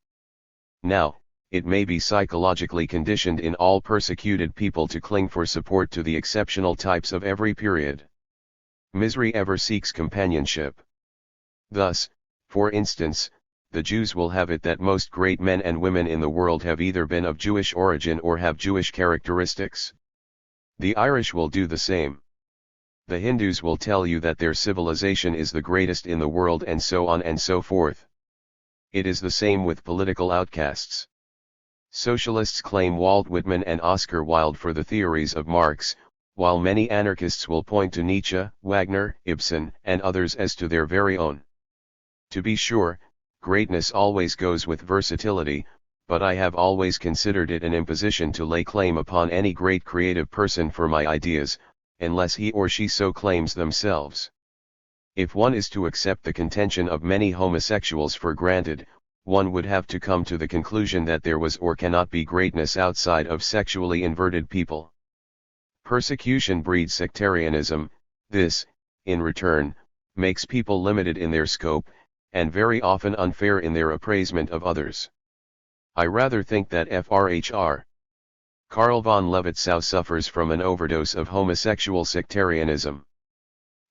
Now, it may be psychologically conditioned in all persecuted people to cling for support to the exceptional types of every period. Misery ever seeks companionship. Thus, for instance, the Jews will have it that most great men and women in the world have either been of Jewish origin or have Jewish characteristics. The Irish will do the same. The Hindus will tell you that their civilization is the greatest in the world and so on and so forth. It is the same with political outcasts. Socialists claim Walt Whitman and Oscar Wilde for the theories of Marx, while many anarchists will point to Nietzsche, Wagner, Ibsen, and others as to their very own. To be sure, greatness always goes with versatility, but I have always considered it an imposition to lay claim upon any great creative person for my ideas, unless he or she so claims themselves. If one is to accept the contention of many homosexuals for granted, one would have to come to the conclusion that there was or cannot be greatness outside of sexually inverted people. Persecution breeds sectarianism. This, in return, makes people limited in their scope, and very often unfair in their appraisement of others. I rather think that Fr. Karl von Levitzow suffers from an overdose of homosexual sectarianism.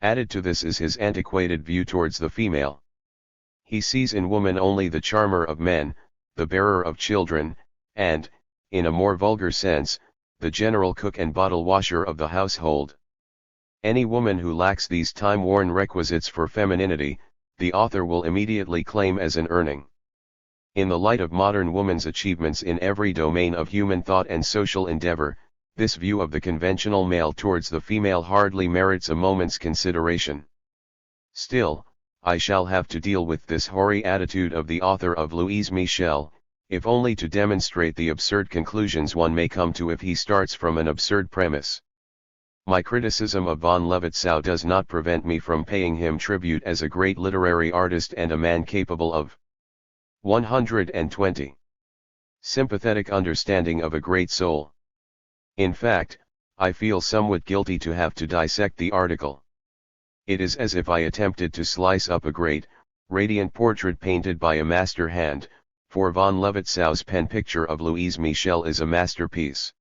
Added to this is his antiquated view towards the female. He sees in woman only the charmer of men, the bearer of children, and, in a more vulgar sense, the general cook and bottle washer of the household. Any woman who lacks these time-worn requisites for femininity, the author will immediately claim as an earning. In the light of modern woman's achievements in every domain of human thought and social endeavor, this view of the conventional male towards the female hardly merits a moment's consideration. Still, I shall have to deal with this hoary attitude of the author of Louise Michel, if only to demonstrate the absurd conclusions one may come to if he starts from an absurd premise. My criticism of von Levitzow does not prevent me from paying him tribute as a great literary artist and a man capable of 120. Sympathetic understanding of a great soul. In fact, I feel somewhat guilty to have to dissect the article. It is as if I attempted to slice up a great, radiant portrait painted by a master hand, for von Lewitzau's pen picture of Louise Michel is a masterpiece.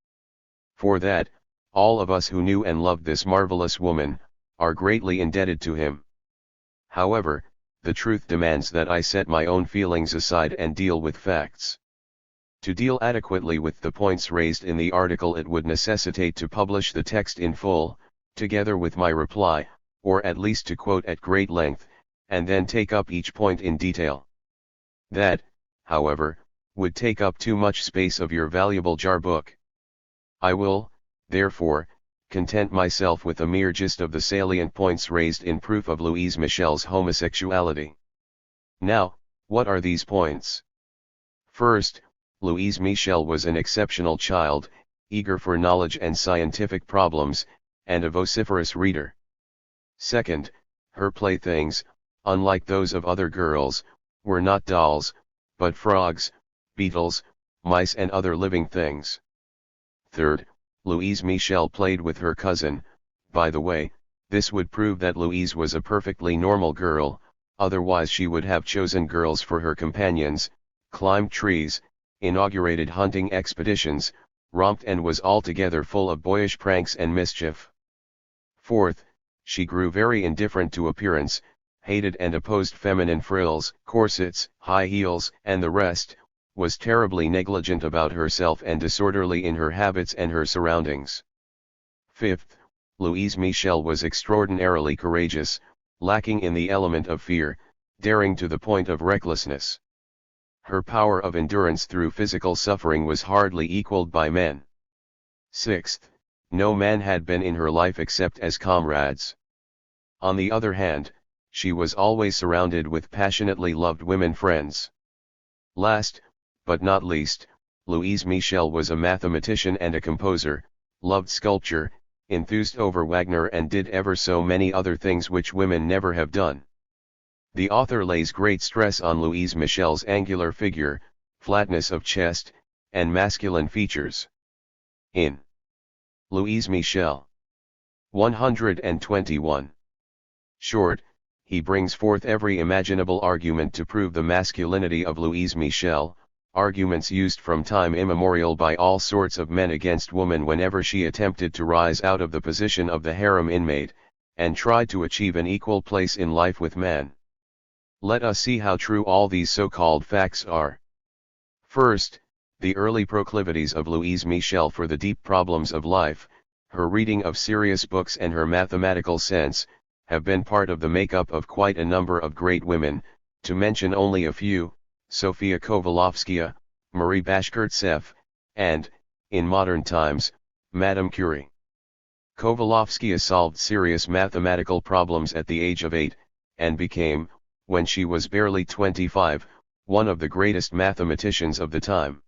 For that, all of us who knew and loved this marvelous woman, are greatly indebted to him. However, the truth demands that I set my own feelings aside and deal with facts. To deal adequately with the points raised in the article, it would necessitate to publish the text in full, together with my reply, or at least to quote at great length, and then take up each point in detail. That, however, would take up too much space of your valuable jar book. I will, therefore, content myself with a mere gist of the salient points raised in proof of Louise Michel's homosexuality. Now, what are these points? First, Louise Michel was an exceptional child, eager for knowledge and scientific problems, and a vociferous reader. Second, her playthings, unlike those of other girls, were not dolls, but frogs, beetles, mice and other living things. Third, Louise Michel played with her cousin. By the way, this would prove that Louise was a perfectly normal girl, otherwise she would have chosen girls for her companions, climbed trees, inaugurated hunting expeditions, romped and was altogether full of boyish pranks and mischief. Fourth, she grew very indifferent to appearance, hated and opposed feminine frills, corsets, high heels, and the rest, was terribly negligent about herself and disorderly in her habits and her surroundings. Fifth, Louise Michel was extraordinarily courageous, lacking in the element of fear, daring to the point of recklessness. Her power of endurance through physical suffering was hardly equaled by men. Sixth, no man had been in her life except as comrades. On the other hand, she was always surrounded with passionately loved women friends. Last, but not least, Louise Michel was a mathematician and a composer, loved sculpture, enthused over Wagner and did ever so many other things which women never have done. The author lays great stress on Louise Michel's angular figure, flatness of chest, and masculine features. In Louise Michel 121. Short, he brings forth every imaginable argument to prove the masculinity of Louise Michel, arguments used from time immemorial by all sorts of men against woman whenever she attempted to rise out of the position of the harem inmate, and tried to achieve an equal place in life with man. Let us see how true all these so-called facts are. First, the early proclivities of Louise Michel for the deep problems of life, her reading of serious books and her mathematical sense, have been part of the make-up of quite a number of great women, to mention only a few: Sofia Kovalovskaya, Marie Bashkirtseff, and, in modern times, Madame Curie. Kovalovskaya solved serious mathematical problems at the age of 8, and became, when she was barely 25, one of the greatest mathematicians of the time.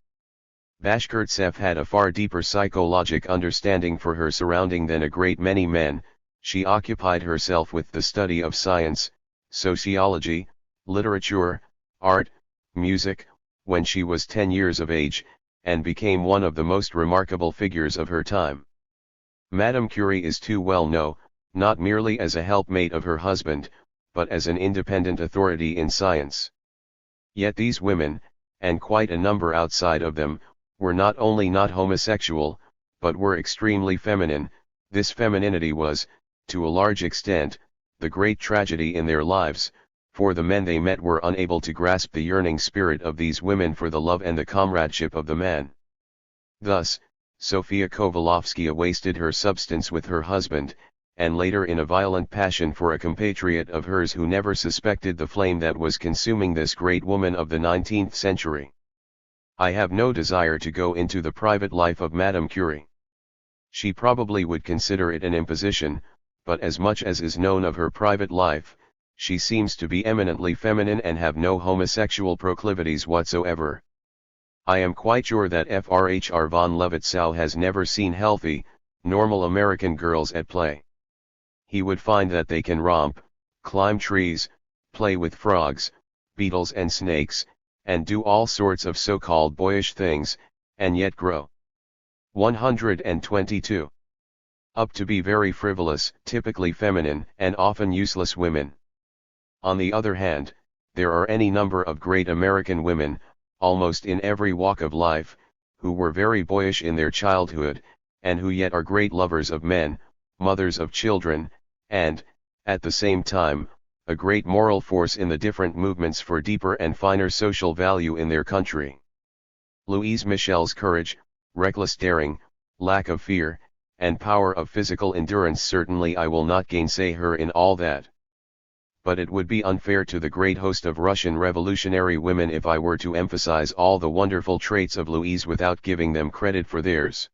Bashkirtseff had a far deeper psychologic understanding for her surrounding than a great many men. She occupied herself with the study of science, sociology, literature, art, music, when she was 10 years of age, and became one of the most remarkable figures of her time. Madame Curie is too well known, not merely as a helpmate of her husband, but as an independent authority in science. Yet these women, and quite a number outside of them, were not only not homosexual, but were extremely feminine. This femininity was, to a large extent, the great tragedy in their lives, for the men they met were unable to grasp the yearning spirit of these women for the love and the comradeship of the man. Thus, Sofia Kovalovskaya wasted her substance with her husband, and later in a violent passion for a compatriot of hers who never suspected the flame that was consuming this great woman of the 19th century. I have no desire to go into the private life of Madame Curie. She probably would consider it an imposition, but as much as is known of her private life, she seems to be eminently feminine and have no homosexual proclivities whatsoever. I am quite sure that Frhr von Lewitzau has never seen healthy, normal American girls at play. He would find that they can romp, climb trees, play with frogs, beetles and snakes, and do all sorts of so-called boyish things, and yet grow 122 up to be very frivolous, typically feminine, and often useless women. On the other hand, there are any number of great American women, almost in every walk of life, who were very boyish in their childhood, and who yet are great lovers of men, mothers of children, and, at the same time, a great moral force in the different movements for deeper and finer social value in their country. Louise Michel's courage, reckless daring, lack of fear, and power of physical endurance, certainly I will not gainsay her in all that. But it would be unfair to the great host of Russian revolutionary women if I were to emphasize all the wonderful traits of Louise without giving them credit for theirs.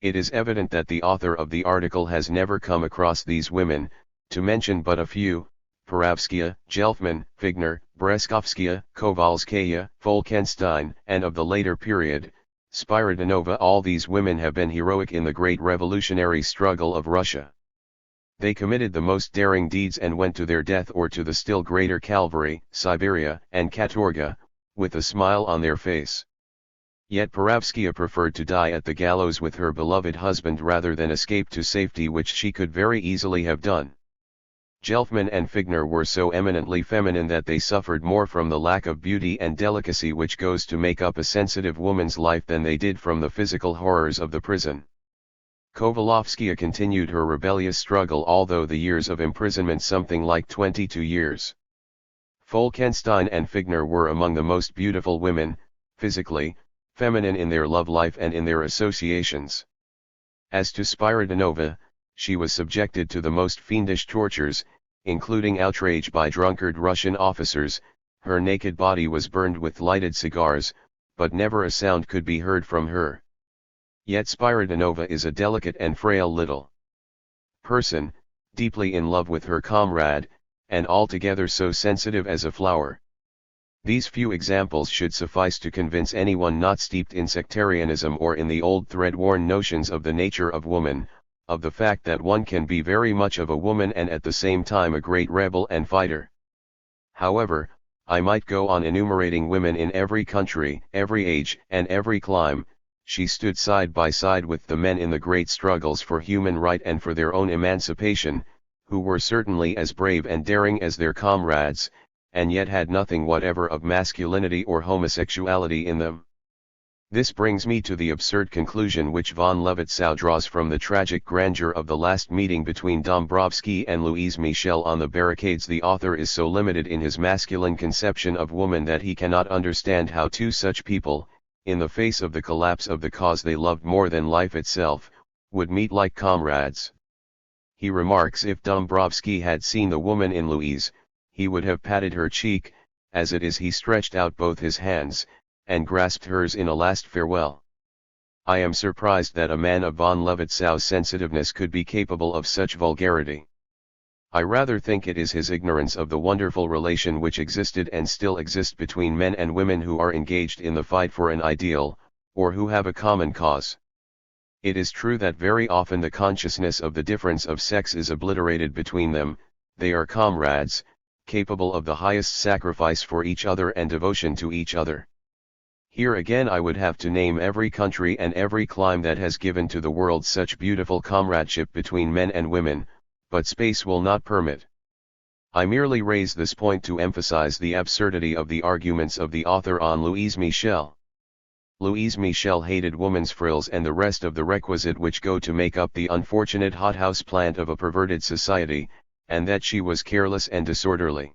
It is evident that the author of the article has never come across these women, to mention but a few: Peravskaya, Gelfman, Figner, Breskovskaya, Kovalskaya, Folkenstein, and of the later period, Spiridonova. All these women have been heroic in the great revolutionary struggle of Russia. They committed the most daring deeds and went to their death or to the still greater Calvary, Siberia, and Katorga, with a smile on their face. Yet Peravskaya preferred to die at the gallows with her beloved husband rather than escape to safety, which she could very easily have done. Gelfman and Figner were so eminently feminine that they suffered more from the lack of beauty and delicacy which goes to make up a sensitive woman's life than they did from the physical horrors of the prison. Kovalovskaya continued her rebellious struggle although the years of imprisonment, something like 22 years. Folkenstein and Figner were among the most beautiful women, physically, feminine in their love life and in their associations. As to Spiridonova, she was subjected to the most fiendish tortures, including outrage by drunkard Russian officers. Her naked body was burned with lighted cigars, but never a sound could be heard from her. Yet Spiridonova is a delicate and frail little person, deeply in love with her comrade, and altogether so sensitive as a flower. These few examples should suffice to convince anyone not steeped in sectarianism or in the old thread-worn notions of the nature of woman, of the fact that one can be very much of a woman and at the same time a great rebel and fighter. However, I might go on enumerating women in every country, every age, and every clime. She stood side by side with the men in the great struggles for human right and for their own emancipation, who were certainly as brave and daring as their comrades, and yet had nothing whatever of masculinity or homosexuality in them. This brings me to the absurd conclusion which von Levetzow draws from the tragic grandeur of the last meeting between Dombrowski and Louise Michel on the barricades. The author is so limited in his masculine conception of woman that he cannot understand how two such people, in the face of the collapse of the cause they loved more than life itself, would meet like comrades. He remarks, if Dombrowski had seen the woman in Louise, he would have patted her cheek; as it is he stretched out both his hands, and grasped hers in a last farewell. I am surprised that a man of von Levetzow's sensitiveness could be capable of such vulgarity. I rather think it is his ignorance of the wonderful relation which existed and still exists between men and women who are engaged in the fight for an ideal, or who have a common cause. It is true that very often the consciousness of the difference of sex is obliterated between them. They are comrades, capable of the highest sacrifice for each other and devotion to each other. Here again I would have to name every country and every clime that has given to the world such beautiful comradeship between men and women, but space will not permit. I merely raise this point to emphasize the absurdity of the arguments of the author on Louise Michel. Louise Michel hated woman's frills and the rest of the requisite which go to make up the unfortunate hothouse plant of a perverted society, and that she was careless and disorderly.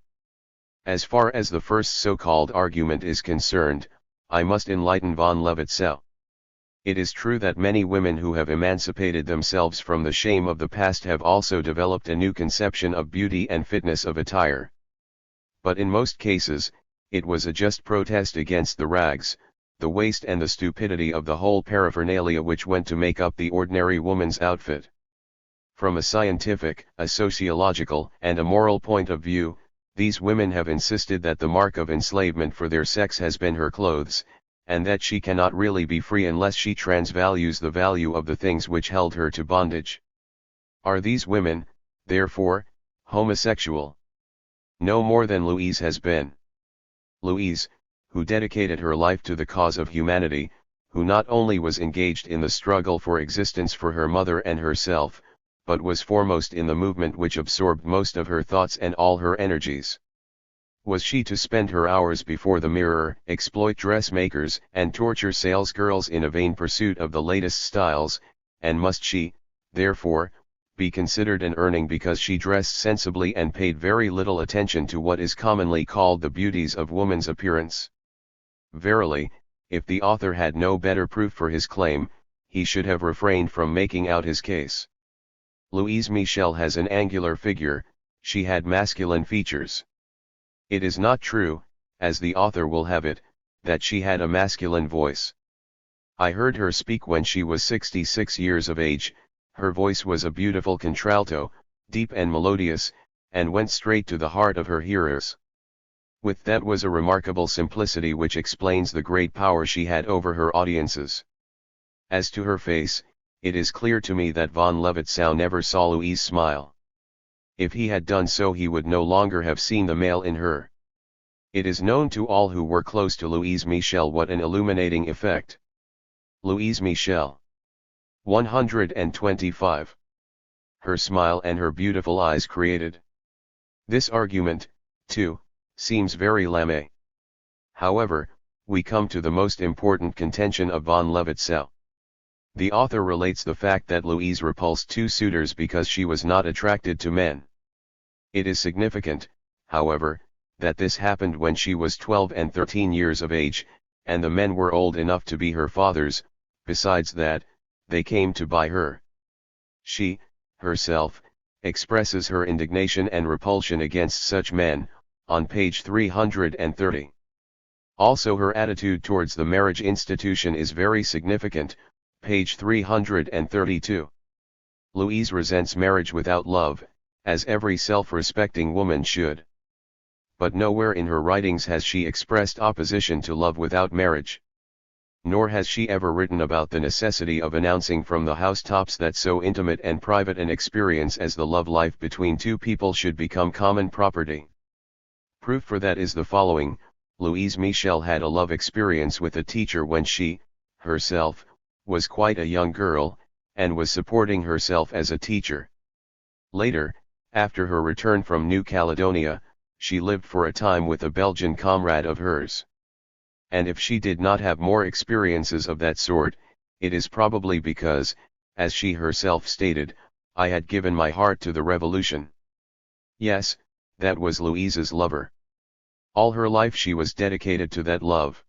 As far as the first so-called argument is concerned, I must enlighten von Levetzow. It is true that many women who have emancipated themselves from the shame of the past have also developed a new conception of beauty and fitness of attire. But in most cases, it was a just protest against the rags, the waste and the stupidity of the whole paraphernalia which went to make up the ordinary woman's outfit. From a scientific, a sociological, and a moral point of view, these women have insisted that the mark of enslavement for their sex has been her clothes, and that she cannot really be free unless she transvalues the value of the things which held her to bondage. Are these women, therefore, homosexual? No more than Louise has been. Louise, who dedicated her life to the cause of humanity, who not only was engaged in the struggle for existence for her mother and herself, but was foremost in the movement which absorbed most of her thoughts and all her energies. Was she to spend her hours before the mirror, exploit dressmakers, and torture salesgirls in a vain pursuit of the latest styles, and must she, therefore, be considered an earning because she dressed sensibly and paid very little attention to what is commonly called the beauties of woman's appearance? Verily, if the author had no better proof for his claim, he should have refrained from making out his case. Louise Michel has an angular figure, she had masculine features. It is not true, as the author will have it, that she had a masculine voice. I heard her speak when she was 66 years of age. Her voice was a beautiful contralto, deep and melodious, and went straight to the heart of her hearers. With that was a remarkable simplicity which explains the great power she had over her audiences. As to her face, it is clear to me that von Levetzow never saw Louise smile. If he had done so he would no longer have seen the male in her. It is known to all who were close to Louise Michel what an illuminating effect Louise Michel 125. Her smile and her beautiful eyes created. This argument, too, seems very lame. However, we come to the most important contention of von Levetzow. The author relates the fact that Louise repulsed two suitors because she was not attracted to men. It is significant, however, that this happened when she was 12 and 13 years of age, and the men were old enough to be her fathers. Besides that, they came to buy her. She, herself, expresses her indignation and repulsion against such men, on page 330. Also her attitude towards the marriage institution is very significant, page 332. Louise resents marriage without love, as every self-respecting woman should. But nowhere in her writings has she expressed opposition to love without marriage. Nor has she ever written about the necessity of announcing from the housetops that so intimate and private an experience as the love life between two people should become common property. Proof for that is the following: Louise Michel had a love experience with a teacher when she, herself, was quite a young girl, and was supporting herself as a teacher. Later, after her return from New Caledonia, she lived for a time with a Belgian comrade of hers. And if she did not have more experiences of that sort, it is probably because, as she herself stated, I had given my heart to the revolution. Yes, that was Louise's lover. All her life she was dedicated to that love.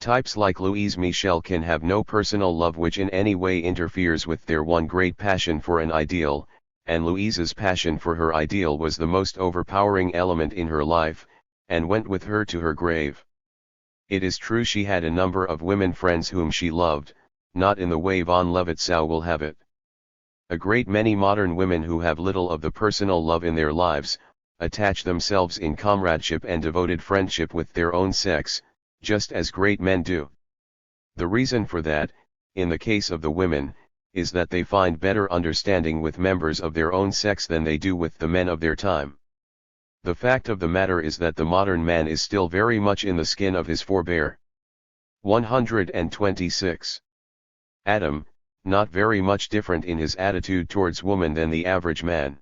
Types like Louise Michel can have no personal love which in any way interferes with their one great passion for an ideal, and Louise's passion for her ideal was the most overpowering element in her life, and went with her to her grave. It is true she had a number of women friends whom she loved, not in the way von Levetzow will have it. A great many modern women who have little of the personal love in their lives, attach themselves in comradeship and devoted friendship with their own sex, just as great men do. The reason for that, in the case of the women, is that they find better understanding with members of their own sex than they do with the men of their time. The fact of the matter is that the modern man is still very much in the skin of his forebear. 126. Adam, not very much different in his attitude towards woman than the average man.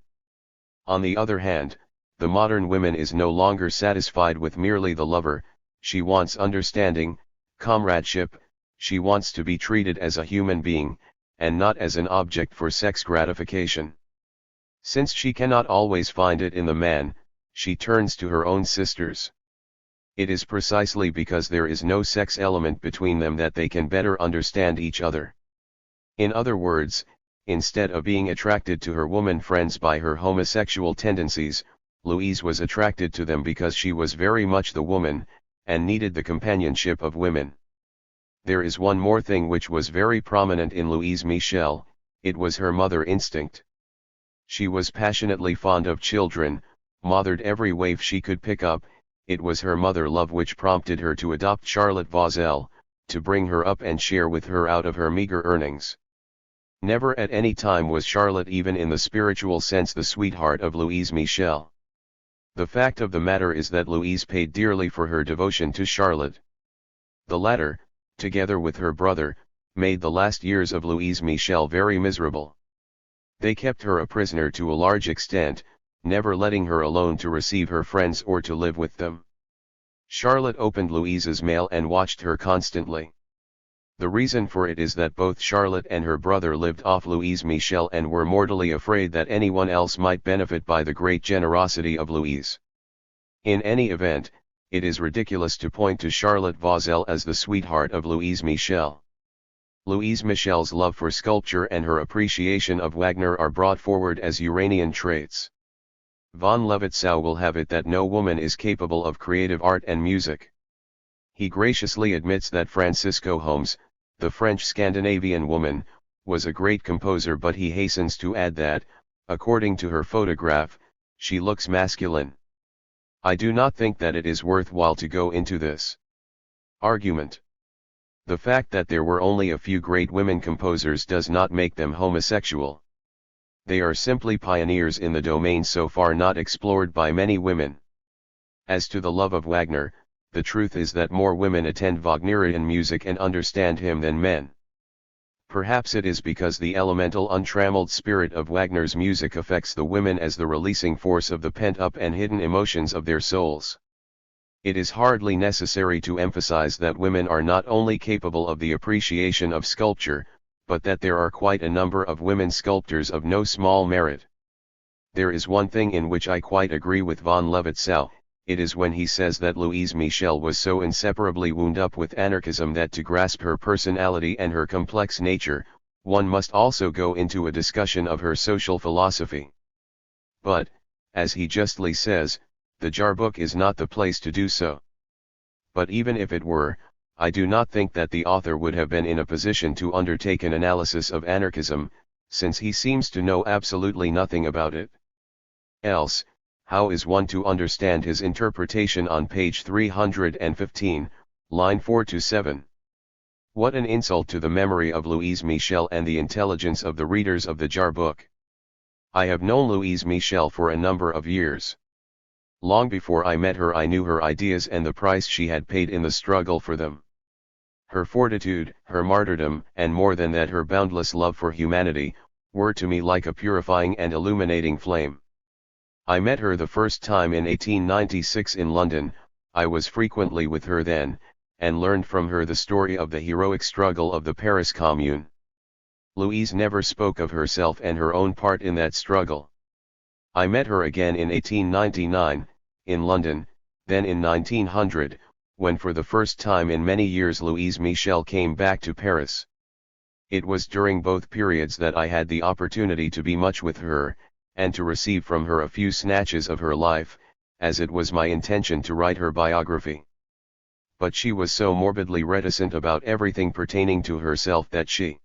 On the other hand, the modern woman is no longer satisfied with merely the lover, she wants understanding, comradeship, she wants to be treated as a human being, and not as an object for sex gratification. Since she cannot always find it in the man, she turns to her own sisters. It is precisely because there is no sex element between them that they can better understand each other. In other words, instead of being attracted to her woman friends by her homosexual tendencies, Louise was attracted to them because she was very much the woman, and needed the companionship of women. There is one more thing which was very prominent in Louise Michel, it was her mother instinct. She was passionately fond of children, mothered every waif she could pick up. It was her mother love which prompted her to adopt Charlotte Vauzel, to bring her up and share with her out of her meager earnings. Never at any time was Charlotte even in the spiritual sense the sweetheart of Louise Michel. The fact of the matter is that Louise paid dearly for her devotion to Charlotte. The latter, together with her brother, made the last years of Louise Michel very miserable. They kept her a prisoner to a large extent, never letting her alone to receive her friends or to live with them. Charlotte opened Louise's mail and watched her constantly. The reason for it is that both Charlotte and her brother lived off Louise Michel and were mortally afraid that anyone else might benefit by the great generosity of Louise. In any event, it is ridiculous to point to Charlotte Vauzel as the sweetheart of Louise Michel. Louise Michel's love for sculpture and her appreciation of Wagner are brought forward as Uranian traits. Von Levetzow will have it that no woman is capable of creative art and music. He graciously admits that Francisco Holmes, the French Scandinavian woman, was a great composer, but he hastens to add that, according to her photograph, she looks masculine. I do not think that it is worthwhile to go into this argument. The fact that there were only a few great women composers does not make them homosexual. They are simply pioneers in the domain so far not explored by many women. As to the love of Wagner, the truth is that more women attend Wagnerian music and understand him than men. Perhaps it is because the elemental untrammeled spirit of Wagner's music affects the women as the releasing force of the pent-up and hidden emotions of their souls. It is hardly necessary to emphasize that women are not only capable of the appreciation of sculpture, but that there are quite a number of women sculptors of no small merit. There is one thing in which I quite agree with von Levetzow. It is when he says that Louise Michel was so inseparably wound up with anarchism that to grasp her personality and her complex nature, one must also go into a discussion of her social philosophy. But, as he justly says, the jar book is not the place to do so. But even if it were, I do not think that the author would have been in a position to undertake an analysis of anarchism, since he seems to know absolutely nothing about it. Else, how is one to understand his interpretation on page 315, line 4-7? What an insult to the memory of Louise Michel and the intelligence of the readers of the jar book. I have known Louise Michel for a number of years. Long before I met her I knew her ideas and the price she had paid in the struggle for them. Her fortitude, her martyrdom, and more than that her boundless love for humanity, were to me like a purifying and illuminating flame. I met her the first time in 1896 in London. I was frequently with her then, and learned from her the story of the heroic struggle of the Paris Commune. Louise never spoke of herself and her own part in that struggle. I met her again in 1899, in London, then in 1900, when for the first time in many years Louise Michel came back to Paris. It was during both periods that I had the opportunity to be much with her, and to receive from her a few snatches of her life, as it was my intention to write her biography. But she was so morbidly reticent about everything pertaining to herself that she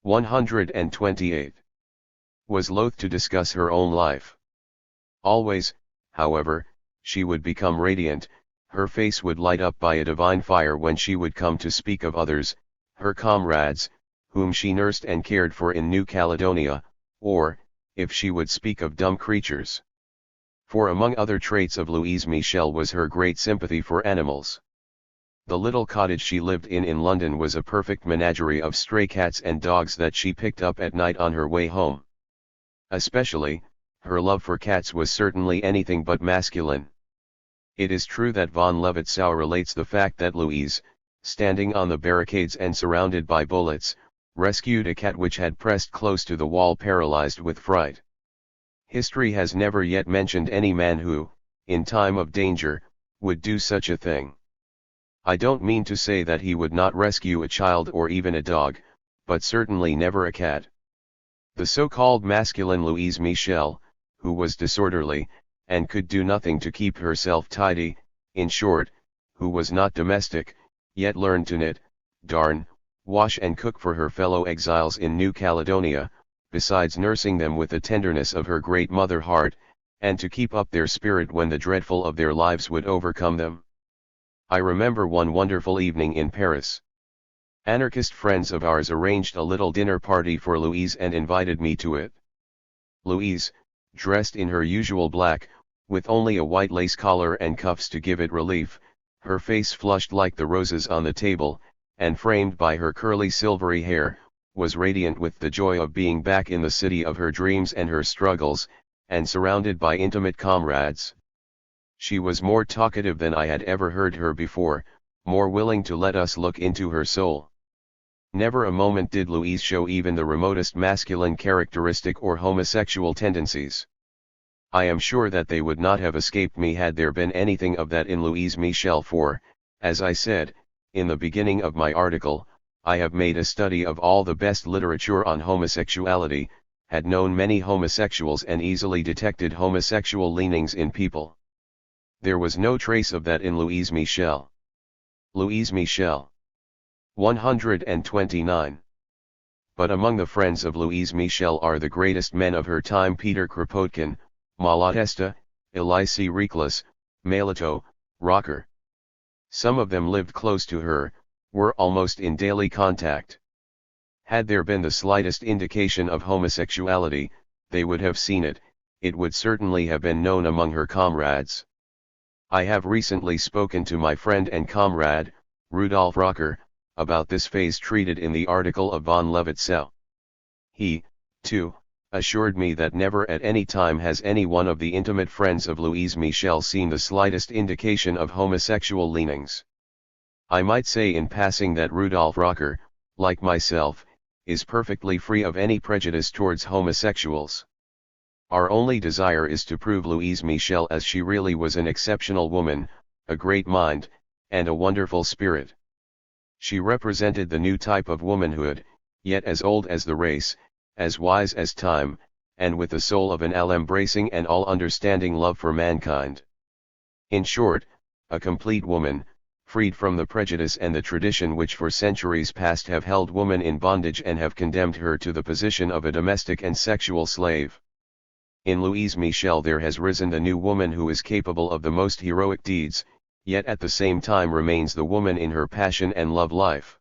128 was loath to discuss her own life. Always, however, she would become radiant, her face would light up by a divine fire when she would come to speak of others, her comrades, whom she nursed and cared for in New Caledonia, or, if she would speak of dumb creatures. For among other traits of Louise Michel was her great sympathy for animals. The little cottage she lived in London was a perfect menagerie of stray cats and dogs that she picked up at night on her way home. Especially, her love for cats was certainly anything but masculine. It is true that von Levetzow relates the fact that Louise, standing on the barricades and surrounded by bullets, rescued a cat which had pressed close to the wall paralyzed with fright. History has never yet mentioned any man who, in time of danger, would do such a thing. I don't mean to say that he would not rescue a child or even a dog, but certainly never a cat. The so-called masculine Louise Michel, who was disorderly, and could do nothing to keep herself tidy, in short, who was not domestic, yet learned to knit, darn, wash and cook for her fellow exiles in New Caledonia, besides nursing them with the tenderness of her great mother heart, and to keep up their spirit when the dreadful of their lives would overcome them. I remember one wonderful evening in Paris. Anarchist friends of ours arranged a little dinner party for Louise and invited me to it. Louise, dressed in her usual black, with only a white lace collar and cuffs to give it relief, her face flushed like the roses on the table, and framed by her curly silvery hair, was radiant with the joy of being back in the city of her dreams and her struggles, and surrounded by intimate comrades. She was more talkative than I had ever heard her before, more willing to let us look into her soul. Never a moment did Louise show even the remotest masculine characteristic or homosexual tendencies. I am sure that they would not have escaped me had there been anything of that in Louise Michel, for, as I said, in the beginning of my article, I have made a study of all the best literature on homosexuality, had known many homosexuals and easily detected homosexual leanings in people. There was no trace of that in Louise Michel. Louise Michel. 129. But among the friends of Louise Michel are the greatest men of her time: Peter Kropotkin, Malatesta, Elisee Reclus, Malato, Rocker. Some of them lived close to her, were almost in daily contact. Had there been the slightest indication of homosexuality, they would have seen it, it would certainly have been known among her comrades. I have recently spoken to my friend and comrade, Rudolf Rocker, about this phase treated in the article of von Levitzel. He, too, assured me that never at any time has any one of the intimate friends of Louise Michel seen the slightest indication of homosexual leanings. I might say in passing that Rudolf Rocker, like myself, is perfectly free of any prejudice towards homosexuals. Our only desire is to prove Louise Michel as she really was: an exceptional woman, a great mind, and a wonderful spirit. She represented the new type of womanhood, yet as old as the race, as wise as time, and with the soul of an all-embracing and all-understanding love for mankind. In short, a complete woman, freed from the prejudice and the tradition which for centuries past have held woman in bondage and have condemned her to the position of a domestic and sexual slave. In Louise Michel there has risen a new woman who is capable of the most heroic deeds, yet at the same time remains the woman in her passion and love life.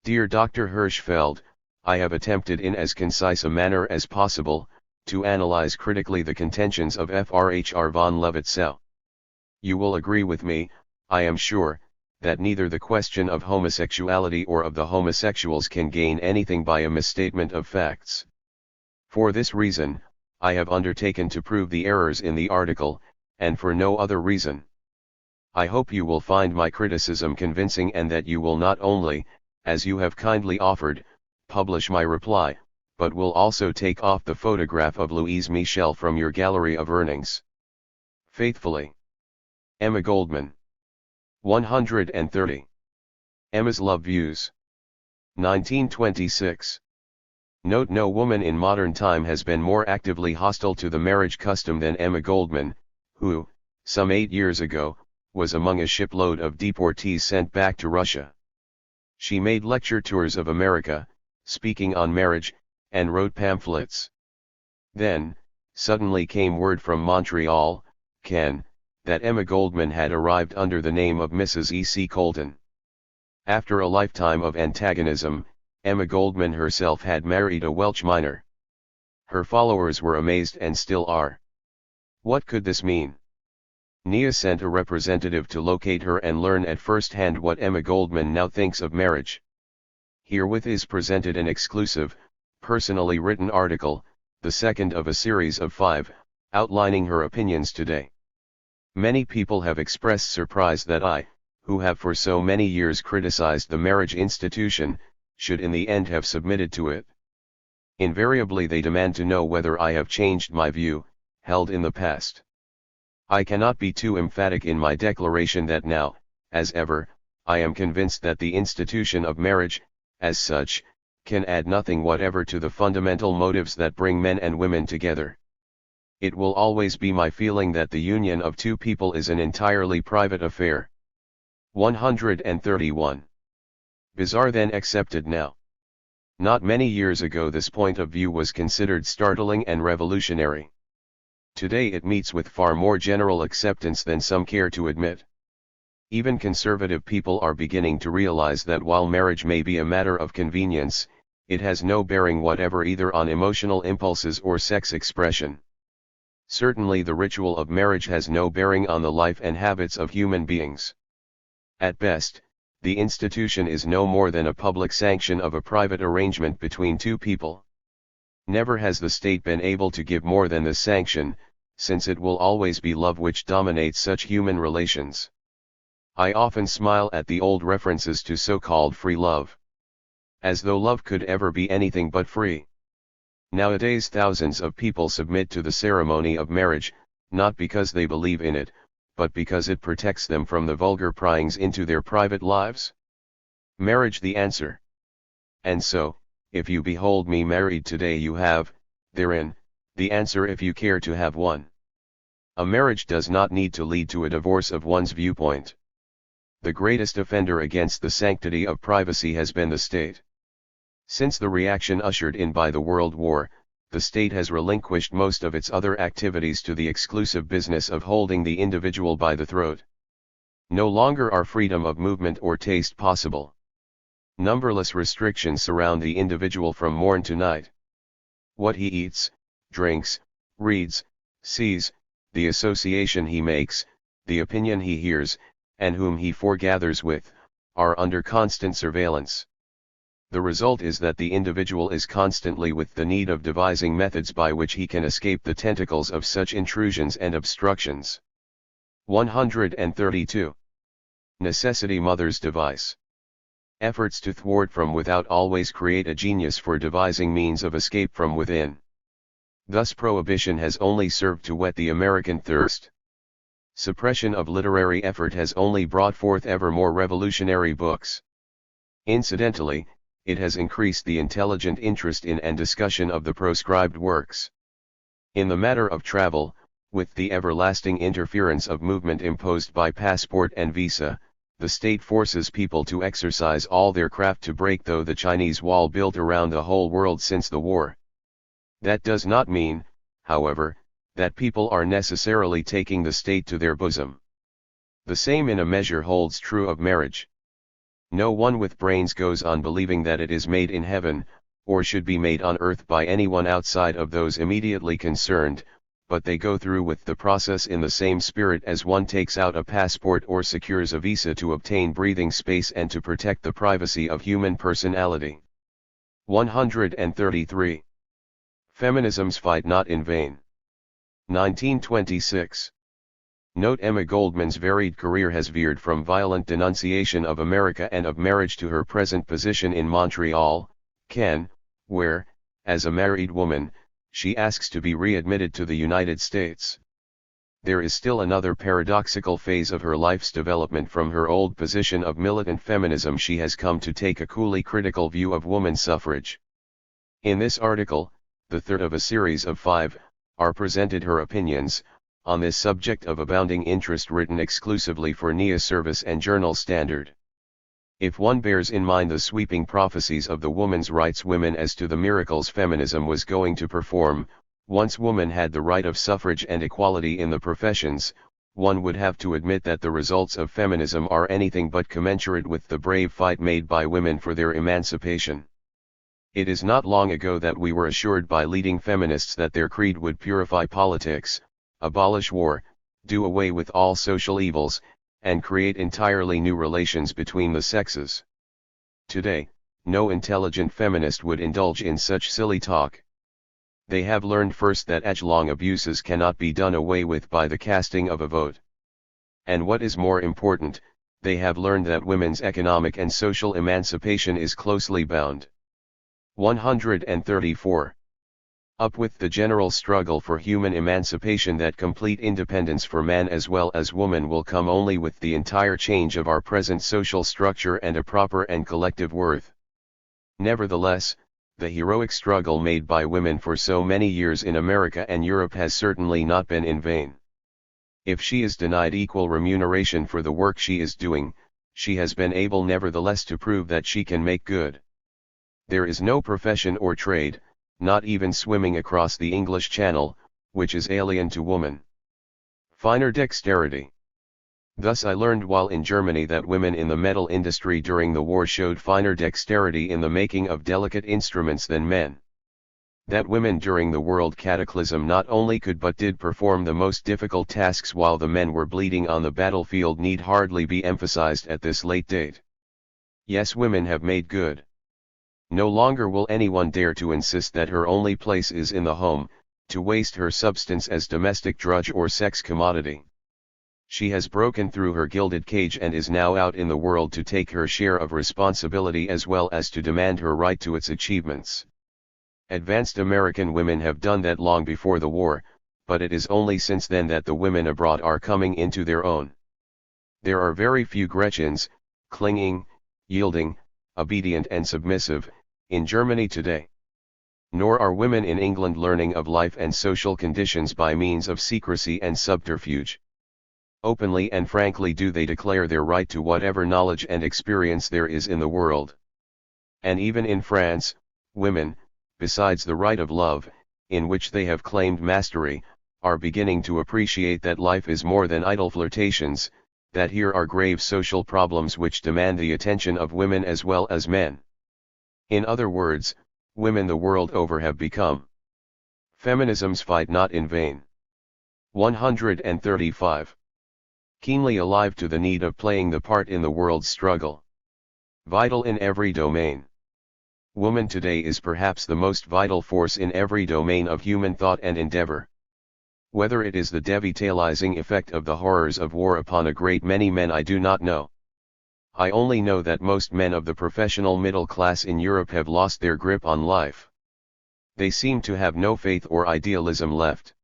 Dear Dr. Hirschfeld, I have attempted in as concise a manner as possible, to analyze critically the contentions of Friedrich von Levitzel. You will agree with me, I am sure, that neither the question of homosexuality or of the homosexuals can gain anything by a misstatement of facts. For this reason, I have undertaken to prove the errors in the article, and for no other reason. I hope you will find my criticism convincing, and that you will not only, as you have kindly offered, publish my reply, but will also take off the photograph of Louise Michel from your gallery of earnings. Faithfully, Emma Goldman. 130. Emma's Love Views. 1926. Note: no woman in modern time has been more actively hostile to the marriage custom than Emma Goldman, who, some 8 years ago, was among a shipload of deportees sent back to Russia. She made lecture tours of America, speaking on marriage, and wrote pamphlets. Then, suddenly came word from Montreal, Cannes, that Emma Goldman had arrived under the name of Mrs. E. C. Colton. After a lifetime of antagonism, Emma Goldman herself had married a Welsh miner. Her followers were amazed and still are. What could this mean? Nia sent a representative to locate her and learn at first hand what Emma Goldman now thinks of marriage. Herewith is presented an exclusive, personally written article, the second of a series of 5, outlining her opinions today. Many people have expressed surprise that I, who have for so many years criticized the marriage institution, should in the end have submitted to it. Invariably they demand to know whether I have changed my view, held in the past. I cannot be too emphatic in my declaration that now, as ever, I am convinced that the institution of marriage, as such, can add nothing whatever to the fundamental motives that bring men and women together. It will always be my feeling that the union of two people is an entirely private affair. 131. Bizarre then, accepted now. Not many years ago this point of view was considered startling and revolutionary. Today it meets with far more general acceptance than some care to admit. Even conservative people are beginning to realize that while marriage may be a matter of convenience, it has no bearing whatever either on emotional impulses or sex expression. Certainly the ritual of marriage has no bearing on the life and habits of human beings. At best, the institution is no more than a public sanction of a private arrangement between two people. Never has the state been able to give more than this sanction, since it will always be love which dominates such human relations. I often smile at the old references to so-called free love. As though love could ever be anything but free. Nowadays thousands of people submit to the ceremony of marriage, not because they believe in it, but because it protects them from the vulgar pryings into their private lives. Marriage the answer. And so, if you behold me married today, you have, therein, the answer if you care to have one. A marriage does not need to lead to a divorce of one's viewpoint. The greatest offender against the sanctity of privacy has been the state. Since the reaction ushered in by the World War, the state has relinquished most of its other activities to the exclusive business of holding the individual by the throat. No longer are freedom of movement or taste possible. Numberless restrictions surround the individual from morn to night. What he eats, drinks, reads, sees, the association he makes, the opinion he hears, and whom he foregathers with, are under constant surveillance. The result is that the individual is constantly with the need of devising methods by which he can escape the tentacles of such intrusions and obstructions. 132. Necessity mother's device. Efforts to thwart from without always create a genius for devising means of escape from within. Thus prohibition has only served to whet the American thirst. Suppression of literary effort has only brought forth ever more revolutionary books. Incidentally, it has increased the intelligent interest in and discussion of the proscribed works. In the matter of travel, with the everlasting interference of movement imposed by passport and visa, the state forces people to exercise all their craft to break through the Chinese wall built around the whole world since the war. That does not mean, however, that people are necessarily taking the state to their bosom. The same in a measure holds true of marriage. No one with brains goes on believing that it is made in heaven, or should be made on earth by anyone outside of those immediately concerned, but they go through with the process in the same spirit as one takes out a passport or secures a visa to obtain breathing space and to protect the privacy of human personality. 133. Feminism's fight not in vain. 1926. Note Emma Goldman's varied career has veered from violent denunciation of America and of marriage to her present position in Montreal, Canada, where, as a married woman, she asks to be readmitted to the United States. There is still another paradoxical phase of her life's development. From her old position of militant feminism, she has come to take a coolly critical view of woman suffrage. In this article, the third of a series of 5, are presented her opinions on this subject of abounding interest, written exclusively for NIA Service and Journal Standard. If one bears in mind the sweeping prophecies of the women's rights women as to the miracles feminism was going to perform, once woman had the right of suffrage and equality in the professions, one would have to admit that the results of feminism are anything but commensurate with the brave fight made by women for their emancipation. It is not long ago that we were assured by leading feminists that their creed would purify politics, abolish war, do away with all social evils, and create entirely new relations between the sexes. Today, no intelligent feminist would indulge in such silly talk. They have learned first that age-long abuses cannot be done away with by the casting of a vote. And what is more important, they have learned that women's economic and social emancipation is closely bound. 134. Up with the general struggle for human emancipation, that complete independence for man as well as woman will come only with the entire change of our present social structure and a proper and collective worth. Nevertheless, the heroic struggle made by women for so many years in America and Europe has certainly not been in vain. If she is denied equal remuneration for the work she is doing, she has been able nevertheless to prove that she can make good. There is no profession or trade, not even swimming across the English Channel, which is alien to woman. Finer dexterity. Thus I learned while in Germany that women in the metal industry during the war showed finer dexterity in the making of delicate instruments than men. That women during the world cataclysm not only could but did perform the most difficult tasks while the men were bleeding on the battlefield need hardly be emphasized at this late date. Yes, women have made good. No longer will anyone dare to insist that her only place is in the home, to waste her substance as domestic drudge or sex commodity. She has broken through her gilded cage and is now out in the world to take her share of responsibility as well as to demand her right to its achievements. Advanced American women have done that long before the war, but it is only since then that the women abroad are coming into their own. There are very few Gretchens, clinging, yielding, obedient and submissive, in Germany today. Nor are women in England learning of life and social conditions by means of secrecy and subterfuge. Openly and frankly do they declare their right to whatever knowledge and experience there is in the world. And even in France, women, besides the right of love, in which they have claimed mastery, are beginning to appreciate that life is more than idle flirtations, that here are grave social problems which demand the attention of women as well as men. In other words, women the world over have become feminism's fight not in vain. 135. Keenly alive to the need of playing the part in the world's struggle. Vital in every domain. Woman today is perhaps the most vital force in every domain of human thought and endeavor. Whether it is the devitalizing effect of the horrors of war upon a great many men I do not know. I only know that most men of the professional middle class in Europe have lost their grip on life. They seem to have no faith or idealism left.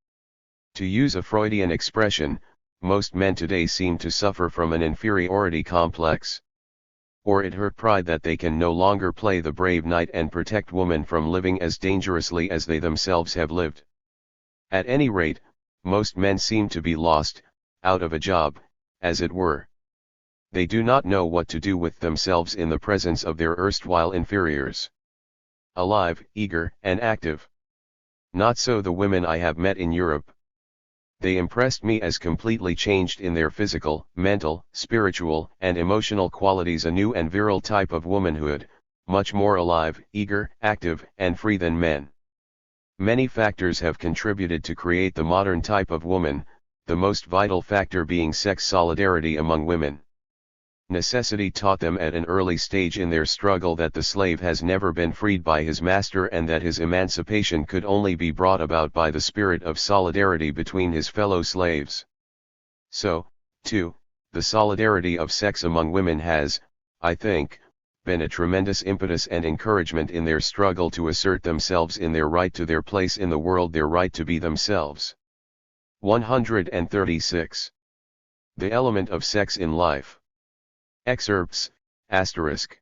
To use a Freudian expression, most men today seem to suffer from an inferiority complex. Or it hurt pride that they can no longer play the brave knight and protect woman from living as dangerously as they themselves have lived. At any rate, most men seem to be lost, out of a job, as it were. They do not know what to do with themselves in the presence of their erstwhile inferiors. Alive, eager, and active. Not so the women I have met in Europe. They impressed me as completely changed in their physical, mental, spiritual, and emotional qualities, a new and virile type of womanhood, much more alive, eager, active, and free than men. Many factors have contributed to create the modern type of woman, the most vital factor being sex solidarity among women. Necessity taught them at an early stage in their struggle that the slave has never been freed by his master and that his emancipation could only be brought about by the spirit of solidarity between his fellow slaves. So, too, the solidarity of sex among women has, I think, been a tremendous impetus and encouragement in their struggle to assert themselves in their right to their place in the world, their right to be themselves. 136. The element of sex in life. Excerpts, asterisk.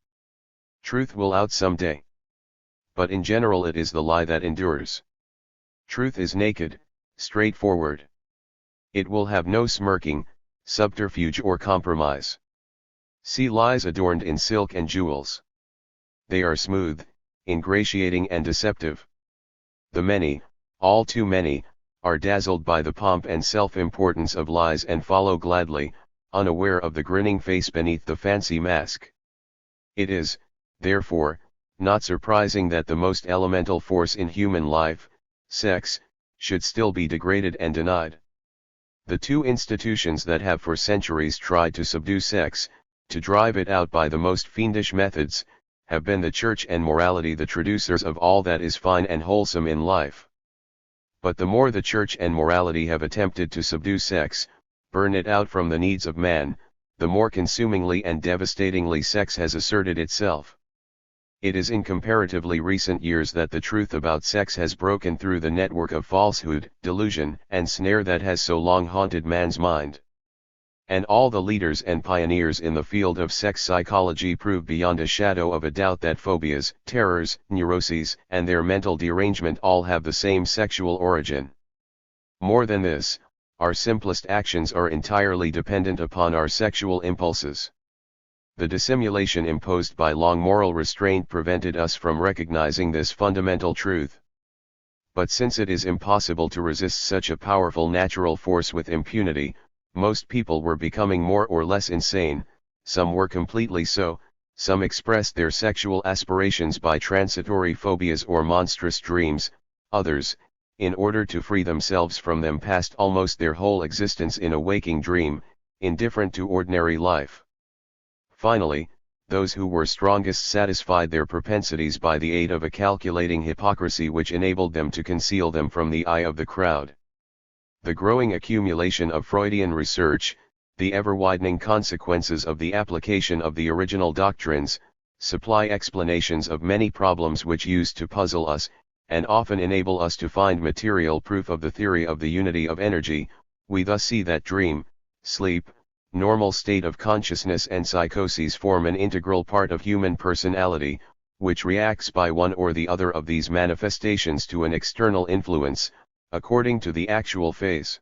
Truth will out someday. But in general it is the lie that endures. Truth is naked, straightforward. It will have no smirking, subterfuge or compromise. See lies adorned in silk and jewels. They are smooth, ingratiating and deceptive. The many, all too many, are dazzled by the pomp and self-importance of lies and follow gladly, unaware of the grinning face beneath the fancy mask. It is, therefore, not surprising that the most elemental force in human life, sex, should still be degraded and denied. The two institutions that have for centuries tried to subdue sex, to drive it out by the most fiendish methods, have been the Church and morality, the traducers of all that is fine and wholesome in life. But the more the Church and morality have attempted to subdue sex, burn it out from the needs of man, the more consumingly and devastatingly sex has asserted itself. It is in comparatively recent years that the truth about sex has broken through the network of falsehood, delusion, and snare that has so long haunted man's mind. And all the leaders and pioneers in the field of sex psychology prove beyond a shadow of a doubt that phobias, terrors, neuroses, and their mental derangement all have the same sexual origin. More than this, our simplest actions are entirely dependent upon our sexual impulses. The dissimulation imposed by long moral restraint prevented us from recognizing this fundamental truth. But since it is impossible to resist such a powerful natural force with impunity, most people were becoming more or less insane, some were completely so, some expressed their sexual aspirations by transitory phobias or monstrous dreams, others, in order to free themselves from them, passed almost their whole existence in a waking dream, indifferent to ordinary life. Finally, those who were strongest satisfied their propensities by the aid of a calculating hypocrisy which enabled them to conceal them from the eye of the crowd. The growing accumulation of Freudian research, the ever-widening consequences of the application of the original doctrines, supply explanations of many problems which used to puzzle us, and often enable us to find material proof of the theory of the unity of energy. We thus see that dream, sleep, normal state of consciousness and psychoses form an integral part of human personality, which reacts by one or the other of these manifestations to an external influence, according to the actual phase.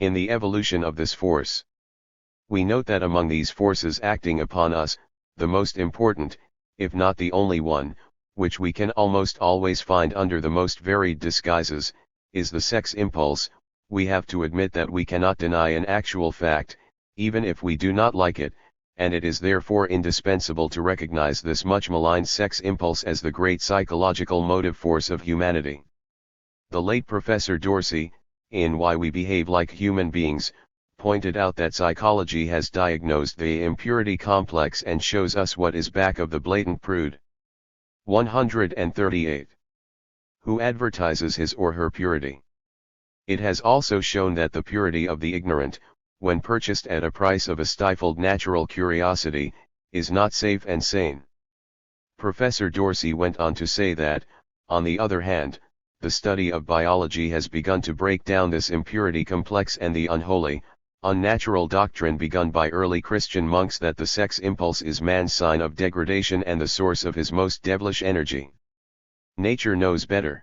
In the evolution of this force, we note that among these forces acting upon us, the most important, if not the only one, which we can almost always find under the most varied disguises, is the sex impulse. We have to admit that we cannot deny an actual fact, even if we do not like it, and it is therefore indispensable to recognize this much maligned sex impulse as the great psychological motive force of humanity. The late Professor Dorsey, in Why We Behave Like Human Beings, pointed out that psychology has diagnosed the impurity complex and shows us what is back of the blatant prude. 138. Who advertises his or her purity? It has also shown that the purity of the ignorant, when purchased at a price of a stifled natural curiosity, is not safe and sane. Professor Dorsey went on to say that, on the other hand, the study of biology has begun to break down this impurity complex and the unholy, unnatural doctrine begun by early Christian monks that the sex impulse is man's sign of degradation and the source of his most devilish energy. Nature knows better.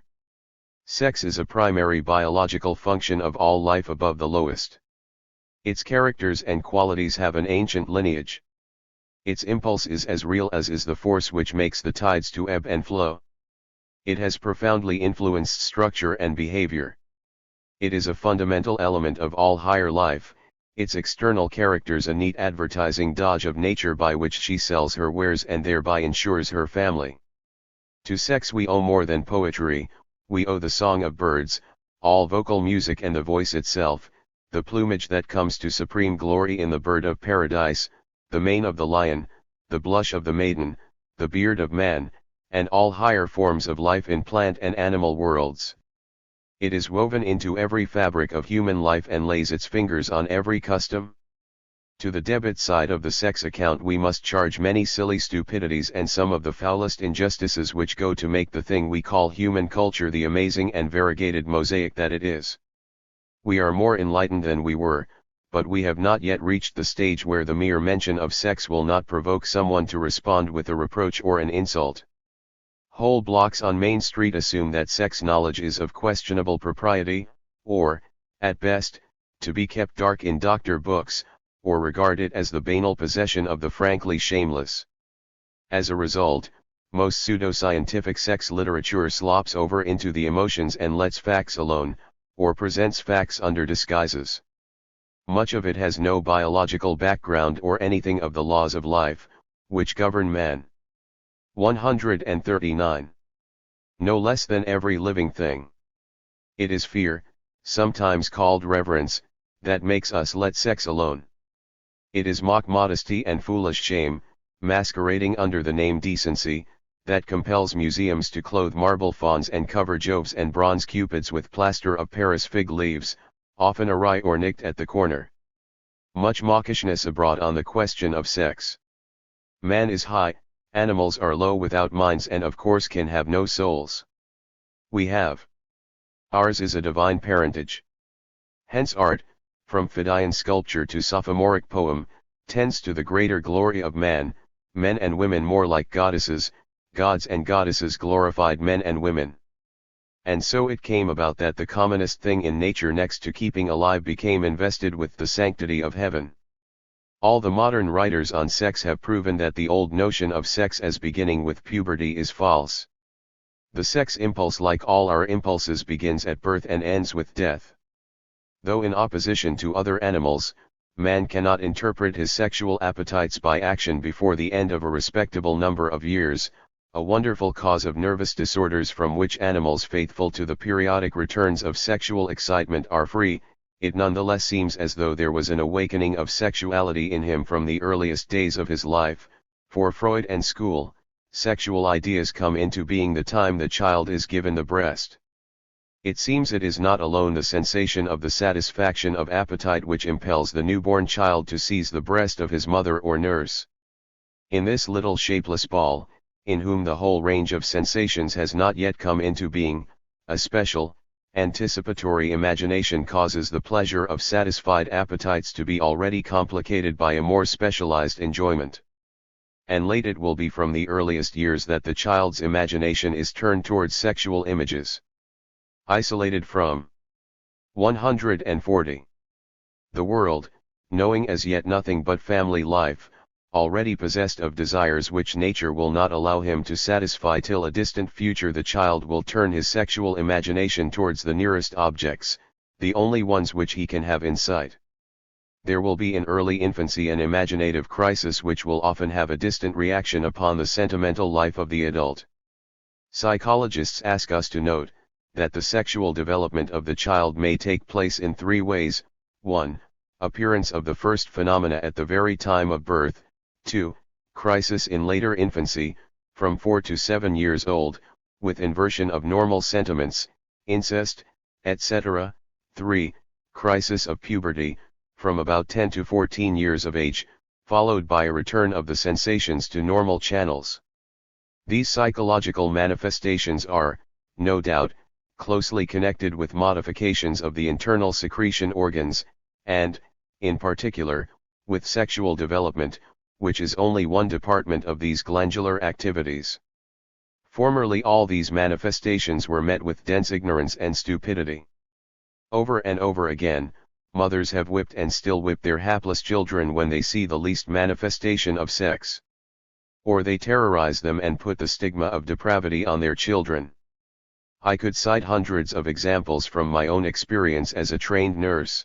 Sex is a primary biological function of all life above the lowest. Its characters and qualities have an ancient lineage. Its impulse is as real as is the force which makes the tides to ebb and flow. It has profoundly influenced structure and behavior. It is a fundamental element of all higher life, its external characters a neat advertising dodge of nature by which she sells her wares and thereby ensures her family. To sex we owe more than poetry, we owe the song of birds, all vocal music and the voice itself, the plumage that comes to supreme glory in the bird of paradise, the mane of the lion, the blush of the maiden, the beard of man, and all higher forms of life in plant and animal worlds. It is woven into every fabric of human life and lays its fingers on every custom. To the debit side of the sex account we must charge many silly stupidities and some of the foulest injustices which go to make the thing we call human culture the amazing and variegated mosaic that it is. We are more enlightened than we were, but we have not yet reached the stage where the mere mention of sex will not provoke someone to respond with a reproach or an insult. Whole blocks on Main Street assume that sex knowledge is of questionable propriety, or, at best, to be kept dark in doctor books, or regard it as the banal possession of the frankly shameless. As a result, most pseudoscientific sex literature slops over into the emotions and lets facts alone, or presents facts under disguises. Much of it has no biological background or anything of the laws of life, which govern man. 139. No less than every living thing. It is fear, sometimes called reverence, that makes us let sex alone. It is mock modesty and foolish shame, masquerading under the name decency, that compels museums to clothe marble fawns and cover Joves and bronze cupids with plaster of Paris fig leaves, often awry or nicked at the corner. Much mawkishness abroad on the question of sex. Man is high, animals are low without minds and of course can have no souls. We have. Ours is a divine parentage. Hence art, from Phidian sculpture to sophomoric poem, tends to the greater glory of man, men and women more like goddesses, gods and goddesses glorified men and women. And so it came about that the commonest thing in nature next to keeping alive became invested with the sanctity of heaven. All the modern writers on sex have proven that the old notion of sex as beginning with puberty is false. The sex impulse, like all our impulses, begins at birth and ends with death. Though in opposition to other animals, man cannot interpret his sexual appetites by action before the end of a respectable number of years, a wonderful cause of nervous disorders from which animals faithful to the periodic returns of sexual excitement are free, it nonetheless seems as though there was an awakening of sexuality in him from the earliest days of his life, For Freud and school, sexual ideas come into being the time the child is given the breast. It seems it is not alone the sensation of the satisfaction of appetite which impels the newborn child to seize the breast of his mother or nurse. In this little shapeless ball, in whom the whole range of sensations has not yet come into being, a special, anticipatory imagination causes the pleasure of satisfied appetites to be already complicated by a more specialized enjoyment. And late it will be from the earliest years that the child's imagination is turned towards sexual images. Isolated from 140. The world, knowing as yet nothing but family life, already possessed of desires which nature will not allow him to satisfy till a distant future, the child will turn his sexual imagination towards the nearest objects, the only ones which he can have in sight. There will be in early infancy an imaginative crisis which will often have a distant reaction upon the sentimental life of the adult. Psychologists ask us to note that the sexual development of the child may take place in three ways: 1. Appearance of the first phenomena at the very time of birth; 2. Crisis in later infancy, from 4 to 7 years old, with inversion of normal sentiments, incest, etc. 3. Crisis of puberty, from about 10 to 14 years of age, followed by a return of the sensations to normal channels. These psychological manifestations are, no doubt, closely connected with modifications of the internal secretion organs, and, in particular, with sexual development, which is only one department of these glandular activities. Formerly all these manifestations were met with dense ignorance and stupidity. Over and over again, mothers have whipped and still whip their hapless children when they see the least manifestation of sex. Or they terrorize them and put the stigma of depravity on their children. I could cite hundreds of examples from my own experience as a trained nurse.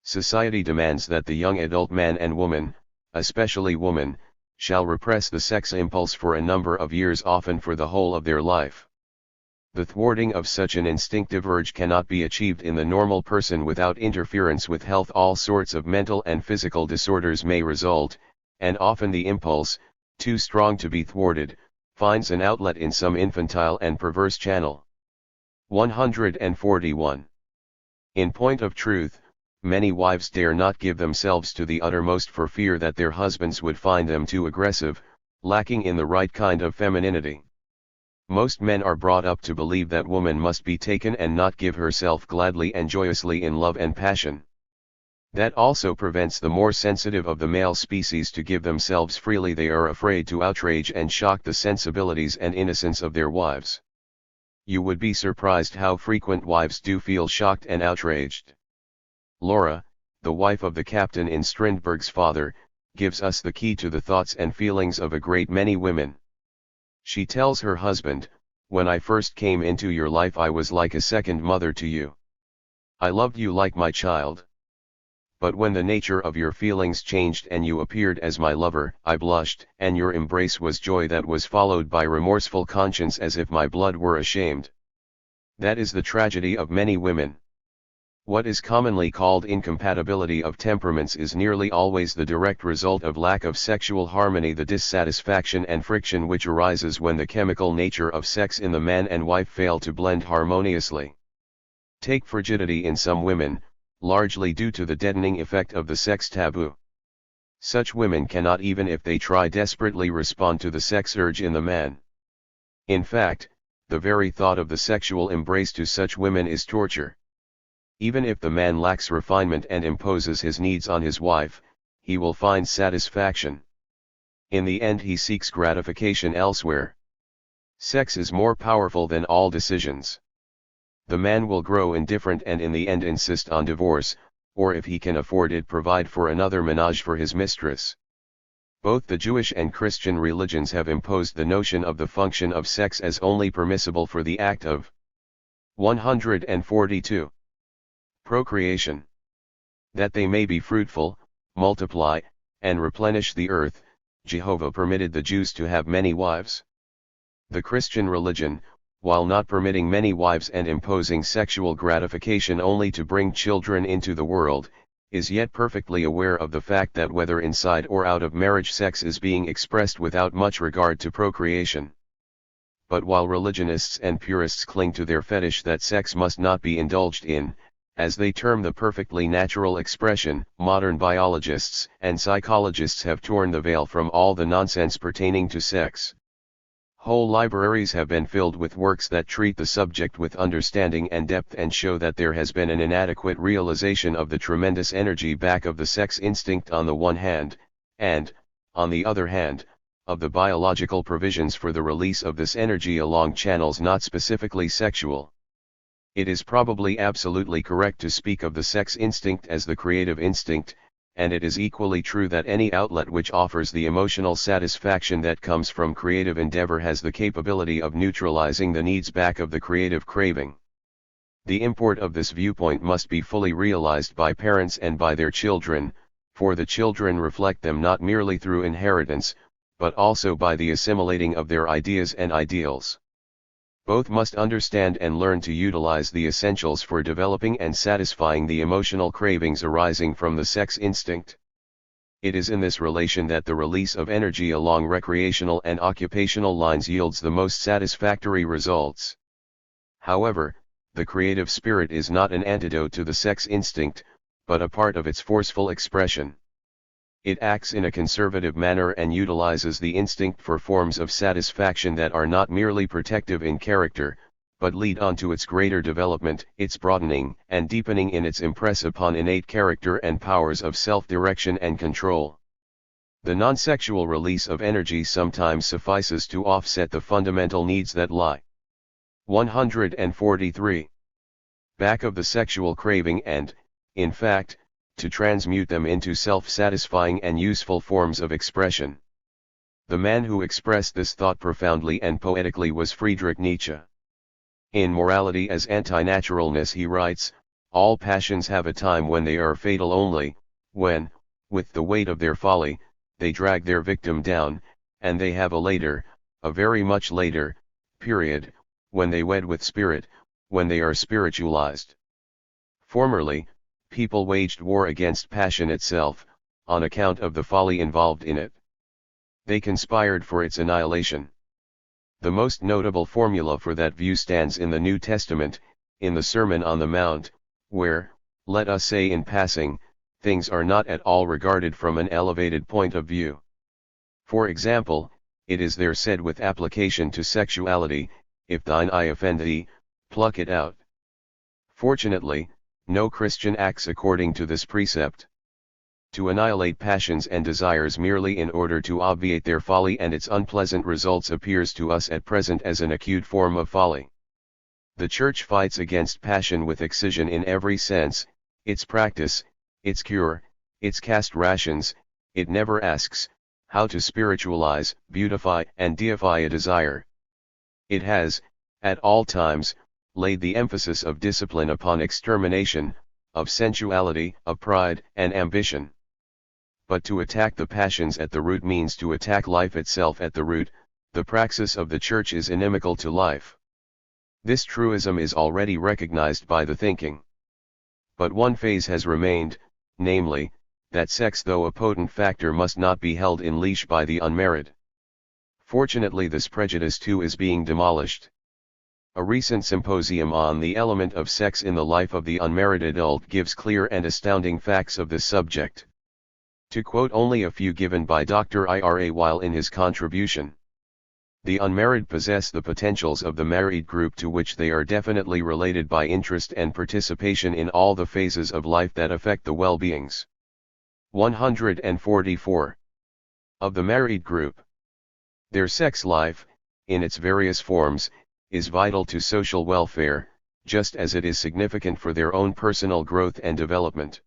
Society demands that the young adult man and woman, especially woman, shall repress the sex impulse for a number of years, often for the whole of their life. The thwarting of such an instinctive urge cannot be achieved in the normal person without interference with health. All sorts of mental and physical disorders may result, and often the impulse, too strong to be thwarted, finds an outlet in some infantile and perverse channel. 141. In point of truth, many wives dare not give themselves to the uttermost for fear that their husbands would find them too aggressive, lacking in the right kind of femininity. Most men are brought up to believe that woman must be taken and not give herself gladly and joyously in love and passion. That also prevents the more sensitive of the male species to give themselves freely. They are afraid to outrage and shock the sensibilities and innocence of their wives. You would be surprised how frequent wives do feel shocked and outraged. Laura, the wife of the captain in Strindberg's Father, gives us the key to the thoughts and feelings of a great many women. She tells her husband, "When I first came into your life I was like a second mother to you. I loved you like my child. But when the nature of your feelings changed and you appeared as my lover, I blushed, and your embrace was joy that was followed by remorseful conscience as if my blood were ashamed." That is the tragedy of many women. What is commonly called incompatibility of temperaments is nearly always the direct result of lack of sexual harmony, the dissatisfaction and friction which arises when the chemical nature of sex in the man and wife fail to blend harmoniously. Take frigidity in some women, largely due to the deadening effect of the sex taboo. Such women cannot, even if they try desperately, respond to the sex urge in the man. In fact, the very thought of the sexual embrace to such women is torture. Even if the man lacks refinement and imposes his needs on his wife, he will find satisfaction. In the end he seeks gratification elsewhere. Sex is more powerful than all decisions. The man will grow indifferent and in the end insist on divorce, or if he can afford it provide for another menage for his mistress. Both the Jewish and Christian religions have imposed the notion of the function of sex as only permissible for the act of 142. Procreation. That they may be fruitful, multiply, and replenish the earth, Jehovah permitted the Jews to have many wives. The Christian religion, while not permitting many wives and imposing sexual gratification only to bring children into the world, is yet perfectly aware of the fact that whether inside or out of marriage sex is being expressed without much regard to procreation. But while religionists and purists cling to their fetish that sex must not be indulged in, as they term the perfectly natural expression, modern biologists and psychologists have torn the veil from all the nonsense pertaining to sex. Whole libraries have been filled with works that treat the subject with understanding and depth and show that there has been an inadequate realization of the tremendous energy back of the sex instinct on the one hand, and, on the other hand, of the biological provisions for the release of this energy along channels not specifically sexual. It is probably absolutely correct to speak of the sex instinct as the creative instinct, and it is equally true that any outlet which offers the emotional satisfaction that comes from creative endeavor has the capability of neutralizing the needs back of the creative craving. The import of this viewpoint must be fully realized by parents and by their children, for the children reflect them not merely through inheritance, but also by the assimilating of their ideas and ideals. Both must understand and learn to utilize the essentials for developing and satisfying the emotional cravings arising from the sex instinct. It is in this relation that the release of energy along recreational and occupational lines yields the most satisfactory results. However, the creative spirit is not an antidote to the sex instinct, but a part of its forceful expression. It acts in a conservative manner and utilizes the instinct for forms of satisfaction that are not merely protective in character, but lead on to its greater development, its broadening and deepening in its impress upon innate character and powers of self-direction and control. The non-sexual release of energy sometimes suffices to offset the fundamental needs that lie 143 back of the sexual craving and, in fact, to transmute them into self-satisfying and useful forms of expression. The man who expressed this thought profoundly and poetically was Friedrich Nietzsche. In Morality as Anti-Naturalness he writes, "All passions have a time when they are fatal only, when, with the weight of their folly, they drag their victim down, and they have a later, a very much later, period, when they wed with spirit, when they are spiritualized." Formerly, people waged war against passion itself, on account of the folly involved in it. They conspired for its annihilation. The most notable formula for that view stands in the New Testament, in the Sermon on the Mount, where, let us say in passing, things are not at all regarded from an elevated point of view. For example, it is there said with application to sexuality, "If thine eye offend thee, pluck it out." Fortunately, no Christian acts according to this precept. To annihilate passions and desires merely in order to obviate their folly and its unpleasant results appears to us at present as an acute form of folly. The Church fights against passion with excision in every sense, its practice, its cure, its caste rations. It never asks, how to spiritualize, beautify and deify a desire. It has, at all times, laid the emphasis of discipline upon extermination, of sensuality, of pride and ambition. But to attack the passions at the root means to attack life itself at the root. The praxis of the Church is inimical to life. This truism is already recognized by the thinking. But one phase has remained, namely, that sex, though a potent factor, must not be held in leash by the unmarried. Fortunately, this prejudice too is being demolished. A recent symposium on the element of sex in the life of the unmarried adult gives clear and astounding facts of this subject. To quote only a few given by Dr. Ira Weil in his contribution: the unmarried possess the potentials of the married group, to which they are definitely related by interest and participation in all the phases of life that affect the well-beings. 144. Of the married group. Their sex life, in its various forms, is vital to social welfare, just as it is significant for their own personal growth and development.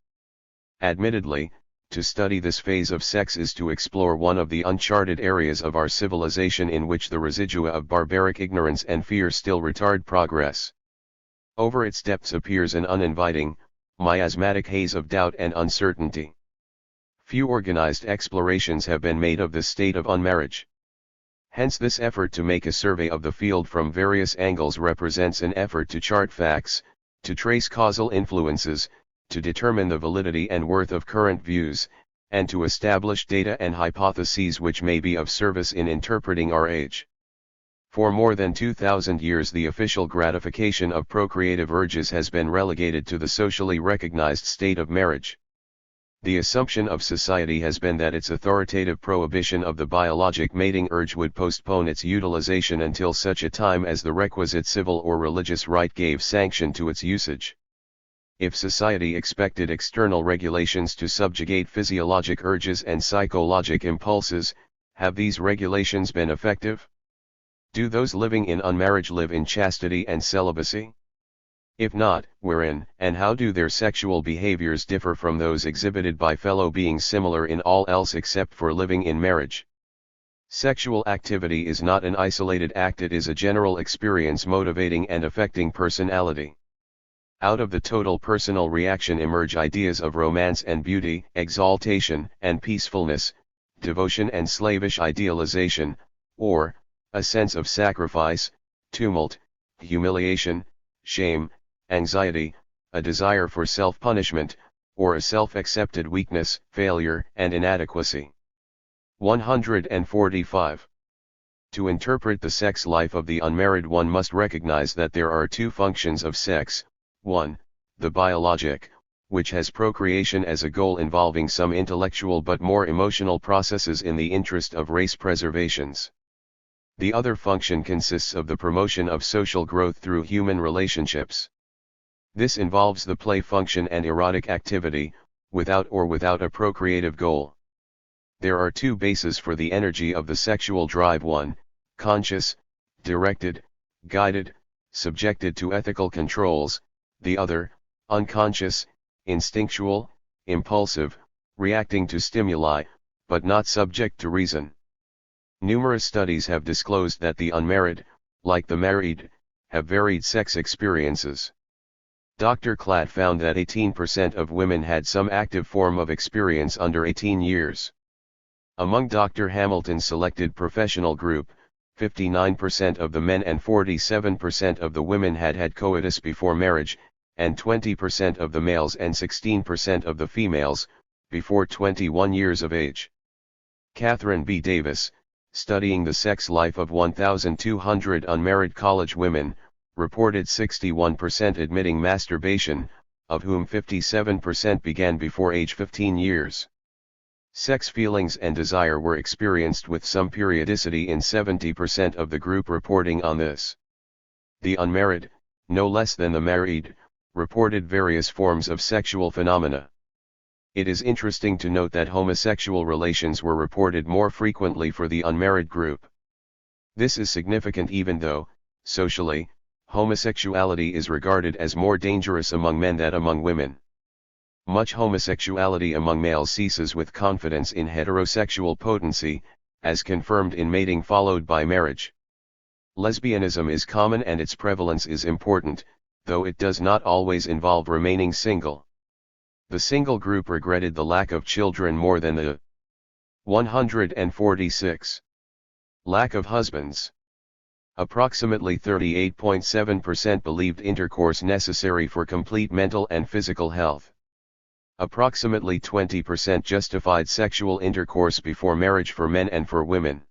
Admittedly, to study this phase of sex is to explore one of the uncharted areas of our civilization in which the residua of barbaric ignorance and fear still retard progress. Over its depths appears an uninviting, miasmatic haze of doubt and uncertainty. Few organized explorations have been made of this state of unmarriage. Hence this effort to make a survey of the field from various angles represents an effort to chart facts, to trace causal influences, to determine the validity and worth of current views, and to establish data and hypotheses which may be of service in interpreting our age. For more than 2,000 years the official gratification of procreative urges has been relegated to the socially recognized state of marriage. The assumption of society has been that its authoritative prohibition of the biologic mating urge would postpone its utilization until such a time as the requisite civil or religious right gave sanction to its usage. If society expected external regulations to subjugate physiologic urges and psychologic impulses, have these regulations been effective? Do those living in unmarriage live in chastity and celibacy? If not, wherein and how do their sexual behaviors differ from those exhibited by fellow beings similar in all else except for living in marriage? Sexual activity is not an isolated act, it is a general experience motivating and affecting personality. Out of the total personal reaction emerge ideas of romance and beauty, exaltation and peacefulness, devotion and slavish idealization, or a sense of sacrifice, tumult, humiliation, shame, anxiety, a desire for self-punishment, or a self-accepted weakness, failure, and inadequacy. 145. To interpret the sex life of the unmarried one must recognize that there are two functions of sex: 1. The biologic, which has procreation as a goal involving some intellectual but more emotional processes in the interest of race preservations. The other function consists of the promotion of social growth through human relationships. This involves the play function and erotic activity, without a procreative goal. There are two bases for the energy of the sexual drive: one, conscious, directed, guided, subjected to ethical controls; the other, unconscious, instinctual, impulsive, reacting to stimuli, but not subject to reason. Numerous studies have disclosed that the unmarried, like the married, have varied sex experiences. Dr. Klatt found that 18% of women had some active form of experience under 18 years. Among Dr. Hamilton's selected professional group, 59% of the men and 47% of the women had had coitus before marriage, and 20% of the males and 16% of the females, before 21 years of age. Catherine B. Davis, studying the sex life of 1,200 unmarried college women, reported 61% admitting masturbation, of whom 57% began before age 15 years. Sex feelings and desire were experienced with some periodicity in 70% of the group reporting on this. The unmarried, no less than the married, reported various forms of sexual phenomena. It is interesting to note that homosexual relations were reported more frequently for the unmarried group. This is significant even though, socially, homosexuality is regarded as more dangerous among men than among women. Much homosexuality among males ceases with confidence in heterosexual potency, as confirmed in mating followed by marriage. Lesbianism is common and its prevalence is important, though it does not always involve remaining single. The single group regretted the lack of children more than the 146. Lack of husbands. Approximately 38.7% believed intercourse necessary for complete mental and physical health. Approximately 20% justified sexual intercourse before marriage for men and for women.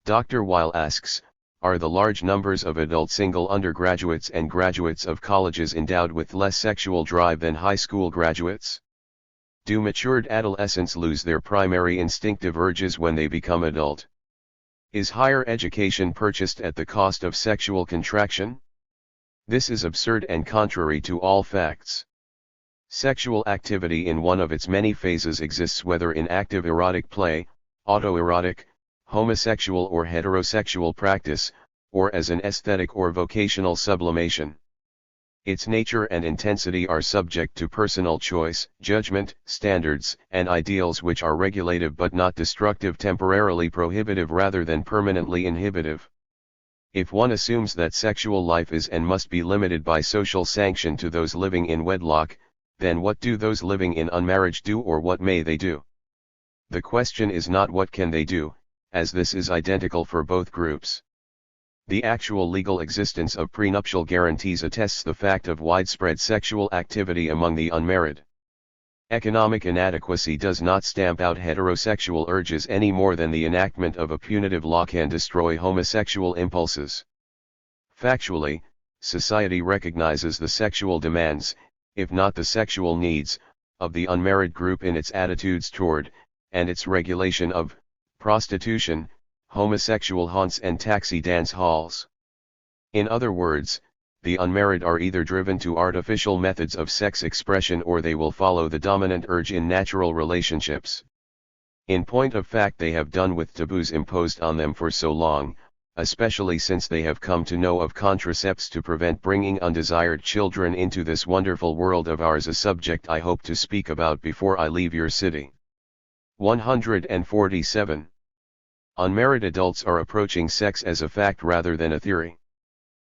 Dr. Weil asks, are the large numbers of adult single undergraduates and graduates of colleges endowed with less sexual drive than high school graduates? Do matured adolescents lose their primary instinctive urges when they become adult? Is higher education purchased at the cost of sexual contraction? This is absurd and contrary to all facts. Sexual activity in one of its many phases exists whether in active erotic play, autoerotic, homosexual or heterosexual practice, or as an aesthetic or vocational sublimation. Its nature and intensity are subject to personal choice, judgment, standards, and ideals which are regulative but not destructive, temporarily prohibitive rather than permanently inhibitive. If one assumes that sexual life is and must be limited by social sanction to those living in wedlock, then what do those living in unmarriage do, or what may they do? The question is not what can they do, as this is identical for both groups. The actual legal existence of prenuptial guarantees attests the fact of widespread sexual activity among the unmarried. Economic inadequacy does not stamp out heterosexual urges any more than the enactment of a punitive law can destroy homosexual impulses. Factually, society recognizes the sexual demands, if not the sexual needs, of the unmarried group in its attitudes toward, and its regulation of, prostitution, homosexual haunts and taxi dance halls. In other words, the unmarried are either driven to artificial methods of sex expression or they will follow the dominant urge in natural relationships. In point of fact, they have done with taboos imposed on them for so long, especially since they have come to know of contraceptives to prevent bringing undesired children into this wonderful world of ours, a subject I hope to speak about before I leave your city. 147. Unmarried adults are approaching sex as a fact rather than a theory.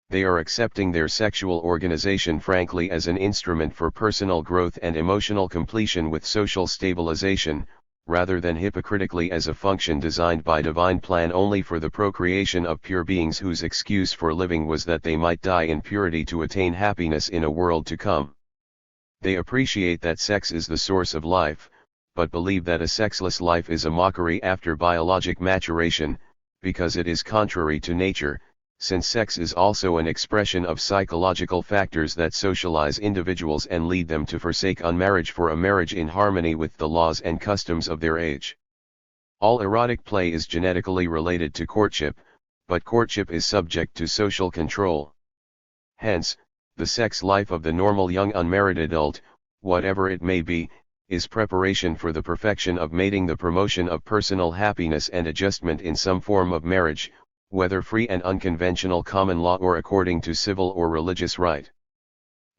They are accepting their sexual organization frankly as an instrument for personal growth and emotional completion with social stabilization, rather than hypocritically as a function designed by divine plan only for the procreation of pure beings whose excuse for living was that they might die in purity to attain happiness in a world to come. They appreciate that sex is the source of life, but believe that a sexless life is a mockery after biologic maturation, because it is contrary to nature, since sex is also an expression of psychological factors that socialize individuals and lead them to forsake unmarriage for a marriage in harmony with the laws and customs of their age. All erotic play is genetically related to courtship, but courtship is subject to social control. Hence, the sex life of the normal young unmarried adult, whatever it may be, is preparation for the perfection of mating, the promotion of personal happiness and adjustment in some form of marriage, whether free and unconventional common law or according to civil or religious right.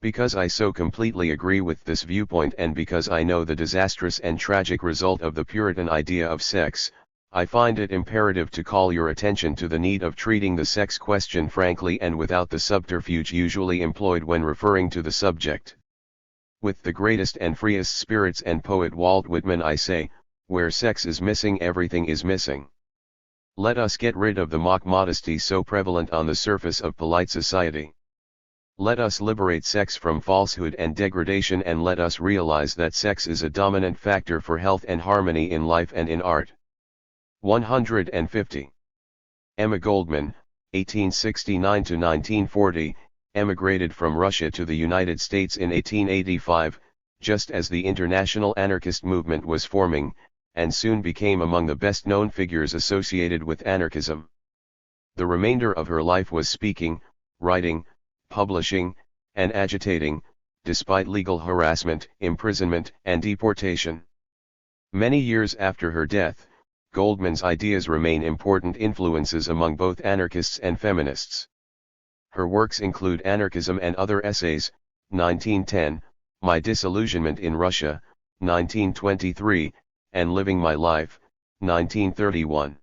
Because I so completely agree with this viewpoint and because I know the disastrous and tragic result of the Puritan idea of sex, I find it imperative to call your attention to the need of treating the sex question frankly and without the subterfuge usually employed when referring to the subject. With the greatest and freest spirits and poet Walt Whitman I say, where sex is missing, everything is missing. Let us get rid of the mock modesty so prevalent on the surface of polite society. Let us liberate sex from falsehood and degradation, and let us realize that sex is a dominant factor for health and harmony in life and in art. 150. Emma Goldman, 1869–1940, emigrated from Russia to the United States in 1885, just as the international anarchist movement was forming, and soon became among the best-known figures associated with anarchism. The remainder of her life was speaking, writing, publishing, and agitating, despite legal harassment, imprisonment, and deportation. Many years after her death, Goldman's ideas remain important influences among both anarchists and feminists. Her works include Anarchism and Other Essays, 1910, My Disillusionment in Russia, 1923, and Living My Life, 1931.